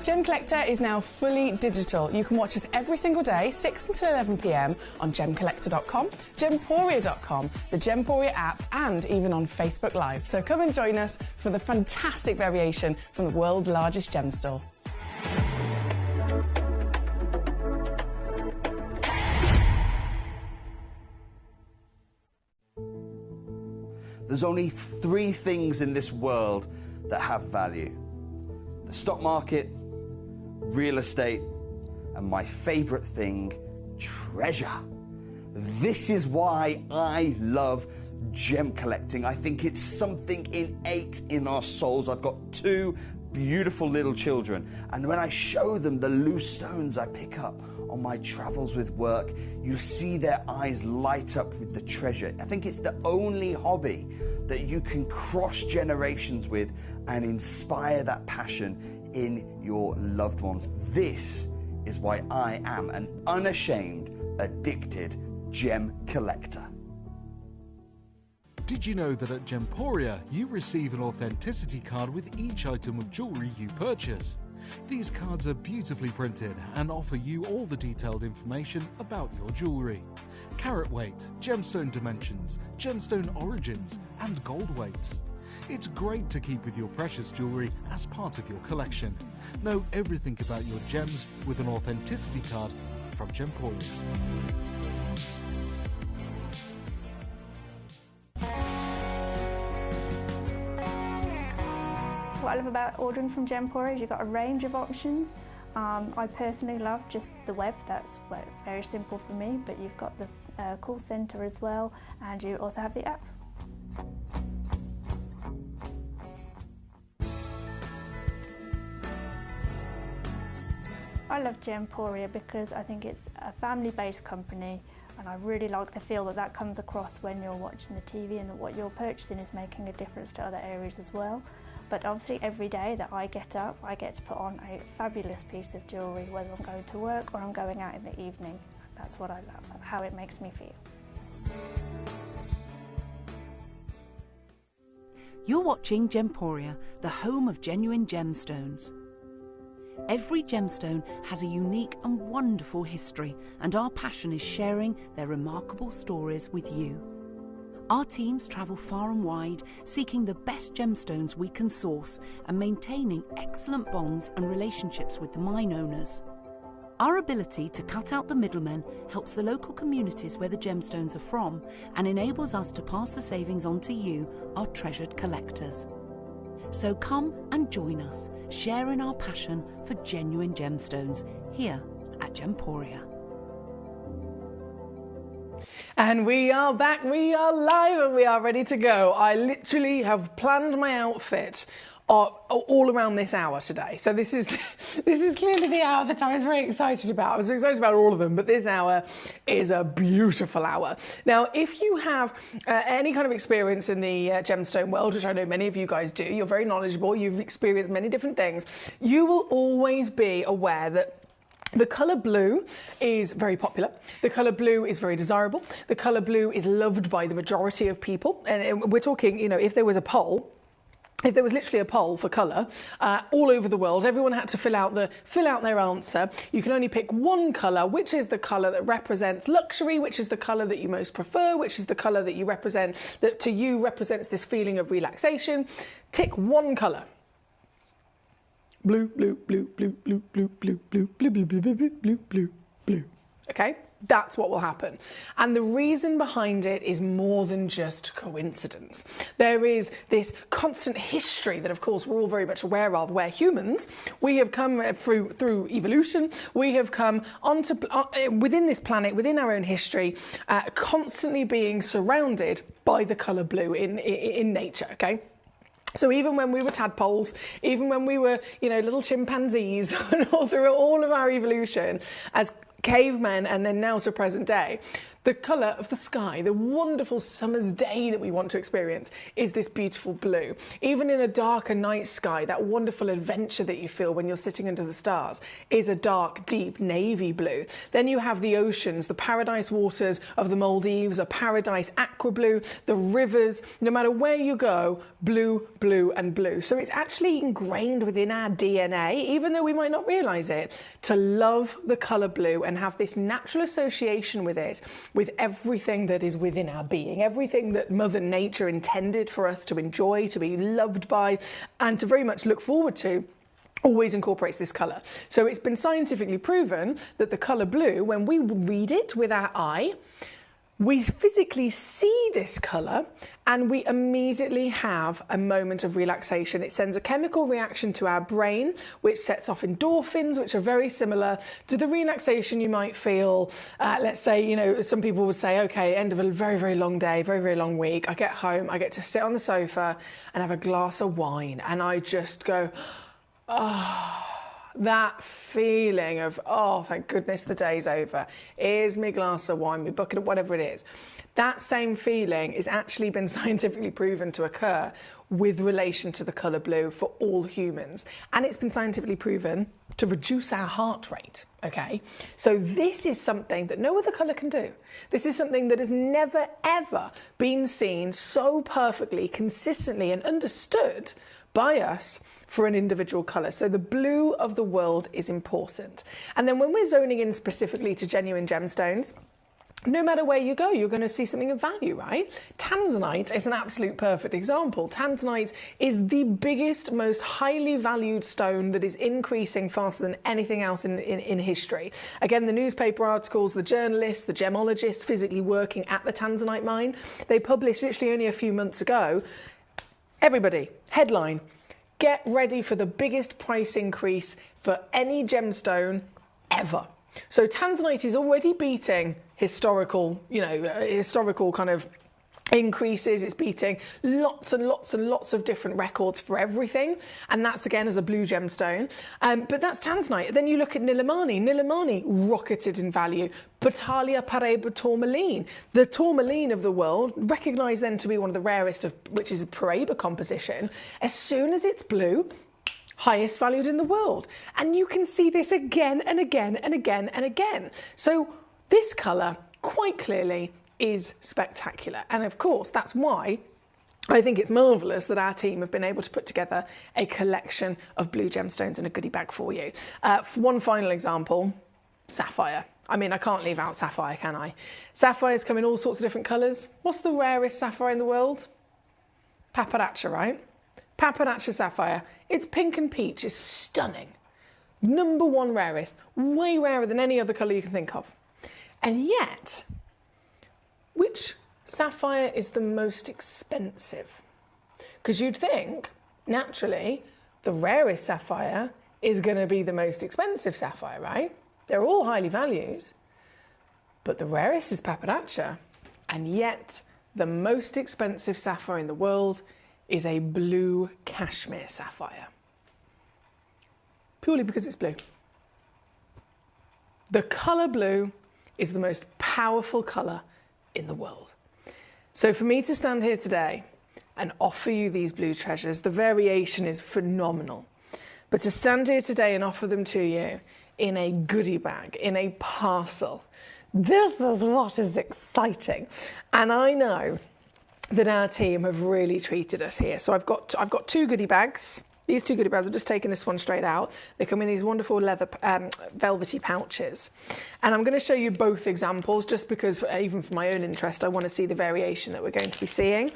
Gemcollector is now fully digital. You can watch us every single day, 6 until 11 p.m. on Gemcollector.com, Gemporia.com, the Gemporia app, and even on Facebook Live. So come and join us for the fantastic variation from the world's largest gem store.
There's only 3 things in this world that have value: the stock market, real estate, and my favorite thing, treasure. This is why I love gem collecting. I think it's something innate in our souls. I've got 2 beautiful little children, and when I show them the loose stones I pick up on my travels with work, you see their eyes light up with the treasure. I think it's the only hobby that you can cross generations with and inspire that passion in your loved ones. This is why I am an unashamed, addicted gem collector.
Did you know that at Gemporia you receive an authenticity card with each item of jewellery you purchase? These cards are beautifully printed and offer you all the detailed information about your jewellery. Carat weight, gemstone dimensions, gemstone origins and gold weights. It's great to keep with your precious jewellery as part of your collection. Know everything about your gems with an authenticity card from Gemporia.
What I love about ordering from Gemporia is you've got a range of options. I personally love just the web, that's very simple for me, but you've got the call centre as well, and you also have the app. I love Gemporia because I think it's a family-based company, and I really like the feel that comes across when you're watching the TV, and that what you're purchasing is making a difference to other areas as well. But obviously every day that I get up, I get to put on a fabulous piece of jewellery, whether I'm going to work or I'm going out in the evening. That's what I love, how it makes me feel.
You're watching Gemporia, the home of genuine gemstones. Every gemstone has a unique and wonderful history, and our passion is sharing their remarkable stories with you. Our teams travel far and wide, seeking the best gemstones we can source and maintaining excellent bonds and relationships with the mine owners. Our ability to cut out the middlemen helps the local communities where the gemstones are from and enables us to pass the savings on to you, our treasured collectors. So come and join us, sharing our passion for genuine gemstones here at Gemporia.
And we are back, we are live, and we are ready to go. I literally have planned my outfit all around this hour today. So this is clearly the hour that I was very excited about. I was excited about all of them, but this hour is a beautiful hour. Now, if you have any kind of experience in the gemstone world, which I know many of you guys do, you're very knowledgeable, you've experienced many different things, you will always be aware that the colour blue is very popular. The colour blue is very desirable. The colour blue is loved by the majority of people. And we're talking, you know, if there was literally a poll for colour all over the world, everyone had to fill out their answer. You can only pick one colour, which is the colour that represents luxury, which is the colour that you most prefer, which is the colour that you represent, that to you represents this feeling of relaxation. Tick one colour. Blue, blue, blue, blue, blue, blue, blue, blue, blue, blue, blue, blue, blue, blue, blue. Okay? That's what will happen. And the reason behind it is more than just coincidence. There is this constant history that, of course, we're all very much aware of, where humans, we have come through evolution, we have come within this planet, within our own history, constantly being surrounded by the colour blue in nature, okay? So even when we were tadpoles, even when we were, you know, little chimpanzees, all through all of our evolution as cavemen and then now to present day, the colour of the sky, the wonderful summer's day that we want to experience, is this beautiful blue. Even in a darker night sky, that wonderful adventure that you feel when you're sitting under the stars is a dark, deep navy blue. Then you have the oceans, the paradise waters of the Maldives, a paradise aqua blue, the rivers, no matter where you go, blue, blue and blue. So it's actually ingrained within our DNA, even though we might not realise it, to love the colour blue and have this natural association with it, with everything that is within our being, everything that Mother Nature intended for us to enjoy, to be loved by, and to very much look forward to, always incorporates this colour. So it's been scientifically proven that the colour blue, when we read it with our eye, we physically see this colour and we immediately have a moment of relaxation. It sends a chemical reaction to our brain, which sets off endorphins, which are very similar to the relaxation you might feel. Let's say, you know, some people would say, okay, end of a very, very long day, very, very long week. I get home, I get to sit on the sofa and have a glass of wine, and I just go, oh, that feeling of, oh, thank goodness the day's over. Here's my glass of wine, my bucket of whatever it is. That same feeling is actually been scientifically proven to occur with relation to the colour blue for all humans. And it's been scientifically proven to reduce our heart rate, okay? So this is something that no other colour can do. This is something that has never, ever been seen so perfectly, consistently and understood by us for an individual colour. So the blue of the world is important. And then when we're zoning in specifically to genuine gemstones, no matter where you go, you're going to see something of value, right? Tanzanite is an absolute perfect example. Tanzanite is the biggest, most highly valued stone that is increasing faster than anything else in history. Again, the newspaper articles, the journalists, the gemologists physically working at the Tanzanite mine, they published literally only a few months ago. Everybody, headline, get ready for the biggest price increase for any gemstone ever. So Tanzanite is already beating historical kind of increases. It's beating lots and lots and lots of different records for everything. And that's, again, as a blue gemstone. But that's Tanzanite. Then you look at Nilamani. Nilamani rocketed in value. Batalia Paraiba tourmaline. The tourmaline of the world, recognised then to be one of the rarest of, which is a Paraiba composition. As soon as it's blue, highest valued in the world. And you can see this again and again and again and again. So this colour, quite clearly, is spectacular. And of course, that's why I think it's marvellous that our team have been able to put together a collection of blue gemstones in a goodie bag for you. For one final example, sapphire. I mean, I can't leave out sapphire, can I? Sapphires come in all sorts of different colours. What's the rarest sapphire in the world? Paparacha, right? Paparacha sapphire. It's pink and peach. It's stunning. Number one rarest. Way rarer than any other colour you can think of. And yet, which sapphire is the most expensive? Because you'd think, naturally, the rarest sapphire is going to be the most expensive sapphire, right? They're all highly valued, but the rarest is Paparacha, and yet the most expensive sapphire in the world is a blue cashmere sapphire. Purely because it's blue. The colour blue is the most powerful colour in the world. So for me to stand here today and offer you these blue treasures, the variation is phenomenal. But to stand here today and offer them to you in a goodie bag, in a parcel, this is what is exciting. And I know that our team have really treated us here. So I've got two goodie bags. These two goodie bags, I've just taken this one straight out. They come in these wonderful leather, velvety pouches. And I'm going to show you both examples just because, even for my own interest, I want to see the variation that we're going to be seeing.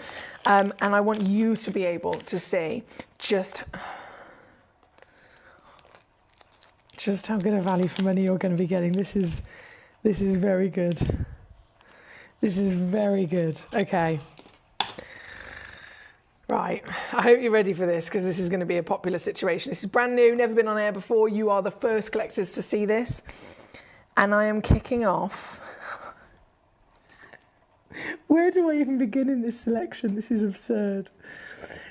And I want you to be able to see just how good a value for money you're going to be getting. This is very good. This is very good. Okay. Right, I hope you're ready for this because this is going to be a popular situation. This is brand new, never been on air before. You are the first collectors to see this. And I am kicking off. Where do I even begin in this selection? This is absurd.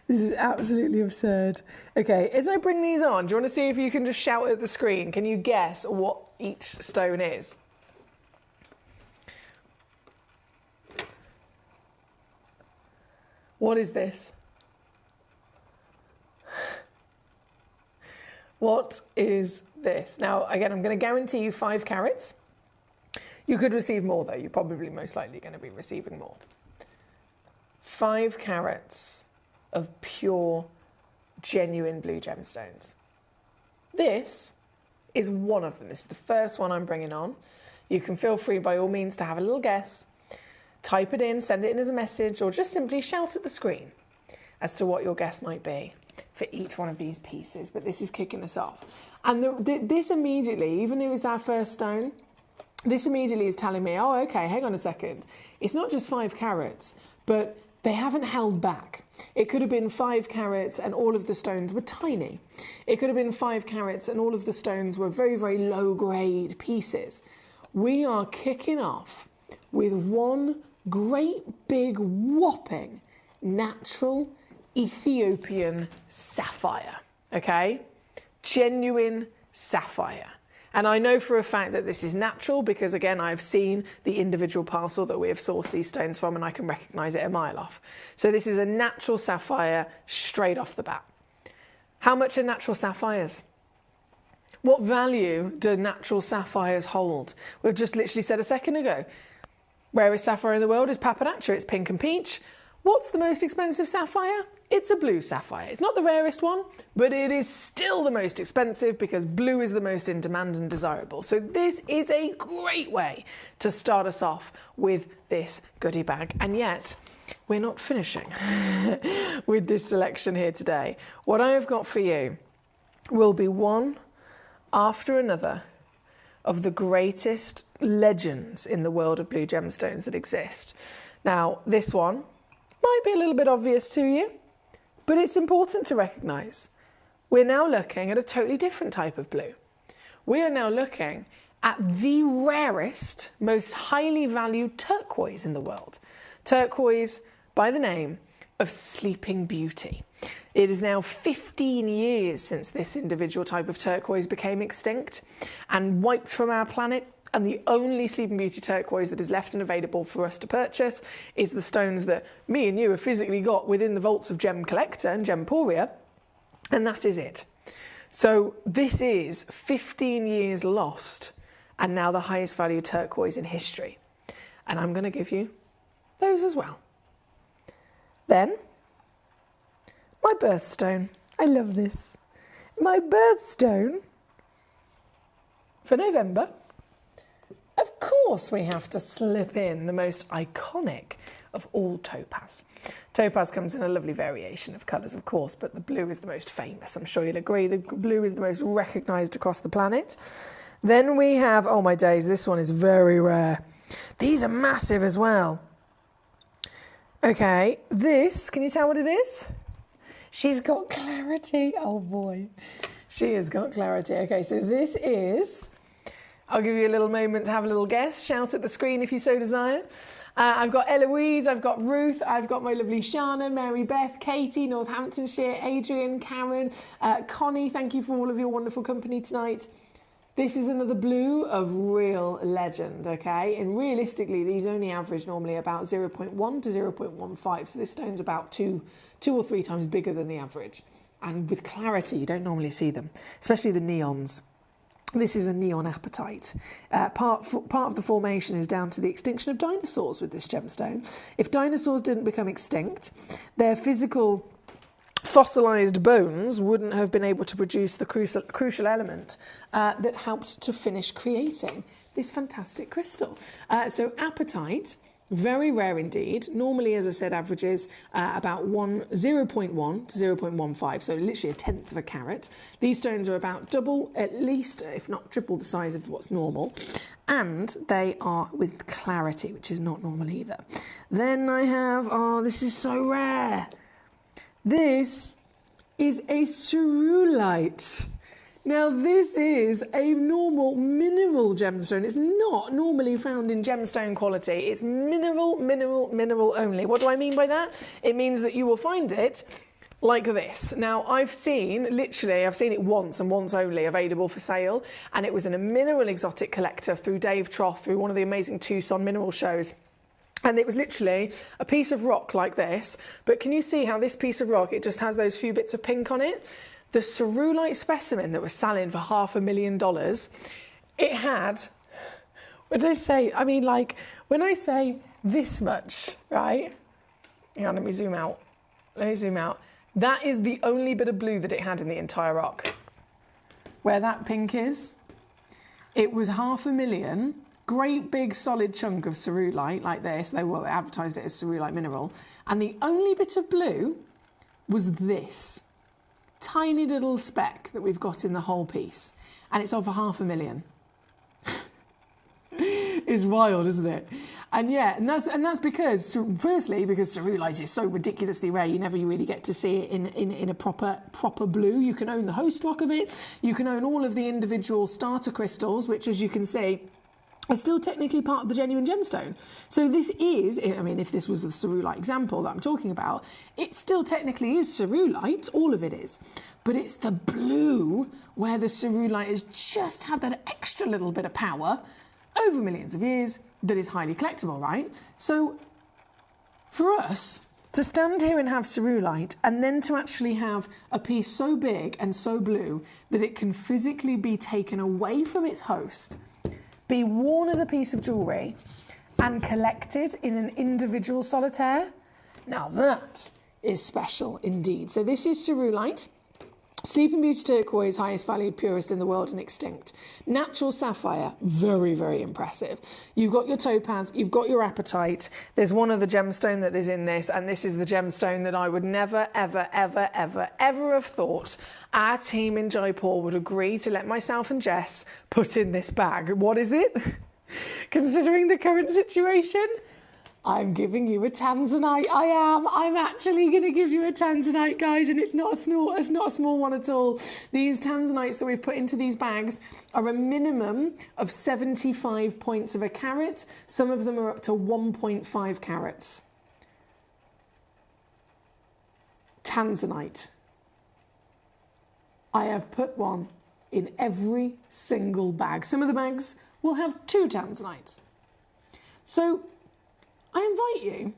This is absolutely absurd. Okay, as I bring these on, do you want to see if you can just shout at the screen? Can you guess what each stone is? What is this? What is this? Now, again, I'm going to guarantee you 5 carats. You could receive more, though. You're probably most likely going to be receiving more. 5 carats of pure, genuine blue gemstones. This is one of them. This is the first one I'm bringing on. You can feel free, by all means, to have a little guess. Type it in, send it in as a message, or just simply shout at the screen as to what your guess might be for each one of these pieces. But this is kicking us off. And this immediately, even if it's our first stone, this immediately is telling me, oh, okay, hang on a second. It's not just 5 carats, but they haven't held back. It could have been 5 carats and all of the stones were tiny. It could have been 5 carats and all of the stones were very, very low grade pieces. We are kicking off with one great big whopping natural Ethiopian sapphire, okay? Genuine sapphire. And I know for a fact that this is natural because, again, I've seen the individual parcel that we have sourced these stones from and I can recognise it a mile off. So this is a natural sapphire straight off the bat. How much are natural sapphires? What value do natural sapphires hold? We've just literally said a second ago, rarest sapphire in the world is Papanacha. It's pink and peach. What's the most expensive sapphire? It's a blue sapphire. It's not the rarest one, but it is still the most expensive because blue is the most in demand and desirable. So this is a great way to start us off with this goodie bag. And yet, we're not finishing with this selection here today. What I have got for you will be one after another of the greatest legends in the world of blue gemstones that exist. Now, this one might be a little bit obvious to you, but it's important to recognise. We're now looking at a totally different type of blue. We are now looking at the rarest, most highly valued turquoise in the world. Turquoise by the name of Sleeping Beauty. It is now 15 years since this individual type of turquoise became extinct and wiped from our planet. And the only Sleeping Beauty turquoise that is left and available for us to purchase is the stones that me and you have physically got within the vaults of Gemcollector and Gemporia, and that is it. So this is 15 years lost and now the highest value turquoise in history. And I'm going to give you those as well. Then, my birthstone. I love this. My birthstone for November. Of course we have to slip in the most iconic of all topaz. Topaz comes in a lovely variation of colours, of course, but the blue is the most famous. I'm sure you'll agree. The blue is the most recognised across the planet. Then we have, oh my days, this one is very rare. These are massive as well. Okay, this, can you tell what it is? She's got clarity. Oh boy, she has got clarity. Okay, so this is... I'll give you a little moment to have a little guess. Shout at the screen if you so desire. I've got Eloise, I've got Ruth, I've got my lovely Shana, Mary Beth, Katie, Northamptonshire, Adrian, Karen, Connie, thank you for all of your wonderful company tonight. This is another blue of real legend, okay? And realistically, these only average normally about 0.1 to 0.15. So this stone's about two or three times bigger than the average. And with clarity, you don't normally see them, especially the neons. This is a neon apatite. Part of the formation is down to the extinction of dinosaurs with this gemstone. If dinosaurs didn't become extinct, their physical fossilised bones wouldn't have been able to produce the crucial element that helped to finish creating this fantastic crystal. So apatite, very rare indeed. Normally, as I said, averages about 0.1 to 0.15, so literally a tenth of a carat. These stones are about double, at least, if not triple the size of what's normal. And they are with clarity, which is not normal either. Then I have, oh, this is so rare. This is a cerulite. Now, this is a normal mineral gemstone. It's not normally found in gemstone quality. It's mineral only. What do I mean by that? It means that you will find it like this. Now, I've seen it once and once only available for sale, and it was in a mineral exotic collector through Dave Troth, through one of the amazing Tucson mineral shows. And it was literally a piece of rock like this. But can you see how this piece of rock, it just has those few bits of pink on it? The cerulite specimen that was selling for $500,000, it had, what did I say? I mean, like, when I say this much, right? Hang on, let me zoom out. That is the only bit of blue that it had in the entire rock. Where that pink is, it was $500,000. Great big solid chunk of cerulite like this. They advertised it as cerulite mineral. And the only bit of blue was this tiny little speck that we've got in the whole piece. And it's over $500,000. is wild, isn't it? And yeah, and that's because, firstly, because cerulite is so ridiculously rare, you never really get to see it in a proper blue. You can own the host rock of it. You can own all of the individual starter crystals, which, as you can see, are still technically part of the genuine gemstone. So this is, I mean, if this was the cerulite example that I'm talking about, it still technically is cerulite, all of it is. But it's the blue where the cerulite has just had that extra little bit of power over millions of years that is highly collectible, right? So for us to stand here and have cerulite and then to actually have a piece so big and so blue that it can physically be taken away from its host, be worn as a piece of jewellery and collected in an individual solitaire, now that is special indeed. So this is cerulite. Sleeping Beauty turquoise, highest valued, purest in the world and extinct. Natural sapphire, very, very impressive. You've got your topaz, you've got your apatite. There's one other gemstone that is in this, and this is the gemstone that I would never, ever, ever, ever, ever have thought our team in Jaipur would agree to let myself and Jess put in this bag. What is it? Considering the current situation, I'm giving you a tanzanite. I am. I'm actually going to give you a tanzanite, guys, and it's not a small one at all. These tanzanites that we've put into these bags are a minimum of 75 points of a carat. Some of them are up to 1.5 carats. Tanzanite. I have put one in every single bag. Some of the bags will have 2 tanzanites. So I invite you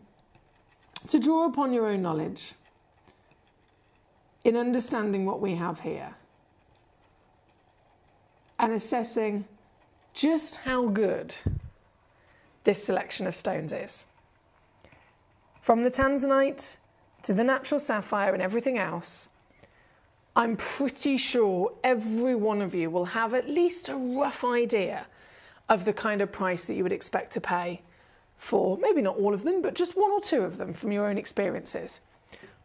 to draw upon your own knowledge in understanding what we have here and assessing just how good this selection of stones is. From the tanzanite to the natural sapphire and everything else, I'm pretty sure every one of you will have at least a rough idea of the kind of price that you would expect to pay for maybe not all of them, but just 1 or 2 of them from your own experiences.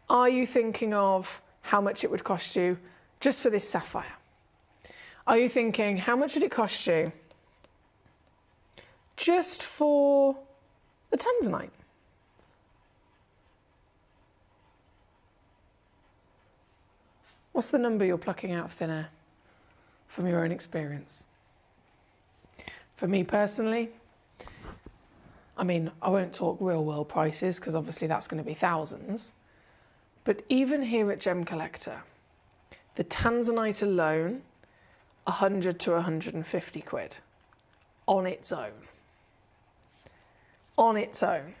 Are you thinking of how much it would cost you just for this sapphire? Are you thinking, how much would it cost you just for the tanzanite? What's the number you're plucking out of thin air from your own experience? For me personally, I mean, I won't talk real world prices because obviously that's going to be thousands. But even here at Gemcollector, the tanzanite alone, 100 to 150 quid on its own. On its own.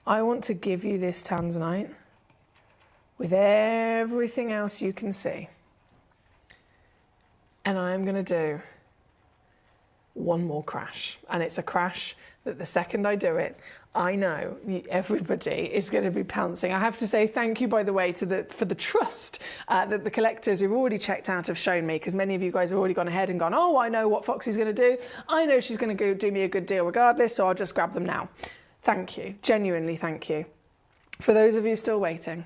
I want to give you this tanzanite with everything else you can see. And I'm going to do one more crash. And it's a crash that the second I do it, I know everybody is going to be pouncing. I have to say thank you, by the way, for the trust that the collectors who've already checked out have shown me, because many of you guys have already gone ahead and gone, oh, I know what Foxy's going to do. I know she's going to go do me a good deal regardless, so I'll just grab them now. Thank you. Genuinely thank you. For those of you still waiting,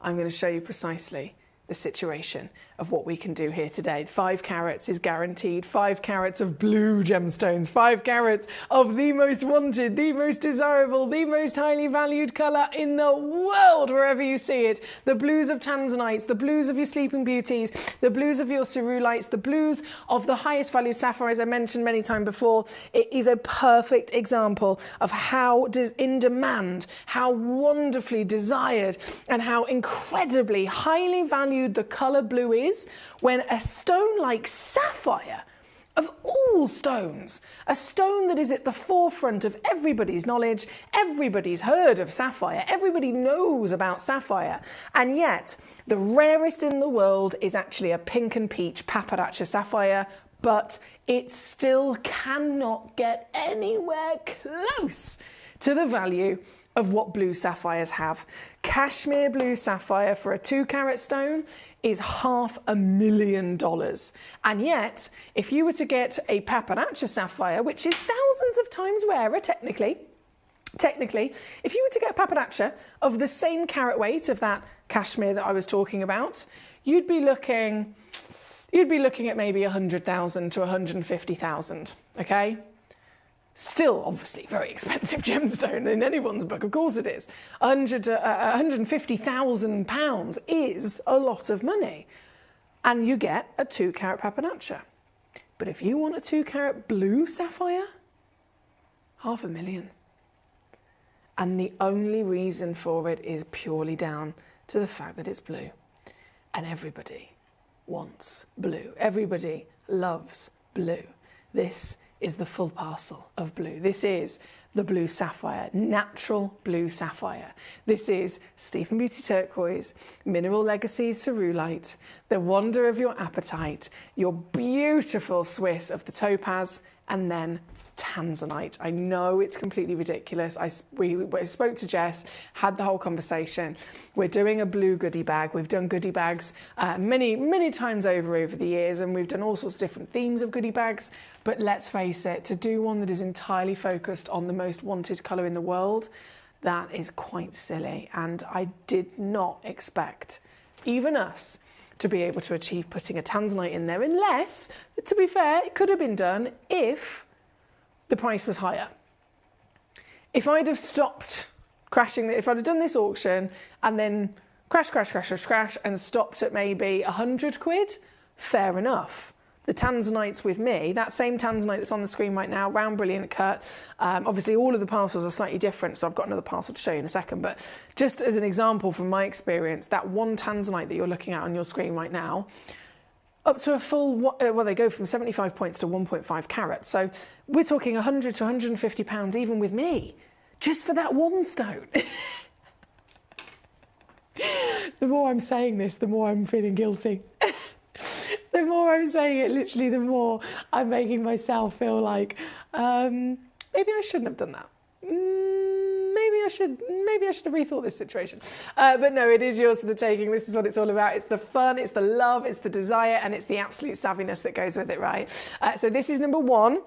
I'm going to show you precisely the situation of what we can do here today. 5 carats is guaranteed. 5 carats of blue gemstones. 5 carats of the most wanted, the most desirable, the most highly valued colour in the world, wherever you see it. The blues of tanzanites, the blues of your sleeping beauties, the blues of your cerulites, the blues of the highest valued sapphire, as I mentioned many times before. It is a perfect example of how in demand, how wonderfully desired, and how incredibly highly valued the colour blue is when a stone like sapphire, of all stones, a stone that is at the forefront of everybody's knowledge, everybody's heard of sapphire, everybody knows about sapphire, and yet the rarest in the world is actually a pink and peach paparacha sapphire, but it still cannot get anywhere close to the value of what blue sapphires have. Cashmere blue sapphire for a 2-carat stone is $500,000. And yet, if you were to get a paparacha sapphire, which is thousands of times rarer technically, if you were to get a paparacha of the same carat weight of that cashmere that I was talking about, you'd be looking at maybe 100,000 to 150,000, okay? Still, obviously, very expensive gemstone in anyone's book, of course it is. 150,000 pounds is a lot of money. And you get a 2-carat papanacha. But if you want a 2-carat blue sapphire, $500,000. And the only reason for it is purely down to the fact that it's blue. And everybody wants blue. Everybody loves blue. This is the full parcel of blue. This is the blue sapphire, natural blue sapphire. This is Sleeping Beauty turquoise, mineral legacy cerulite, the wonder of your apatite, your beautiful Swiss of the topaz, and then tanzanite. I know it's completely ridiculous. We spoke to Jess, had the whole conversation. We're doing a blue goodie bag. We've done goodie bags many times over the years, and we've done all sorts of different themes of goodie bags. But let's face it, to do one that is entirely focused on the most wanted colour in the world, that is quite silly. And I did not expect even us to be able to achieve putting a tanzanite in there, unless, to be fair, it could have been done if the price was higher. If I'd have stopped crashing, if I'd have done this auction and then crash and stopped at maybe 100 quid, fair enough. The tanzanites with me, that same tanzanite that's on the screen right now, round brilliant cut. Obviously all of the parcels are slightly different, so I've got another parcel to show you in a second, but just as an example from my experience, that one tanzanite that you're looking at on your screen right now, up to a full, well, they go from 75 points to 1.5 carats. So we're talking 100 to 150 pounds even with me, just for that one stone. The more I'm saying this, the more I'm feeling guilty. The more I'm saying it, literally, the more I'm making myself feel like, maybe I shouldn't have done that. Maybe I should have rethought this situation. But no, it is yours for the taking. This is what it's all about. It's the fun, it's the love, it's the desire, and it's the absolute savviness that goes with it, right? So this is number 1.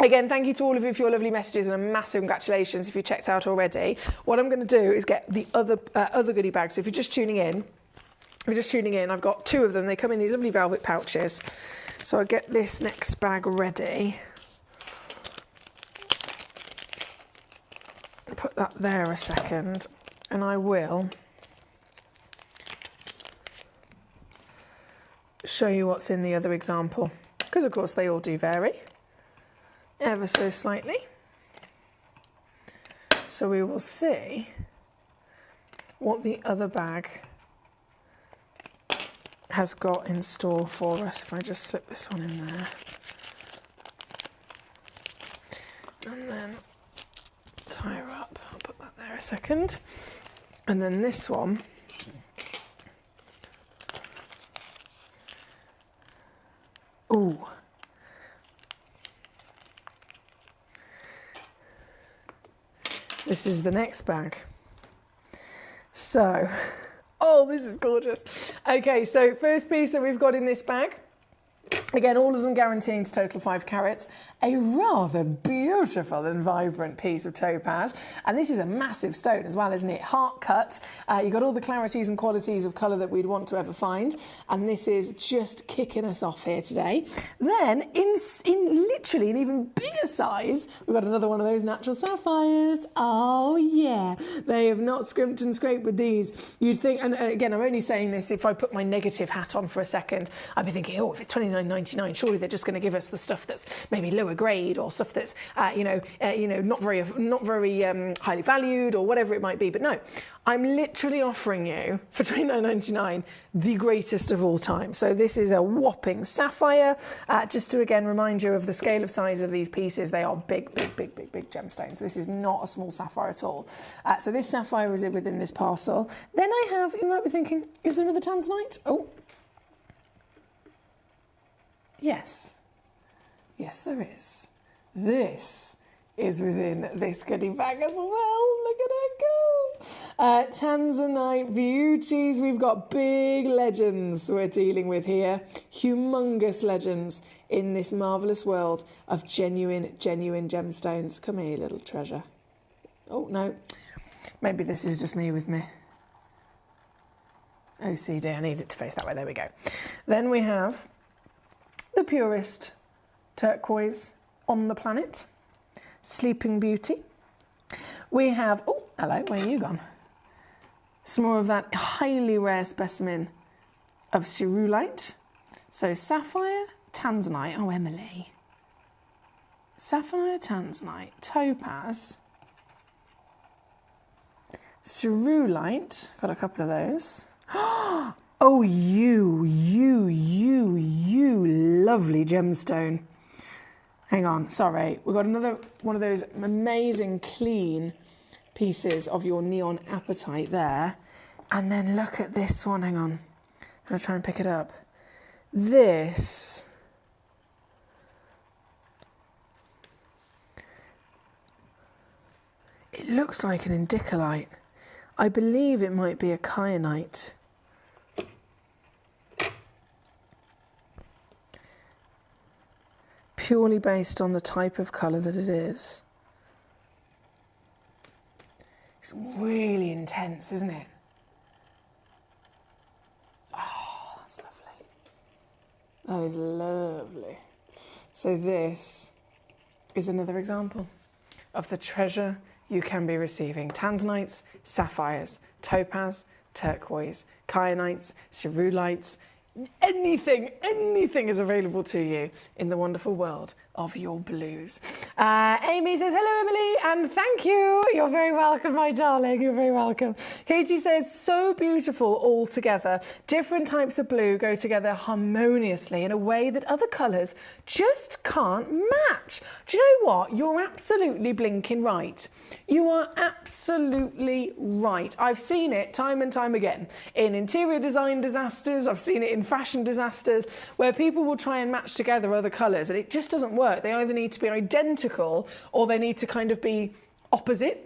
Again, thank you to all of you for your lovely messages, and a massive congratulations if you checked out already. What I'm going to do is get the other goodie bags. So if you're just tuning in, I've got 2 of them. They come in these lovely velvet pouches. So I'll get this next bag ready. Put that there a second, and I will show you what's in the other example, because of course they all do vary ever so slightly. So we will see what the other bag has got in store for us. If I just slip this one in there, and then tie her up. I'll put that there a second. And then this one, ooh, this is the next bag. So, oh, this is gorgeous. Okay, so first piece that we've got in this bag, again, all of them guaranteeing to total 5 carats. A rather beautiful and vibrant piece of topaz. And this is a massive stone as well, isn't it? Heart cut. You've got all the clarities and qualities of colour that we'd want to ever find. And this is just kicking us off here today. Then, in literally an even bigger size, we've got another one of those natural sapphires. Oh, yeah. They have not scrimped and scraped with these. You'd think, and again, I'm only saying this if I put my negative hat on for a second. I'd be thinking, oh, if it's $29.99, surely they're just going to give us the stuff that's maybe lower grade, or stuff that's not very highly valued, or whatever it might be. But no, I'm literally offering you for $29.99 the greatest of all time. So this is a whopping sapphire. Just to again remind you of the scale of size of these pieces, they are big gemstones. This is not a small sapphire at all. So this sapphire is within this parcel. Then I have, you might be thinking, is there another tanzanite? Oh. Yes. Yes, there is. This is within this goodie bag as well. Look at her go. Tanzanite beauties. We've got big legends we're dealing with here. Humongous legends in this marvellous world of genuine gemstones. Come here, little treasure. Oh, no. Maybe this is just me with me OCD, I need it to face that way, there we go. Then we have the purest turquoise on the planet, Sleeping Beauty. We have, oh, hello, where are you gone? Some more of that highly rare specimen of cerulite. So sapphire, tanzanite, oh, Emily. Sapphire, tanzanite, topaz, cerulite, got a couple of those. Oh, you lovely gemstone. Hang on, sorry. We've got another one of those amazing clean pieces of your neon apatite there. And then look at this one, hang on. I'm gonna try and pick it up. This. It looks like an indicolite. I believe it might be a kyanite. Purely based on the type of colour that it is. It's really intense, isn't it? Oh, that's lovely. That is lovely. So this is another example of the treasure you can be receiving. Tanzanites, sapphires, topaz, turquoise, kyanites, cerulites, anything is available to you in the wonderful world of your blues. Amy says, hello, Emily, and thank you. You're very welcome, my darling. You're very welcome. Katie says, so beautiful all together. Different types of blue go together harmoniously in a way that other colours just can't match. Do you know what? You're absolutely blinking right. You are absolutely right. I've seen it time and time again in interior design disasters. I've seen it in fashion disasters where people will try and match together other colours and it just doesn't work. They either need to be identical or they need to kind of be opposite.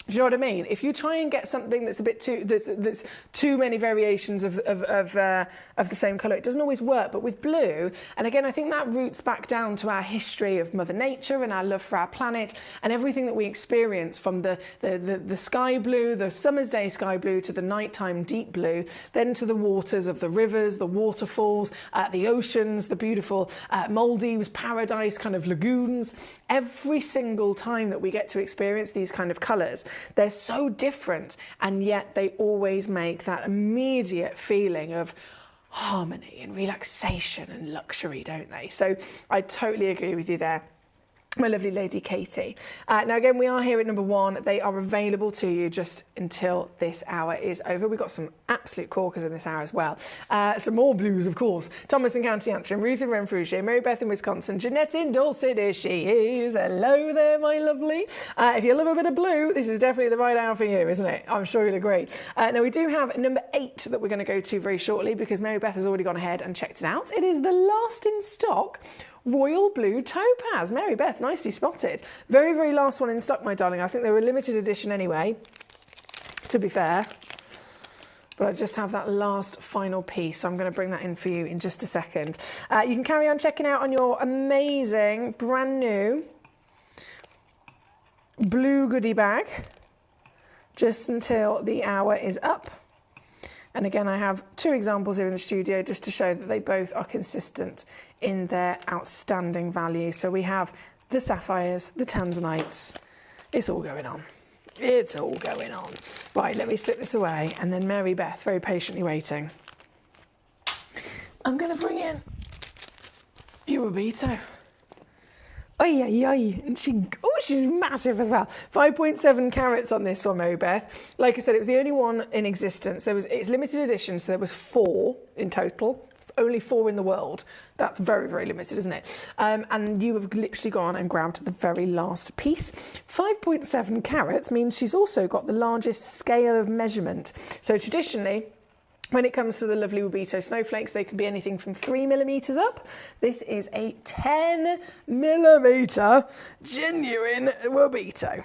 Do you know what I mean? If you try and get something that's a bit too, that's too many variations of the same colour, it doesn't always work. But with blue, and again, I think that roots back down to our history of Mother Nature and our love for our planet and everything that we experience from the sky blue, the summer's day sky blue, to the nighttime deep blue, then to the waters of the rivers, the waterfalls, the oceans, the beautiful Maldives, paradise kind of lagoons. Every single time that we get to experience these kind of colours, they're so different, and yet they always make that immediate feeling of harmony and relaxation and luxury, don't they? So I totally agree with you there, my lovely lady Katie. Now again, we are here at number 1. They are available to you just until this hour is over. We've got some absolute corkers in this hour as well. Some more blues, of course. Thomas in County Antrim, Ruth in Renfrewshire, Mary Beth in Wisconsin, Jeanette in Dorset, here she is. Hello there, my lovely. If you love a bit of blue, this is definitely the right hour for you, isn't it? I'm sure you'll agree. Now we do have number 8 that we're going to go to very shortly because Mary Beth has already gone ahead and checked it out. It is the last in stock Royal Blue Topaz. Mary Beth, nicely spotted. Very, very last one in stock, my darling. I think they were a limited edition anyway, to be fair. But I just have that last final piece, so I'm going to bring that in for you in just a second. You can carry on checking out on your amazing, brand new blue goodie bag just until the hour is up. And again, I have 2 examples here in the studio just to show that they both are consistent in their outstanding value. So we have the sapphires, the tanzanites. It's all going on. It's all going on. Right, let me slip this away. And then Mary Beth, very patiently waiting. I'm going to bring in your Rubito. Oi, oi, oi. And she's massive as well. 5.7 carats on this one, Mary Beth. Like I said, it was the only one in existence. It's limited edition, so there was 4 in total. Only 4 in the world. That's very, very limited, isn't it? And you have literally gone and grabbed the very last piece. 5.7 carats means she's also got the largest scale of measurement. So traditionally, when it comes to the lovely Rubito snowflakes, they can be anything from 3 millimetres up. This is a 10 millimetre genuine Rubito.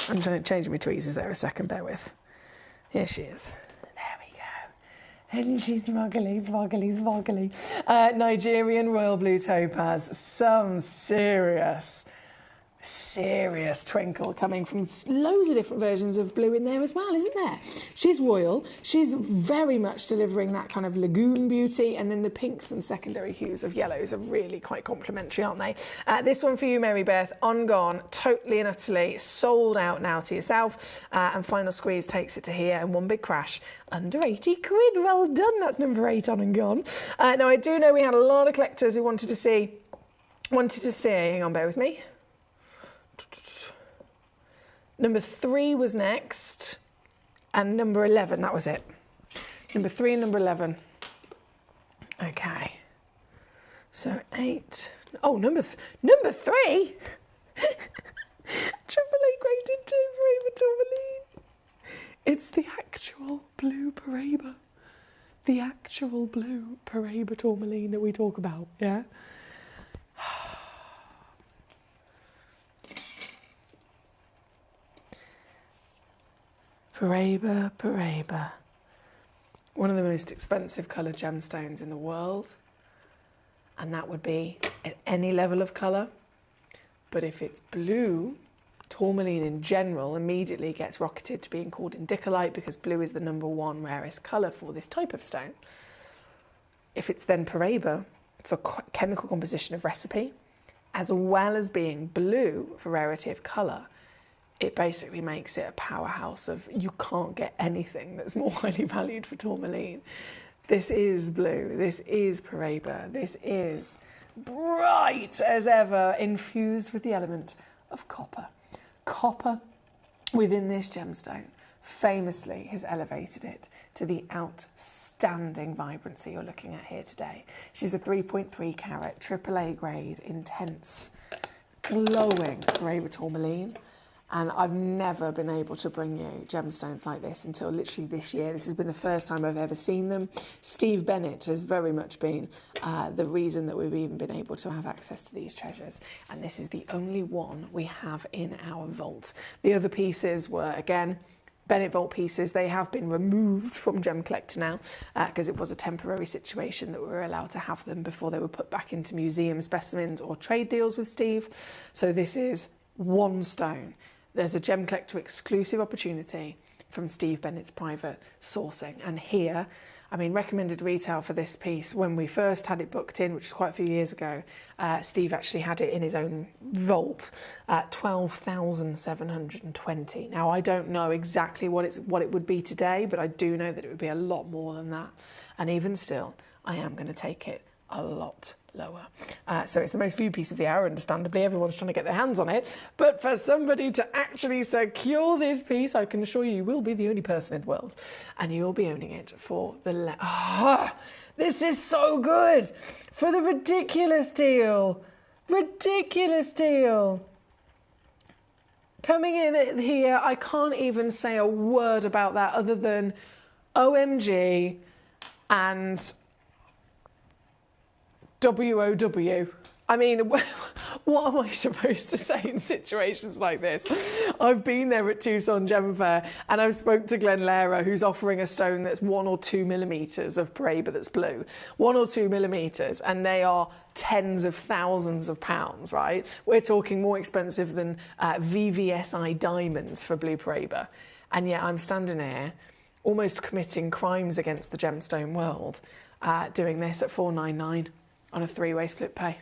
I'm changing my tweezers there a second, bear with. Here she is. And she's smoggly. Nigerian Royal Blue Topaz. Some serious serious twinkle coming from loads of different versions of blue in there as well, isn't there? She's royal. She's very much delivering that kind of lagoon beauty, and then the pinks and secondary hues of yellows are really quite complementary, aren't they? This one for you, Mary Beth, on gone, totally and utterly sold out now to yourself, and Final Squeeze takes it to here in one big crash. Under 80 quid, well done, that's number 8 on and gone. Now I do know we had a lot of collectors who wanted to see, hang on, bear with me. Number 3 was next, and number 11, that was it. Number 3 and number 11. Okay. So 8. Oh, number 3? Triple A graded Paraiba tourmaline. It's the actual blue Paraiba. The actual blue Paraiba tourmaline that we talk about, yeah? Paraiba, Paraiba. One of the most expensive coloured gemstones in the world. And that would be at any level of colour. But if it's blue, tourmaline in general immediately gets rocketed to being called indicolite because blue is the #1 rarest colour for this type of stone. If it's then Paraiba for chemical composition of recipe, as well as being blue for rarity of colour, it basically makes it a powerhouse of, you can't get anything that's more highly valued for tourmaline. This is blue, this is Paraiba, this is bright as ever, infused with the element of copper. Copper within this gemstone famously has elevated it to the outstanding vibrancy you're looking at here today. She's a 3.3 carat, AAA grade, intense, glowing Paraiba tourmaline. And I've never been able to bring you gemstones like this until literally this year. This has been the first time I've ever seen them. Steve Bennett has very much been the reason that we've even been able to have access to these treasures. And this is the only one we have in our vault. The other pieces were, again, Bennett Vault pieces. They have been removed from Gemcollector now because it was a temporary situation that we were allowed to have them before they were put back into museum specimens or trade deals with Steve. So this is one stone. There's a Gemcollector exclusive opportunity from Steve Bennett's private sourcing. And here, I mean, recommended retail for this piece, when we first had it booked in, which was quite a few years ago, Steve actually had it in his own vault at 12,720. Now, I don't know exactly what it would be today, but I do know that it would be a lot more than that. And even still, I am going to take it a lot lower. So it's the most viewed piece of the hour, understandably. Everyone's trying to get their hands on it. But for somebody to actually secure this piece, I can assure you, you will be the only person in the world. And you'll be owning it for the... this is so good! For the ridiculous deal. Ridiculous deal. Coming in here, I can't even say a word about that other than OMG and... WOW. I mean, what am I supposed to say in situations like this? I've been there at Tucson Gem Fair and I've spoke to Glenn Lehrer, who's offering a stone that's 1 or 2 millimeters of Paraiba that's blue. 1 or 2 millimeters, and they are tens of thousands of pounds, right? We're talking more expensive than VVSI diamonds for blue Paraiba. And yet I'm standing here almost committing crimes against the gemstone world, doing this at $499. On a 3-way split pay.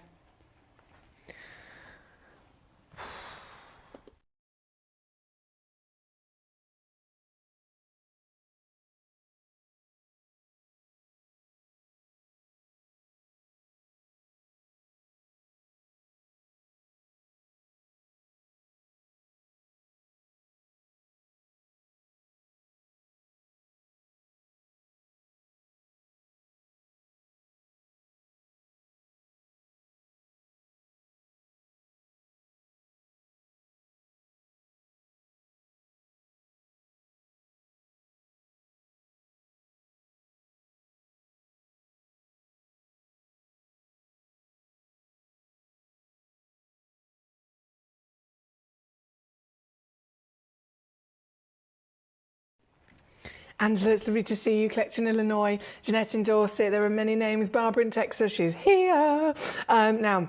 Angela, it's lovely to see you. Collector in Illinois, Jeanette in Dorset. There are many names. Barbara in Texas, she's here. Now,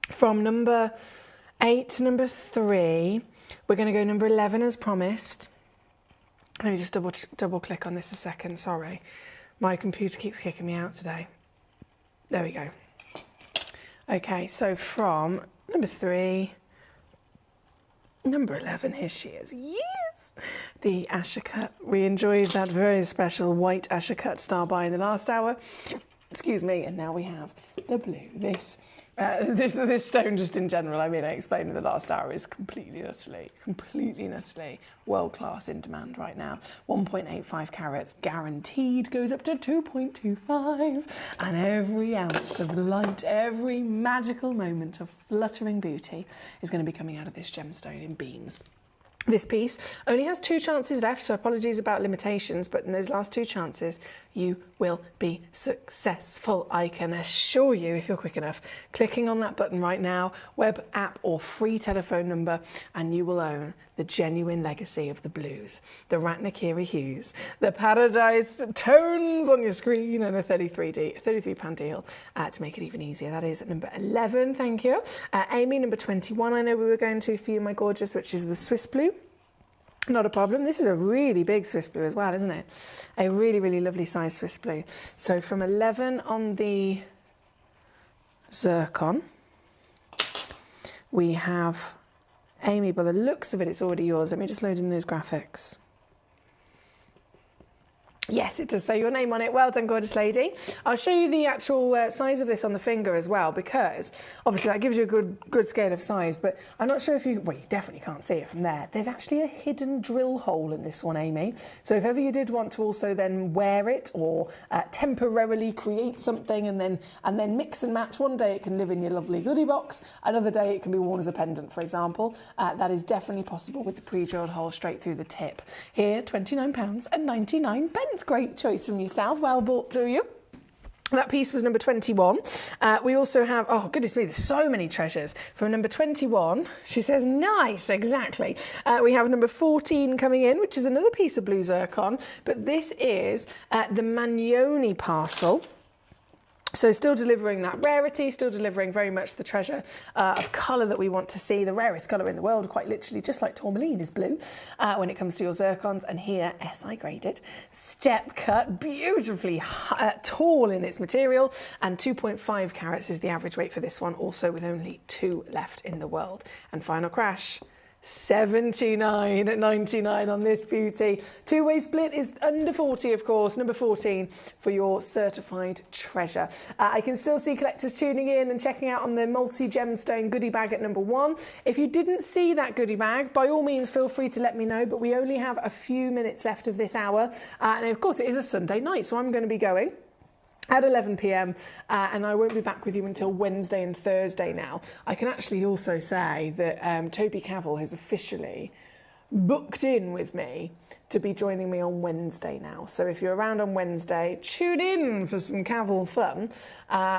from number 8 to number 3. We're going to go number 11 as promised. Let me just double click on this a second, sorry. My computer keeps kicking me out today. There we go. Okay, so from number 3, number 11, here she is. Yes! The Ashercut. We enjoyed that very special white Ashercut star by in the last hour. Excuse me, and now we have the blue. This stone just in general, I mean, I explained in the last hour, is completely utterly world-class in demand right now. 1.85 carats guaranteed, goes up to 2.25, and every ounce of light, every magical moment of fluttering beauty is going to be coming out of this gemstone in beams. This piece only has 2 chances left, so apologies about limitations, but in those last 2 chances, you will be successful. I can assure you, if you're quick enough, clicking on that button right now, web app or free telephone number, and you will own the genuine legacy of the blues, the Ratnakiri hues, the paradise tones on your screen, and a £33 deal to make it even easier. That is number 11, thank you. Amy, number 21, I know we were going to for you, my gorgeous, which is the Swiss blue. Not a problem. This is a really big Swiss blue as well, isn't it? A really, really lovely size Swiss blue. So from 11 on the zircon, we have Amy. By the looks of it, it's already yours. Let me just load in those graphics. Yes, it does say your name on it. Well done, gorgeous lady. I'll show you the actual size of this on the finger as well, because obviously that gives you a good scale of size, but I'm not sure if you, well, you definitely can't see it from there. There's actually a hidden drill hole in this one, Amy. So if ever you did want to also then wear it or temporarily create something and then mix and match, one day it can live in your lovely goodie box, another day it can be worn as a pendant, for example. That is definitely possible with the pre-drilled hole straight through the tip. Here, £29.99. Great choice from yourself. Well bought to you. That piece was number 21. We also have, oh goodness me, there's so many treasures. From number 21, she says, nice, exactly. We have number 14 coming in, which is another piece of blue zircon, but this is the Magnoni parcel. So still delivering that rarity, still delivering very much the treasure of colour that we want to see. The rarest colour in the world, quite literally, just like tourmaline is blue when it comes to your zircons. And here, SI graded, step cut, beautifully tall in its material. And 2.5 carats is the average weight for this one, also with only 2 left in the world. And final crash. $79.99 on this beauty. Two-way split is under 40, of course. Number 14 for your certified treasure. I can still see collectors tuning in and checking out on the multi-gemstone goodie bag at number 1. If you didn't see that goodie bag, by all means, feel free to let me know, but we only have a few minutes left of this hour. And of course, it is a Sunday night, so I'm going to be going at 11 p.m. And I won't be back with you until Wednesday and Thursday now. I can actually also say that Toby Cavell has officially booked in with me to be joining me on Wednesday now. So if you're around on Wednesday, tune in for some Cavell fun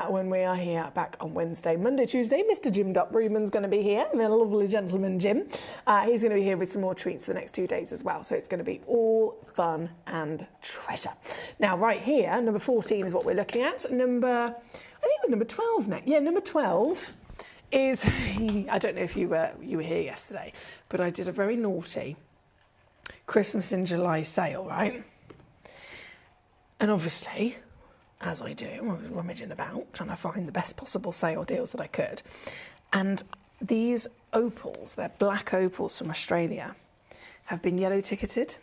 when we are here back on Wednesday. Monday, Tuesday, Mr. Jim Ruben's going to be here, the lovely gentleman Jim. He's going to be here with some more treats the next 2 days as well. So it's going to be all fun and treasure. Now, right here, number 14 is what we're looking at. I think it was number 12 next. Yeah, number 12 is, I don't know if you were here yesterday, but I did a very naughty Christmas in July sale, right? And obviously, as I do, I was rummaging about, trying to find the best possible sale deals that I could. And these opals, they're black opals from Australia, have been yellow ticketed.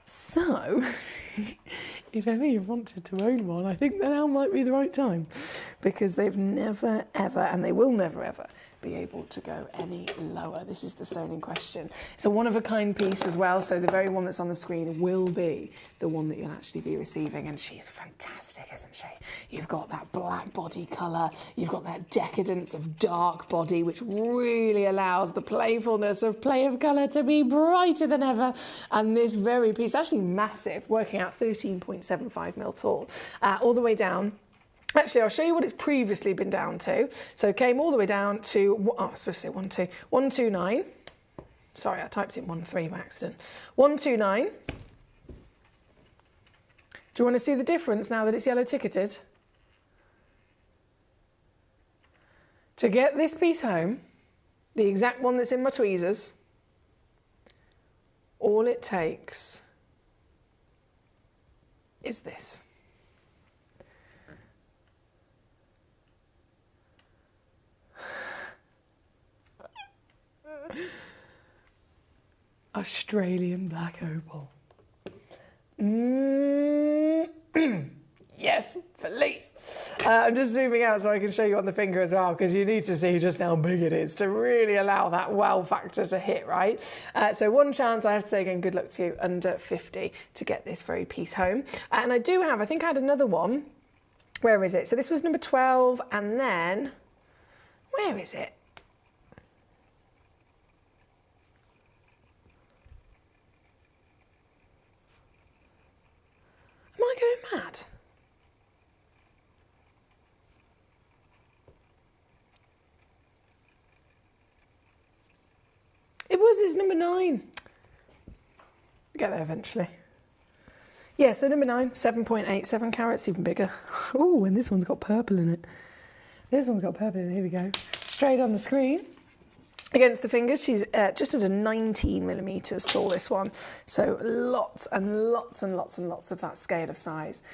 So, if ever you wanted to own one, I think that now might be the right time, because they've never, ever, and they will never, ever be able to go any lower. This is the stone in question. It's a one-of-a-kind piece as well, so the very one that's on the screen will be the one that you'll actually be receiving, and she's fantastic, isn't she? You've got that black body colour, you've got that decadence of dark body, which really allows the playfulness of play of colour to be brighter than ever, and this very piece, actually massive, working out 13.75mm tall, all the way down. Actually, I'll show you what it's previously been down to. So it came all the way down to, I was supposed to say 129. Sorry, I typed in 13 by accident. 129. Do you want to see the difference now that it's yellow ticketed? To get this piece home, the exact one that's in my tweezers, all it takes is this. Australian black opal. Yes, Felice. I'm just zooming out so I can show you on the finger as well, because you need to see just how big it is to really allow that wow factor to hit, right? So one chance, I have to say again, good luck to you, under 50 to get this very piece home. And I do have, I think I had another one. Where is it? So this was number 12, and then, where is it? Am I going mad? It's number 9. We'll get there eventually. Yeah, so number 9, 7.87 carats, even bigger. Oh, and this one's got purple in it. This one's got purple in it, here we go. Straight on the screen. Against the fingers, she's just under 19 millimetres tall, this one. So lots and lots and lots and lots of that scale of size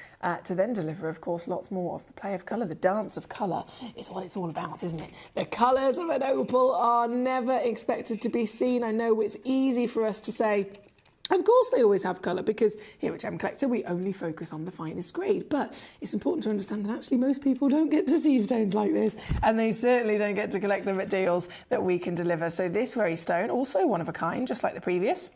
to then deliver, of course, lots more of the play of colour. The dance of colour is what it's all about, isn't it? The colours of an opal are never expected to be seen. I know it's easy for us to say, of course they always have colour, because here at Gemcollector we only focus on the finest grade, but it's important to understand that actually most people don't get to see stones like this, and they certainly don't get to collect them at deals that we can deliver. So this very stone, also one of a kind, just like the previous,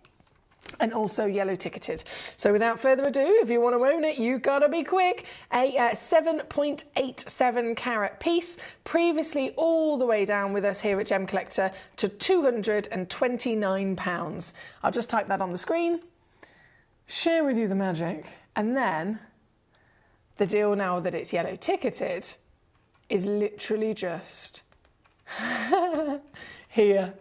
and also yellow ticketed. So without further ado, if you want to own it, you gotta be quick. A 7.87 carat piece, previously all the way down with us here at Gemcollector to £229. I'll just type that on the screen, share with you the magic, and then the deal, now that it's yellow ticketed, is literally just here.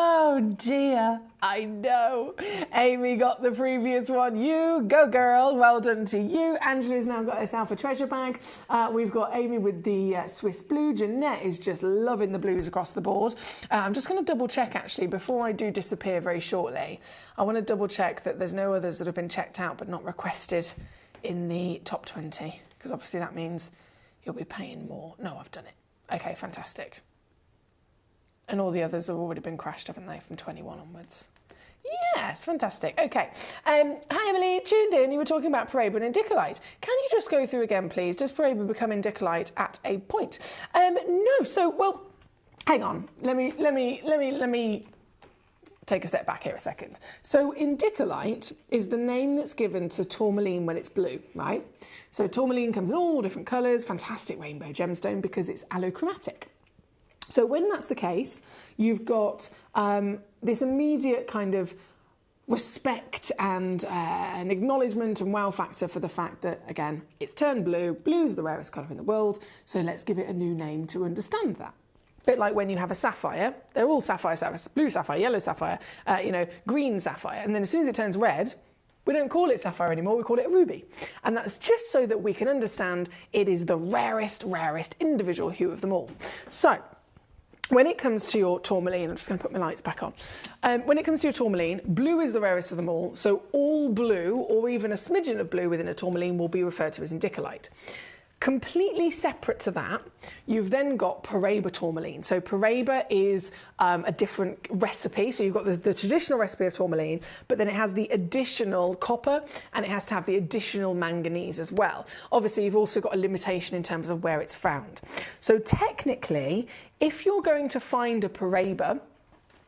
Oh dear, I know. Amy got the previous one. You go, girl. Well done to you. Angela's now got herself a treasure bag. We've got Amy with the Swiss blue. Jeanette is just loving the blues across the board. I'm just going to double check, actually, before I do disappear very shortly. I want to double check that there's no others that have been checked out but not requested in the top 20, because obviously that means you'll be paying more. No, I've done it. Okay, fantastic. And all the others have already been crashed, haven't they, from 21 onwards? Yes, fantastic. Okay. Hi, Emily. Tuned in. You were talking about Paraiba and indicolite. Can you just go through again, please? Does Paraiba become indicolite at a point? No. So, well, hang on. Let me take a step back here a second. So, indicolite is the name that's given to tourmaline when it's blue, right? So, tourmaline comes in all different colours. Fantastic rainbow gemstone because it's allochromatic. So when that's the case, you've got this immediate kind of respect and an acknowledgement and wow factor for the fact that, again, it's turned blue. Blue's the rarest colour in the world, so let's give it a new name to understand that. A bit like when you have a sapphire, they're all sapphire, blue sapphire, yellow sapphire, green sapphire, and then as soon as it turns red, we don't call it sapphire anymore, we call it a ruby. And that's just so that we can understand it is the rarest individual hue of them all. So, when it comes to your tourmaline, I'm just going to put my lights back on. When it comes to your tourmaline, blue is the rarest of them all. So all blue, or even a smidgen of blue within a tourmaline, will be referred to as indicolite. Completely separate to that, you've then got Paraiba tourmaline. So Paraiba is a different recipe. So you've got the traditional recipe of tourmaline, but then it has the additional copper and it has to have the additional manganese as well. Obviously, you've also got a limitation in terms of where it's found. So technically, if you're going to find a Paraiba,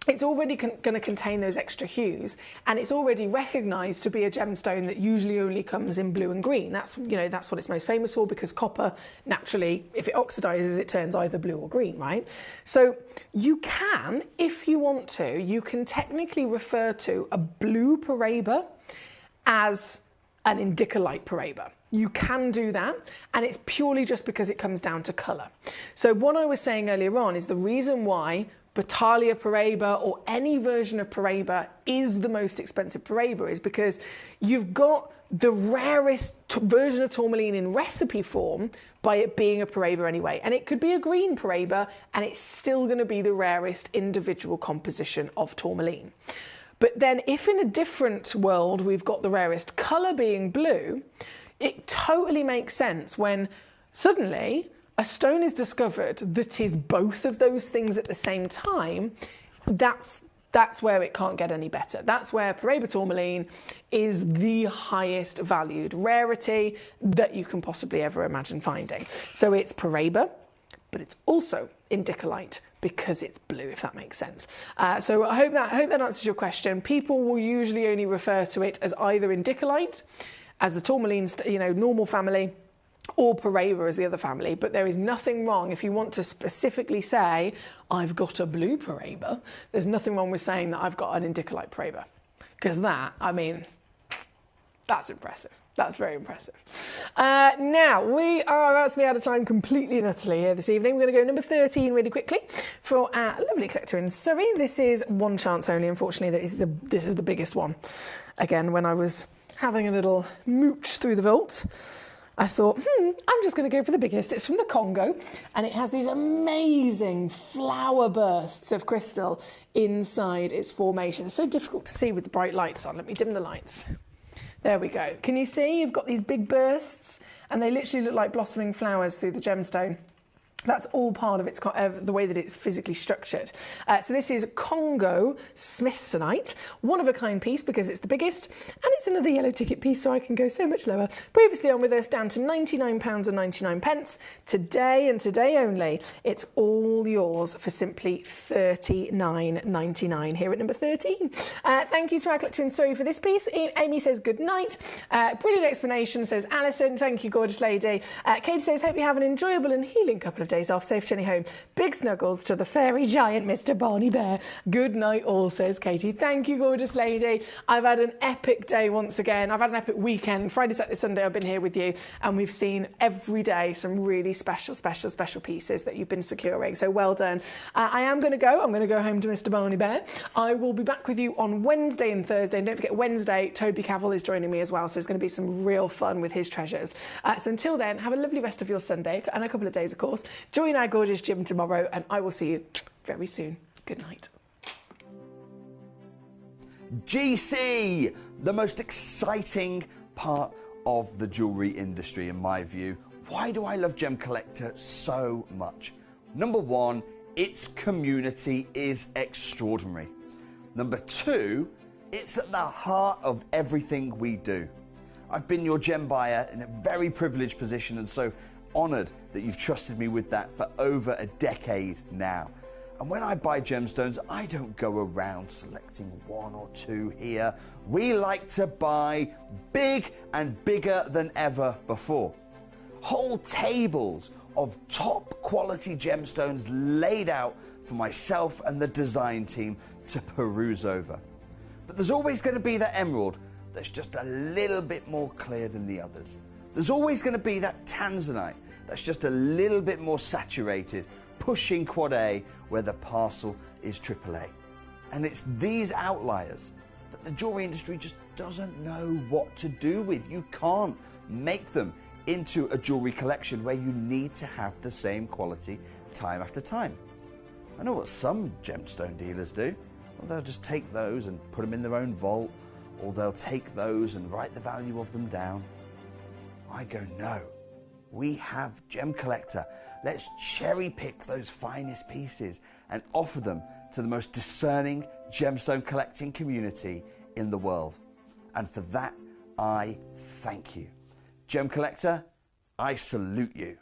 it's already going to contain those extra hues, and it's already recognised to be a gemstone that usually only comes in blue and green. That's what it's most famous for, because copper, naturally, if it oxidises, it turns either blue or green, right? So you can, if you want to, you can technically refer to a blue Paraiba as an indicolite Paraiba. You can do that, and it's purely just because it comes down to colour. So what I was saying earlier on is the reason why Battaglia Paraiba or any version of Paraiba is the most expensive Paraiba is because you've got the rarest version of tourmaline in recipe form by it being a Paraiba anyway. And it could be a green Paraiba and it's still going to be the rarest individual composition of tourmaline. But then if in a different world we've got the rarest colour being blue, it totally makes sense when suddenly a stone is discovered that is both of those things at the same time. That's where it can't get any better. That's where Paraiba tourmaline is the highest valued rarity that you can possibly ever imagine finding. So it's Paraiba, but it's also indicolite because it's blue, if that makes sense. So I hope that answers your question. People will usually only refer to it as either indicolite, as the tourmaline, normal family, or Paraiba as the other family, but there is nothing wrong if you want to specifically say, I've got a blue Paraiba, there's nothing wrong with saying that I've got an indicolite Paraiba, because that's impressive. That's very impressive. Now, we are about to be out of time completely and utterly here this evening. We're going to go number 13 really quickly for our lovely collector in Surrey. This is one chance only, unfortunately. This is the biggest one. Again, when I was having a little mooch through the vault, I thought, I'm just going to go for the biggest. It's from the Congo, and it has these amazing flower bursts of crystal inside its formation. It's so difficult to see with the bright lights on. Let me dim the lights. There we go. Can you see? You've got these big bursts, and they literally look like blossoming flowers through the gemstone. That's all part of its the way that it's physically structured. So this is Congo Smithsonite, one-of-a-kind piece because it's the biggest, and it's another yellow ticket piece, so I can go so much lower. Previously on with us, down to £99.99. Today and today only, it's all yours for simply $39.99 here at number 13. Thank you to our collector in Surrey for this piece. Amy says good night. Brilliant explanation, says Alison. Thank you, gorgeous lady. Kate says, hope you have an enjoyable and healing couple of days off. Safe journey home. Big snuggles to the fairy giant Mr. Barney Bear. Good night all, says Katie. Thank you, gorgeous lady. I've had an epic day once again. I've had an epic weekend. Friday, Saturday, Sunday I've been here with you, and we've seen every day some really special pieces that you've been securing. So well done. I am going to go. I'm going to go home to Mr. Barney Bear. I will be back with you on Wednesday and Thursday. And don't forget, Wednesday, Toby Cavill is joining me as well. So there's going to be some real fun with his treasures. So until then, have a lovely rest of your Sunday and a couple of days, of course. Join our gorgeous gym tomorrow, and I will see you very soon. Good night.
GC, the most exciting part of the jewellery industry in my view. Why do I love Gemcollector so much? Number one, its community is extraordinary. Number two, it's at the heart of everything we do. I've been your gem buyer in a very privileged position, and so honoured that you've trusted me with that for over a decade now. And when I buy gemstones, I don't go around selecting one or two here. We like to buy big and bigger than ever before. Whole tables of top quality gemstones laid out for myself and the design team to peruse over. But there's always going to be that emerald that's just a little bit more clear than the others. There's always going to be that tanzanite that's just a little bit more saturated, pushing quad A where the parcel is AAA. And it's these outliers that the jewellery industry just doesn't know what to do with. You can't make them into a jewellery collection where you need to have the same quality time after time. I know what some gemstone dealers do. Well, they'll just take those and put them in their own vault, or they'll take those and write the value of them down. I go, no, we have Gemcollector. Let's cherry pick those finest pieces and offer them to the most discerning gemstone collecting community in the world. And for that, I thank you. Gemcollector, I salute you.